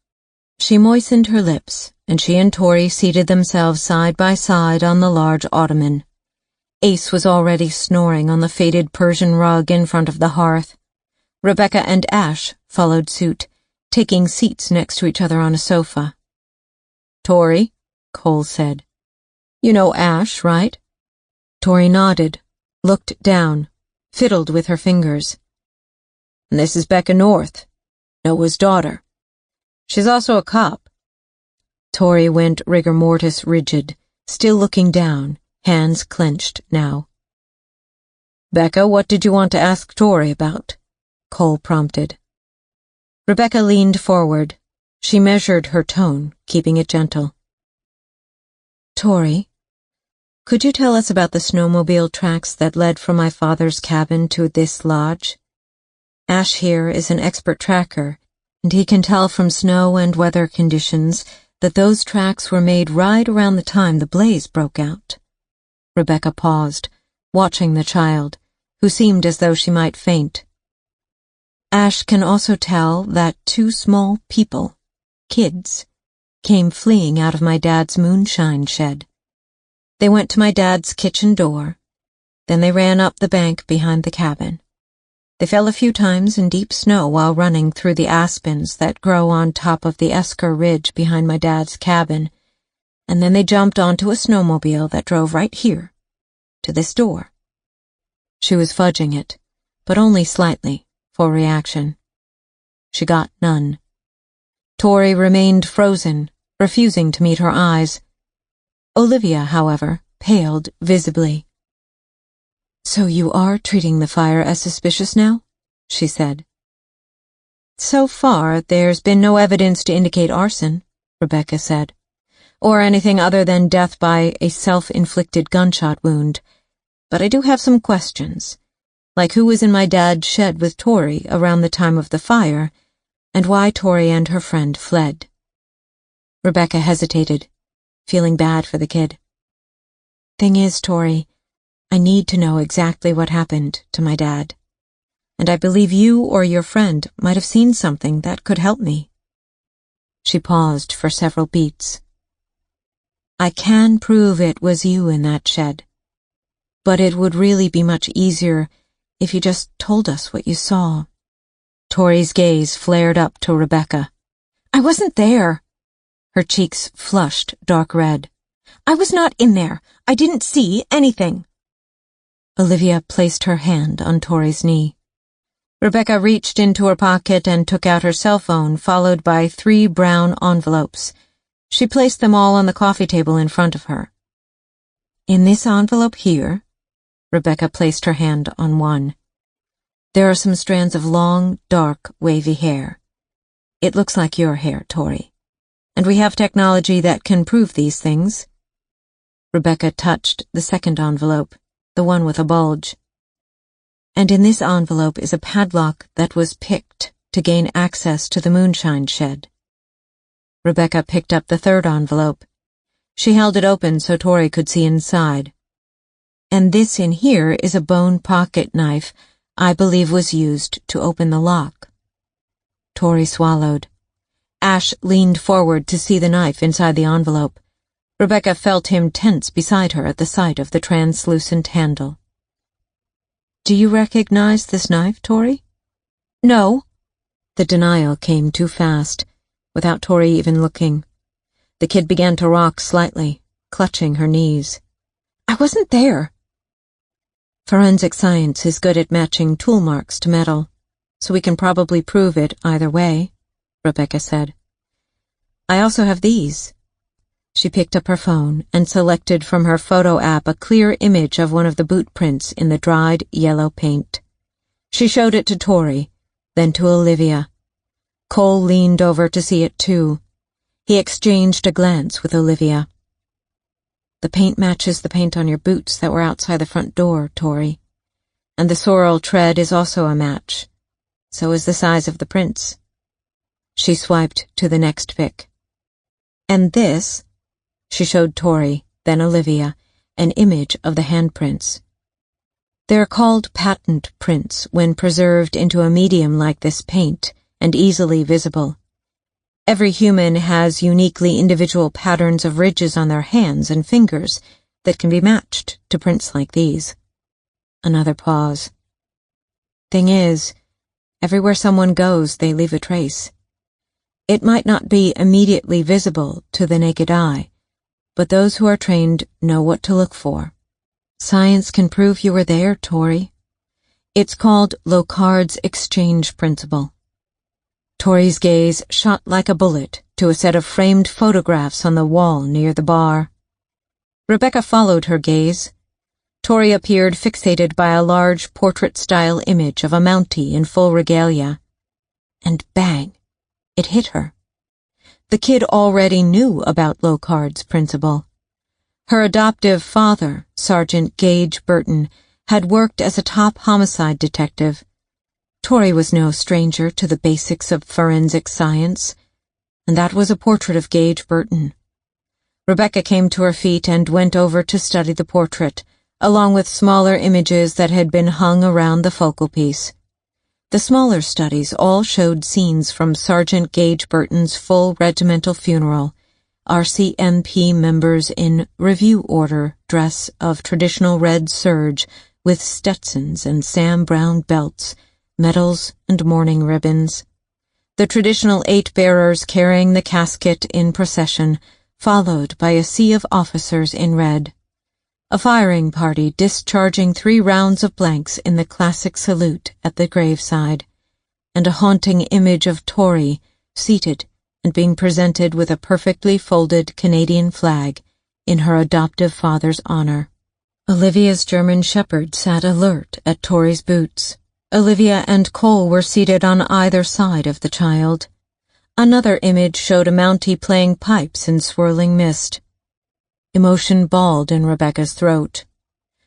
She moistened her lips, and she and Tori seated themselves side by side on the large ottoman. Ace was already snoring on the faded Persian rug in front of the hearth. Rebecca and Ash followed suit, taking seats next to each other on a sofa. Tori, Cole said. You know Ash, right? Tori nodded, looked down, fiddled with her fingers. And this is Becca North, Noah's daughter. She's also a cop. Tori went rigor mortis rigid, still looking down, hands clenched now. Becca, what did you want to ask Tori about? Cole prompted. Rebecca leaned forward. She measured her tone, keeping it gentle. Tori, could you tell us about the snowmobile tracks that led from my father's cabin to this lodge? Ash here is an expert tracker, and he can tell from snow and weather conditions that those tracks were made right around the time the blaze broke out. Rebecca paused, watching the child, who seemed as though she might faint. Ash can also tell that 2 small people, kids, came fleeing out of my dad's moonshine shed. They went to my dad's kitchen door, then they ran up the bank behind the cabin. They fell a few times in deep snow while running through the aspens that grow on top of the Esker Ridge behind my dad's cabin, and then they jumped onto a snowmobile that drove right here, to this door. She was fudging it, but only slightly, for reaction. She got none. Tori remained frozen, refusing to meet her eyes. Olivia, however, paled visibly. So you are treating the fire as suspicious now? She said. So far, there's been no evidence to indicate arson, Rebecca said, or anything other than death by a self-inflicted gunshot wound. But I do have some questions, like who was in my dad's shed with Tori around the time of the fire, and why Tori and her friend fled. Rebecca hesitated, feeling bad for the kid. Thing is, Tori, I need to know exactly what happened to my dad, and I believe you or your friend might have seen something that could help me. She paused for several beats. I can prove it was you in that shed, but it would really be much easier if you just told us what you saw. Tori's gaze flared up to Rebecca. I wasn't there. Her cheeks flushed dark red. I was not in there. I didn't see anything. Olivia placed her hand on Tori's knee. Rebecca reached into her pocket and took out her cell phone, followed by 3 brown envelopes. She placed them all on the coffee table in front of her. In this envelope here, Rebecca placed her hand on one. There are some strands of long, dark, wavy hair. It looks like your hair, Tori. And we have technology that can prove these things. Rebecca touched the second envelope, the one with a bulge. And in this envelope is a padlock that was picked to gain access to the moonshine shed. Rebecca picked up the third envelope. She held it open so Tori could see inside. And this in here is a bone pocket knife I believe was used to open the lock. Tori swallowed. Ash leaned forward to see the knife inside the envelope. Rebecca felt him tense beside her at the sight of the translucent handle. Do you recognize this knife, Tori? No. The denial came too fast, without Tori even looking. The kid began to rock slightly, clutching her knees. I wasn't there. Forensic science is good at matching tool marks to metal, so we can probably prove it either way, Rebecca said. I also have these. She picked up her phone and selected from her photo app a clear image of one of the boot prints in the dried yellow paint. She showed it to Tori, then to Olivia. Cole leaned over to see it too. He exchanged a glance with Olivia. The paint matches the paint on your boots that were outside the front door, Tori. And the sorrel tread is also a match. So is the size of the prints. She swiped to the next pic. And this, she showed Tori, then Olivia, an image of the handprints. They're called patent prints when preserved into a medium like this paint and easily visible. Every human has uniquely individual patterns of ridges on their hands and fingers that can be matched to prints like these. Another pause. Thing is, everywhere someone goes, they leave a trace. It might not be immediately visible to the naked eye, but those who are trained know what to look for. Science can prove you were there, Tori. It's called Locard's exchange principle. Tori's gaze shot like a bullet to a set of framed photographs on the wall near the bar. Rebecca followed her gaze. Tori appeared fixated by a large portrait-style image of a Mountie in full regalia. And bang, it hit her. The kid already knew about Locard's principle. Her adoptive father, Sergeant Gage Burton, had worked as a top homicide detective. Tori was no stranger to the basics of forensic science, and that was a portrait of Gage Burton. Rebecca came to her feet and went over to study the portrait, along with smaller images that had been hung around the focal piece. The smaller studies all showed scenes from Sergeant Gage Burton's full regimental funeral, RCMP members in review order dress of traditional red serge with Stetsons and Sam Brown belts, medals and mourning ribbons. The traditional 8 bearers carrying the casket in procession, followed by a sea of officers in red. A firing party discharging 3 rounds of blanks in the classic salute at the graveside, and a haunting image of Tori seated and being presented with a perfectly folded Canadian flag in her adoptive father's honor. Olivia's German shepherd sat alert at Tori's boots. Olivia and Cole were seated on either side of the child. Another image showed a Mountie playing pipes in swirling mist. Emotion balled in Rebecca's throat.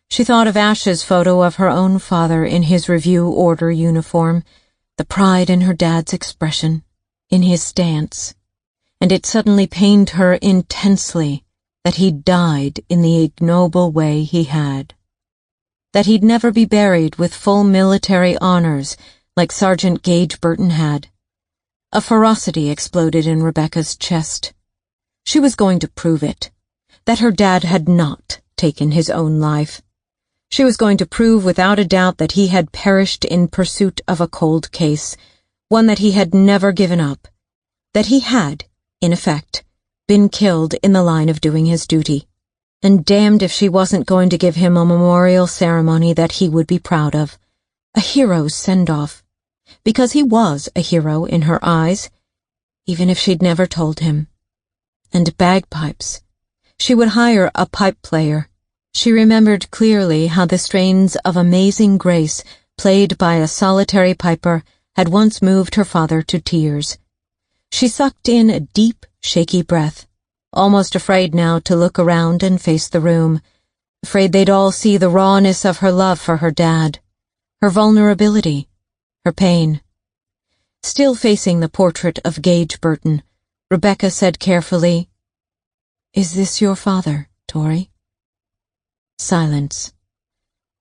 She thought of Ash's photo of her own father in his review order uniform, the pride in her dad's expression, in his stance, and it suddenly pained her intensely that he'd died in the ignoble way he had. That he'd never be buried with full military honors like Sergeant Gage Burton had. A ferocity exploded in Rebecca's chest. She was going to prove it, that her dad had not taken his own life. She was going to prove without a doubt that he had perished in pursuit of a cold case, one that he had never given up, that he had, in effect, been killed in the line of doing his duty. And damned if she wasn't going to give him a memorial ceremony that he would be proud of, a hero's send-off, because he was a hero in her eyes, even if she'd never told him. And bagpipes. She would hire a pipe player. She remembered clearly how the strains of Amazing Grace, played by a solitary piper, had once moved her father to tears. She sucked in a deep, shaky breath, almost afraid now to look around and face the room, afraid they'd all see the rawness of her love for her dad, her vulnerability, her pain. Still facing the portrait of Gage Burton, Rebecca said carefully, "Is this your father, Tori?" Silence.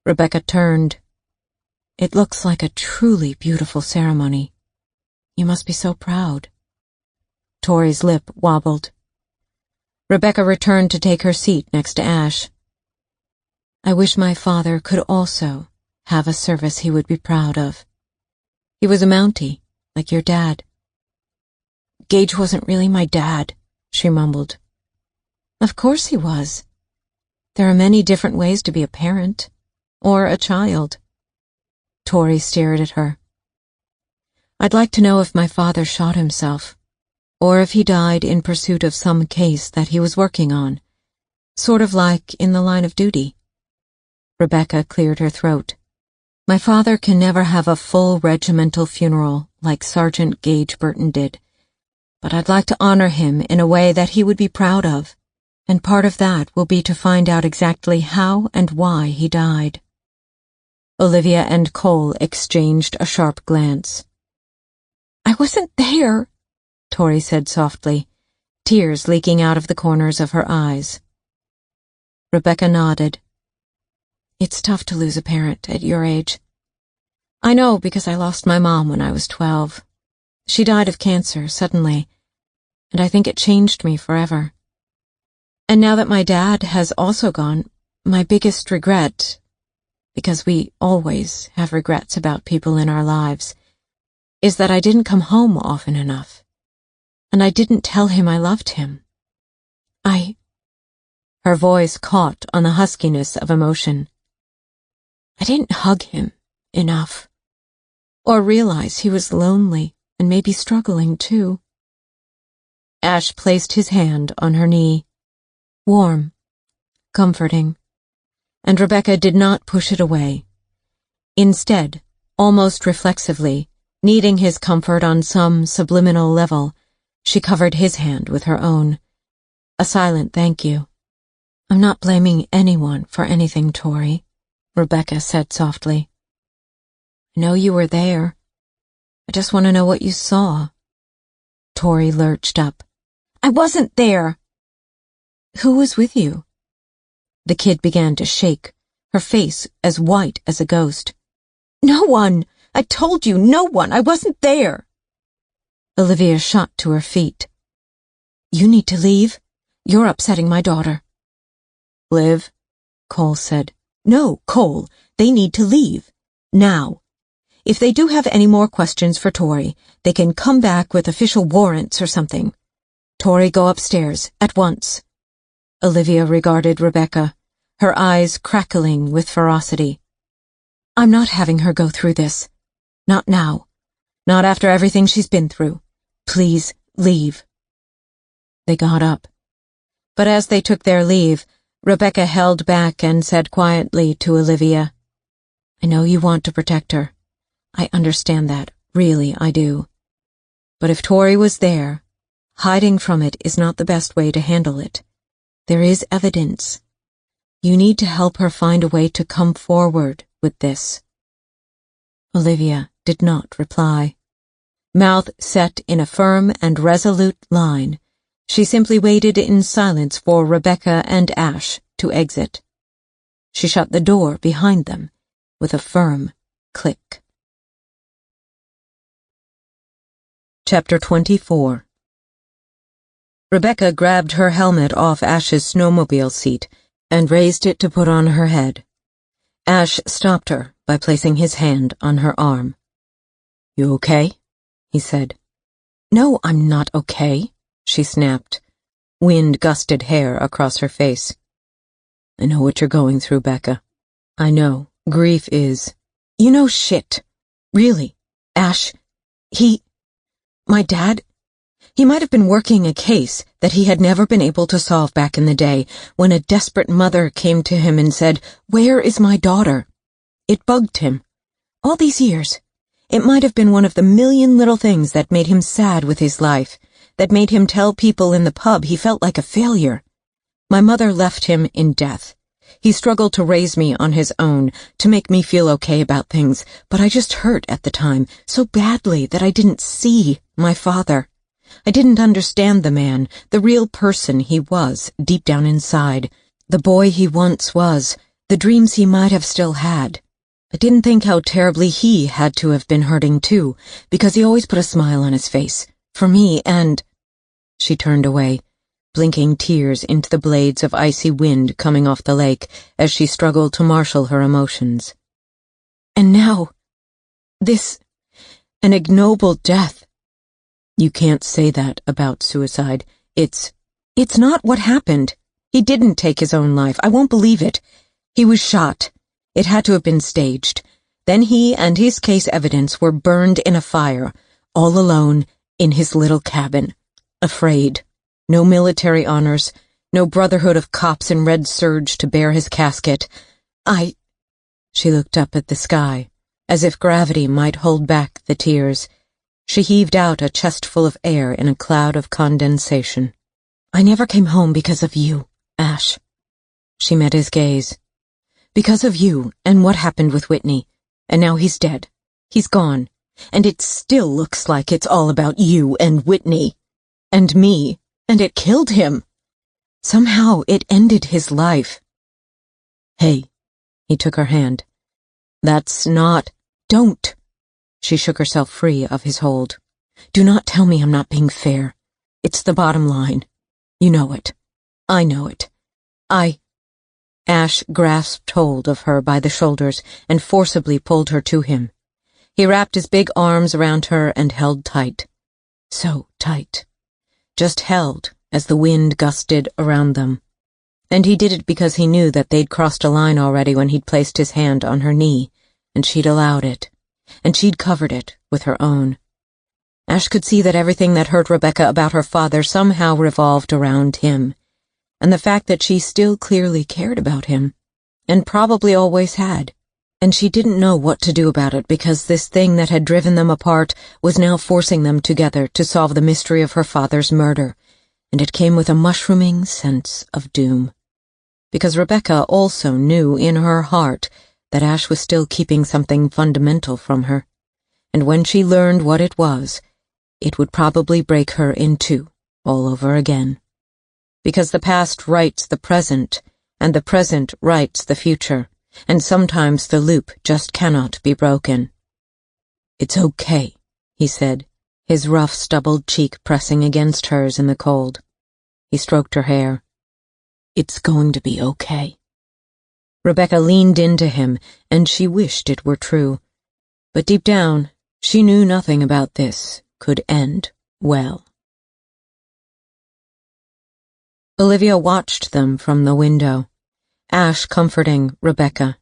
Rebecca turned. "It looks like a truly beautiful ceremony. You must be so proud." Tori's lip wobbled. Rebecca returned to take her seat next to Ash. "I wish my father could also have a service he would be proud of. He was a Mountie, like your dad. Gage wasn't really my dad, she mumbled. Of course he was. There are many different ways to be a parent, or a child. Tori stared at her. I'd like to know if my father shot himself, or if he died in pursuit of some case that he was working on, sort of like in the line of duty. Rebecca cleared her throat. My father can never have a full regimental funeral like Sergeant Gage Burton did, but I'd like to honor him in a way that he would be proud of, and part of that will be to find out exactly how and why he died. Olivia and Cole exchanged a sharp glance. I wasn't there, Tori said softly, tears leaking out of the corners of her eyes. Rebecca nodded. It's tough to lose a parent at your age. I know because I lost my mom when I was 12. She died of cancer suddenly, and I think it changed me forever. And now that my dad has also gone, my biggest regret, because we always have regrets about people in our lives, is that I didn't come home often enough, and I didn't tell him I loved him. Her voice caught on the huskiness of emotion. I didn't hug him enough, or realize he was lonely and maybe struggling too. Ash placed his hand on her knee, warm, comforting, and Rebecca did not push it away. Instead, almost reflexively, needing his comfort on some subliminal level, she covered his hand with her own. A silent thank you. I'm not blaming anyone for anything, Tori, Rebecca said softly. I know you were there. I just want to know what you saw. Tori lurched up. I wasn't there. Who was with you? The kid began to shake, her face as white as a ghost. No one. I told you, no one. I wasn't there. Olivia shot to her feet. You need to leave. You're upsetting my daughter. Liv, Cole said. No, Cole, they need to leave. Now. If they do have any more questions for Tori, they can come back with official warrants or something. Tori, go upstairs, at once. Olivia regarded Rebecca, her eyes crackling with ferocity. I'm not having her go through this. Not now. Not after everything she's been through. Please, leave. They got up. But as they took their leave, Rebecca held back and said quietly to Olivia, I know you want to protect her. I understand that, really I do. But if Tori was there, hiding from it is not the best way to handle it. There is evidence. You need to help her find a way to come forward with this. Olivia did not reply. Mouth set in a firm and resolute line, she simply waited in silence for Rebecca and Ash to exit. She shut the door behind them with a firm click. Chapter 24. Rebecca grabbed her helmet off Ash's snowmobile seat and raised it to put on her head. Ash stopped her by placing his hand on her arm. You okay? He said. No, I'm not okay, she snapped. Wind gusted hair across her face. I know what you're going through, Becca. I know. Grief is... You know shit. Really. Ash, my dad, he might have been working a case that he had never been able to solve back in the day when a desperate mother came to him and said, Where is my daughter? It bugged him. All these years. It might have been one of the million little things that made him sad with his life, that made him tell people in the pub he felt like a failure. My mother left him in death. He struggled to raise me on his own, to make me feel okay about things, but I just hurt at the time, so badly that I didn't see my father. I didn't understand the man, the real person he was, deep down inside, the boy he once was, the dreams he might have still had. I didn't think how terribly he had to have been hurting too, because he always put a smile on his face, for me and... She turned away, blinking tears into the blades of icy wind coming off the lake as she struggled to marshal her emotions. And now, an ignoble death. You can't say that about suicide. It's not what happened. He didn't take his own life. I won't believe it. He was shot. It had to have been staged. Then he and his case evidence were burned in a fire, all alone in his little cabin, afraid. No military honors, no brotherhood of cops in red serge to bear his casket. She looked up at the sky, as if gravity might hold back the tears. She heaved out a chestful of air in a cloud of condensation. I never came home because of you, Ash. She met his gaze. Because of you and what happened with Whitney. And now he's dead. He's gone. And it still looks like it's all about you and Whitney. And me. And it killed him. Somehow it ended his life. Hey, he took her hand. That's not... Don't. She shook herself free of his hold. Do not tell me I'm not being fair. It's the bottom line. You know it. I know it. Ash grasped hold of her by the shoulders and forcibly pulled her to him. He wrapped his big arms around her and held tight. So tight. Just held as the wind gusted around them. And he did it because he knew that they'd crossed a line already when he'd placed his hand on her knee, and she'd allowed it, and she'd covered it with her own. Ash could see that everything that hurt Rebecca about her father somehow revolved around him, and the fact that she still clearly cared about him, and probably always had, and she didn't know what to do about it because this thing that had driven them apart was now forcing them together to solve the mystery of her father's murder, and it came with a mushrooming sense of doom. Because Rebecca also knew in her heart that Ash was still keeping something fundamental from her, and when she learned what it was, it would probably break her in two all over again. Because the past writes the present, and the present writes the future, and sometimes the loop just cannot be broken. It's okay, he said, his rough, stubbled cheek pressing against hers in the cold. He stroked her hair. It's going to be okay. Rebecca leaned into him, and she wished it were true. But deep down, she knew nothing about this could end well. Olivia watched them from the window, Ash comforting Rebecca.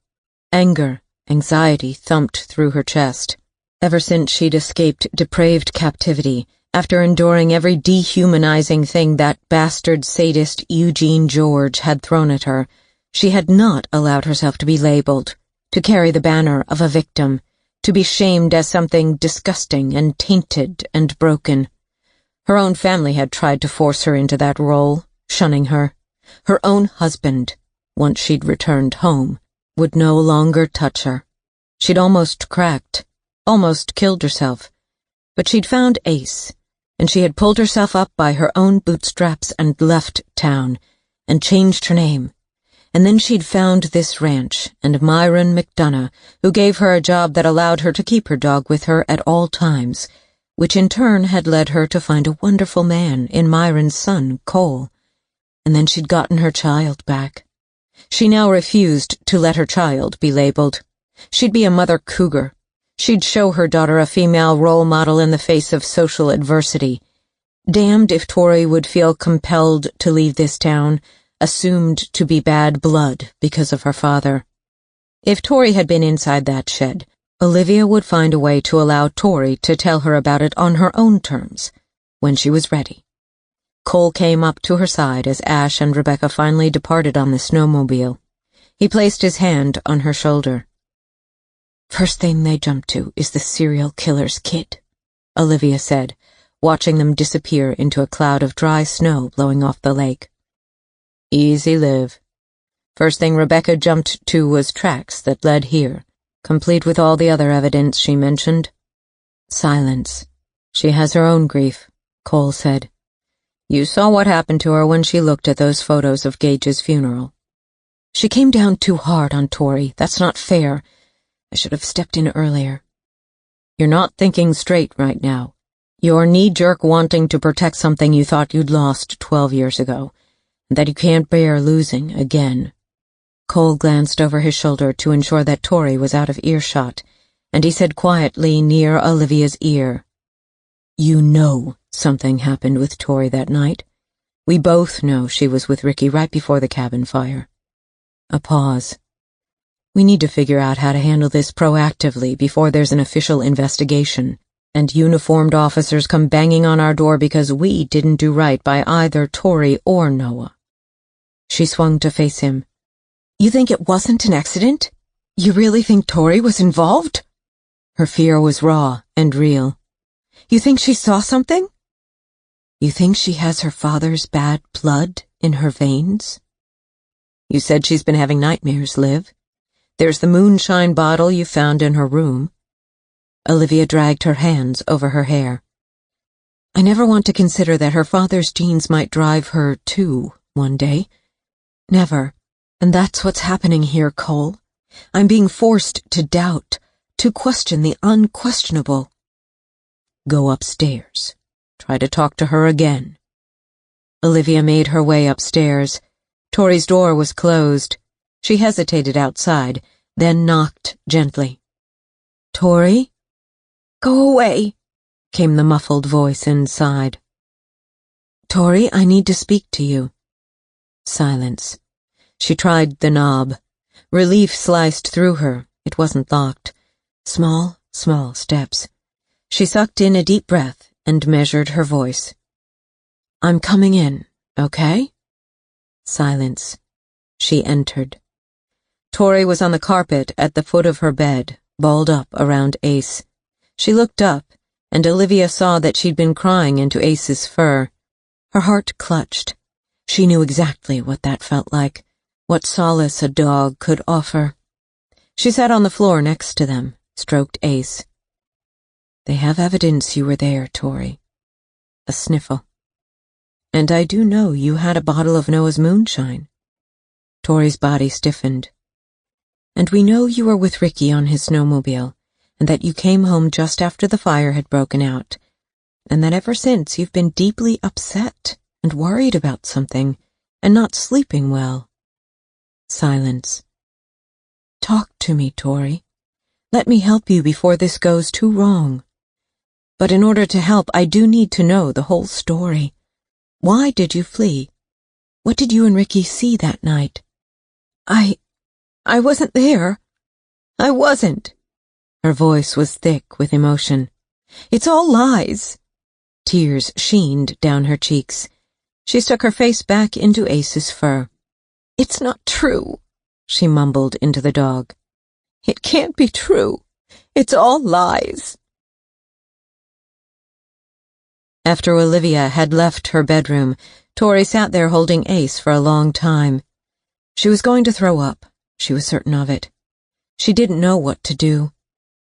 Anger, anxiety thumped through her chest. Ever since she'd escaped depraved captivity, after enduring every dehumanizing thing that bastard sadist Eugene George had thrown at her, she had not allowed herself to be labeled, to carry the banner of a victim, to be shamed as something disgusting and tainted and broken. Her own family had tried to force her into that role, shunning her. Her own husband, once she'd returned home, would no longer touch her. She'd almost cracked, almost killed herself, but she'd found Ace, and she had pulled herself up by her own bootstraps and left town, and changed her name. And then she'd found this ranch, and Myron McDonough, who gave her a job that allowed her to keep her dog with her at all times, which in turn had led her to find a wonderful man in Myron's son, Cole. And then she'd gotten her child back. She now refused to let her child be labeled. She'd be a mother cougar. She'd show her daughter a female role model in the face of social adversity. Damned if Tori would feel compelled to leave this town, assumed to be bad blood because of her father. If Tori had been inside that shed, Olivia would find a way to allow Tori to tell her about it on her own terms, when she was ready. Cole came up to her side as Ash and Rebecca finally departed on the snowmobile. He placed his hand on her shoulder. First thing they jump to is the serial killer's kid, Olivia said, watching them disappear into a cloud of dry snow blowing off the lake. Easy live. First thing Rebecca jumped to was tracks that led here, complete with all the other evidence she mentioned. Silence. She has her own grief, Cole said. You saw what happened to her when she looked at those photos of Gage's funeral. She came down too hard on Tori. That's not fair. I should have stepped in earlier. You're not thinking straight right now. You're knee-jerk wanting to protect something you thought you'd lost 12 years ago, and that you can't bear losing again. Cole glanced over his shoulder to ensure that Tori was out of earshot, and he said quietly near Olivia's ear, "You know something happened with Tori that night. We both know she was with Ricky right before the cabin fire." A pause. "We need to figure out how to handle this proactively before there's an official investigation, and uniformed officers come banging on our door because we didn't do right by either Tori or Noah." She swung to face him. "You think it wasn't an accident? You really think Tori was involved?" Her fear was raw and real. "You think she saw something? You think she has her father's bad blood in her veins? You said she's been having nightmares, Liv. There's the moonshine bottle you found in her room." Olivia dragged her hands over her hair. "I never want to consider that her father's genes might drive her too, one day. Never. And that's what's happening here, Cole. I'm being forced to doubt, to question the unquestionable." "Go upstairs. Try to talk to her again." Olivia made her way upstairs. Tori's door was closed. She hesitated outside, then knocked gently. "Tori?" "Go away," came the muffled voice inside. "Tori, I need to speak to you." Silence. She tried the knob. Relief sliced through her. It wasn't locked. Small steps. She sucked in a deep breath and measured her voice. "I'm coming in, okay?" Silence. She entered. Tori was on the carpet at the foot of her bed, balled up around Ace. She looked up, and Olivia saw that she'd been crying into Ace's fur. Her heart clutched. She knew exactly what that felt like, what solace a dog could offer. She sat on the floor next to them, stroked Ace. "They have evidence you were there, Tori." A sniffle. "And I do know you had a bottle of Noah's moonshine." Tori's body stiffened. "And we know you were with Ricky on his snowmobile, and that you came home just after the fire had broken out, and that ever since you've been deeply upset and worried about something, and not sleeping well." Silence. "Talk to me, Tori. Let me help you before this goes too wrong. But in order to help, I do need to know the whole story. Why did you flee? What did you and Ricky see that night?" I wasn't there. I wasn't." Her voice was thick with emotion. "It's all lies." Tears sheened down her cheeks. She stuck her face back into Ace's fur. "It's not true," she mumbled into the dog. "It can't be true. It's all lies." After Olivia had left her bedroom, Tori sat there holding Ace for a long time. She was going to throw up. She was certain of it. She didn't know what to do.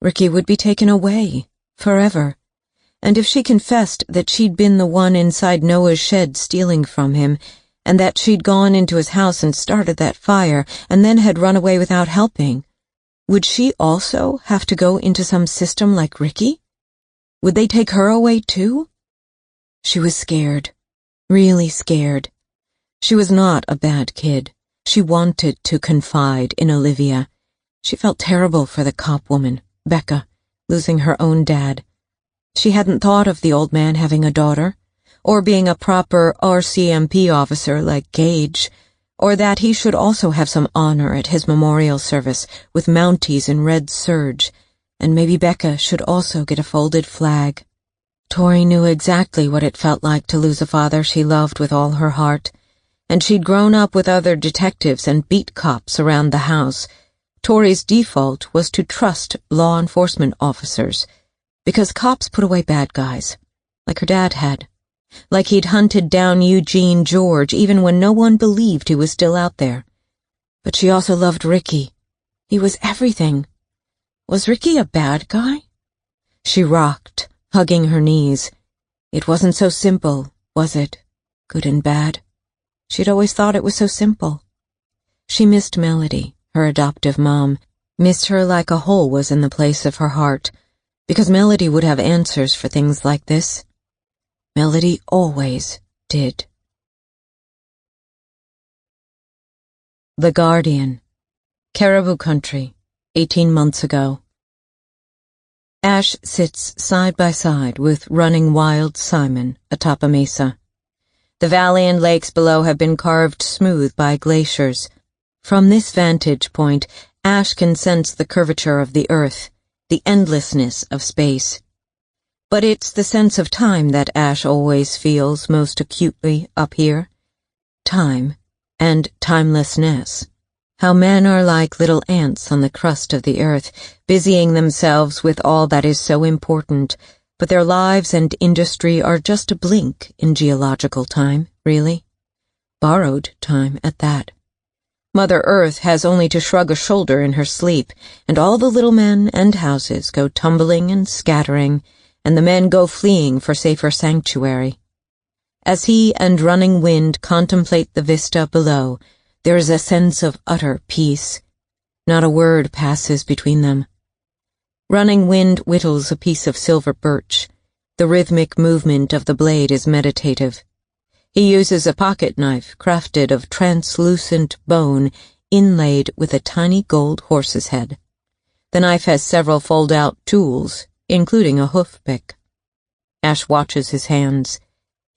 Ricky would be taken away, forever. And if she confessed that she'd been the one inside Noah's shed stealing from him, and that she'd gone into his house and started that fire, and then had run away without helping, would she also have to go into some system like Ricky? Would they take her away too? She was scared, really scared. She was not a bad kid. She wanted to confide in Olivia. She felt terrible for the cop woman, Becca, losing her own dad. She hadn't thought of the old man having a daughter, or being a proper RCMP officer like Gage, or that he should also have some honor at his memorial service with Mounties in red serge, and maybe Becca should also get a folded flag. Tori knew exactly what it felt like to lose a father she loved with all her heart, and she'd grown up with other detectives and beat cops around the house. Tori's default was to trust law enforcement officers, because cops put away bad guys, like her dad had, like he'd hunted down Eugene George even when no one believed he was still out there. But she also loved Ricky. He was everything. Was Ricky a bad guy? She rocked, hugging her knees. It wasn't so simple, was it? Good and bad. She'd always thought it was so simple. She missed Melody, her adoptive mom, missed her like a hole was in the place of her heart, because Melody would have answers for things like this. Melody always did. The Guardian. Caribou Country, 18 months ago. Ash sits side by side with Running Wild Simon atop a mesa. The valley and lakes below have been carved smooth by glaciers. From this vantage point, Ash can sense the curvature of the earth, the endlessness of space. But it's the sense of time that Ash always feels most acutely up here. Time and timelessness. How men are like little ants on the crust of the earth, busying themselves with all that is so important, but their lives and industry are just a blink in geological time, really. Borrowed time at that. Mother Earth has only to shrug a shoulder in her sleep, and all the little men and houses go tumbling and scattering, and the men go fleeing for safer sanctuary. As he and Running Wind contemplate the vista below, there is a sense of utter peace. Not a word passes between them. Running Wind whittles a piece of silver birch. The rhythmic movement of the blade is meditative. He uses a pocket knife crafted of translucent bone inlaid with a tiny gold horse's head. The knife has several fold-out tools, including a hoof pick. Ash watches his hands.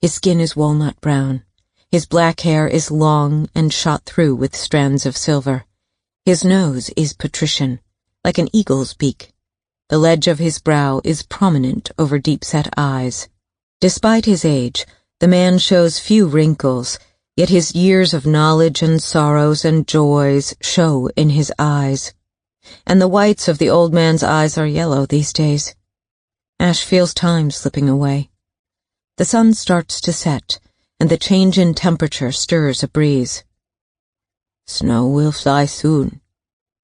His skin is walnut brown. His black hair is long and shot through with strands of silver. His nose is patrician, like an eagle's beak. The ledge of his brow is prominent over deep-set eyes. Despite his age, the man shows few wrinkles, yet his years of knowledge and sorrows and joys show in his eyes. And the whites of the old man's eyes are yellow these days. Ash feels time slipping away. The sun starts to set, and the change in temperature stirs a breeze. "Snow will fly soon,"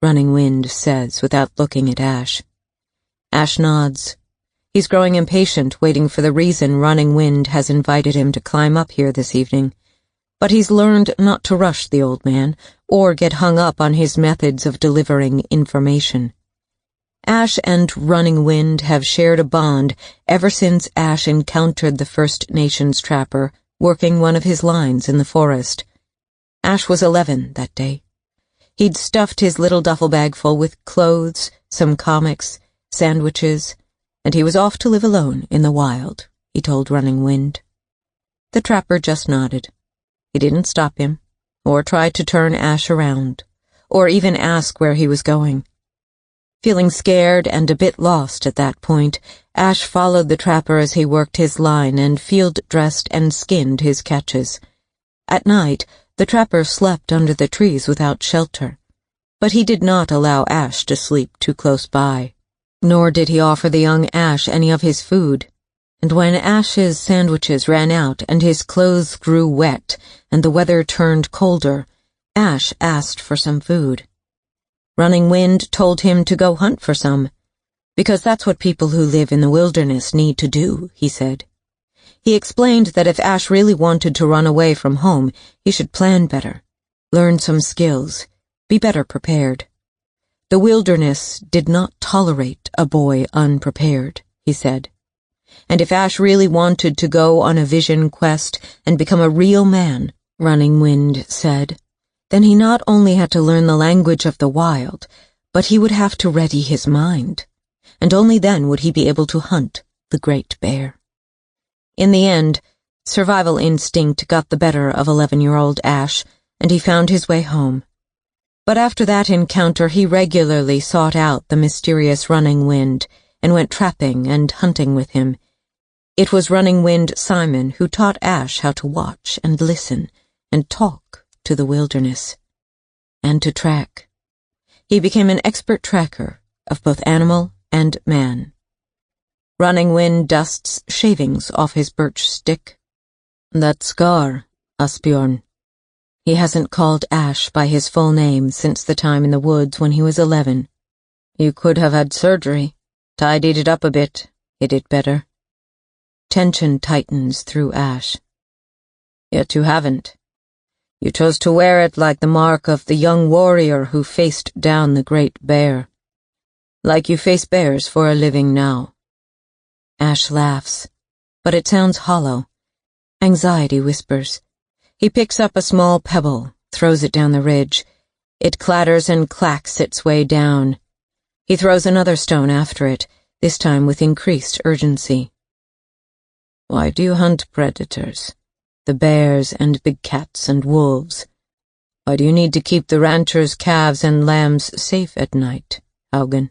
Running Wind says without looking at Ash. Ash nods. He's growing impatient, waiting for the reason Running Wind has invited him to climb up here this evening. But he's learned not to rush the old man, or get hung up on his methods of delivering information. Ash and Running Wind have shared a bond ever since Ash encountered the First Nations trapper working one of his lines in the forest. Ash was 11 that day. He'd stuffed his little duffel bag full with clothes, some comics, sandwiches, and he was off to live alone in the wild, he told Running Wind. The trapper just nodded. He didn't stop him, or try to turn Ash around, or even ask where he was going. Feeling scared and a bit lost at that point, Ash followed the trapper as he worked his line and field-dressed and skinned his catches. At night, the trapper slept under the trees without shelter, but he did not allow Ash to sleep too close by, nor did he offer the young Ash any of his food. And when Ash's sandwiches ran out and his clothes grew wet and the weather turned colder, Ash asked for some food. Running Wind told him to go hunt for some, because that's what people who live in the wilderness need to do, he said. He explained that if Ash really wanted to run away from home, he should plan better, learn some skills, be better prepared. The wilderness did not tolerate a boy unprepared, he said. And if Ash really wanted to go on a vision quest and become a real man, Running Wind said, then he not only had to learn the language of the wild, but he would have to ready his mind, and only then would he be able to hunt the great bear. In the end, survival instinct got the better of 11-year-old Ash, and he found his way home. But after that encounter, he regularly sought out the mysterious Running Wind and went trapping and hunting with him. It was Running Wind Simon who taught Ash how to watch and listen and talk to the wilderness, and to track. He became an expert tracker of both animal and man. Running Wind dusts shavings off his birch stick. "That scar, Asbjorn." He hasn't called Ash by his full name since the time in the woods when he was 11. "You could have had surgery, tidied it up a bit, hid it better." Tension tightens through Ash. "Yet you haven't. You chose to wear it like the mark of the young warrior who faced down the great bear. Like you face bears for a living now." Ash laughs, but it sounds hollow. Anxiety whispers. He picks up a small pebble, throws it down the ridge. It clatters and clacks its way down. He throws another stone after it, this time with increased urgency. Why do you hunt predators? The bears and big cats and wolves. Why do you need to keep the ranchers' calves and lambs safe at night, Haugen?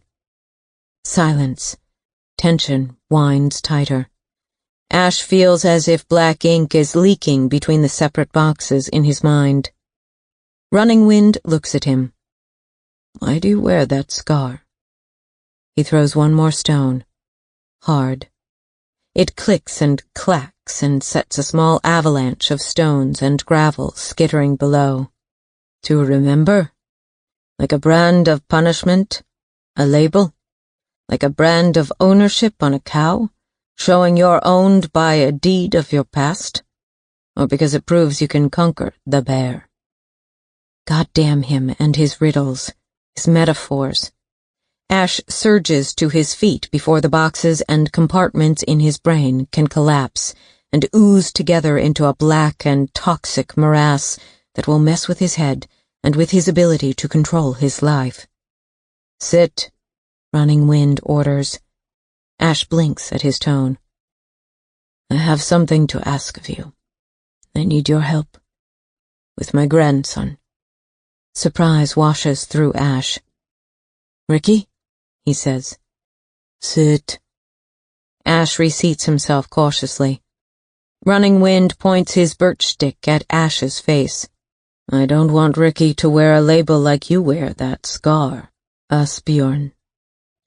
Silence. Tension winds tighter. Ash feels as if black ink is leaking between the separate boxes in his mind. Running Wind looks at him. Why do you wear that scar? He throws one more stone. Hard. It clicks and clacks and sets a small avalanche of stones and gravel skittering below. To remember? Like a brand of punishment? A label? Like a brand of ownership on a cow? Showing you're owned by a deed of your past? Or because it proves you can conquer the bear? God damn him and his riddles, his metaphors. Ash surges to his feet before the boxes and compartments in his brain can collapse and ooze together into a black and toxic morass that will mess with his head and with his ability to control his life. Sit, Running Wind orders. Ash blinks at his tone. I have something to ask of you. I need your help. With my grandson. Surprise washes through Ash. Ricky? He says. Sit. Ash reseats himself cautiously. Running Wind points his birch stick at Ash's face. I don't want Ricky to wear a label like you wear that scar, Asbjorn.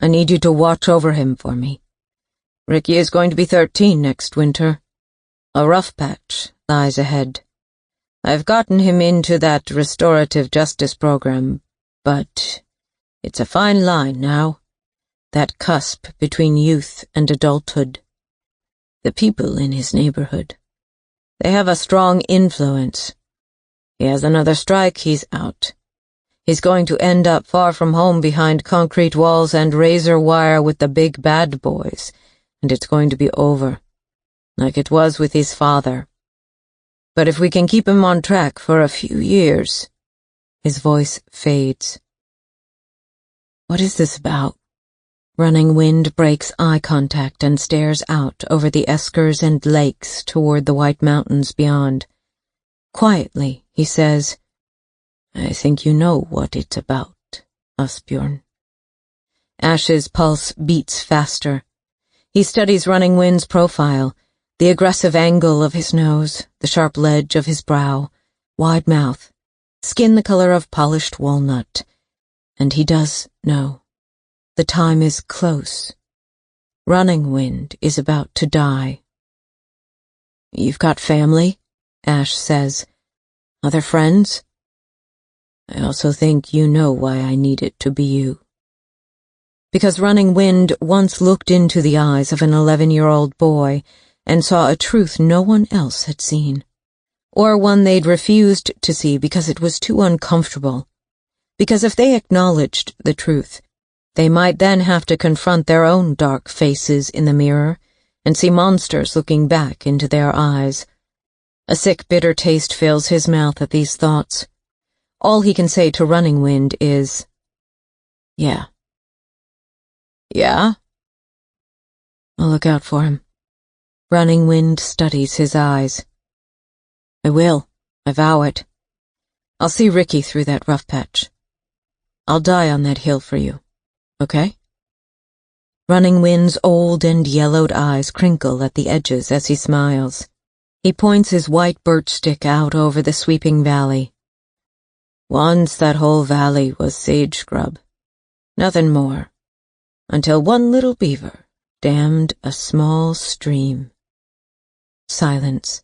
I need you to watch over him for me. Ricky is going to be 13 next winter. A rough patch lies ahead. I've gotten him into that restorative justice program, but it's a fine line now. That cusp between youth and adulthood. The people in his neighborhood. They have a strong influence. He has another strike, he's out. He's going to end up far from home behind concrete walls and razor wire with the big bad boys, and it's going to be over, like it was with his father. But if we can keep him on track for a few years... His voice fades. What is this about? Running Wind breaks eye contact and stares out over the eskers and lakes toward the white mountains beyond. Quietly, he says, I think you know what it's about, Asbjorn. Ash's pulse beats faster. He studies Running Wind's profile, the aggressive angle of his nose, the sharp ledge of his brow, wide mouth, skin the color of polished walnut. And he does know. The time is close. Running Wind is about to die. You've got family, Ash says. Other friends? I also think you know why I need it to be you. Because Running Wind once looked into the eyes of an 11-year-old boy and saw a truth no one else had seen, or one they'd refused to see because it was too uncomfortable. Because if they acknowledged the truth, they might then have to confront their own dark faces in the mirror and see monsters looking back into their eyes. A sick, bitter taste fills his mouth at these thoughts. All he can say to Running Wind is, Yeah. Yeah? I'll look out for him. Running Wind studies his eyes. I will. I vow it. I'll see Ricky through that rough patch. I'll die on that hill for you. Okay? Running Wind's old and yellowed eyes crinkle at the edges as he smiles. He points his white birch stick out over the sweeping valley. Once that whole valley was sage scrub. Nothing more. Until one little beaver dammed a small stream. Silence.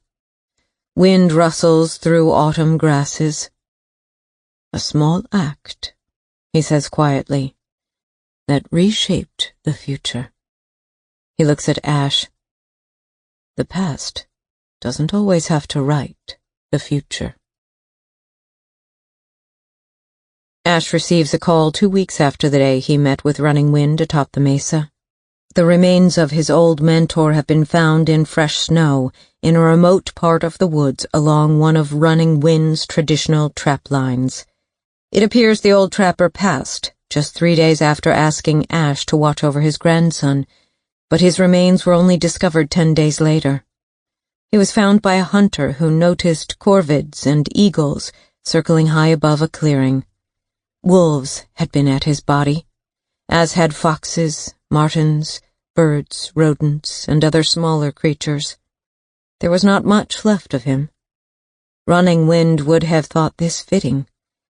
Wind rustles through autumn grasses. A small act, he says quietly, that reshaped the future. He looks at Ash. The past doesn't always have to write the future. Ash receives a call 2 weeks after the day he met with Running Wind atop the mesa. The remains of his old mentor have been found in fresh snow in a remote part of the woods along one of Running Wind's traditional trap lines. It appears the old trapper passed just 3 days after asking Ash to watch over his grandson, but his remains were only discovered 10 days later. He was found by a hunter who noticed corvids and eagles circling high above a clearing. Wolves had been at his body, as had foxes, martens, birds, rodents, and other smaller creatures. There was not much left of him. Running Wind would have thought this fitting,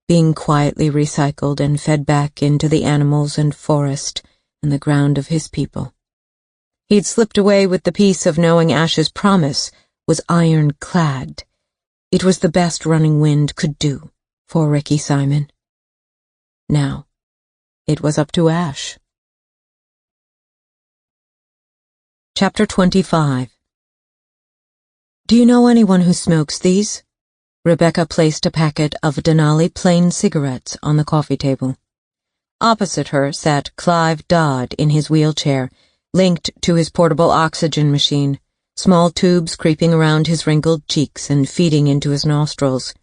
being quietly recycled and fed back into the animals and forest and the ground of his people. He'd slipped away with the peace of knowing Ash's promise was ironclad. It was the best Running Wind could do for Ricky Simon. Now, it was up to Ash. Chapter 25. Do you know anyone who smokes these? Rebecca placed a packet of Denali plain cigarettes on the coffee table. Opposite her sat Clive Dodd in his wheelchair, linked to his portable oxygen machine, small tubes creeping around his wrinkled cheeks and feeding into his nostrils.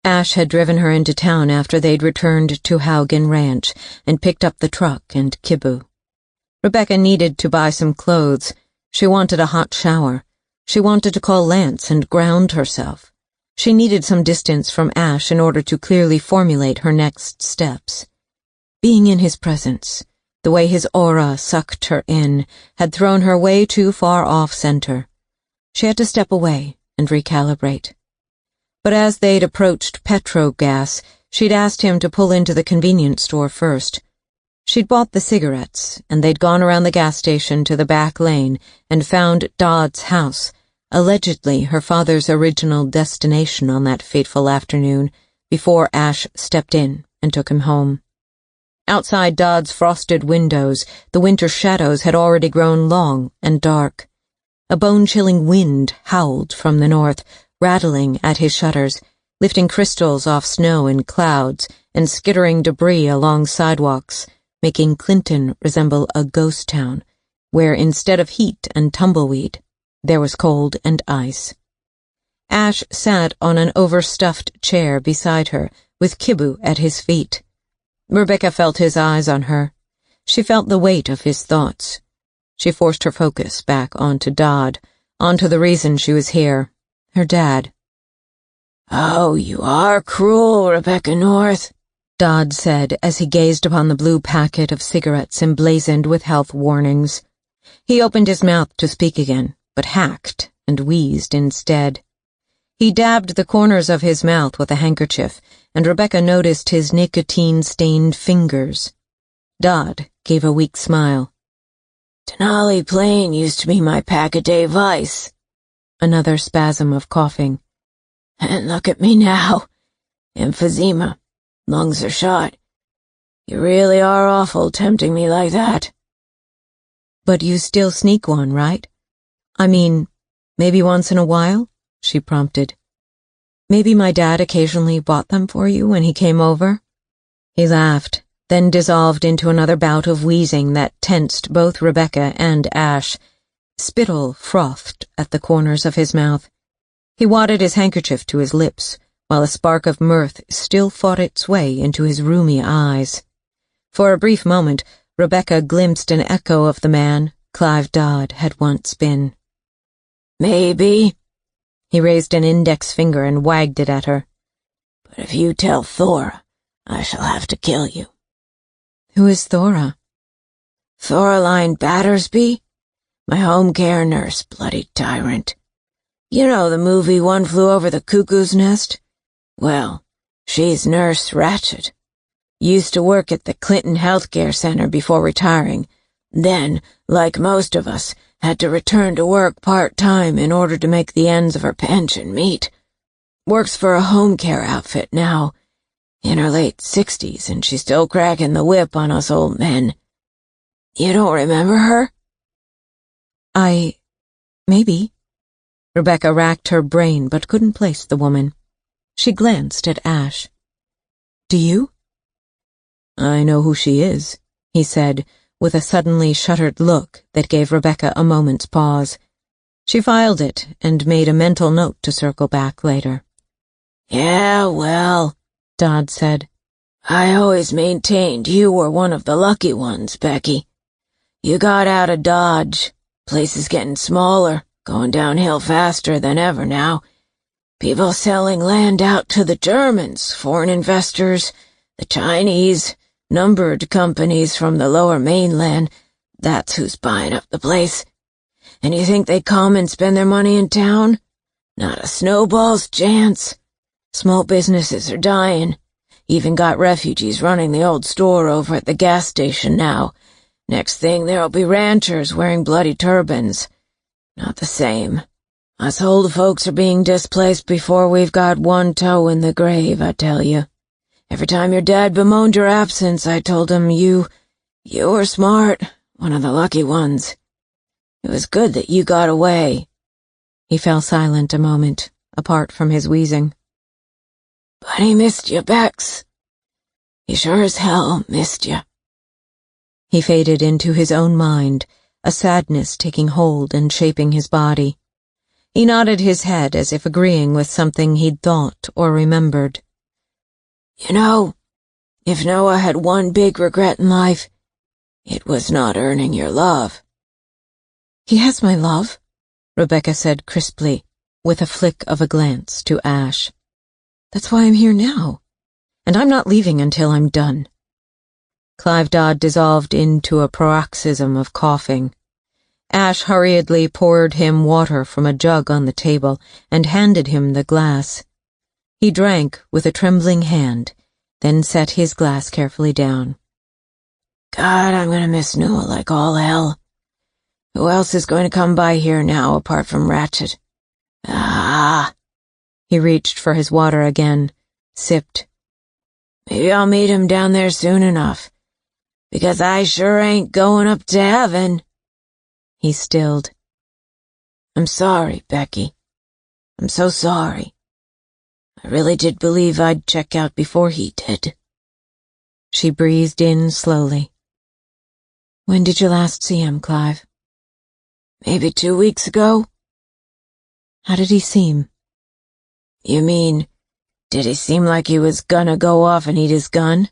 Ash had driven her into town after they'd returned to Haugen Ranch and picked up the truck and Kibu. Rebecca needed to buy some clothes. She wanted a hot shower. She wanted to call Lance and ground herself. She needed some distance from Ash in order to clearly formulate her next steps. Being in his presence, the way his aura sucked her in, had thrown her way too far off center. She had to step away and recalibrate. But as they'd approached Petrogas, she'd asked him to pull into the convenience store first. She'd bought the cigarettes, and they'd gone around the gas station to the back lane and found Dodd's house, allegedly her father's original destination on that fateful afternoon, before Ash stepped in and took him home. Outside Dodd's frosted windows, the winter shadows had already grown long and dark. A bone-chilling wind howled from the north, rattling at his shutters, lifting crystals off snow in clouds and skittering debris along sidewalks, making Clinton resemble a ghost town, where instead of heat and tumbleweed, there was cold and ice. Ash sat on an overstuffed chair beside her, with Kibu at his feet. Rebecca felt his eyes on her. She felt the weight of his thoughts. She forced her focus back onto Dodd, onto the reason she was here, her dad. "Oh, you are cruel, Rebecca North," Dodd said as he gazed upon the blue packet of cigarettes emblazoned with health warnings. He opened his mouth to speak again, but hacked and wheezed instead. He dabbed the corners of his mouth with a handkerchief, and Rebecca noticed his nicotine-stained fingers. Dodd gave a weak smile. "Denali Plain used to be my pack-a-day vice." Another spasm of coughing. "And look at me now. Emphysema. Lungs are shot. You really are awful tempting me like that." "But you still sneak one, right? I mean, maybe once in a while?" she prompted. "Maybe my dad occasionally bought them for you when he came over?" He laughed, then dissolved into another bout of wheezing that tensed both Rebecca and Ash. Spittle frothed at the corners of his mouth. He wadded his handkerchief to his lips, while a spark of mirth still fought its way into his rheumy eyes. For a brief moment, Rebecca glimpsed an echo of the man Clive Dodd had once been. "Maybe." He raised an index finger and wagged it at her. "But if you tell Thora, I shall have to kill you." "Who is Thora?" "Thoraline Battersby? My home care nurse, bloody tyrant. You know the movie One Flew Over the Cuckoo's Nest? Well, she's Nurse Ratchet. Used to work at the Clinton Healthcare Center before retiring. Then, like most of us, had to return to work part-time in order to make the ends of her pension meet. Works for a home care outfit now. In her late 60s, and she's still cracking the whip on us old men. You don't remember her?" Maybe. Rebecca racked her brain but couldn't place the woman. She glanced at Ash. "Do you?" "I know who she is," he said, with a suddenly shuttered look that gave Rebecca a moment's pause. She filed it and made a mental note to circle back later. "Yeah, well," Dodd said. I always maintained you were one of the lucky ones, Becky. You got out of Dodge. Place is getting smaller, going downhill faster than ever now. People selling land out to the Germans, foreign investors, the Chinese, numbered companies from the lower mainland. That's who's buying up the place. And you think they come and spend their money in town? Not a snowball's chance. Small businesses are dying. Even got refugees running the old store over at the gas station now. Next thing there'll be ranchers wearing bloody turbans. Not the same. Us old folks are being displaced before we've got one toe in the grave, I tell you. Every time your dad bemoaned your absence, I told him you were smart, one of the lucky ones. It was good that you got away. He fell silent a moment, apart from his wheezing. But he missed you, Bex. He sure as hell missed you. He faded into his own mind, a sadness taking hold and shaping his body. He nodded his head as if agreeing with something he'd thought or remembered. You know, if Noah had one big regret in life, it was not earning your love. He has my love, Rebecca said crisply, with a flick of a glance to Ash. That's why I'm here now, and I'm not leaving until I'm done. Clive Dodd dissolved into a paroxysm of coughing. Ash hurriedly poured him water from a jug on the table and handed him the glass. He drank with a trembling hand, then set his glass carefully down. God, I'm gonna miss Noah like all hell. Who else is going to come by here now apart from Ratchet? He reached for his water again, sipped. Maybe I'll meet him down there soon enough, because I sure ain't going up to heaven. He stilled. I'm sorry, Becky. I'm so sorry. I really did believe I'd check out before he did. She breathed in slowly. When did you last see him, Clive? Maybe 2 weeks ago. How did he seem? You mean, did he seem like he was gonna go off and eat his gun?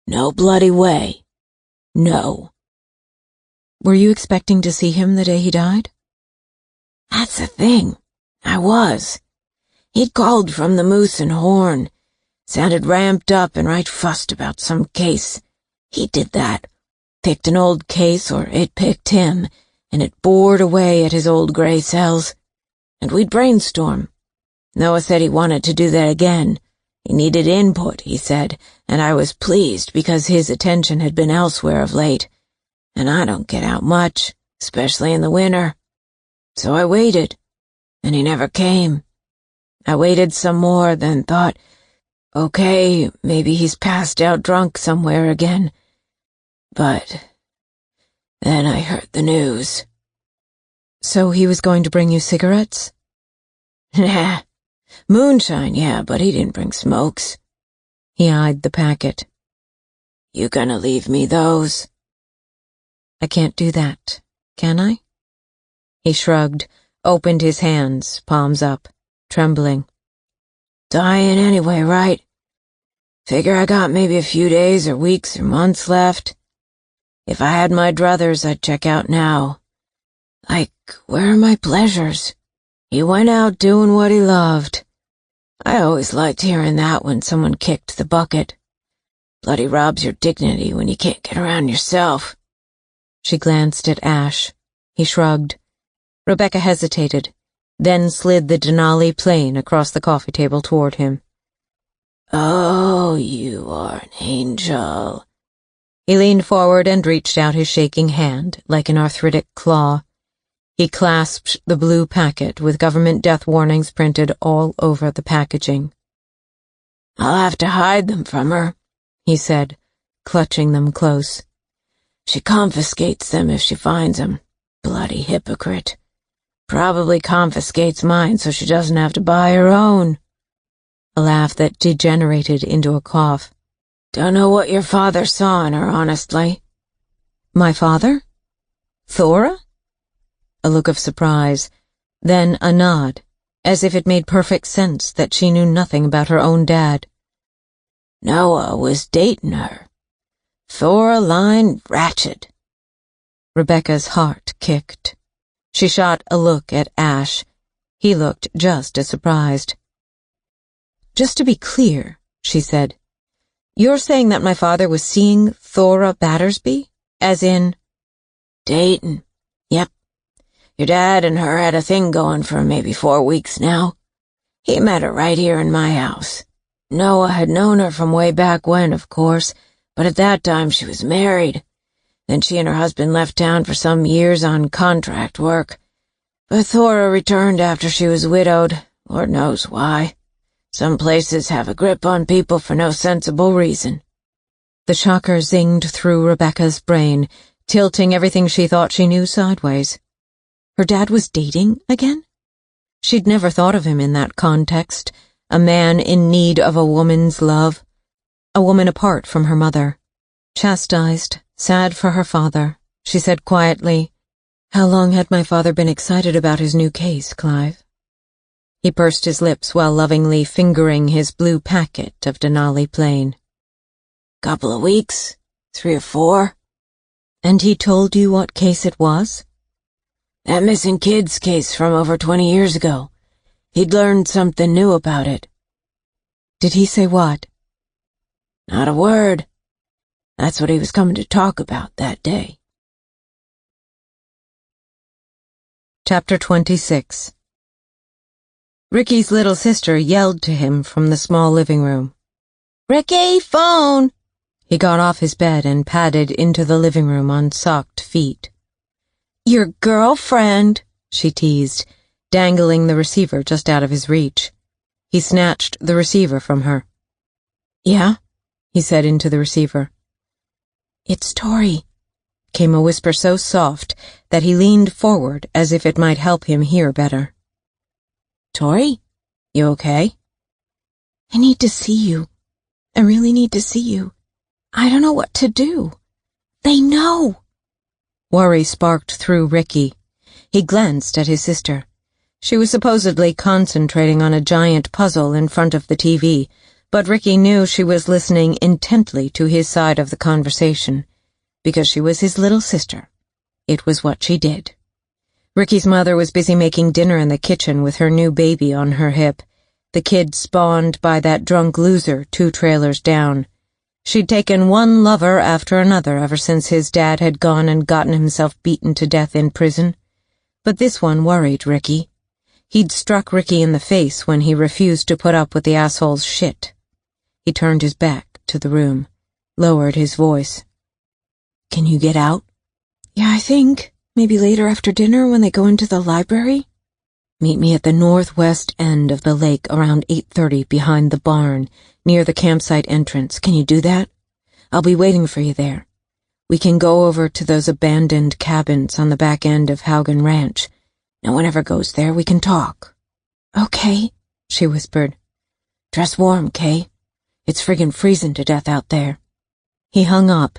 No bloody way. No. Were you expecting to see him the day he died? That's the thing. I was. He'd called from the Moose and Horn. Sounded ramped up and right fussed about some case. He did that. Picked an old case, or it picked him, and it bored away at his old gray cells. And we'd brainstorm. Noah said he wanted to do that again. He needed input, he said, and I was pleased because his attention had been elsewhere of late. And I don't get out much, especially in the winter. So I waited, and he never came. I waited some more, then thought, okay, maybe he's passed out drunk somewhere again. But then I heard the news. So he was going to bring you cigarettes? Nah. Moonshine, yeah, but he didn't bring smokes. He eyed the packet. You gonna leave me those? I can't do that, can I? He shrugged, opened his hands, palms up, trembling. Dying anyway, right? Figure I got maybe a few days or weeks or months left. If I had my druthers, I'd check out now. Like, where are my pleasures? He went out doing what he loved. I always liked hearing that when someone kicked the bucket. Bloody robs your dignity when you can't get around yourself. She glanced at Ash. He shrugged. Rebecca hesitated, then slid the Denali plane across the coffee table toward him. Oh, you are an angel. He leaned forward and reached out his shaking hand like an arthritic claw. He clasped the blue packet with government death warnings printed all over the packaging. I'll have to hide them from her, he said, clutching them close. She confiscates them if she finds them. Bloody hypocrite. Probably confiscates mine so she doesn't have to buy her own. A laugh that degenerated into a cough. Don't know what your father saw in her, honestly. My father? Thora? A look of surprise, then a nod, as if it made perfect sense that she knew nothing about her own dad. Noah was dating her. Thoraline Ratchet. Rebecca's heart kicked. She shot a look at Ash. He looked just as surprised. "Just to be clear," she said, "you're saying that my father was seeing Thora Battersby? As in—" Dating. Yep. Your dad and her had a thing going for maybe 4 weeks now. He met her right here in my house. Noah had known her from way back when, of course, but at that time she was married. Then she and her husband left town for some years on contract work. But Thora returned after she was widowed. Lord knows why. Some places have a grip on people for no sensible reason." The shocker zinged through Rebecca's brain, tilting everything she thought she knew sideways. Her dad was dating again? She'd never thought of him in that context, a man in need of a woman's love, a woman apart from her mother. Chastised, sad for her father, she said quietly, "How long had my father been excited about his new case, Clive?" He pursed his lips while lovingly fingering his blue packet of Denali Plain. "Couple of weeks, 3 or 4. "And he told you what case it was?" That missing kids case from over 20 years ago. He'd learned something new about it." "Did he say what?" "Not a word. That's what he was coming to talk about that day." Chapter 26. Ricky's little sister yelled to him from the small living room. "Ricky, phone!" He got off his bed and padded into the living room on socked feet. "Your girlfriend," she teased, dangling the receiver just out of his reach. He snatched the receiver from her. "Yeah?" he said into the receiver. "It's Tori," came a whisper so soft that he leaned forward as if it might help him hear better. "Tori? You okay?" "I need to see you. I really need to see you. I don't know what to do. They know." Worry sparked through Ricky. He glanced at his sister. She was supposedly concentrating on a giant puzzle in front of the TV, but Ricky knew she was listening intently to his side of the conversation. Because she was his little sister. It was what she did. Ricky's mother was busy making dinner in the kitchen with her new baby on her hip, the kid spawned by that drunk loser 2 trailers down. She'd taken one lover after another ever since his dad had gone and gotten himself beaten to death in prison. But this one worried Ricky. He'd struck Ricky in the face when he refused to put up with the asshole's shit. He turned his back to the room, lowered his voice. "Can you get out?" "Yeah, I think. Maybe later after dinner when they go into the library." "Meet me at the northwest end of the lake around 8:30 behind the barn, near the campsite entrance. Can you do that? I'll be waiting for you there. We can go over to those abandoned cabins on the back end of Haugen Ranch. No one ever goes there. We can talk." "Okay," she whispered. "Dress warm, Kay. It's friggin' freezing to death out there." He hung up.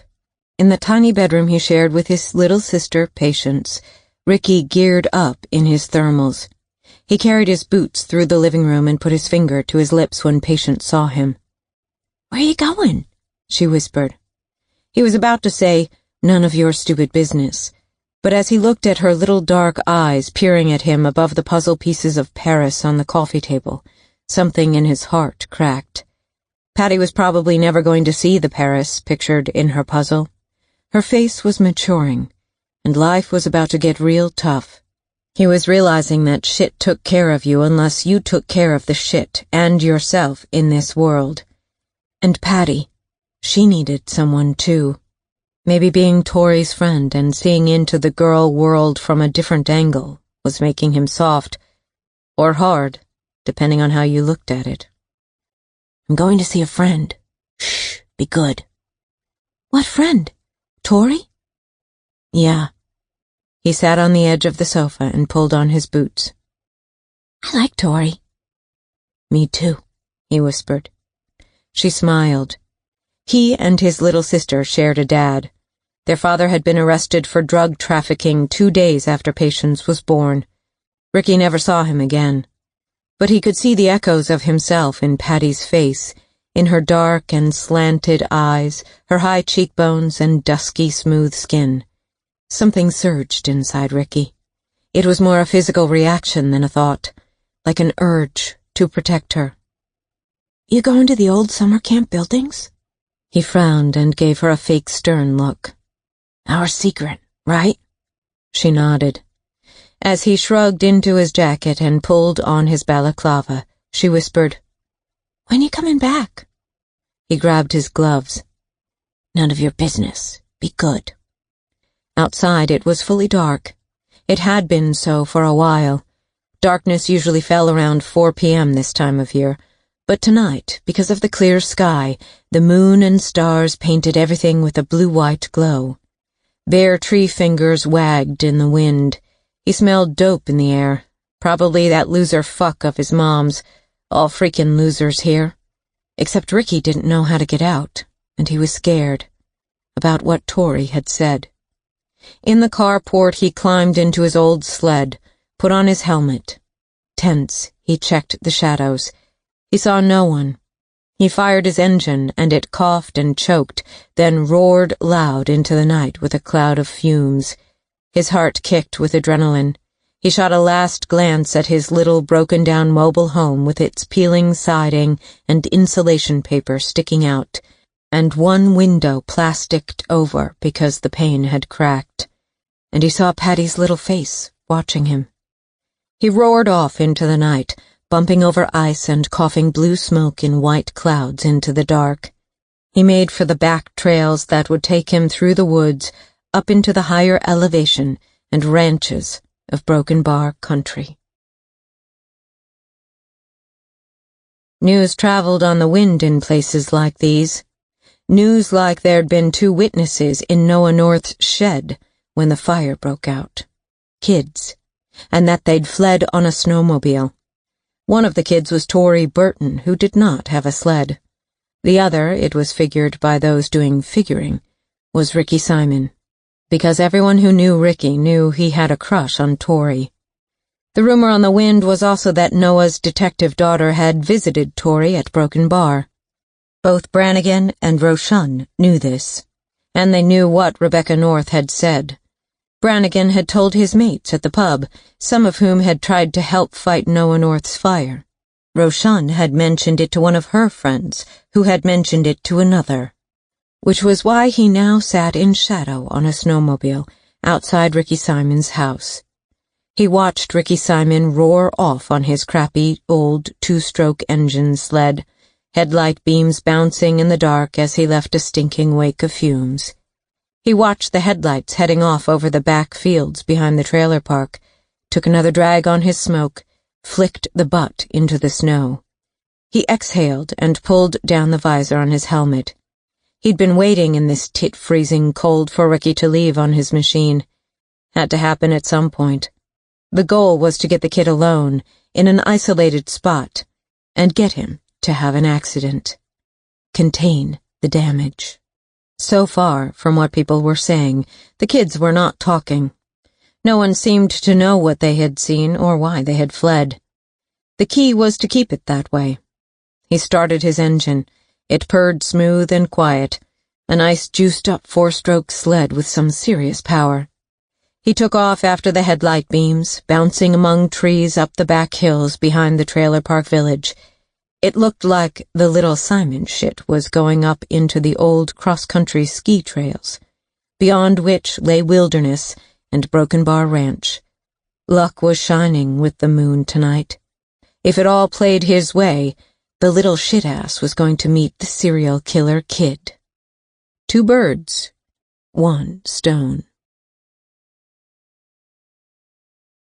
In the tiny bedroom he shared with his little sister, Patience, Ricky geared up in his thermals. He carried his boots through the living room and put his finger to his lips when Patience saw him. "Where are you going?" she whispered. He was about to say, "None of your stupid business," but as he looked at her little dark eyes peering at him above the puzzle pieces of Paris on the coffee table, something in his heart cracked. Patty was probably never going to see the Paris pictured in her puzzle. Her face was maturing, and life was about to get real tough. He was realizing that shit took care of you unless you took care of the shit and yourself in this world. And Patty, she needed someone too. Maybe being Tori's friend and seeing into the girl world from a different angle was making him soft, or hard, depending on how you looked at it. "I'm going to see a friend. Shh, be good." "What friend? Tori?" "Yeah." He sat on the edge of the sofa and pulled on his boots. "I like Tori." "Me too," he whispered. She smiled. He and his little sister shared a dad. Their father had been arrested for drug trafficking 2 days after Patience was born. Ricky never saw him again. But he could see the echoes of himself in Patty's face, in her dark and slanted eyes, her high cheekbones and dusky smooth skin. Something surged inside Ricky. It was more a physical reaction than a thought, like an urge to protect her. "You going to the old summer camp buildings?" He frowned and gave her a fake stern look. "Our secret, right?" She nodded. As he shrugged into his jacket and pulled on his balaclava, she whispered, "When you coming back?" He grabbed his gloves. "None of your business. Be good." Outside it was fully dark. It had been so for a while. Darkness usually fell around 4 p.m. this time of year, but tonight, because of the clear sky, the moon and stars painted everything with a blue-white glow. Bare tree fingers wagged in the wind. He smelled dope in the air. Probably that loser fuck of his mom's. All freaking losers here. Except Ricky didn't know how to get out, and he was scared about what Tori had said. In the carport, he climbed into his old sled, put on his helmet. Tense, he checked the shadows. He saw no one. He fired his engine, and it coughed and choked, then roared loud into the night with a cloud of fumes. His heart kicked with adrenaline. He shot a last glance at his little broken-down mobile home with its peeling siding and insulation paper sticking out, and one window plasticked over because the pane had cracked. And he saw Patty's little face watching him. He roared off into the night, bumping over ice and coughing blue smoke in white clouds into the dark. He made for the back trails that would take him through the woods, up into the higher elevation and ranches of Broken Bar country. News traveled on the wind in places like these. News like there'd been 2 witnesses in Noah North's shed when the fire broke out. Kids. And that they'd fled on a snowmobile. One of the kids was Tori Burton, who did not have a sled. The other, it was figured by those doing figuring, was Ricky Simon, because everyone who knew Ricky knew he had a crush on Tori. The rumor on the wind was also that Noah's detective daughter had visited Tori at Broken Bar. Both Brannigan and Roshan knew this, and they knew what Rebecca North had said. Brannigan had told his mates at the pub, some of whom had tried to help fight Noah North's fire. Roshan had mentioned it to one of her friends, who had mentioned it to another, which was why he now sat in shadow on a snowmobile outside Ricky Simon's house. He watched Ricky Simon roar off on his crappy, old 2-stroke engine sled, headlight beams bouncing in the dark as he left a stinking wake of fumes. He watched the headlights heading off over the back fields behind the trailer park, took another drag on his smoke, flicked the butt into the snow. He exhaled and pulled down the visor on his helmet. He'd been waiting in this tit-freezing cold for Ricky to leave on his machine. Had to happen at some point. The goal was to get the kid alone, in an isolated spot, and get him to have an accident. Contain the damage. So far, from what people were saying, the kids were not talking. No one seemed to know what they had seen or why they had fled. The key was to keep it that way. He started his engine. It purred smooth and quiet, a nice juiced-up 4-stroke sled with some serious power. He took off after the headlight beams, bouncing among trees up the back hills behind the trailer park village. It looked like the little Simon shit was going up into the old cross-country ski trails, beyond which lay wilderness and Broken Bar Ranch. Luck was shining with the moon tonight. If it all played his way, the little shit-ass was going to meet the serial killer kid. 2 birds, 1 stone.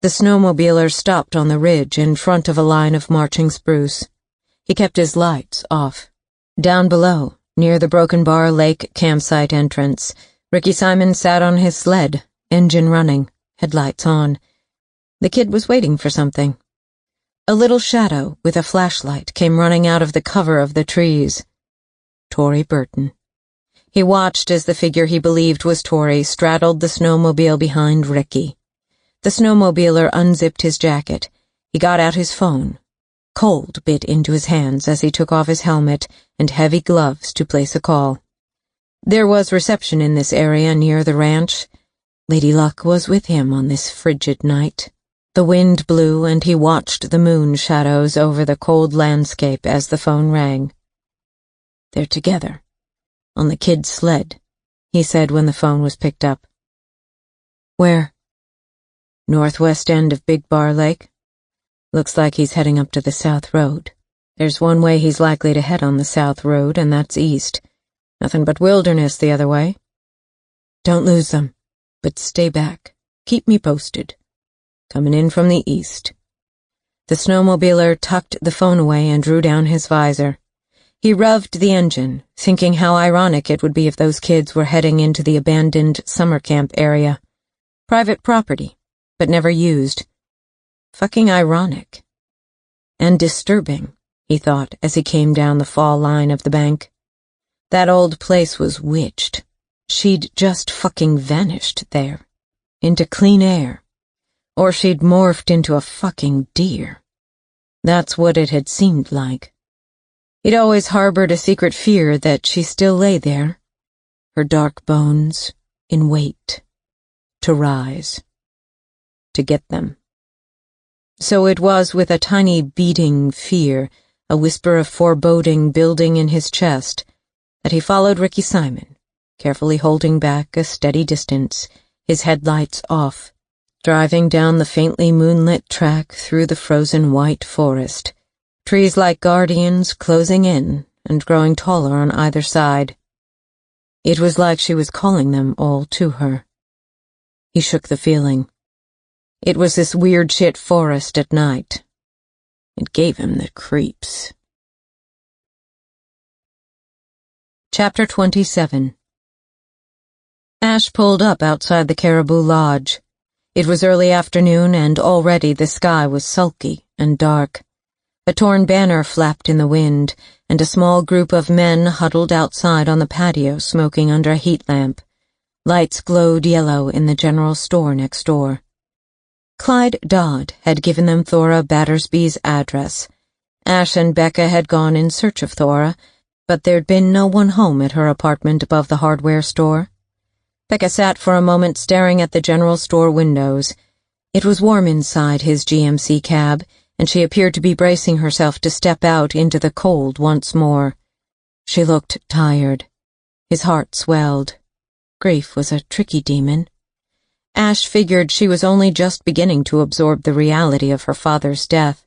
The snowmobiler stopped on the ridge in front of a line of marching spruce. He kept his lights off. Down below, near the Broken Bar Lake campsite entrance, Ricky Simon sat on his sled, engine running, headlights on. The kid was waiting for something. A little shadow with a flashlight came running out of the cover of the trees. Tori Burton. He watched as the figure he believed was Tori straddled the snowmobile behind Ricky. The snowmobiler unzipped his jacket. He got out his phone. Cold bit into his hands as he took off his helmet and heavy gloves to place a call. There was reception in this area near the ranch. Lady Luck was with him on this frigid night. The wind blew and he watched the moon shadows over the cold landscape as the phone rang. "They're together, on the kid's sled," he said when the phone was picked up. "Where?" "Northwest end of Big Bar Lake. Looks like he's heading up to the South Road. There's one way he's likely to head on the South Road, and that's east. Nothing but wilderness the other way. Don't lose them, but stay back. Keep me posted. Coming in from the east." The snowmobiler tucked the phone away and drew down his visor. He revved the engine, thinking how ironic it would be if those kids were heading into the abandoned summer camp area. Private property, but never used. Fucking ironic. And disturbing, he thought as he came down the fall line of the bank. That old place was witched. She'd just fucking vanished there. Into clean air. Or she'd morphed into a fucking deer. That's what it had seemed like. He'd always harbored a secret fear that she still lay there, her dark bones in wait, to rise, to get them. So it was with a tiny beating fear, a whisper of foreboding building in his chest, that he followed Ricky Simon, carefully holding back a steady distance, his headlights off, driving down the faintly moonlit track through the frozen white forest, trees like guardians closing in and growing taller on either side. It was like she was calling them all to her. He shook the feeling. It was this weird shit forest at night. It gave him the creeps. Chapter 27. Ash pulled up outside the Caribou Lodge. It was early afternoon and already the sky was sulky and dark. A torn banner flapped in the wind, and a small group of men huddled outside on the patio smoking under a heat lamp. Lights glowed yellow in the general store next door. Clyde Dodd had given them Thora Battersby's address. Ash and Becca had gone in search of Thora, but there'd been no one home at her apartment above the hardware store. Becca sat for a moment staring at the general store windows. It was warm inside his GMC cab, and she appeared to be bracing herself to step out into the cold once more. She looked tired. His heart swelled. Grief was a tricky demon. Ash figured she was only just beginning to absorb the reality of her father's death.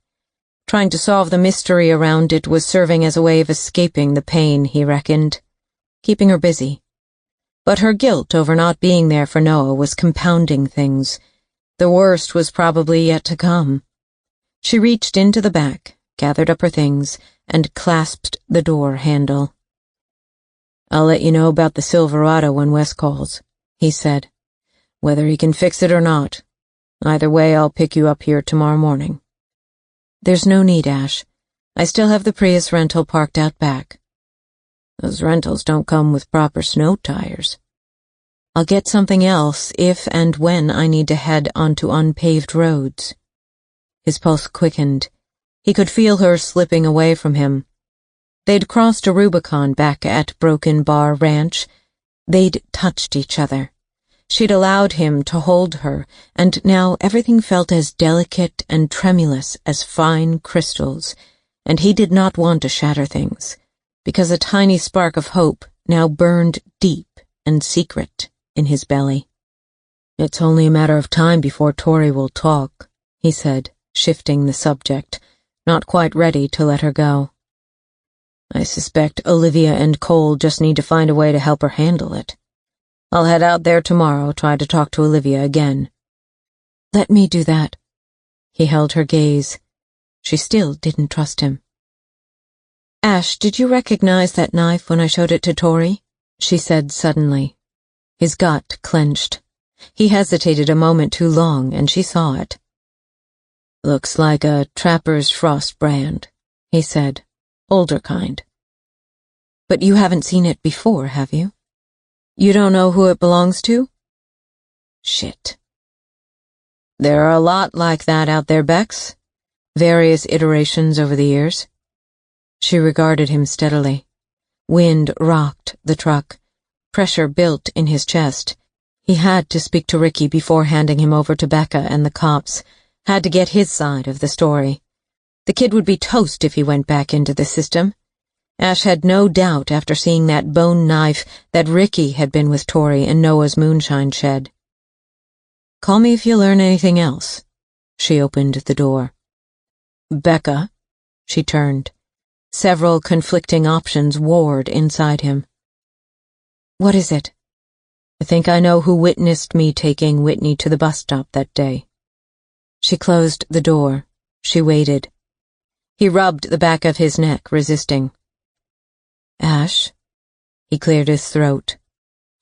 Trying to solve the mystery around it was serving as a way of escaping the pain, he reckoned, keeping her busy. But her guilt over not being there for Noah was compounding things. The worst was probably yet to come. She reached into the back, gathered up her things, and clasped the door handle. "I'll let you know about the Silverado when Wes calls," he said. "Whether he can fix it or not. Either way, I'll pick you up here tomorrow morning." "There's no need, Ash. I still have the Prius rental parked out back." "Those rentals don't come with proper snow tires." "I'll get something else if and when I need to head onto unpaved roads." His pulse quickened. He could feel her slipping away from him. They'd crossed a Rubicon back at Broken Bar Ranch. They'd touched each other. She'd allowed him to hold her, and now everything felt as delicate and tremulous as fine crystals, and he did not want to shatter things, because a tiny spark of hope now burned deep and secret in his belly. "It's only a matter of time before Tori will talk," he said, shifting the subject, not quite ready to let her go. "I suspect Olivia and Cole just need to find a way to help her handle it. I'll head out there tomorrow, try to talk to Olivia again." "Let me do that." He held her gaze. She still didn't trust him. "Ash, did you recognize that knife when I showed it to Tori?" she said suddenly. His gut clenched. He hesitated a moment too long, and she saw it. "Looks like a Trapper's Frost brand," he said. "Older kind." "But you haven't seen it before, have you? You don't know who it belongs to?" "Shit. There are a lot like that out there, Bex. Various iterations over the years? She regarded him steadily. Wind rocked the truck. Pressure built in his chest. He had to speak to Ricky before handing him over to Becca and the cops. Had to get his side of the story. The kid would be toast if he went back into the system. Ash had no doubt after seeing that bone knife that Ricky had been with Tori in Noah's moonshine shed. "Call me if you learn anything else." She opened the door. "Becca." She turned. Several conflicting options warred inside him. "What is it?" "I think I know who witnessed me taking Whitney to the bus stop that day." She closed the door. She waited. He rubbed the back of his neck, resisting. "Ash?" He cleared his throat.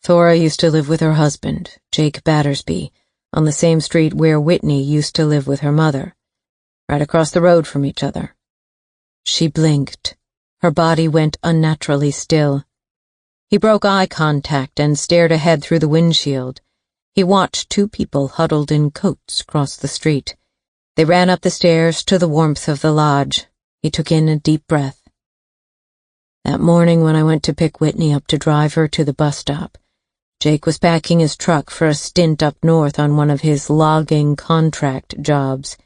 "Thora used to live with her husband, Jake Battersby, on the same street where Whitney used to live with her mother, right across the road from each other." She blinked. Her body went unnaturally still. He broke eye contact and stared ahead through the windshield. He watched two people huddled in coats cross the street. They ran up the stairs to the warmth of the lodge. He took in a deep breath. "That morning when I went to pick Whitney up to drive her to the bus stop, Jake was packing his truck for a stint up north on one of his logging contract jobs.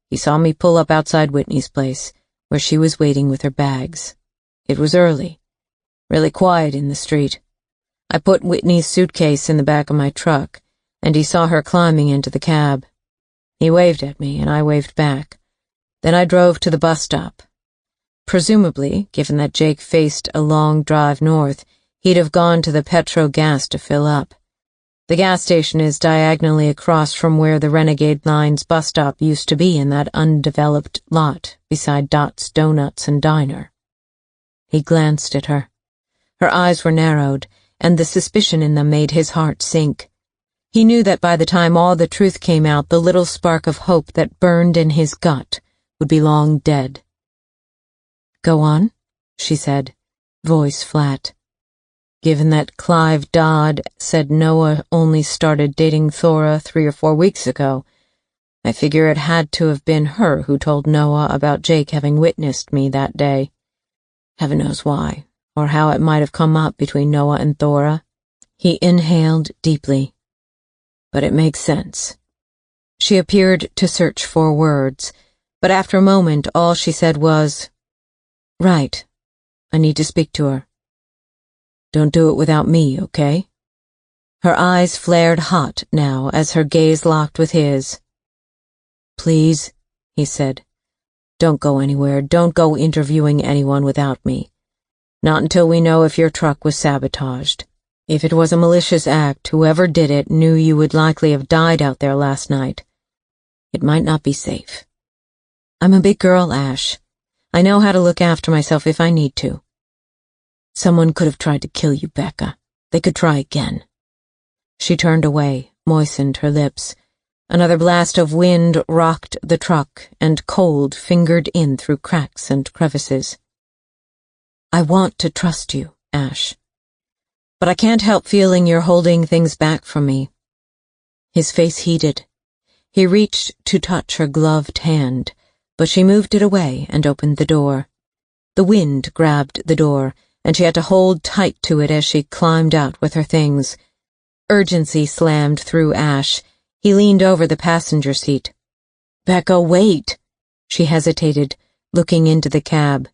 He saw me pull up outside Whitney's place, where she was waiting with her bags. It was early, really quiet in the street. I put Whitney's suitcase in the back of my truck, and he saw her climbing into the cab. He waved at me, and I waved back. Then I drove to the bus stop. Presumably, given that Jake faced a long drive north, he'd have gone to the Petro Gas to fill up. The gas station is diagonally across from where the Renegade Line's bus stop used to be in that undeveloped lot beside Dot's Donuts and Diner." He glanced at her. Her eyes were narrowed, and the suspicion in them made his heart sink. He knew that by the time all the truth came out, the little spark of hope that burned in his gut would be long dead. "Go on," she said, voice flat. "Given that Clive Dodd said Noah only started dating Thora 3 or 4 weeks ago, I figure it had to have been her who told Noah about Jake having witnessed me that day. Heaven knows why, or how it might have come up between Noah and Thora." He inhaled deeply. "But it makes sense." She appeared to search for words, but after a moment all she said was, "Right. I need to speak to her. Don't do it without me, okay?" Her eyes flared hot now as her gaze locked with his. "Please," he said. "Don't go anywhere. Don't go interviewing anyone without me. Not until we know if your truck was sabotaged. If it was a malicious act, whoever did it knew you would likely have died out there last night. It might not be safe. I'm a big girl, Ash. I know how to look after myself if I need to. Someone could have tried to kill you, Becca. They could try again." She turned away, moistened her lips. Another blast of wind rocked the truck, and cold fingered in through cracks and crevices. "I want to trust you, Ash. But I can't help feeling you're holding things back from me." His face heated. He reached to touch her gloved hand, but she moved it away and opened the door. The wind grabbed the door, and she had to hold tight to it as she climbed out with her things. Urgency slammed through Ash. He leaned over the passenger seat. "Becca, wait!" She hesitated, looking into the cab.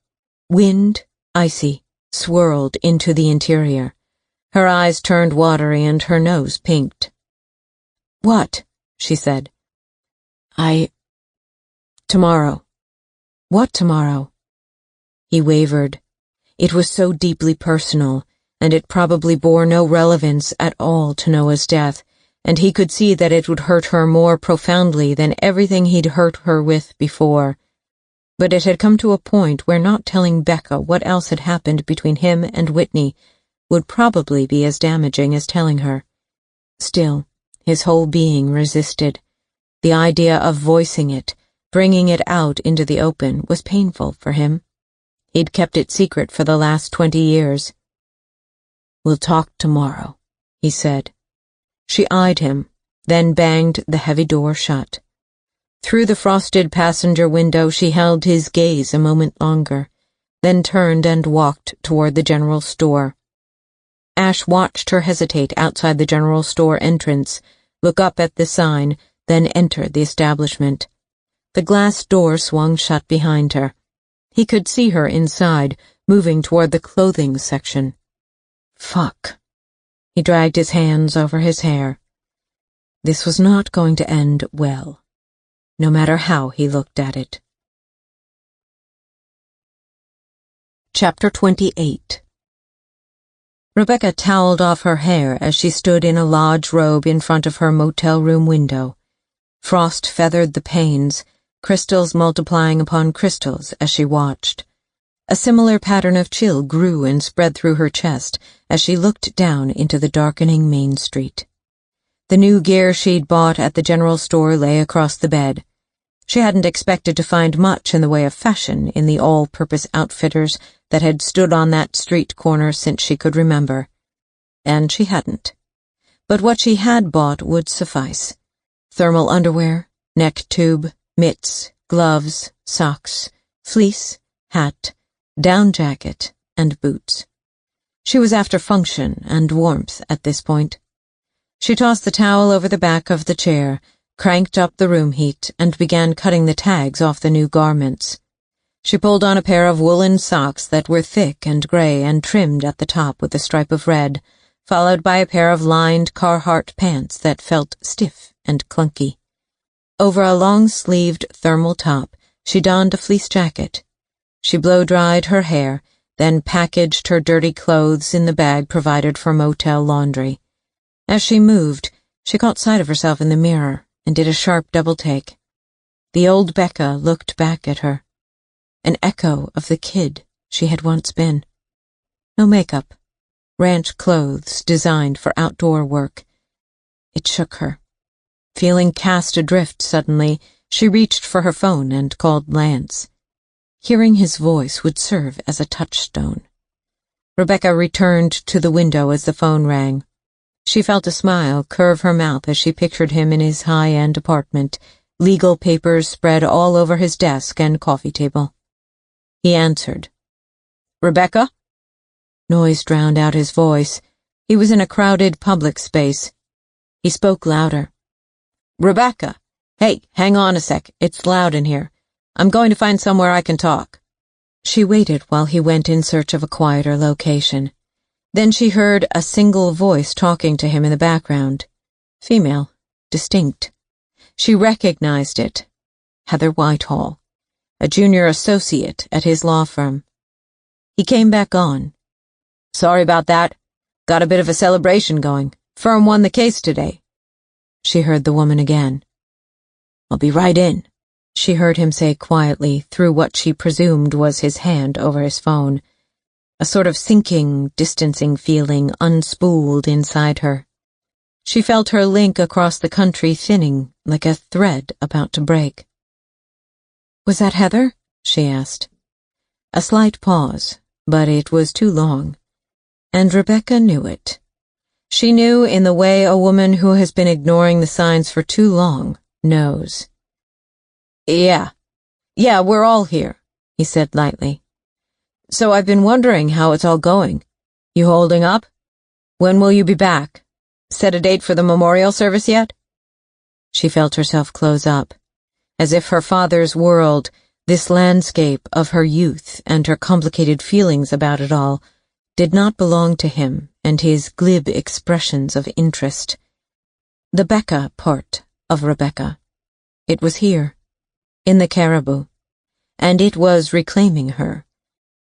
Wind, icy, swirled into the interior. Her eyes turned watery and her nose pinked. "What?" she said. Tomorrow." "What tomorrow?" He wavered. It was so deeply personal, and it probably bore no relevance at all to Noah's death, and he could see that it would hurt her more profoundly than everything he'd hurt her with before. But it had come to a point where not telling Becca what else had happened between him and Whitney would probably be as damaging as telling her. Still, his whole being resisted. The idea of voicing it, bringing it out into the open, was painful for him. He'd kept it secret for the last 20 years. "We'll talk tomorrow," he said. She eyed him, then banged the heavy door shut. Through the frosted passenger window she held his gaze a moment longer, then turned and walked toward the general store. Ash watched her hesitate outside the general store entrance, look up at the sign, then enter the establishment. The glass door swung shut behind her. He could see her inside, moving toward the clothing section. Fuck. He dragged his hands over his hair. This was not going to end well, no matter how he looked at it. Chapter 28. Rebecca toweled off her hair as she stood in a lodge robe in front of her motel room window. Frost feathered the panes, crystals multiplying upon crystals as she watched. A similar pattern of chill grew and spread through her chest as she looked down into the darkening main street. The new gear she'd bought at the general store lay across the bed. She hadn't expected to find much in the way of fashion in the all-purpose outfitters that had stood on that street corner since she could remember. And she hadn't. But what she had bought would suffice. Thermal underwear, neck tube, mitts, gloves, socks, fleece, hat, down jacket, and boots. She was after function and warmth at this point. She tossed the towel over the back of the chair, cranked up the room heat, and began cutting the tags off the new garments. She pulled on a pair of woolen socks that were thick and gray and trimmed at the top with a stripe of red, followed by a pair of lined Carhartt pants that felt stiff and clunky. Over a long-sleeved thermal top, she donned a fleece jacket. She blow-dried her hair, then packaged her dirty clothes in the bag provided for motel laundry. As she moved, she caught sight of herself in the mirror and did a sharp double-take. The old Becca looked back at her, an echo of the kid she had once been. No makeup, ranch clothes designed for outdoor work. It shook her. Feeling cast adrift suddenly, she reached for her phone and called Lance. Hearing his voice would serve as a touchstone. Rebecca returned to the window as the phone rang. She felt a smile curve her mouth as she pictured him in his high-end apartment, legal papers spread all over his desk and coffee table. He answered. "Rebecca?" Noise drowned out his voice. He was in a crowded public space. He spoke louder. "Rebecca! Hey, hang on a sec. It's loud in here. I'm going to find somewhere I can talk." She waited while he went in search of a quieter location. Then she heard a single voice talking to him in the background. Female, distinct. She recognized it. Heather Whitehall, a junior associate at his law firm. He came back on. "Sorry about that. Got a bit of a celebration going. Firm won the case today." She heard the woman again. "I'll be right in," she heard him say quietly through what she presumed was his hand over his phone. A sort of sinking, distancing feeling unspooled inside her. She felt her link across the country thinning like a thread about to break. "Was that Heather?" she asked. A slight pause, but it was too long, and Rebecca knew it. She knew in the way a woman who has been ignoring the signs for too long knows. Yeah, we're all here," he said lightly. "So I've been wondering how it's all going. You holding up? When will you be back? Set a date for the memorial service yet?" She felt herself close up, as if her father's world, this landscape of her youth and her complicated feelings about it all, did not belong to him and his glib expressions of interest. The Becca part of Rebecca. It was here, in the Caribou, and it was reclaiming her.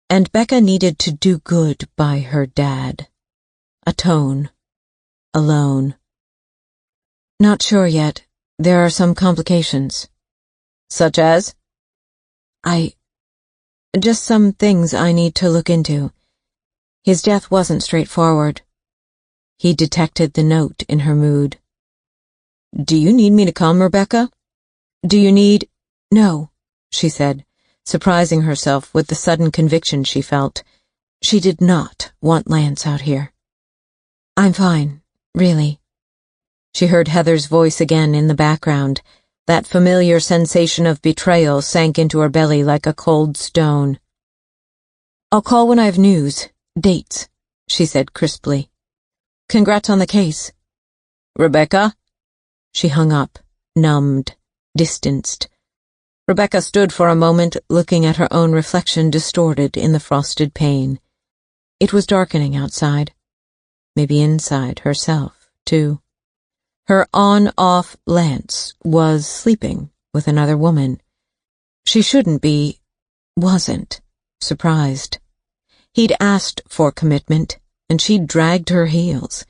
And Becca needed to do good by her dad. Atone. Alone. "Not sure yet. There are some complications." "Such as?" Just some things I need to look into. His death wasn't straightforward." He detected the note in her mood. "Do you need me to come, Rebecca? Do you need—" "No," she said, surprising herself with the sudden conviction she felt. She did not want Lance out here. "I'm fine, really." She heard Heather's voice again in the background, That familiar sensation of betrayal sank into her belly like a cold stone. "I'll call when I have news. Dates," she said crisply. "Congrats on the case." "Rebecca?" She hung up, numbed, distanced. Rebecca stood for a moment, looking at her own reflection distorted in the frosted pane. It was darkening outside. Maybe inside herself, too. Her on-off Lance was sleeping with another woman. She shouldn't be, wasn't, surprised. He'd asked for commitment, and she'd dragged her heels.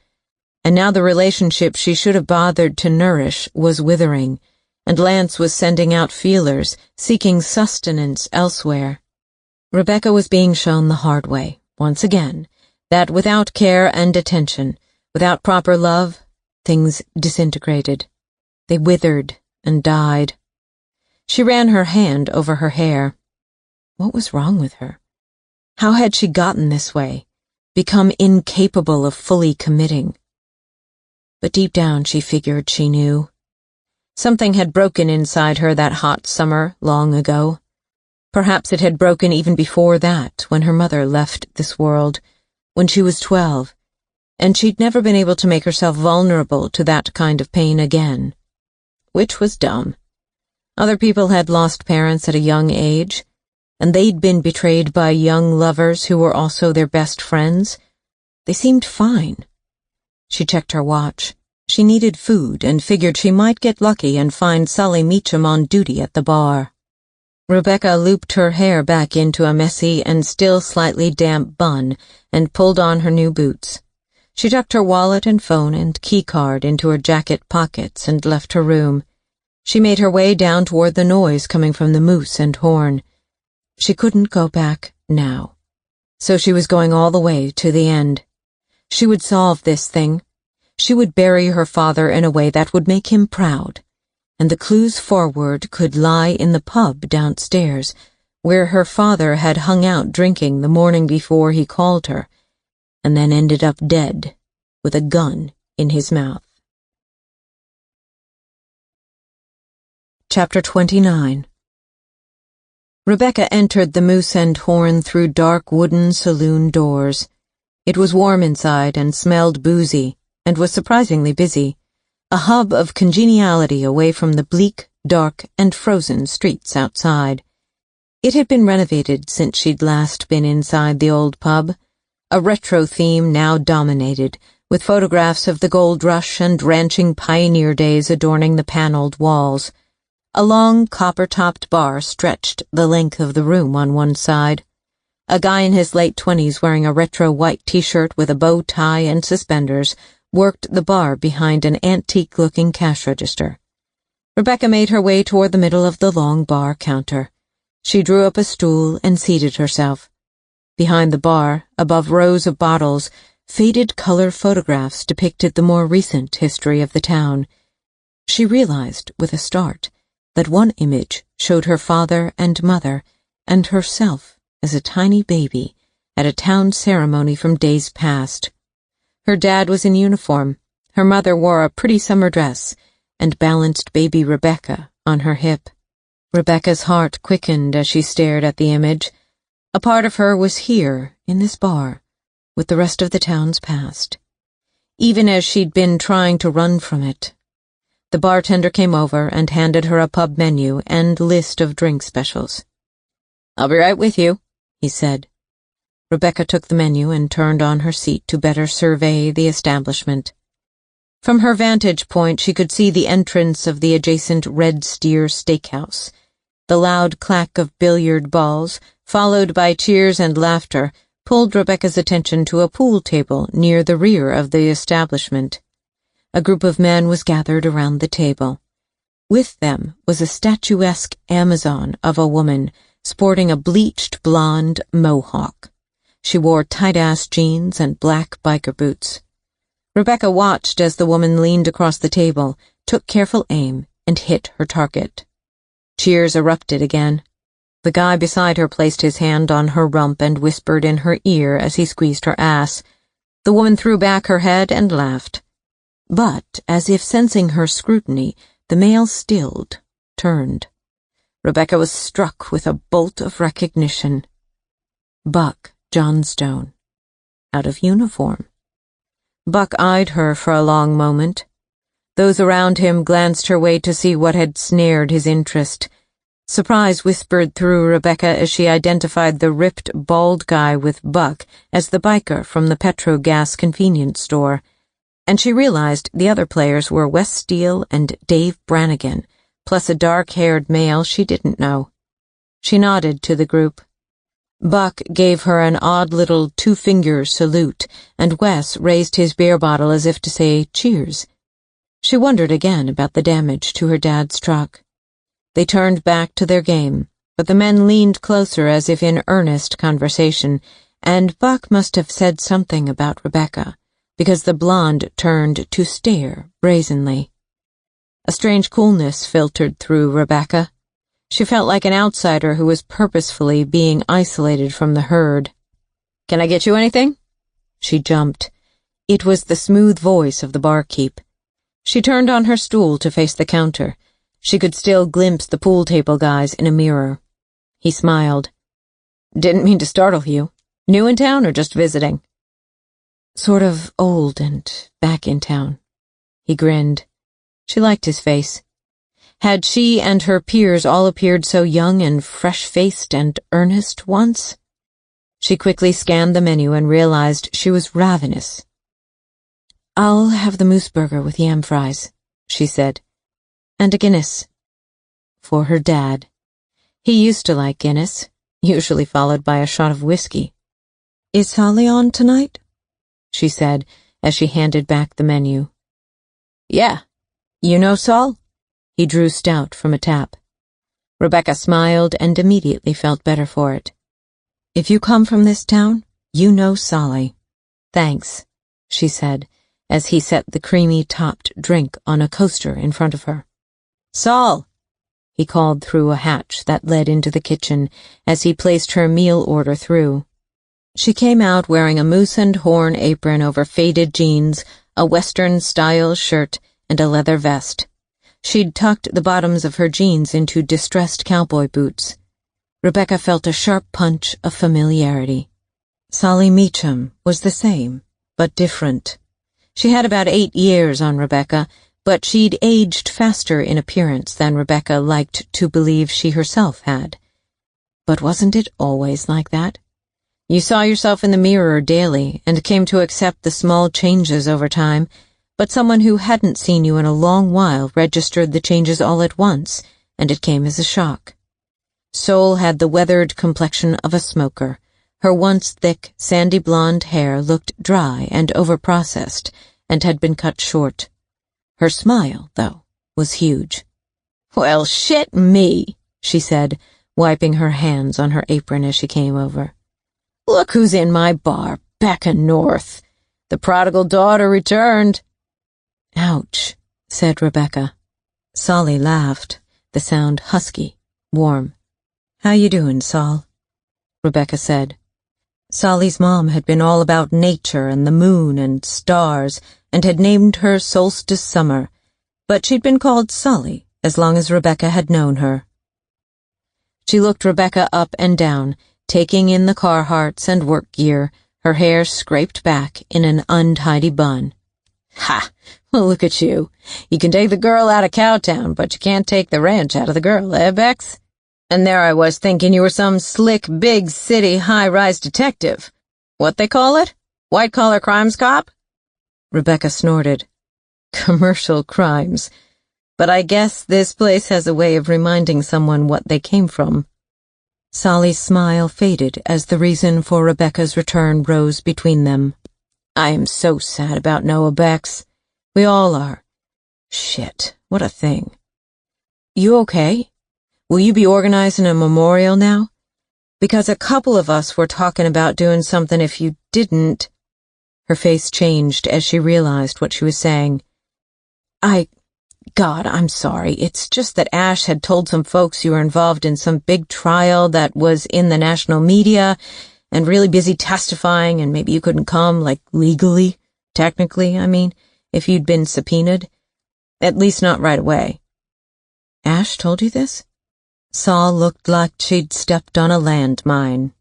And now the relationship she should have bothered to nourish was withering, and Lance was sending out feelers, seeking sustenance elsewhere. Rebecca was being shown the hard way, once again, that without care and attention, without proper love, things disintegrated. They withered and died. She ran her hand over her hair. What was wrong with her? How had she gotten this way, become incapable of fully committing? But deep down she figured she knew. Something had broken inside her that hot summer long ago. Perhaps it had broken even before that, when her mother left this world, when she was 12, and she'd never been able to make herself vulnerable to that kind of pain again. Which was dumb. Other people had lost parents at a young age, and they'd been betrayed by young lovers who were also their best friends. They seemed fine. She checked her watch. She needed food and figured she might get lucky and find Sully Meacham on duty at the bar. Rebecca looped her hair back into a messy and still slightly damp bun and pulled on her new boots. She tucked her wallet and phone and keycard into her jacket pockets and left her room. She made her way down toward the noise coming from the Moose and Horn. She couldn't go back now, so she was going all the way to the end. She would solve this thing. She would bury her father in a way that would make him proud, and the clues forward could lie in the pub downstairs, where her father had hung out drinking the morning before he called her, and then ended up dead, with a gun in his mouth. Chapter 29. Rebecca entered the Moose and Horn through dark wooden saloon doors. It was warm inside and smelled boozy, and was surprisingly busy, a hub of congeniality away from the bleak, dark, and frozen streets outside. It had been renovated since she'd last been inside the old pub. A retro theme now dominated, with photographs of the gold rush and ranching pioneer days adorning the paneled walls. A long, copper-topped bar stretched the length of the room on one side. A guy in his late 20s wearing a retro white t-shirt with a bow tie and suspenders worked the bar behind an antique-looking cash register. Rebecca made her way toward the middle of the long bar counter. She drew up a stool and seated herself. Behind the bar, above rows of bottles, faded color photographs depicted the more recent history of the town. She realized, with a start, that one image showed her father and mother and herself as a tiny baby at a town ceremony from days past. Her dad was in uniform, her mother wore a pretty summer dress, and balanced baby Rebecca on her hip. Rebecca's heart quickened as she stared at the image. A part of her was here, in this bar, with the rest of the town's past, even as she'd been trying to run from it. The bartender came over and handed her a pub menu and list of drink specials. "I'll be right with you," he said. Rebecca took the menu and turned on her seat to better survey the establishment. From her vantage point, she could see the entrance of the adjacent Red Steer Steakhouse. The loud clack of billiard balls, followed by cheers and laughter, pulled Rebecca's attention to a pool table near the rear of the establishment. A group of men was gathered around the table. With them was a statuesque Amazon of a woman, sporting a bleached blonde mohawk. She wore tight-ass jeans and black biker boots. Rebecca watched as the woman leaned across the table, took careful aim, and hit her target. Cheers erupted again. The guy beside her placed his hand on her rump and whispered in her ear as he squeezed her ass. The woman threw back her head and laughed. But, as if sensing her scrutiny, the male stilled turned. Rebecca was struck with a bolt of recognition. Buck Johnstone, out of uniform. Buck eyed her for a long moment. Those around him glanced her way to see what had snared his interest. Surprise whispered through Rebecca as she identified the ripped, bald guy with Buck as the biker from the Petro-Gas convenience store, and she realized the other players were Wes Steele and Dave Brannigan, plus a dark-haired male she didn't know. She nodded to the group. Buck gave her an odd little two-finger salute, and Wes raised his beer bottle as if to say cheers. She wondered again about the damage to her dad's truck. They turned back to their game, but the men leaned closer as if in earnest conversation, and Buck must have said something about Rebecca, because the blonde turned to stare brazenly. A strange coolness filtered through Rebecca. She felt like an outsider who was purposefully being isolated from the herd. "Can I get you anything?" She jumped. It was the smooth voice of the barkeep. She turned on her stool to face the counter. She could still glimpse the pool table guys in a mirror. He smiled. "Didn't mean to startle you. New in town or just visiting?" "Sort of old and back in town." He grinned. She liked his face. Had she and her peers all appeared so young and fresh-faced and earnest once? She quickly scanned the menu and realized she was ravenous. "I'll have the moose burger with yam fries," she said. "And a Guinness." For her dad. He used to like Guinness, usually followed by a shot of whiskey. "Is Solly on tonight?" she said as she handed back the menu. "Yeah. You know Sol?" He drew stout from a tap. Rebecca smiled and immediately felt better for it. "If you come from this town, you know Solly." "Thanks," she said, as he set the creamy-topped drink on a coaster in front of her. "Sol!" he called through a hatch that led into the kitchen as he placed her meal order through. She came out wearing a moose and horn apron over faded jeans, a Western-style shirt, and a leather vest. She'd tucked the bottoms of her jeans into distressed cowboy boots. Rebecca felt a sharp punch of familiarity. Solly Meacham was the same, but different. She had about 8 years on Rebecca, but she'd aged faster in appearance than Rebecca liked to believe she herself had. But wasn't it always like that? You saw yourself in the mirror daily and came to accept the small changes over time, but someone who hadn't seen you in a long while registered the changes all at once, and it came as a shock. Sol had the weathered complexion of a smoker. Her once thick, sandy blonde hair looked dry and overprocessed, and had been cut short. Her smile, though, was huge. "Well, shit me," she said, wiping her hands on her apron as she came over. "Look who's in my bar, Becca North. The prodigal daughter returned." "Ouch," said Rebecca. Solly laughed, the sound husky, warm. "How you doing, Sol?" Rebecca said. Solly's mom had been all about nature and the moon and stars and had named her Solstice Summer, but she'd been called Solly as long as Rebecca had known her. She looked Rebecca up and down, taking in the Carhartts and work gear, her hair scraped back in an untidy bun. "Ha! Well, look at you. You can take the girl out of Cowtown, but you can't take the ranch out of the girl, eh, Bex? And there I was thinking you were some slick, big city, high-rise detective. What they call it? White-collar crimes cop?" Rebecca snorted. "Commercial crimes. But I guess this place has a way of reminding someone what they came from." Solly's smile faded as the reason for Rebecca's return rose between them. "I am so sad about Noah, Bex. We all are. Shit, what a thing. You okay? Will you be organizing a memorial now? Because a couple of us were talking about doing something if you didn't." Her face changed as she realized what she was saying. God, I'm sorry. It's just that Ash had told some folks you were involved in some big trial that was in the national media and really busy testifying, and maybe you couldn't come, like, legally, technically, I mean, if you'd been subpoenaed. At least not right away." Ash told you this? Saul looked like she'd stepped on a landmine.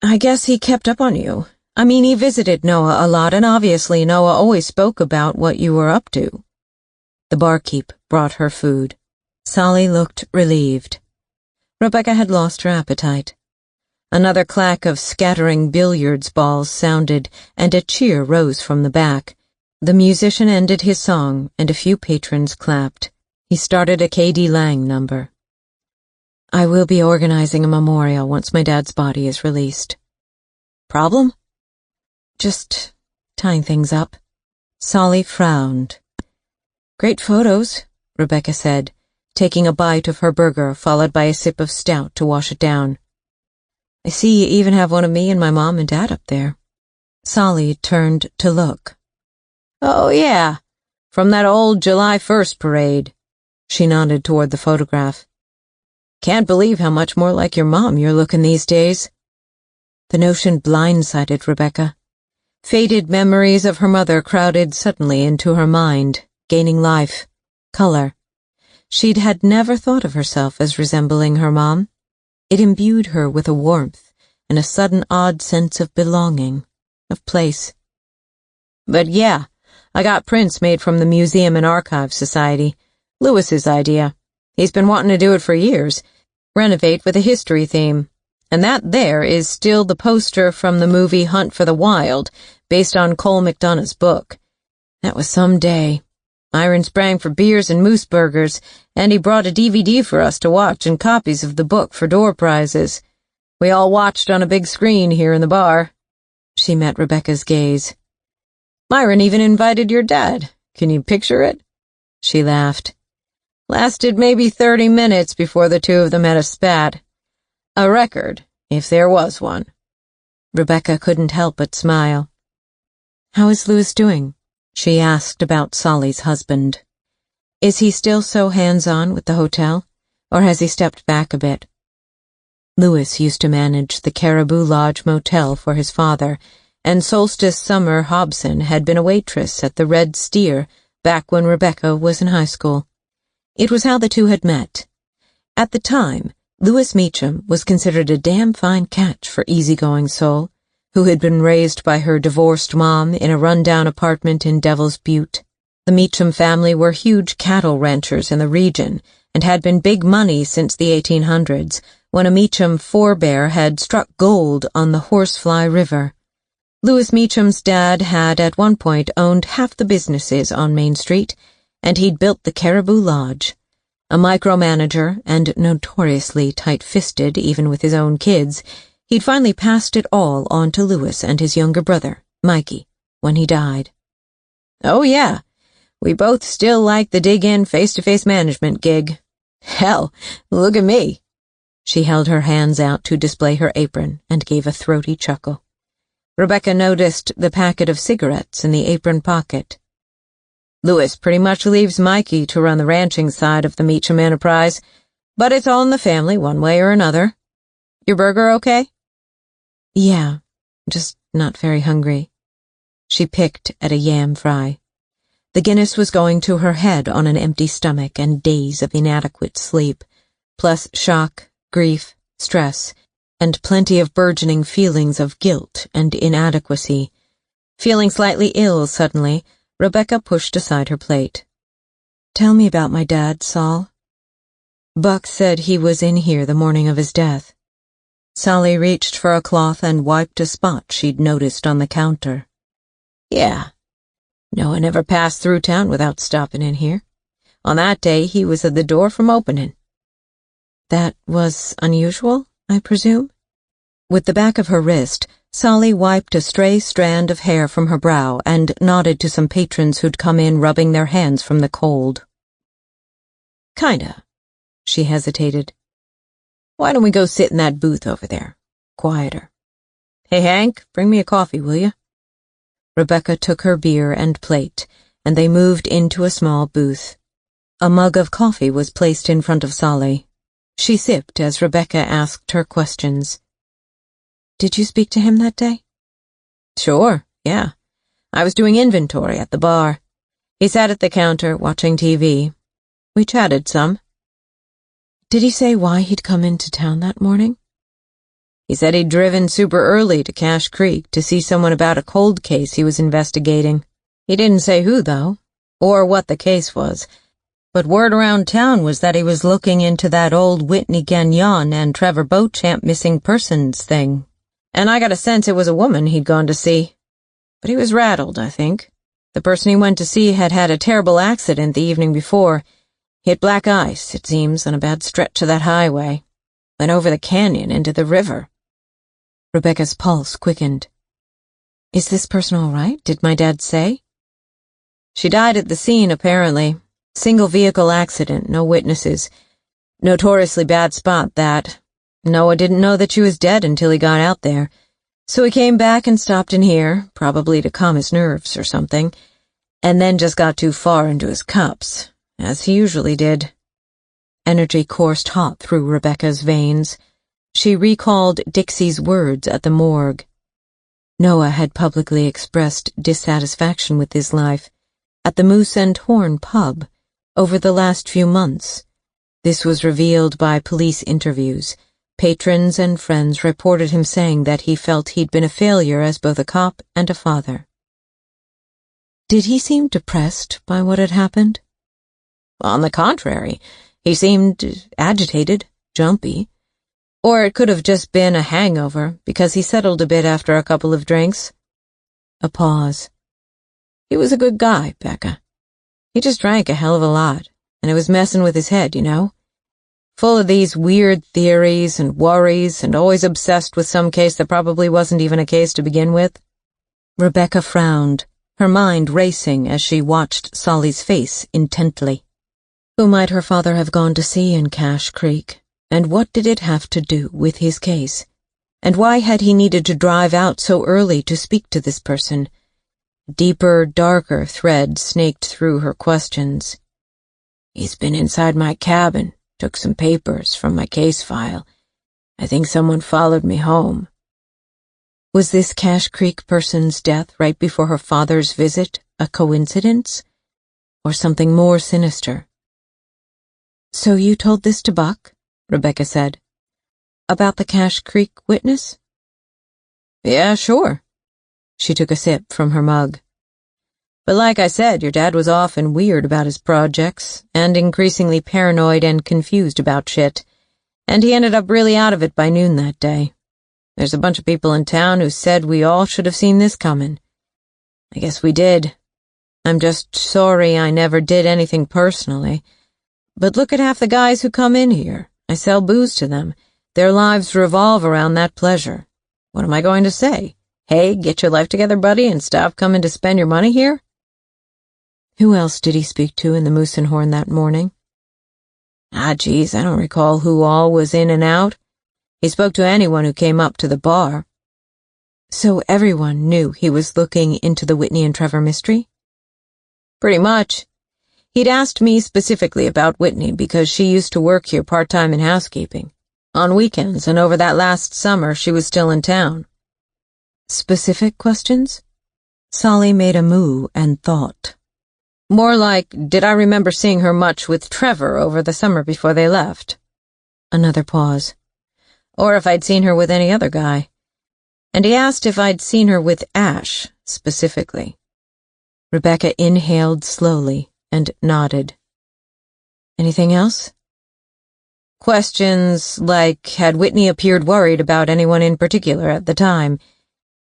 I guess he kept up on you. I mean, he visited Noah a lot, and obviously Noah always spoke about what you were up to. The barkeep brought her food. Sally looked relieved. Rebecca had lost her appetite. Another clack of scattering billiards balls sounded, and a cheer rose from the back. The musician ended his song, and a few patrons clapped. He started a K.D. Lang number. I will be organizing a memorial once my dad's body is released. Problem? Just tying things up. Sally frowned. Great photos, Rebecca said, taking a bite of her burger followed by a sip of stout to wash it down. I see you even have one of me and my mom and dad up there. Sally turned to look. Oh, yeah, from that old July 1st parade. She nodded toward the photograph. Can't believe how much more like your mom you're looking these days. The notion blindsided Rebecca. Faded memories of her mother crowded suddenly into her mind, gaining life, color. She'd had never thought of herself as resembling her mom. It imbued her with a warmth and a sudden odd sense of belonging, of place. But yeah, I got prints made from the Museum and Archives Society. Lewis's idea. He's been wanting to do it for years. Renovate with a history theme. And that there is still the poster from the movie Hunt for the Wild, based on Cole McDonough's book. That was some day. Myron sprang for beers and moose burgers, and he brought a DVD for us to watch and copies of the book for door prizes. We all watched on a big screen here in the bar. She met Rebecca's gaze. Myron even invited your dad. Can you picture it? She laughed. Lasted maybe 30 minutes before the two of them had a spat. A record, if there was one. Rebecca couldn't help but smile. How is Louis doing? She asked about Solly's husband. Is he still so hands-on with the hotel, or has he stepped back a bit? Louis used to manage the Caribou Lodge Motel for his father, and Solstice Summer Hobson had been a waitress at the Red Steer back when Rebecca was in high school. It was how the two had met. At the time, Louis Meacham was considered a damn fine catch for easygoing soul, who had been raised by her divorced mom in a rundown apartment in Devil's Butte. The Meacham family were huge cattle ranchers in the region and had been big money since the 1800s, when a Meacham forebear had struck gold on the Horsefly River. Louis Meacham's dad had at one point owned half the businesses on Main Street, and he'd built the Caribou Lodge. A micromanager and notoriously tight-fisted even with his own kids, he'd finally passed it all on to Louis and his younger brother, Mikey, when he died. Oh yeah, we both still like the dig-in face-to-face management gig. Hell, look at me. She held her hands out to display her apron and gave a throaty chuckle. Rebecca noticed the packet of cigarettes in the apron pocket. Louis pretty much leaves Mikey to run the ranching side of the Meacham enterprise, but it's all in the family one way or another. Your burger okay? Yeah, just not very hungry. She picked at a yam fry. The Guinness was going to her head on an empty stomach and days of inadequate sleep, plus shock, grief, stress, and plenty of burgeoning feelings of guilt and inadequacy. Feeling slightly ill suddenly, Rebecca pushed aside her plate. Tell me about my dad, Sol. Buck said he was in here the morning of his death. Sally reached for a cloth and wiped a spot she'd noticed on the counter. Yeah. Noah never passed through town without stopping in here. On that day, he was at the door from opening. That was unusual, I presume? With the back of her wrist, Sally wiped a stray strand of hair from her brow and nodded to some patrons who'd come in rubbing their hands from the cold. Kinda. She hesitated. Why don't we go sit in that booth over there? Quieter. Hey, Hank, bring me a coffee, will you? Rebecca took her beer and plate, and they moved into a small booth. A mug of coffee was placed in front of Sally. She sipped as Rebecca asked her questions. Did you speak to him that day? Sure, yeah. I was doing inventory at the bar. He sat at the counter watching TV. We chatted some. Did he say why he'd come into town that morning? He said he'd driven super early to Cache Creek to see someone about a cold case he was investigating. He didn't say who, though, or what the case was. But word around town was that he was looking into that old Whitney Gagnon and Trevor Beauchamp missing persons thing. And I got a sense it was a woman he'd gone to see. But he was rattled, I think. The person he went to see had had a terrible accident the evening before. Hit black ice, it seems, on a bad stretch of that highway. Went over the canyon into the river. Rebecca's pulse quickened. Is this person all right? Did my dad say? She died at the scene, apparently. Single vehicle accident, no witnesses. Notoriously bad spot, that. Noah didn't know that she was dead until he got out there. So he came back and stopped in here, probably to calm his nerves or something, and then just got too far into his cups, as he usually did. Energy coursed hot through Rebecca's veins. She recalled Dixie's words at the morgue. Noah had publicly expressed dissatisfaction with his life at the Moose and Horn pub over the last few months. This was revealed by police interviews. Patrons and friends reported him saying that he felt he'd been a failure as both a cop and a father. Did he seem depressed by what had happened? On the contrary, he seemed agitated, jumpy. Or it could have just been a hangover, because he settled a bit after a couple of drinks. A pause. He was a good guy, Becca. He just drank a hell of a lot, and it was messing with his head, you know? Full of these weird theories and worries, and always obsessed with some case that probably wasn't even a case to begin with. Rebecca frowned, her mind racing as she watched Solly's face intently. Who might her father have gone to see in Cache Creek, and what did it have to do with his case? And why had he needed to drive out so early to speak to this person? Deeper, darker threads snaked through her questions. He's been inside my cabin, took some papers from my case file. I think someone followed me home. Was this Cache Creek person's death right before her father's visit a coincidence? Or something more sinister? So you told this to Buck? Rebecca said. About the Cache Creek witness? Yeah, sure. She took a sip from her mug. But like I said, your dad was often weird about his projects, and increasingly paranoid and confused about shit, and he ended up really out of it by noon that day. There's a bunch of people in town who said we all should have seen this coming. I guess we did. I'm just sorry I never did anything personally. But look at half the guys who come in here. I sell booze to them. Their lives revolve around that pleasure. What am I going to say? Hey, get your life together, buddy, and stop coming to spend your money here? Who else did he speak to in the Moose and Horn that morning? Geez, I don't recall who all was in and out. He spoke to anyone who came up to the bar. So everyone knew he was looking into the Whitney and Trevor mystery? Pretty much. He'd asked me specifically about Whitney because she used to work here part-time in housekeeping. On weekends, and over that last summer she was still in town. Specific questions? Solly made a moo and thought. More like, did I remember seeing her much with Trevor over the summer before they left? Another pause. Or if I'd seen her with any other guy. And he asked if I'd seen her with Ash, specifically. Rebecca inhaled slowly and nodded. Anything else? Questions like, had Whitney appeared worried about anyone in particular at the time?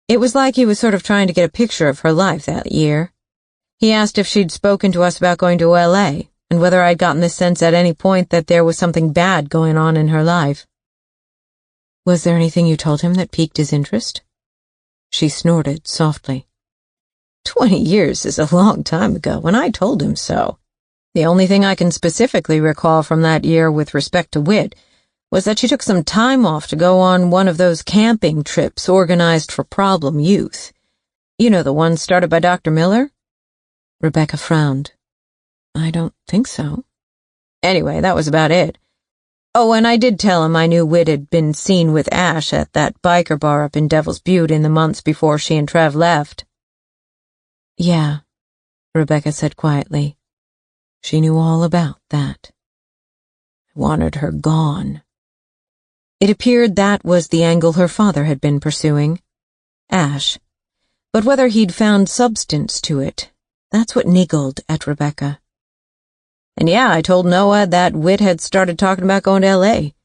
It was like he was sort of trying to get a picture of her life that year. He asked if she'd spoken to us about going to L.A., and whether I'd gotten the sense at any point that there was something bad going on in her life. Was there anything you told him that piqued his interest? She snorted softly. 20 years is a long time ago, and I told him so. The only thing I can specifically recall from that year with respect to Whit was that she took some time off to go on one of those camping trips organized for problem youth. You know, the one started by Dr. Miller? Rebecca frowned. I don't think so. Anyway, that was about it. Oh, and I did tell him I knew Whit had been seen with Ash at that biker bar up in Devil's Butte in the months before she and Trev left. Yeah, Rebecca said quietly. She knew all about that. I wanted her gone. It appeared that was the angle her father had been pursuing. Ash. But whether he'd found substance to it, that's what niggled at Rebecca. And yeah, I told Noah that Whit had started talking about going to L.A.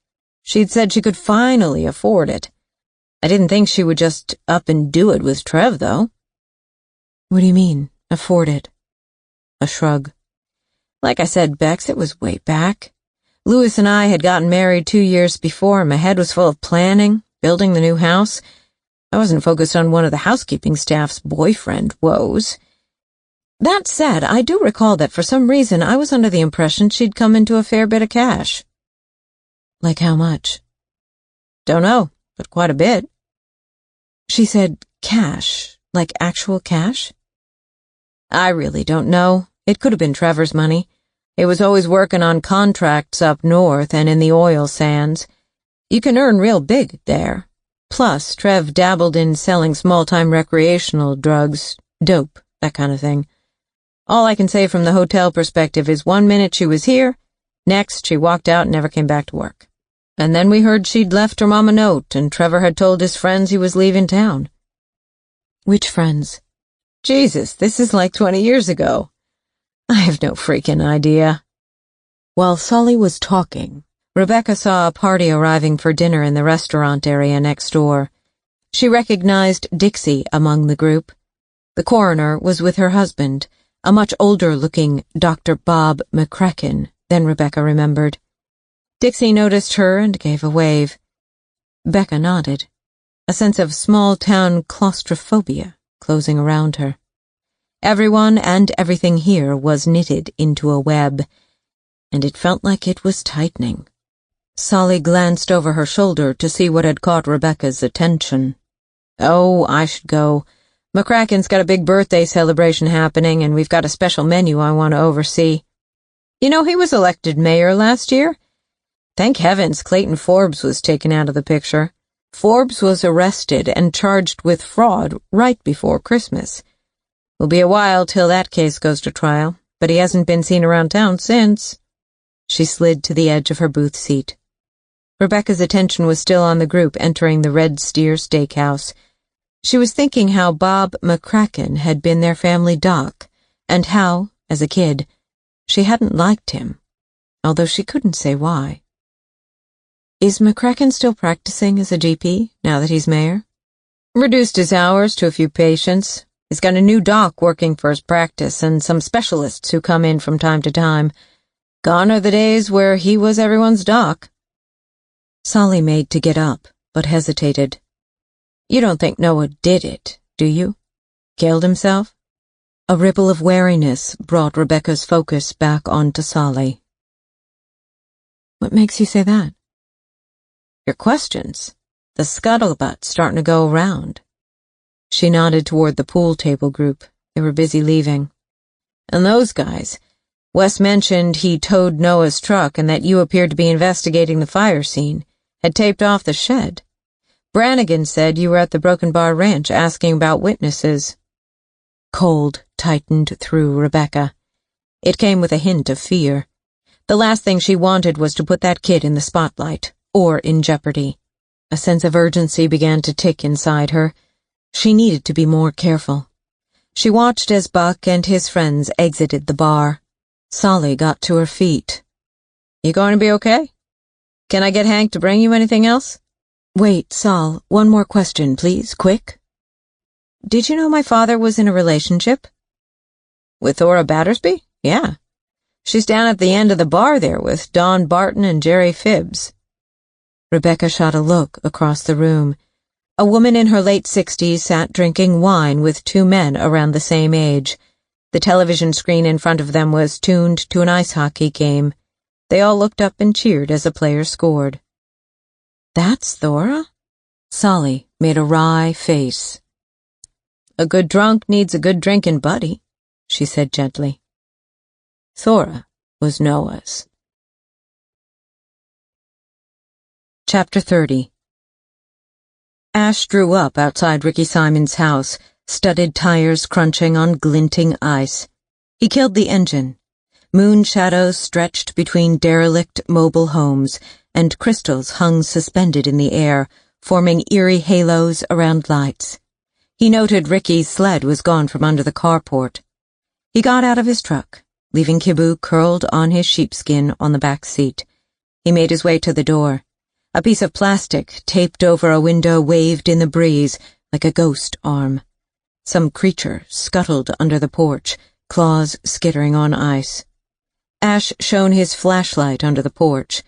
She'd said she could finally afford it. I didn't think she would just up and do it with Trev, though. What do you mean, afford it? A shrug. Like I said, Bex, it was way back. Louis and I had gotten married 2 years before, and my head was full of planning, building the new house. I wasn't focused on one of the housekeeping staff's boyfriend woes. That said, I do recall that for some reason I was under the impression she'd come into a fair bit of cash. Like how much? Don't know, but quite a bit. She said cash, like actual cash? I really don't know. It could have been Trevor's money. He was always working on contracts up north and in the oil sands. You can earn real big there. Plus, Trev dabbled in selling small-time recreational drugs, dope, that kind of thing. All I can say from the hotel perspective is 1 minute she was here, next she walked out and never came back to work. And then we heard she'd left her mom a note, and Trevor had told his friends he was leaving town. Which friends? Jesus, this is like 20 years ago. I have no freaking idea. While Solly was talking, Rebecca saw a party arriving for dinner in the restaurant area next door. She recognized Dixie among the group. The coroner was with her husband, a much older-looking Dr. Bob McCracken than Rebecca remembered. Dixie noticed her and gave a wave. Becca nodded, a sense of small-town claustrophobia closing around her. Everyone and everything here was knitted into a web, and it felt like it was tightening. Solly glanced over her shoulder to see what had caught Rebecca's attention. Oh, I should go. McCracken's got a big birthday celebration happening, and we've got a special menu I want to oversee. You know, he was elected mayor last year. Thank heavens Clayton Forbes was taken out of the picture. Forbes was arrested and charged with fraud right before Christmas. Will be a while till that case goes to trial, but he hasn't been seen around town since. She slid to the edge of her booth seat. Rebecca's attention was still on the group entering the Red Steer Steakhouse. She was thinking how Bob McCracken had been their family doc, and how, as a kid, she hadn't liked him, although she couldn't say why. Is McCracken still practicing as a GP, now that he's mayor? Reduced his hours to a few patients. He's got a new doc working for his practice, and some specialists who come in from time to time. Gone are the days where he was everyone's doc. Solly made to get up, but hesitated. You don't think Noah did it, do you? Killed himself? A ripple of wariness brought Rebecca's focus back onto Solly. What makes you say that? Your questions. The scuttlebutt's starting to go around. She nodded toward the pool table group. They were busy leaving. And those guys. Wes mentioned he towed Noah's truck and that you appeared to be investigating the fire scene, had taped off the shed. Brannigan said you were at the Broken Bar Ranch asking about witnesses. Cold tightened through Rebecca. It came with a hint of fear. The last thing she wanted was to put that kid in the spotlight, or in jeopardy. A sense of urgency began to tick inside her. She needed to be more careful. She watched as Buck and his friends exited the bar. Solly got to her feet. You going to be okay? Can I get Hank to bring you anything else? Wait, Sol, one more question, please, quick. Did you know my father was in a relationship? With Thora Battersby? Yeah. She's down at the end of the bar there with Don Barton and Jerry Phibbs. Rebecca shot a look across the room. A woman in her late 60s sat drinking wine with two men around the same age. The television screen in front of them was tuned to an ice hockey game. They all looked up and cheered as a player scored. That's Thora? Solly made a wry face. A good drunk needs a good drinking buddy, she said gently. Thora was Noah's. Chapter 30. Ash drew up outside Ricky Simon's house, studded tires crunching on glinting ice. He killed the engine. Moon shadows stretched between derelict mobile homes, and crystals hung suspended in the air, forming eerie halos around lights. He noted Ricky's sled was gone from under the carport. He got out of his truck, leaving Kibu curled on his sheepskin on the back seat. He made his way to the door. A piece of plastic taped over a window waved in the breeze like a ghost arm. Some creature scuttled under the porch, claws skittering on ice. Ash shone his flashlight under the porch.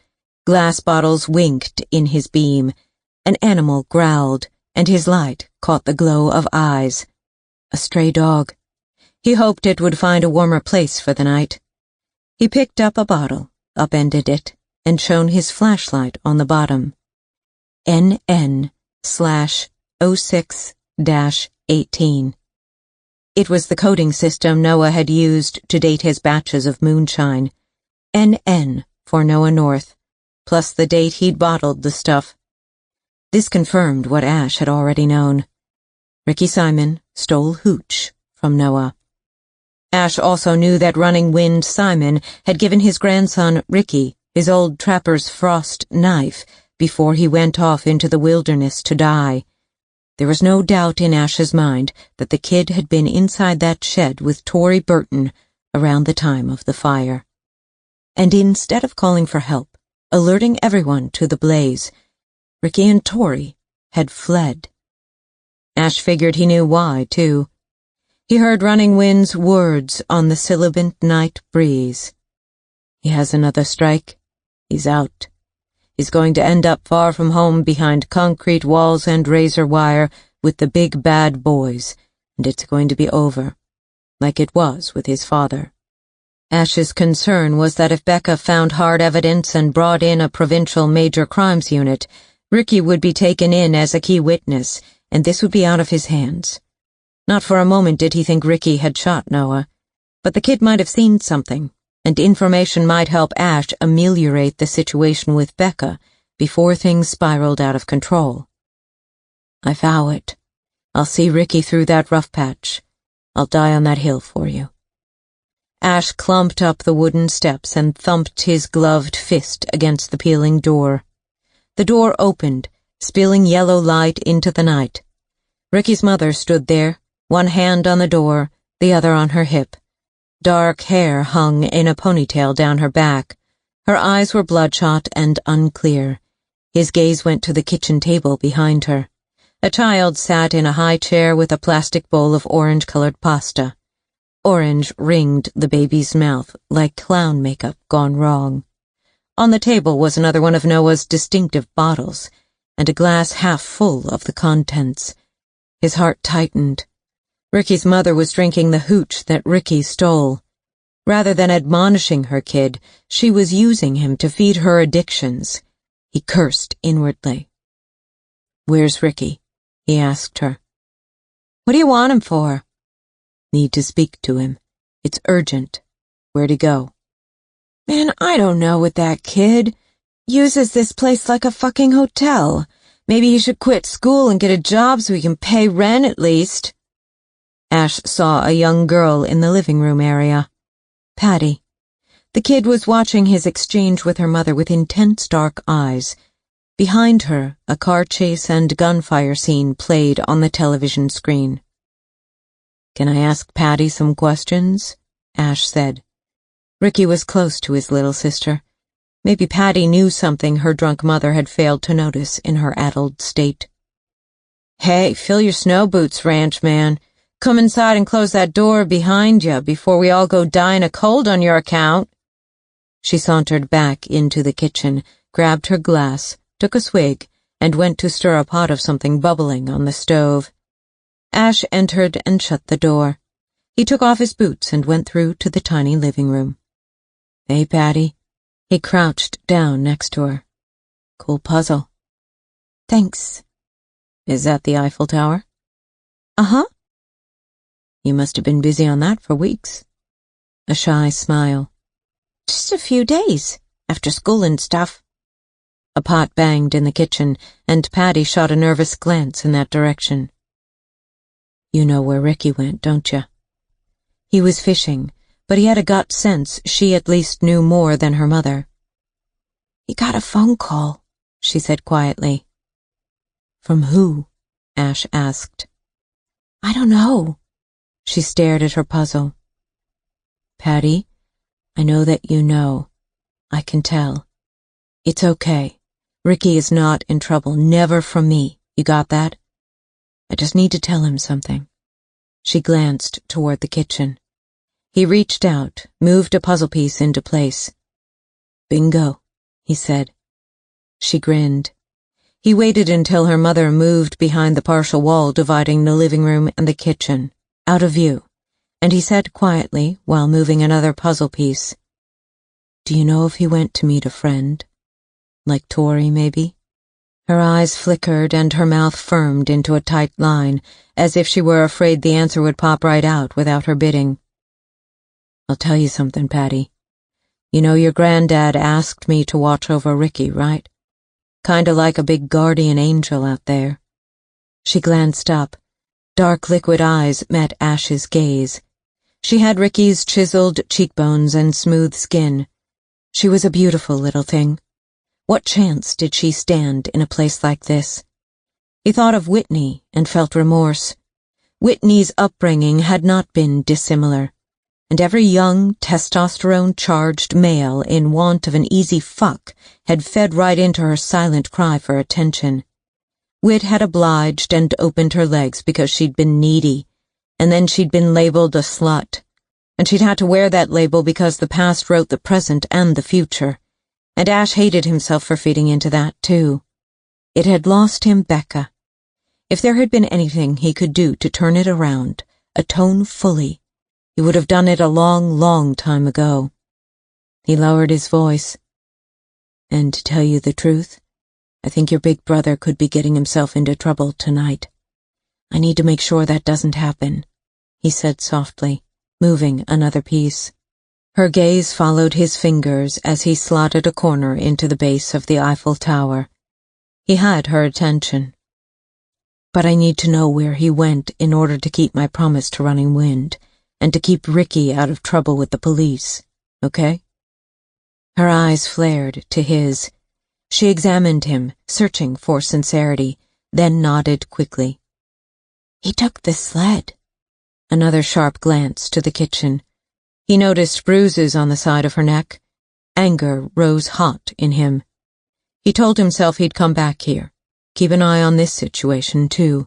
Glass bottles winked in his beam. An animal growled, and his light caught the glow of eyes. A stray dog. He hoped it would find a warmer place for the night. He picked up a bottle, upended it, and shone his flashlight on the bottom. NN/06-18. It was the coding system Noah had used to date his batches of moonshine. NN for Noah North, plus the date he'd bottled the stuff. This confirmed what Ash had already known. Ricky Simon stole hooch from Noah. Ash also knew that Running Wind Simon had given his grandson Ricky his old trapper's frost knife before he went off into the wilderness to die. There was no doubt in Ash's mind that the kid had been inside that shed with Tory Burton around the time of the fire. And instead of calling for help, alerting everyone to the blaze, Ricky and Tory had fled. Ash figured he knew why, too. He heard Running Wind's words on the sibilant night breeze. He has another strike. He's out. He's going to end up far from home behind concrete walls and razor wire with the big bad boys, and it's going to be over, like it was with his father. Ash's concern was that if Becca found hard evidence and brought in a provincial major crimes unit, Ricky would be taken in as a key witness, and this would be out of his hands. Not for a moment did he think Ricky had shot Noah, but the kid might have seen something, and information might help Ash ameliorate the situation with Becca before things spiraled out of control. I vow it. I'll see Ricky through that rough patch. I'll die on that hill for you. Ash clumped up the wooden steps and thumped his gloved fist against the peeling door. The door opened, spilling yellow light into the night. Ricky's mother stood there, one hand on the door, the other on her hip. Dark hair hung in a ponytail down her back. Her eyes were bloodshot and unclear. His gaze went to the kitchen table behind her. A child sat in a high chair with a plastic bowl of orange-colored pasta. Orange ringed the baby's mouth like clown makeup gone wrong. On the table was another one of Noah's distinctive bottles, and a glass half full of the contents. His heart tightened. Ricky's mother was drinking the hooch that Ricky stole. Rather than admonishing her kid, she was using him to feed her addictions. He cursed inwardly. "Where's Ricky?" he asked her. "What do you want him for?" "Need to speak to him. It's urgent. Where'd he go?" "Man, I don't know with that kid. Uses this place like a fucking hotel. Maybe he should quit school and get a job so he can pay rent at least." Ash saw a young girl in the living room area. Patty. The kid was watching his exchange with her mother with intense dark eyes. Behind her, a car chase and gunfire scene played on the television screen. "Can I ask Patty some questions?" Ash said. Ricky was close to his little sister. Maybe Patty knew something her drunk mother had failed to notice in her addled state. "Hey, fill your snow boots, ranch man. Come inside and close that door behind you before we all go dying of cold on your account." She sauntered back into the kitchen, grabbed her glass, took a swig, and went to stir a pot of something bubbling on the stove. Ash entered and shut the door. He took off his boots and went through to the tiny living room. "Hey, Patty." He crouched down next to her. "Cool puzzle." "Thanks." "Is that the Eiffel Tower?" "Uh-huh." "You must have been busy on that for weeks." A shy smile. "Just a few days, after school and stuff." A pot banged in the kitchen, and Patty shot a nervous glance in that direction. "You know where Ricky went, don't you?" He was fishing, but he had a gut sense she at least knew more than her mother. "He got a phone call," she said quietly. "From who?" Ash asked. "I don't know." She stared at her puzzle. "Patty, I know that you know. I can tell. It's okay. Ricky is not in trouble, never from me. You got that? I just need to tell him something." She glanced toward the kitchen. He reached out, moved a puzzle piece into place. "Bingo," he said. She grinned. He waited until her mother moved behind the partial wall dividing the living room and the kitchen, out of view, and he said quietly, while moving another puzzle piece, "Do you know if he went to meet a friend? Like Tori, maybe?" Her eyes flickered and her mouth firmed into a tight line, as if she were afraid the answer would pop right out without her bidding. "I'll tell you something, Patty. You know your granddad asked me to watch over Ricky, right? Kinda like a big guardian angel out there." She glanced up. Dark liquid eyes met Ash's gaze. She had Ricky's chiseled cheekbones and smooth skin. She was a beautiful little thing. What chance did she stand in a place like this? He thought of Whitney and felt remorse. Whitney's upbringing had not been dissimilar, and every young, testosterone-charged male in want of an easy fuck had fed right into her silent cry for attention. Whit had obliged and opened her legs because she'd been needy, and then she'd been labeled a slut, and she'd had to wear that label because the past wrote the present and the future. And Ash hated himself for feeding into that, too. It had lost him Becca. If there had been anything he could do to turn it around, atone fully, he would have done it a long, long time ago. He lowered his voice. "And to tell you the truth, I think your big brother could be getting himself into trouble tonight. I need to make sure that doesn't happen," he said softly, moving another piece. Her gaze followed his fingers as he slotted a corner into the base of the Eiffel Tower. He had her attention. "But I need to know where he went in order to keep my promise to Running Wind, and to keep Ricky out of trouble with the police, okay?" Her eyes flared to his. She examined him, searching for sincerity, then nodded quickly. "He took the sled." Another sharp glance to the kitchen. He noticed bruises on the side of her neck. Anger rose hot in him. He told himself he'd come back here, keep an eye on this situation, too,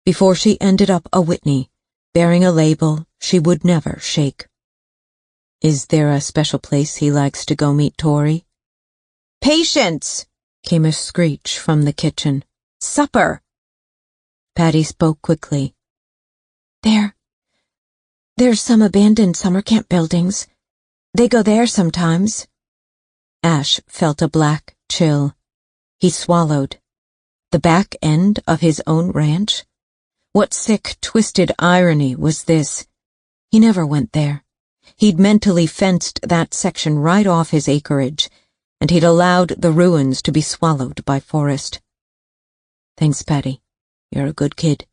before she ended up a Whitney, bearing a label she would never shake. "Is there a special place he likes to go meet Tori?" "Patience!" came a screech from the kitchen. "Supper!" Patty spoke quickly. There's some abandoned summer camp buildings. They go there sometimes." Ash felt a black chill. He swallowed. The back end of his own ranch? What sick, twisted irony was this? He never went there. He'd mentally fenced that section right off his acreage, and he'd allowed the ruins to be swallowed by forest. "Thanks, Patty. You're a good kid."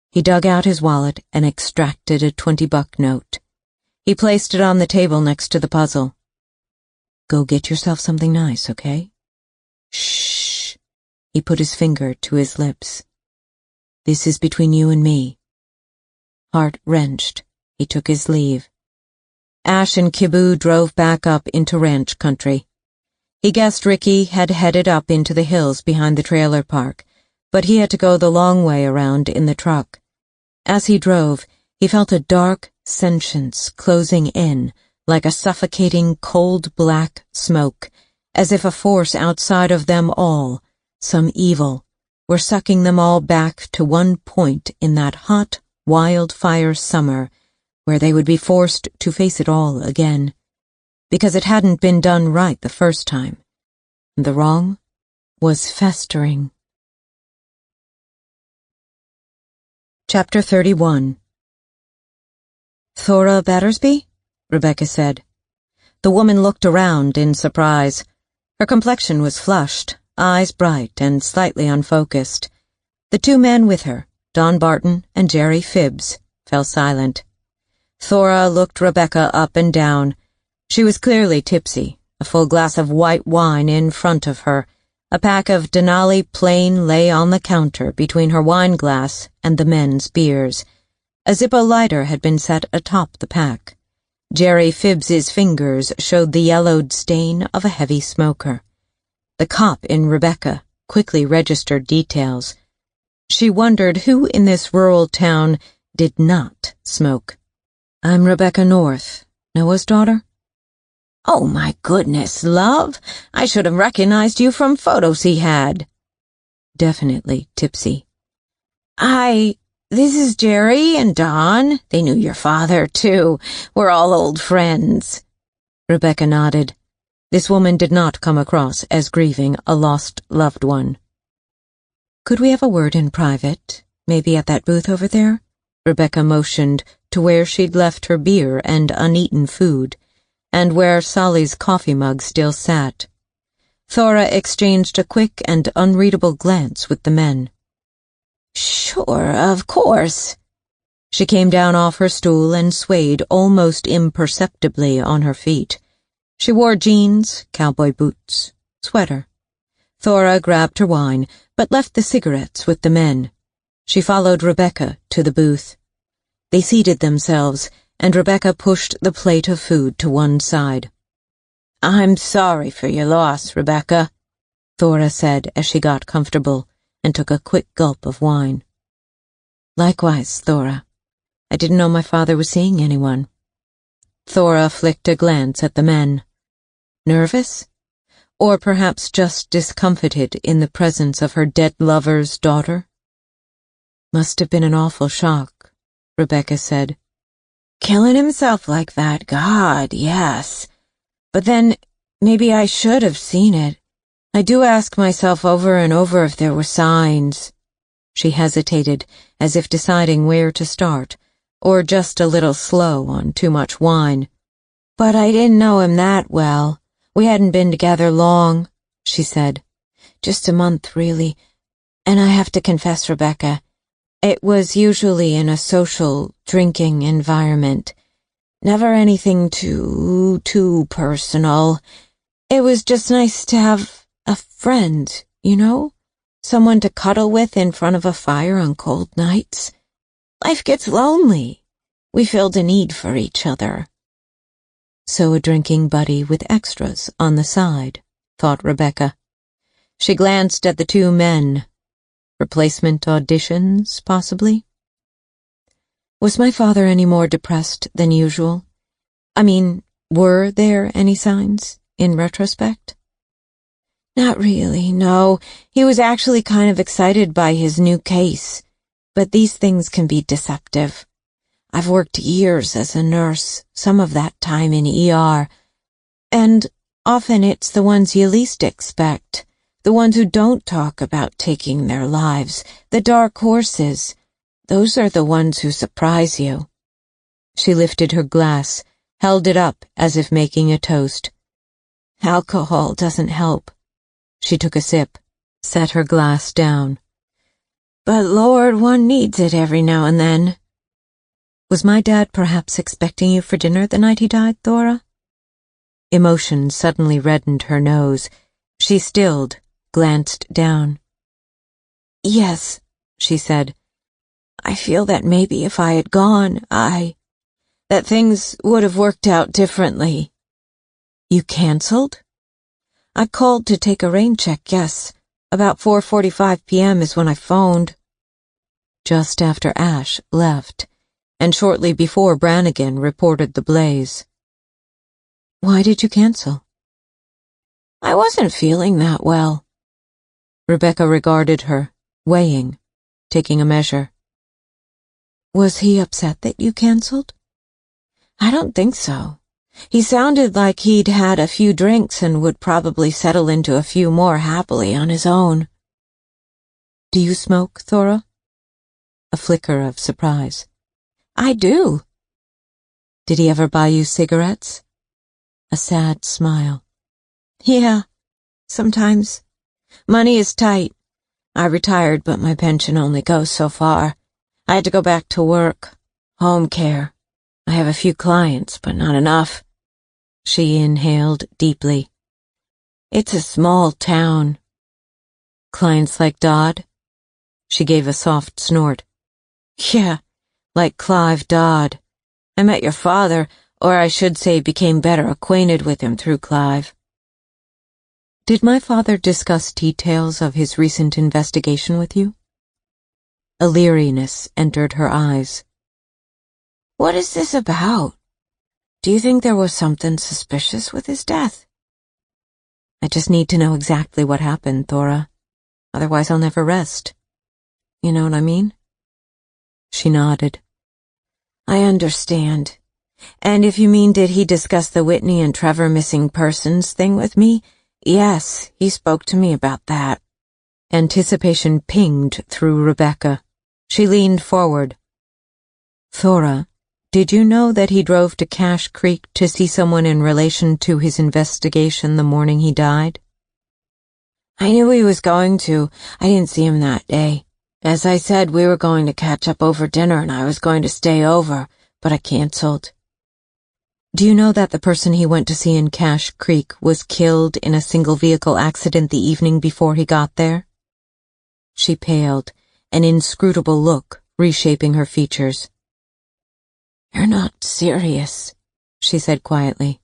He dug out his wallet and extracted a $20 note. He placed it on the table next to the puzzle. "Go get yourself something nice, okay?" "Shh." He put his finger to his lips. "This is between you and me." Heart-wrenched, he took his leave. Ash and Kibu drove back up into ranch country. He guessed Ricky had headed up into the hills behind the trailer park, but he had to go the long way around in the truck. As he drove, he felt a dark sentience closing in, like a suffocating, cold black smoke, as if a force outside of them all, some evil, were sucking them all back to one point in that hot, wildfire summer where they would be forced to face it all again, because it hadn't been done right the first time, and the wrong was festering. Chapter 31. "Thora Battersby?" Rebecca said. The woman looked around in surprise. Her complexion was flushed, eyes bright and slightly unfocused. The two men with her, Don Barton and Jerry Phibbs, fell silent. Thora looked Rebecca up and down. She was clearly tipsy, a full glass of white wine in front of her. A pack of Denali plain lay on the counter between her wine glass and the men's beers. A Zippo lighter had been set atop the pack. Jerry Phibbs's fingers showed the yellowed stain of a heavy smoker. The cop in Rebecca quickly registered details. She wondered who in this rural town did not smoke. "I'm Rebecca North, Noah's daughter." "Oh, my goodness, love! I should have recognized you from photos he had." Definitely tipsy. This is Jerry and Don. They knew your father, too. We're all old friends." Rebecca nodded. This woman did not come across as grieving a lost loved one. "Could we have a word in private? Maybe at that booth over there?" Rebecca motioned to where she'd left her beer and uneaten food, and where Solly's coffee mug still sat. Thora exchanged a quick and unreadable glance with the men. "Sure, of course." She came down off her stool and swayed almost imperceptibly on her feet. She wore jeans, cowboy boots, sweater. Thora grabbed her wine, but left the cigarettes with the men. She followed Rebecca to the booth. They seated themselves, and Rebecca pushed the plate of food to one side. "I'm sorry for your loss, Rebecca," Thora said as she got comfortable and took a quick gulp of wine. "Likewise, Thora. I didn't know my father was seeing anyone." Thora flicked a glance at the men. Nervous? Or perhaps just discomfited in the presence of her dead lover's daughter? "Must have been an awful shock," Rebecca said. "Killing himself like that, God, yes. But then, maybe I should have seen it. I do ask myself over and over if there were signs." She hesitated, as if deciding where to start, or just a little slow on too much wine. "But I didn't know him that well. We hadn't been together long," she said. "Just a month, really. And I have to confess, Rebecca, it was usually in a social, drinking environment. Never anything too personal. It was just nice to have a friend, you know? Someone to cuddle with in front of a fire on cold nights. Life gets lonely. We filled a need for each other." So a drinking buddy with extras on the side, thought Rebecca. She glanced at the two men. Replacement auditions, possibly? "Was my father any more depressed than usual? I mean, were there any signs, in retrospect?" "Not really, no. He was actually kind of excited by his new case. But these things can be deceptive. I've worked years as a nurse, some of that time in ER. And often it's the ones you least expect, the ones who don't talk about taking their lives, the dark horses. Those are the ones who surprise you." She lifted her glass, held it up as if making a toast. "Alcohol doesn't help." She took a sip, set her glass down. "But Lord, one needs it every now and then." "Was my dad perhaps expecting you for dinner the night he died, Thora?" Emotion suddenly reddened her nose. She stilled, glanced down. "Yes," she said. "I feel that maybe if I had gone, that things would have worked out differently." "You canceled?" "I called to take a rain check, yes. About 4:45 p.m. is when I phoned." Just after Ash left, and shortly before Brannigan reported the blaze. "Why did you cancel?" "I wasn't feeling that well." Rebecca regarded her, weighing, taking a measure. "Was he upset that you canceled?" "I don't think so. He sounded like he'd had a few drinks and would probably settle into a few more happily on his own." "Do you smoke, Thora?" A flicker of surprise. "I do." "Did he ever buy you cigarettes?" A sad smile. "Yeah, sometimes. Money is tight. I retired, but my pension only goes so far. I had to go back to work. Home care. I have a few clients, but not enough." She inhaled deeply. "It's a small town." "Clients like Dodd?" She gave a soft snort. "Yeah, like Clive Dodd. I met your father, or I should say became better acquainted with him through Clive." "Did my father discuss details of his recent investigation with you?" A leeriness entered her eyes. "What is this about? Do you think there was something suspicious with his death?" "I just need to know exactly what happened, Thora. Otherwise I'll never rest. You know what I mean?" She nodded. "I understand. And if you mean did he discuss the Whitney and Trevor missing persons thing with me? Yes, he spoke to me about that." Anticipation pinged through Rebecca. She leaned forward. "Thora, did you know that he drove to Cache Creek to see someone in relation to his investigation the morning he died?" "I knew he was going to. I didn't see him that day. As I said, we were going to catch up over dinner and I was going to stay over, but I canceled." "Do you know that the person he went to see in Cache Creek was killed in a single-vehicle accident the evening before he got there?" She paled, an inscrutable look reshaping her features. "You're not serious," she said quietly.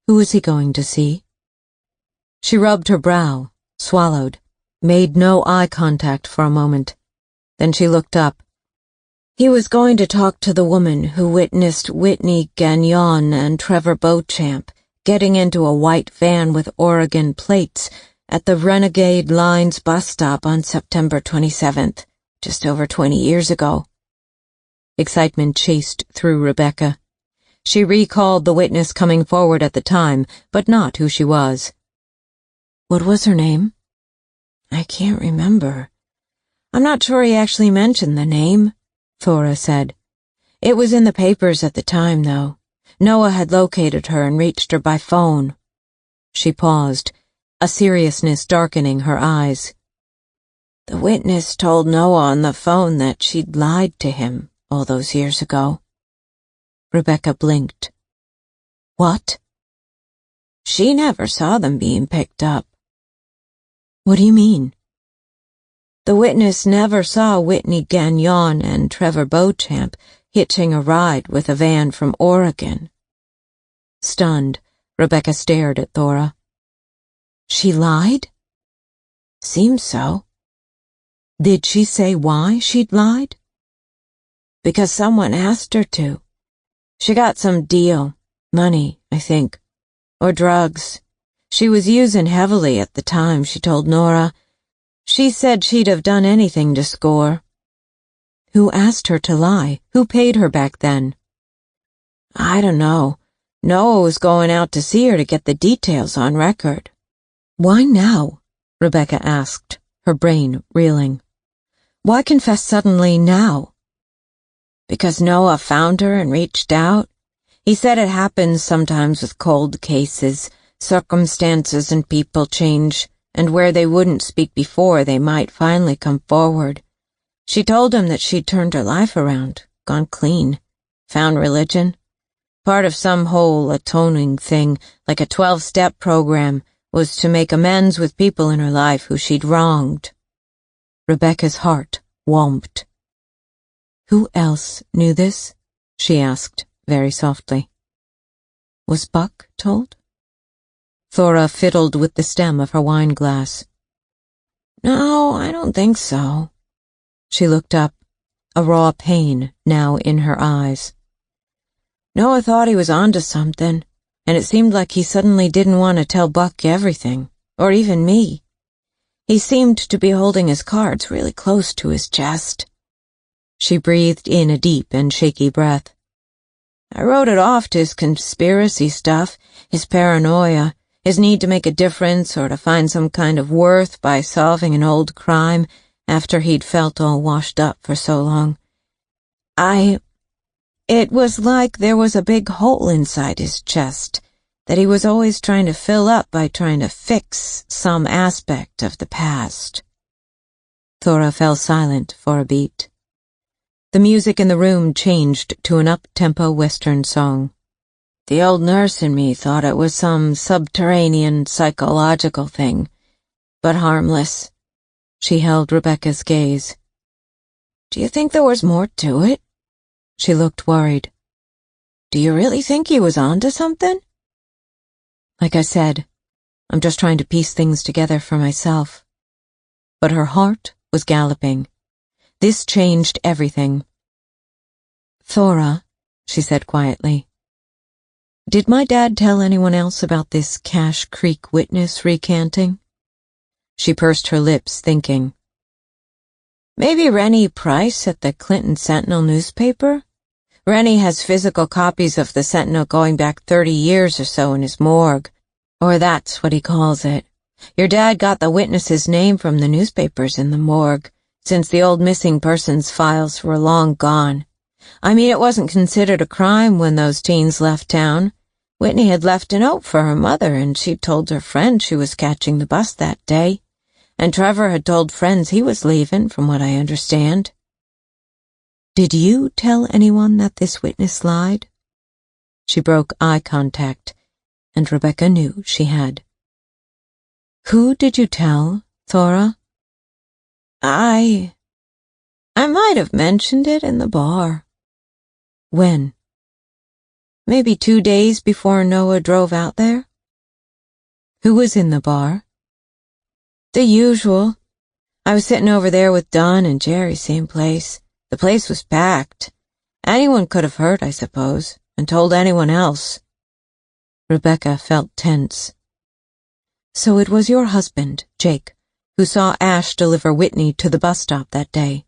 "Who was he going to see?" She rubbed her brow, swallowed, made no eye contact for a moment. Then she looked up. "He was going to talk to the woman who witnessed Whitney Gagnon and Trevor Beauchamp getting into a white van with Oregon plates at the Renegade Lines bus stop on September 27th, just over 20 years ago." Excitement chased through Rebecca. She recalled the witness coming forward at the time, but not who she was. "What was her name?" "I can't remember. I'm not sure he actually mentioned the name," Thora said. "It was in the papers at the time, though. Noah had located her and reached her by phone." She paused, a seriousness darkening her eyes. "The witness told Noah on the phone that she'd lied to him all those years ago." Rebecca blinked. "What?" "She never saw them being picked up." "What do you mean?" "The witness never saw Whitney Gagnon and Trevor Beauchamp hitching a ride with a van from Oregon." Stunned, Rebecca stared at Thora. "She lied?" "Seems so." "Did she say why she'd lied?" "Because someone asked her to. She got some deal, money, I think, or drugs. She was using heavily at the time, she told Nora. She said she'd have done anything to score." "Who asked her to lie? Who paid her back then?" "I don't know. Noah was going out to see her to get the details on record." "Why now?" Rebecca asked, her brain reeling. "Why confess suddenly now?" "Because Noah found her and reached out. He said it happens sometimes with cold cases. Circumstances and people change, and where they wouldn't speak before, they might finally come forward. She told him that she'd turned her life around, gone clean, found religion. Part of some whole atoning thing, like a 12-step program, was to make amends with people in her life who she'd wronged." Rebecca's heart whomped. "Who else knew this?" she asked, very softly. "Was Buck told?" Thora fiddled with the stem of her wine-glass. "No, I don't think so." She looked up, a raw pain now in her eyes. "Noah thought he was onto something, and it seemed like he suddenly didn't want to tell Buck everything, or even me. He seemed to be holding his cards really close to his chest." She breathed in a deep and shaky breath. "I wrote it off to his conspiracy stuff, his paranoia, his need to make a difference or to find some kind of worth by solving an old crime after he'd felt all washed up for so long. It was like there was a big hole inside his chest that he was always trying to fill up by trying to fix some aspect of the past." Thora fell silent for a beat. The music in the room changed to an up-tempo Western song. The old nurse in me thought it was some subterranean psychological thing, but harmless. She held Rebecca's gaze. Do you think there was more to it? She looked worried. Do you really think he was onto something? Like I said, I'm just trying to piece things together for myself. But her heart was galloping. This changed everything. Thora, she said quietly, did my dad tell anyone else about this Cache Creek witness recanting? She pursed her lips, thinking. Maybe Rennie Price at the Clinton Sentinel newspaper? Rennie has physical copies of the Sentinel going back 30 years or so in his morgue. Or that's what he calls it. Your dad got the witness's name from the newspapers in the morgue, since the old missing persons files were long gone. I mean, it wasn't considered a crime when those teens left town. Whitney had left a note for her mother, and she'd told her friend she was catching the bus that day. And Trevor had told friends he was leaving, from what I understand. Did you tell anyone that this witness lied? She broke eye contact, and Rebecca knew she had. Who did you tell, Thora? I might have mentioned it in the bar. When? Maybe 2 days before Noah drove out there. Who was in the bar? The usual. I was sitting over there with Don and Jerry, same place. The place was packed. Anyone could have heard, I suppose, and told anyone else. Rebecca felt tense. So it was your husband, Jake, who saw Ash deliver Whitney to the bus stop that day.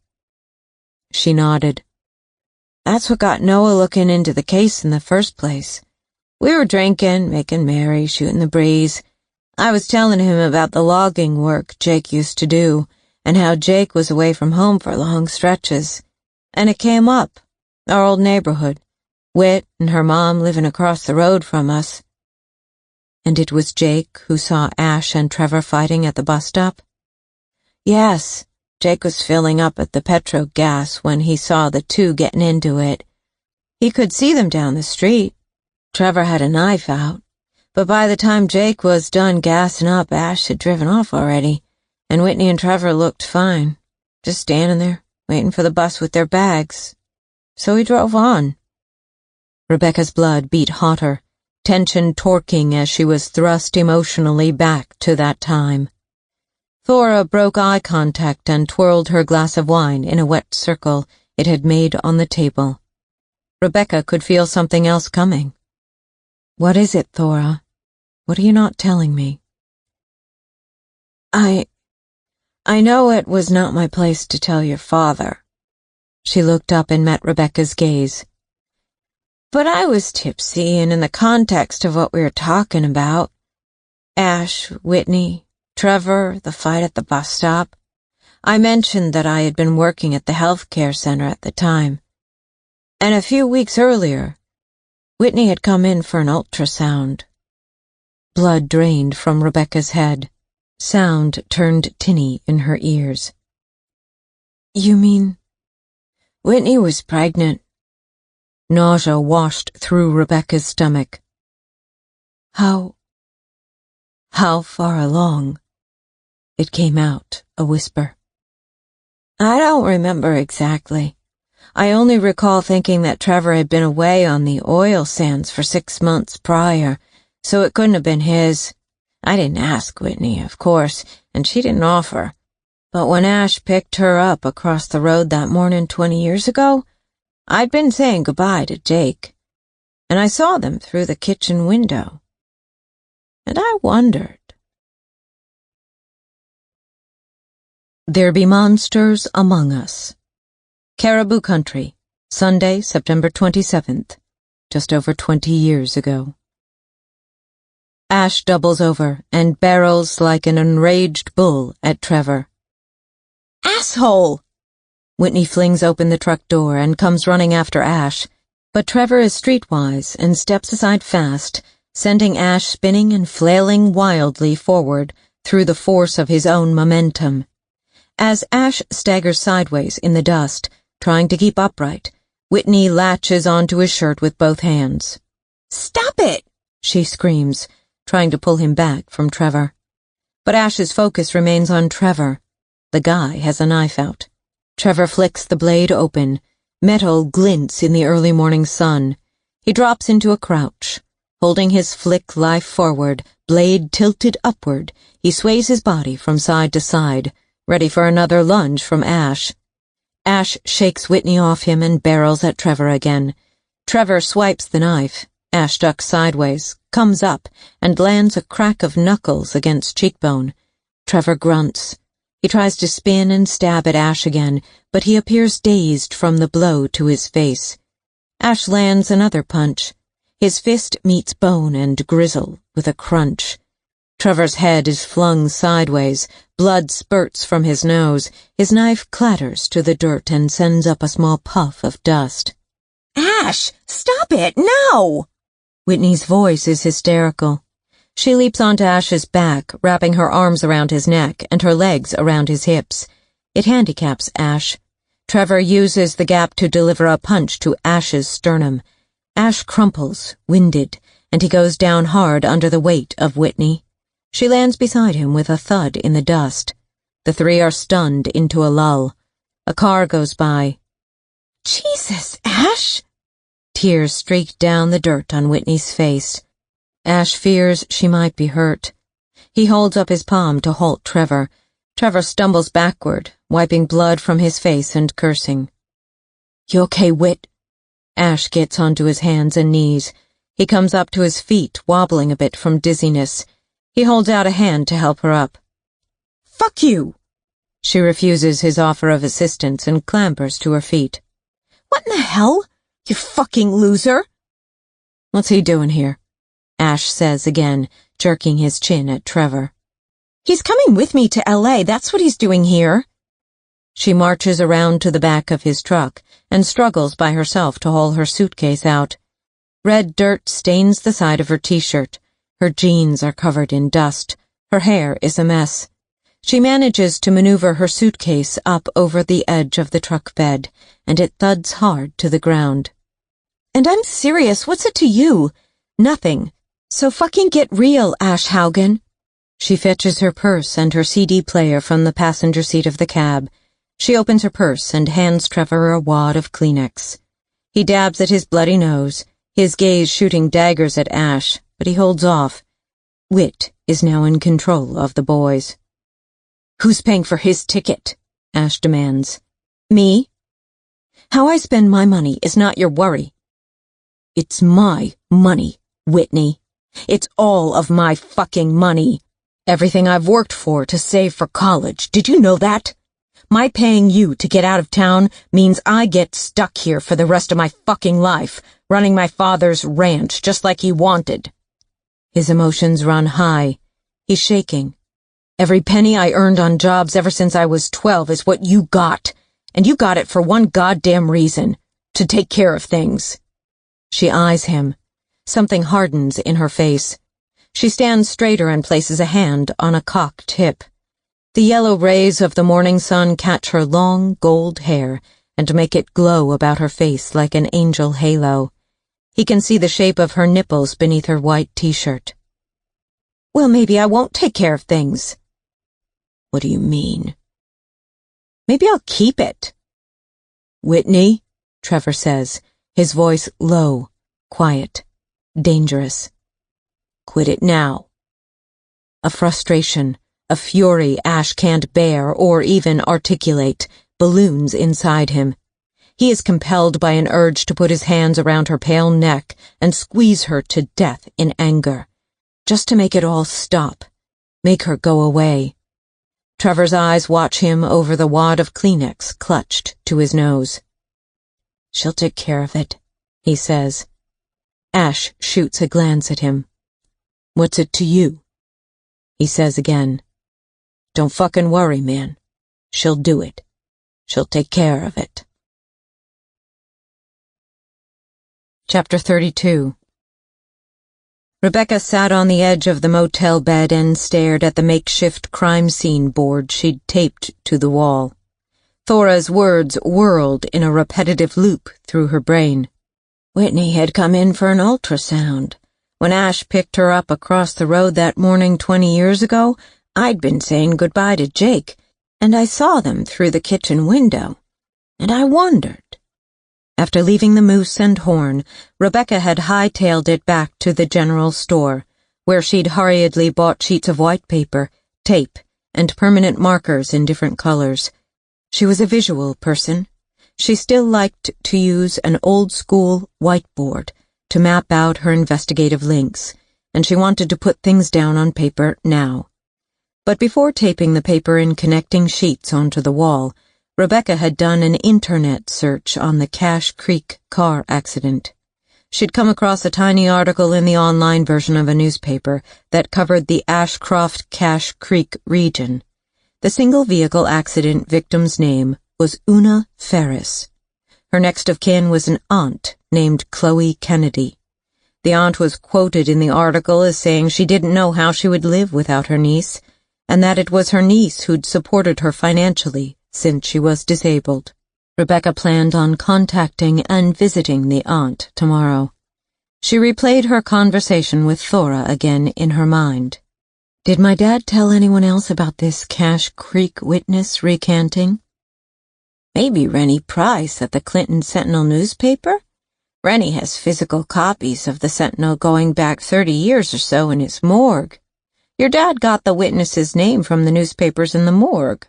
She nodded. That's what got Noah looking into the case in the first place. We were drinking, making merry, shooting the breeze. I was telling him about the logging work Jake used to do, and how Jake was away from home for long stretches. And it came up, our old neighborhood, Whit and her mom living across the road from us. And it was Jake who saw Ash and Trevor fighting at the bus stop? Yes, Jake was filling up at the Petro gas when he saw the two getting into it. He could see them down the street. Trevor had a knife out, but by the time Jake was done gassing up, Ash had driven off already, and Whitney and Trevor looked fine, just standing there, waiting for the bus with their bags. So he drove on. Rebecca's blood beat hotter, tension torquing as she was thrust emotionally back to that time. Thora broke eye contact and twirled her glass of wine in a wet circle it had made on the table. Rebecca could feel something else coming. What is it, Thora? What are you not telling me? I know it was not my place to tell your father. She looked up and met Rebecca's gaze. But I was tipsy, and in the context of what we were talking about, Ash, Whitney, Trevor, the fight at the bus stop, I mentioned that I had been working at the healthcare center at the time. And a few weeks earlier, Whitney had come in for an ultrasound. Blood drained from Rebecca's head. Sound turned tinny in her ears. You mean? Whitney was pregnant. Nausea washed through Rebecca's stomach. How far along? It came out, a whisper. I don't remember exactly. I only recall thinking that Trevor had been away on the oil sands for 6 months prior, so it couldn't have been his. I didn't ask Whitney, of course, and she didn't offer. But when Ash picked her up across the road that morning 20 years ago, I'd been saying goodbye to Jake, and I saw them through the kitchen window. And I wondered. There be monsters among us. Caribou Country, Sunday, September 27th, just over 20 years ago. Ash doubles over and barrels like an enraged bull at Trevor. Asshole! Whitney flings open the truck door and comes running after Ash, but Trevor is streetwise and steps aside fast, sending Ash spinning and flailing wildly forward through the force of his own momentum. As Ash staggers sideways in the dust, Trying to keep upright, Whitney latches onto his shirt with both hands. "Stop it!" she screams, trying to pull him back from Trevor. But Ash's focus remains on Trevor. The guy has a knife out. Trevor flicks the blade open. Metal glints in the early morning sun. He drops into a crouch. Holding his flick life forward, blade tilted upward, he sways his body from side to side, ready for another lunge from Ash. Ash shakes Whitney off him and barrels at Trevor again. Trevor swipes the knife. Ash ducks sideways, comes up, and lands a crack of knuckles against cheekbone. Trevor grunts. He tries to spin and stab at Ash again, but he appears dazed from the blow to his face. Ash lands another punch. His fist meets bone and gristle with a crunch. Trevor's head is flung sideways, blood spurts from his nose, his knife clatters to the dirt and sends up a small puff of dust. "Ash, stop it, now!" Whitney's voice is hysterical. She leaps onto Ash's back, wrapping her arms around his neck and her legs around his hips. It handicaps Ash. Trevor uses the gap to deliver a punch to Ash's sternum. Ash crumples, winded, and he goes down hard under the weight of Whitney. She lands beside him with a thud in the dust. The three are stunned into a lull. A car goes by. "Jesus, Ash!" Tears streak down the dirt on Whitney's face. Ash fears she might be hurt. He holds up his palm to halt Trevor. Trevor stumbles backward, wiping blood from his face and cursing. "You okay, Whit?" Ash gets onto his hands and knees. He comes up to his feet, wobbling a bit from dizziness. He holds out a hand to help her up. "Fuck you!" She refuses his offer of assistance and clambers to her feet. "What in the hell? You fucking loser!" "What's he doing here?" Ash says again, jerking his chin at Trevor. "He's coming with me to LA, that's what he's doing here." She marches around to the back of his truck and struggles by herself to haul her suitcase out. Red dirt stains the side of her t-shirt. Her jeans are covered in dust. Her hair is a mess. She manages to maneuver her suitcase up over the edge of the truck bed, and it thuds hard to the ground. "And I'm serious, what's it to you? Nothing. So fucking get real, Ash Haugen." She fetches her purse and her CD player from the passenger seat of the cab. She opens her purse and hands Trevor a wad of Kleenex. He dabs at his bloody nose, his gaze shooting daggers at Ash, but he holds off. Whit is now in control of the boys. "Who's paying for his ticket?" Ash demands. "Me? How I spend my money is not your worry." "It's my money, Whitney. It's all of my fucking money. Everything I've worked for to save for college. Did you know that? My paying you to get out of town means I get stuck here for the rest of my fucking life, running my father's ranch just like he wanted." His emotions run high. He's shaking. "Every penny I earned on jobs ever since I was 12 is what you got, and you got it for one goddamn reason, to take care of things." She eyes him. Something hardens in her face. She stands straighter and places a hand on a cocked hip. The yellow rays of the morning sun catch her long gold hair and make it glow about her face like an angel halo. He can see the shape of her nipples beneath her white t-shirt. "Well, maybe I won't take care of things." "What do you mean?" "Maybe I'll keep it." "Whitney," Trevor says, his voice low, quiet, dangerous. "Quit it now." A frustration, a fury Ash can't bear or even articulate, balloons inside him. He is compelled by an urge to put his hands around her pale neck and squeeze her to death in anger, just to make it all stop, make her go away. Trevor's eyes watch him over the wad of Kleenex clutched to his nose. "She'll take care of it," he says. Ash shoots a glance at him. "What's it to you?" He says again. "Don't fucking worry, man. She'll do it. She'll take care of it." Chapter 32. Rebecca sat on the edge of the motel bed and stared at the makeshift crime scene board she'd taped to the wall. Thora's words whirled in a repetitive loop through her brain. Whitney had come in for an ultrasound. When Ash picked her up across the road that morning 20 years ago, I'd been saying goodbye to Jake, and I saw them through the kitchen window. And I wondered. After leaving the Moose and Horn, Rebecca had hightailed it back to the general store, where she'd hurriedly bought sheets of white paper, tape, and permanent markers in different colors. She was a visual person. She still liked to use an old-school whiteboard to map out her investigative links, and she wanted to put things down on paper now. But before taping the paper in connecting sheets onto the wall, Rebecca had done an internet search on the Cache Creek car accident. She'd come across a tiny article in the online version of a newspaper that covered the Ashcroft-Cache Creek region. The single-vehicle accident victim's name was Una Ferris. Her next of kin was an aunt named Chloe Kennedy. The aunt was quoted in the article as saying she didn't know how she would live without her niece, and that it was her niece who'd supported her financially since she was disabled. Rebecca planned on contacting and visiting the aunt tomorrow. She replayed her conversation with Thora again in her mind. Did my dad tell anyone else about this Cache Creek witness recanting? Maybe Rennie Price at the Clinton Sentinel newspaper? Rennie has physical copies of the Sentinel going back 30 years or so in his morgue. Your dad got the witness's name from the newspapers in the morgue.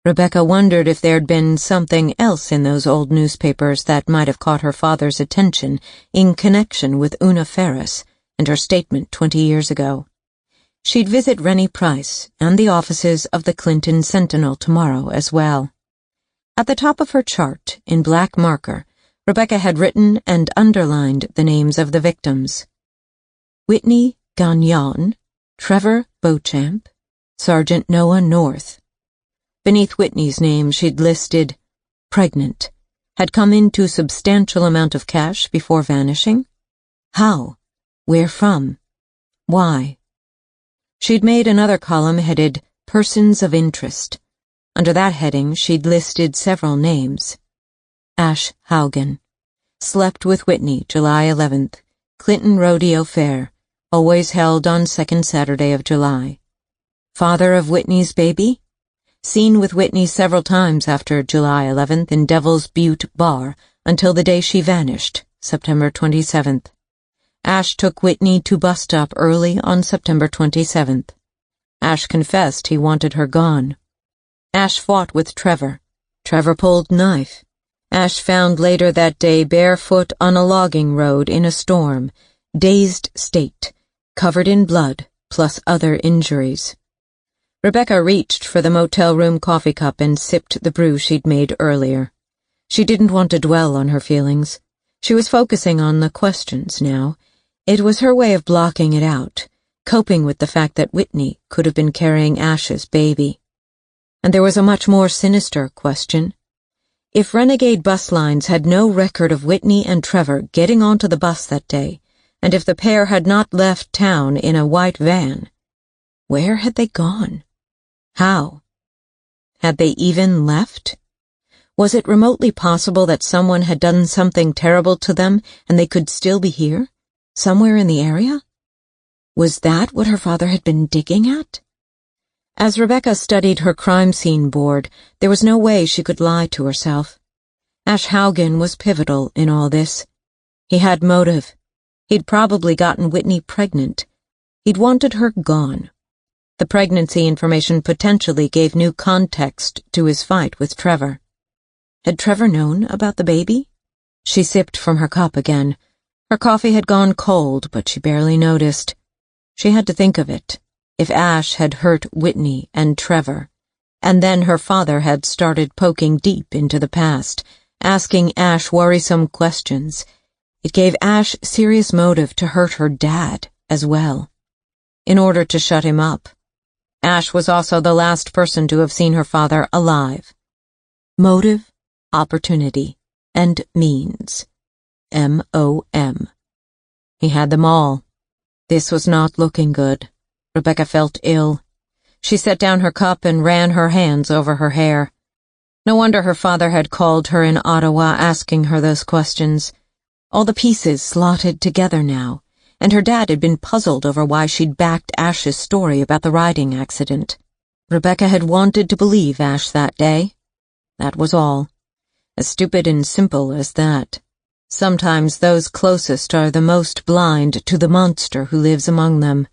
Rebecca wondered if there'd been something else in those old newspapers that might have caught her father's attention in connection with Una Ferris and her statement 20 years ago. She'd visit Rennie Price and the offices of the Clinton Sentinel tomorrow as well. At the top of her chart, in black marker, Rebecca had written and underlined the names of the victims. Whitney Gagnon, Trevor Beauchamp, Sergeant Noah North. Beneath Whitney's name she'd listed, pregnant, had come into substantial amount of cash before vanishing. How? Where from? Why? She'd made another column headed, Persons of Interest. Under that heading she'd listed several names. Ash Haugen. Slept with Whitney, July 11th. Clinton Rodeo Fair, always held on second Saturday of July. Father of Whitney's baby? Seen with Whitney several times after July 11th in Devil's Butte Bar until the day she vanished, September 27th. Ash took Whitney to bus stop early on September 27th. Ash confessed he wanted her gone. Ash fought with Trevor. Trevor pulled knife. Ash found later that day barefoot on a logging road in a storm, dazed state, covered in blood, plus other injuries. Rebecca reached for the motel room coffee cup and sipped the brew she'd made earlier. She didn't want to dwell on her feelings. She was focusing on the questions now. It was her way of blocking it out, coping with the fact that Whitney could have been carrying Ash's baby. And there was a much more sinister question. If renegade bus lines had no record of Whitney and Trevor getting onto the bus that day, and if the pair had not left town in a white van, where had they gone? How? Had they even left? Was it remotely possible that someone had done something terrible to them and they could still be here, somewhere in the area? Was that what her father had been digging at? As Rebecca studied her crime scene board, there was no way she could lie to herself. Ash Haugen was pivotal in all this. He had motive. He'd probably gotten Whitney pregnant. He'd wanted her gone. The pregnancy information potentially gave new context to his fight with Trevor. Had Trevor known about the baby? She sipped from her cup again. Her coffee had gone cold, but she barely noticed. She had to think of it. If Ash had hurt Whitney and Trevor, and then her father had started poking deep into the past, asking Ash worrisome questions, it gave Ash serious motive to hurt her dad as well, in order to shut him up. Ash was also the last person to have seen her father alive. Motive, opportunity, and means. M-O-M. He had them all. This was not looking good. Rebecca felt ill. She set down her cup and ran her hands over her hair. No wonder her father had called her in Ottawa asking her those questions. All the pieces slotted together now, and her dad had been puzzled over why she'd backed Ash's story about the riding accident. Rebecca had wanted to believe Ash that day. That was all. As stupid and simple as that. Sometimes those closest are the most blind to the monster who lives among them.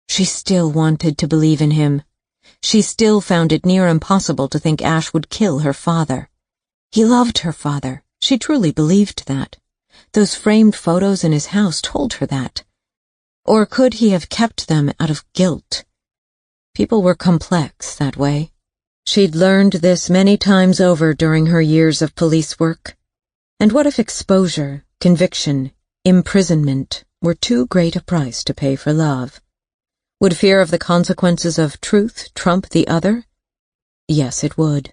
She still wanted to believe in him. She still found it near impossible to think Ash would kill her father. He loved her father. She truly believed that. Those framed photos in his house told her that. Or could he have kept them out of guilt? People were complex that way. She'd learned this many times over during her years of police work. And what if exposure, conviction, imprisonment were too great a price to pay for love? Would fear of the consequences of truth trump the other? Yes, it would.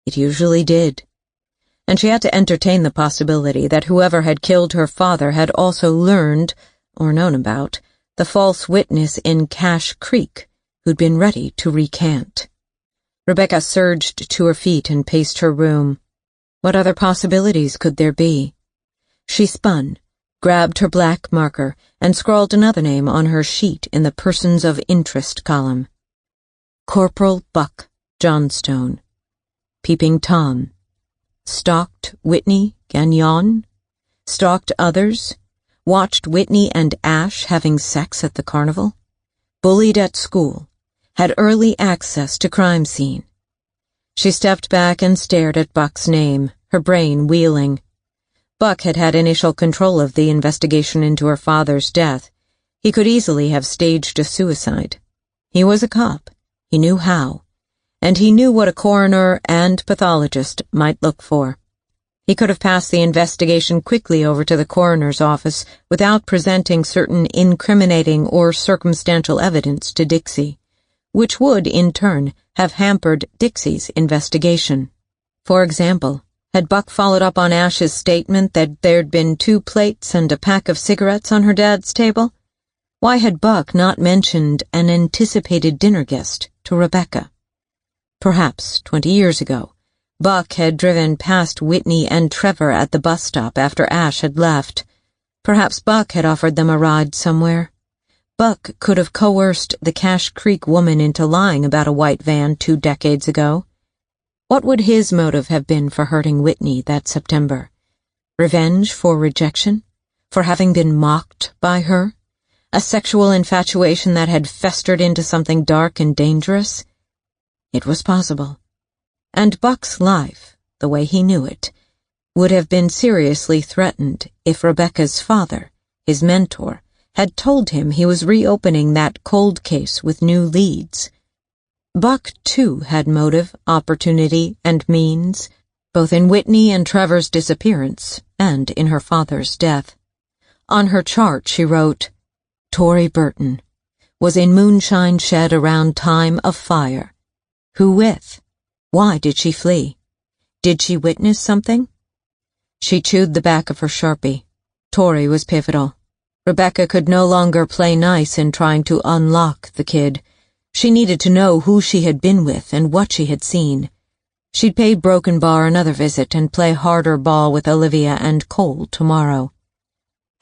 It usually did. And she had to entertain the possibility that whoever had killed her father had also learned, or known about, the false witness in Cache Creek who'd been ready to recant. Rebecca surged to her feet and paced her room. What other possibilities could there be? She spun, grabbed her black marker, and scrawled another name on her sheet in the Persons of Interest column. Corporal Buck Johnstone. Peeping Tom. Stalked Whitney Gagnon. Stalked others. Watched Whitney and Ash having sex at the carnival. Bullied at school. Had early access to crime scene. She stepped back and stared at Buck's name, her brain wheeling. Buck had had initial control of the investigation into her father's death. He could easily have staged a suicide. He was a cop. He knew how. And he knew what a coroner and pathologist might look for. He could have passed the investigation quickly over to the coroner's office without presenting certain incriminating or circumstantial evidence to Dixie, which would, in turn, have hampered Dixie's investigation. For example, had Buck followed up on Ash's statement that there'd been 2 plates and a pack of cigarettes on her dad's table? Why had Buck not mentioned an anticipated dinner guest to Rebecca? Perhaps 20 years ago, Buck had driven past Whitney and Trevor at the bus stop after Ash had left. Perhaps Buck had offered them a ride somewhere. Buck could have coerced the Cache Creek woman into lying about a white van 2 decades ago. What would his motive have been for hurting Whitney that September? Revenge for rejection? For having been mocked by her? A sexual infatuation that had festered into something dark and dangerous? It was possible. And Buck's life, the way he knew it, would have been seriously threatened if Rebecca's father, his mentor, had told him he was reopening that cold case with new leads. Buck, too, had motive, opportunity, and means, both in Whitney and Trevor's disappearance and in her father's death. On her chart she wrote, Tory Burton was in moonshine shed around time of fire. Who with? Why did she flee? Did she witness something? She chewed the back of her Sharpie. Tory was pivotal. Rebecca could no longer play nice in trying to unlock the kid. She needed to know who she had been with and what she had seen. She'd pay Broken Bar another visit and play harder ball with Olivia and Cole tomorrow.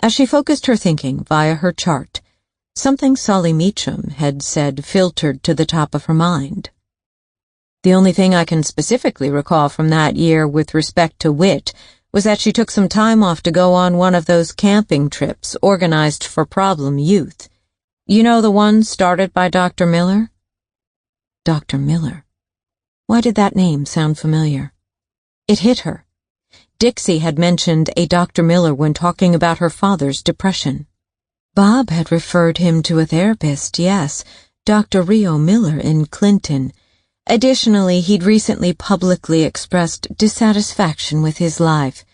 As she focused her thinking via her chart, something Solly Meacham had said filtered to the top of her mind. The only thing I can specifically recall from that year with respect to Whit was that she took some time off to go on one of those camping trips organized for problem youth. You know, the one started by Dr. Miller? Dr. Miller. Why did that name sound familiar? It hit her. Dixie had mentioned a Dr. Miller when talking about her father's depression. Bob had referred him to a therapist, yes, Dr. Rio Miller in Clinton. Additionally, he'd recently publicly expressed dissatisfaction with his life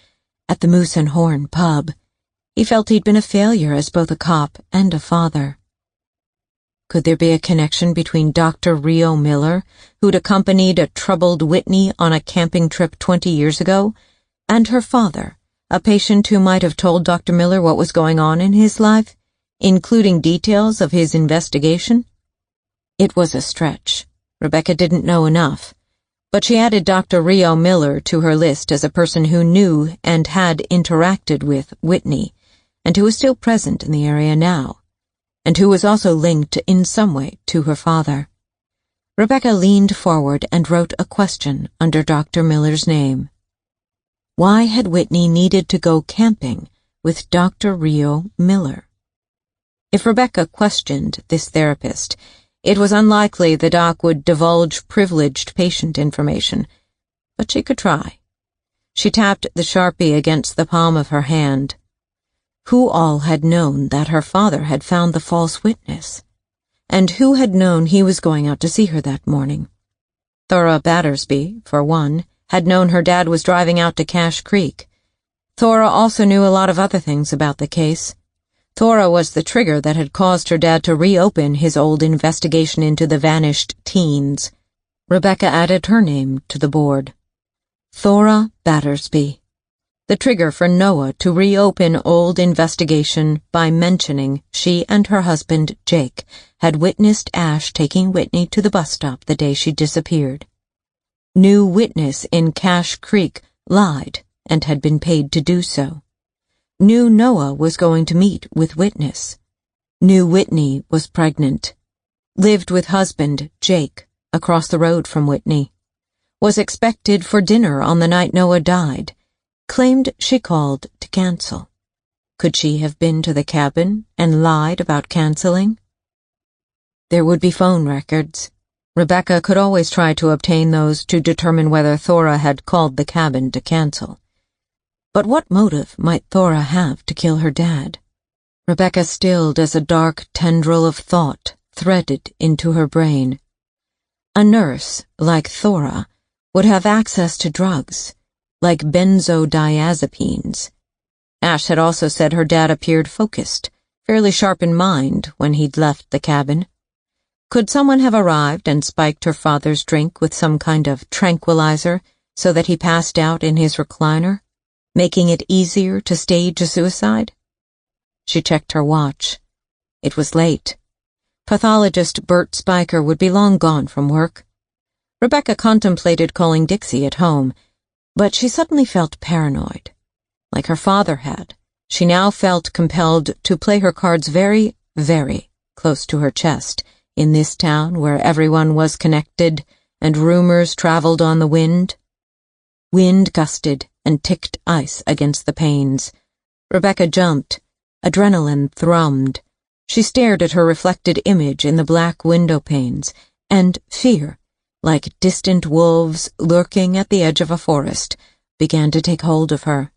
at the Moose and Horn pub. He felt he'd been a failure as both a cop and a father. Could there be a connection between Dr. Rio Miller, who'd accompanied a troubled Whitney on a camping trip 20 years ago, and her father, a patient who might have told Dr. Miller what was going on in his life, including details of his investigation? It was a stretch. Rebecca didn't know enough, But she added Dr. Rio Miller to her list as a person who knew and had interacted with Whitney, and who was still present in the area now, and who was also linked in some way to her father. Rebecca leaned forward and wrote a question under Dr. Miller's name. Why had Whitney needed to go camping with Dr. Rio Miller? If Rebecca questioned this therapist, it was unlikely the doc would divulge privileged patient information, but she could try. She tapped the Sharpie against the palm of her hand. Who all had known that her father had found the false witness? And who had known he was going out to see her that morning? Thora Battersby, for one, had known her dad was driving out to Cache Creek. Thora also knew a lot of other things about the case. Thora was the trigger that had caused her dad to reopen his old investigation into the vanished teens. Rebecca added her name to the board. Thora Battersby. The trigger for Noah to reopen old investigation by mentioning she and her husband, Jake, had witnessed Ash taking Whitney to the bus stop the day she disappeared. New witness in Cache Creek lied and had been paid to do so. Knew Noah was going to meet with witness. Knew Whitney was pregnant. Lived with husband, Jake, across the road from Whitney. Was expected for dinner on the night Noah died. Claimed she called to cancel. Could she have been to the cabin and lied about canceling? There would be phone records. Rebecca could always try to obtain those to determine whether Thora had called the cabin to cancel. But what motive might Thora have to kill her dad? Rebecca stilled as a dark tendril of thought threaded into her brain. A nurse, like Thora, would have access to drugs, like benzodiazepines. Ash had also said her dad appeared focused, fairly sharp in mind when he'd left the cabin. Could someone have arrived and spiked her father's drink with some kind of tranquilizer so that he passed out in his recliner, making it easier to stage a suicide? She checked her watch. It was late. Pathologist Bert Spiker would be long gone from work. Rebecca contemplated calling Dixie at home, but she suddenly felt paranoid. Like her father had, she now felt compelled to play her cards very, very close to her chest in this town where everyone was connected and rumors traveled on the wind. Wind gusted and ticked ice against the panes. Rebecca jumped. Adrenaline thrummed. She stared at her reflected image in the black window panes, and fear, like distant wolves lurking at the edge of a forest, began to take hold of her.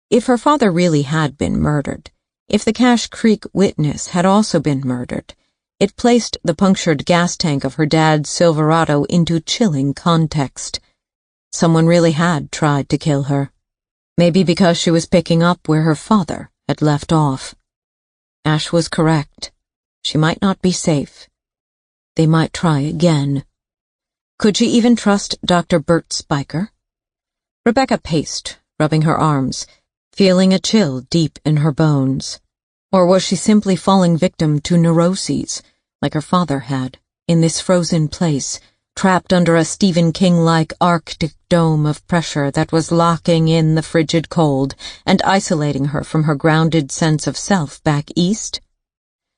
If her father really had been murdered, if the Cache Creek witness had also been murdered, it placed the punctured gas tank of her dad's Silverado into chilling context. Someone really had tried to kill her. Maybe because she was picking up where her father had left off. Ash was correct. She might not be safe. They might try again. Could she even trust Dr. Bert Spiker? Rebecca paced, rubbing her arms, feeling a chill deep in her bones. Or was she simply falling victim to neuroses, like her father had, in this frozen place, trapped under a Stephen King-like Arctic dome of pressure that was locking in the frigid cold and isolating her from her grounded sense of self back east?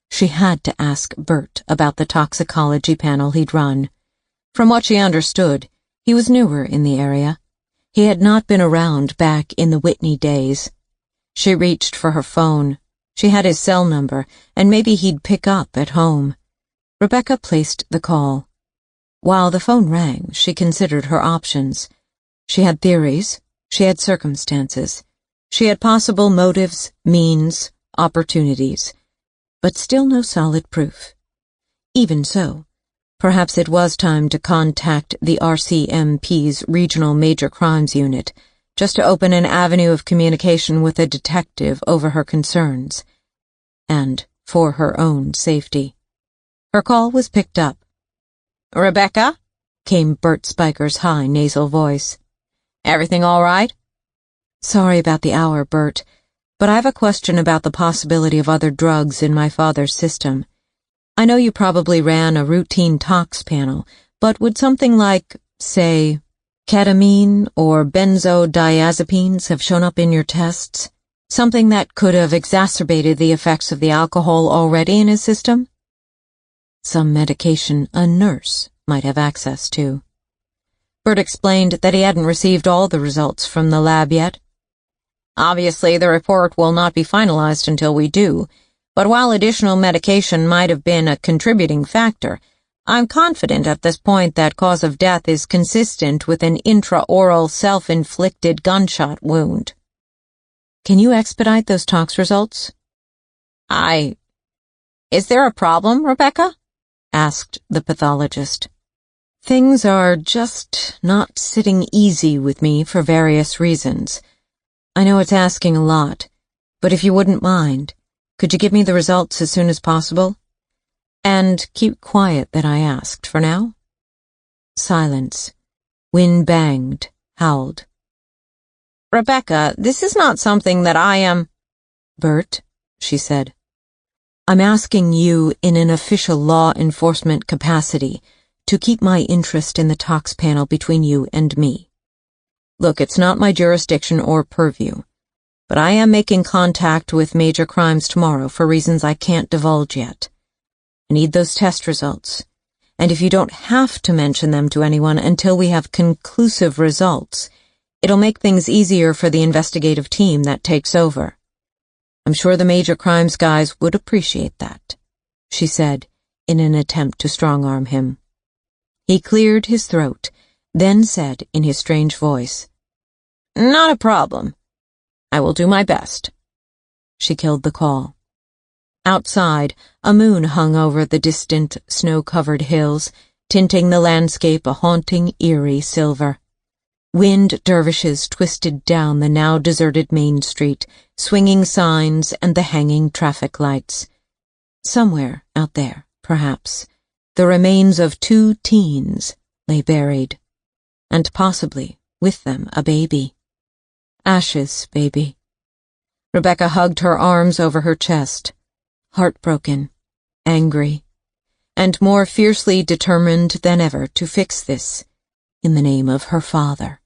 She had to ask Bert about the toxicology panel he'd run. From what she understood, he was newer in the area. He had not been around back in the Whitney days. She reached for her phone. She had his cell number, and maybe he'd pick up at home. Rebecca placed the call. While the phone rang, she considered her options. She had theories. She had circumstances. She had possible motives, means, opportunities, but still no solid proof. Even so, perhaps it was time to contact the RCMP's Regional Major Crimes Unit, just to open an avenue of communication with a detective over her concerns, and for her own safety. Her call was picked up. "Rebecca?" came Bert Spiker's high nasal voice. "Everything all right?" "Sorry about the hour, Bert, but I have a question about the possibility of other drugs in my father's system. I know you probably ran a routine tox panel, but would something like Say, ketamine or benzodiazepines have shown up in your tests? Something that could have exacerbated the effects of the alcohol already in his system? Some medication a nurse might have access to. Bert explained that he hadn't received all the results from the lab yet. Obviously, the report will not be finalized until we do, but while additional medication might have been a contributing factor, I'm confident at this point that cause of death is consistent with an intraoral self-inflicted gunshot wound. Can you expedite those tox results? Is there a problem, Rebecca? Asked the pathologist. Things are just not sitting easy with me for various reasons. I know it's asking a lot, but if you wouldn't mind, could you give me the results as soon as possible? And keep quiet that I asked for now. Silence. Wind banged, howled. Rebecca, this is not something that I am— Bert, she said, I'm asking you in an official law enforcement capacity to keep my interest in the tox panel between you and me. Look, it's not my jurisdiction or purview, but I am making contact with Major Crimes tomorrow for reasons I can't divulge yet. I need those test results, and if you don't have to mention them to anyone until we have conclusive results, it'll make things easier for the investigative team that takes over. I'm sure the Major Crimes guys would appreciate that, she said, in an attempt to strong-arm him. He cleared his throat, then said in his strange voice, Not a problem. I will do my best. She killed the call. Outside, a moon hung over the distant, snow-covered hills, tinting the landscape a haunting, eerie silver. Wind dervishes twisted down the now deserted Main Street, swinging signs and the hanging traffic lights. Somewhere out there, perhaps, the remains of 2 teens lay buried, and possibly, with them, a baby. Ash's baby. Rebecca hugged her arms over her chest, heartbroken, angry, and more fiercely determined than ever to fix this in the name of her father.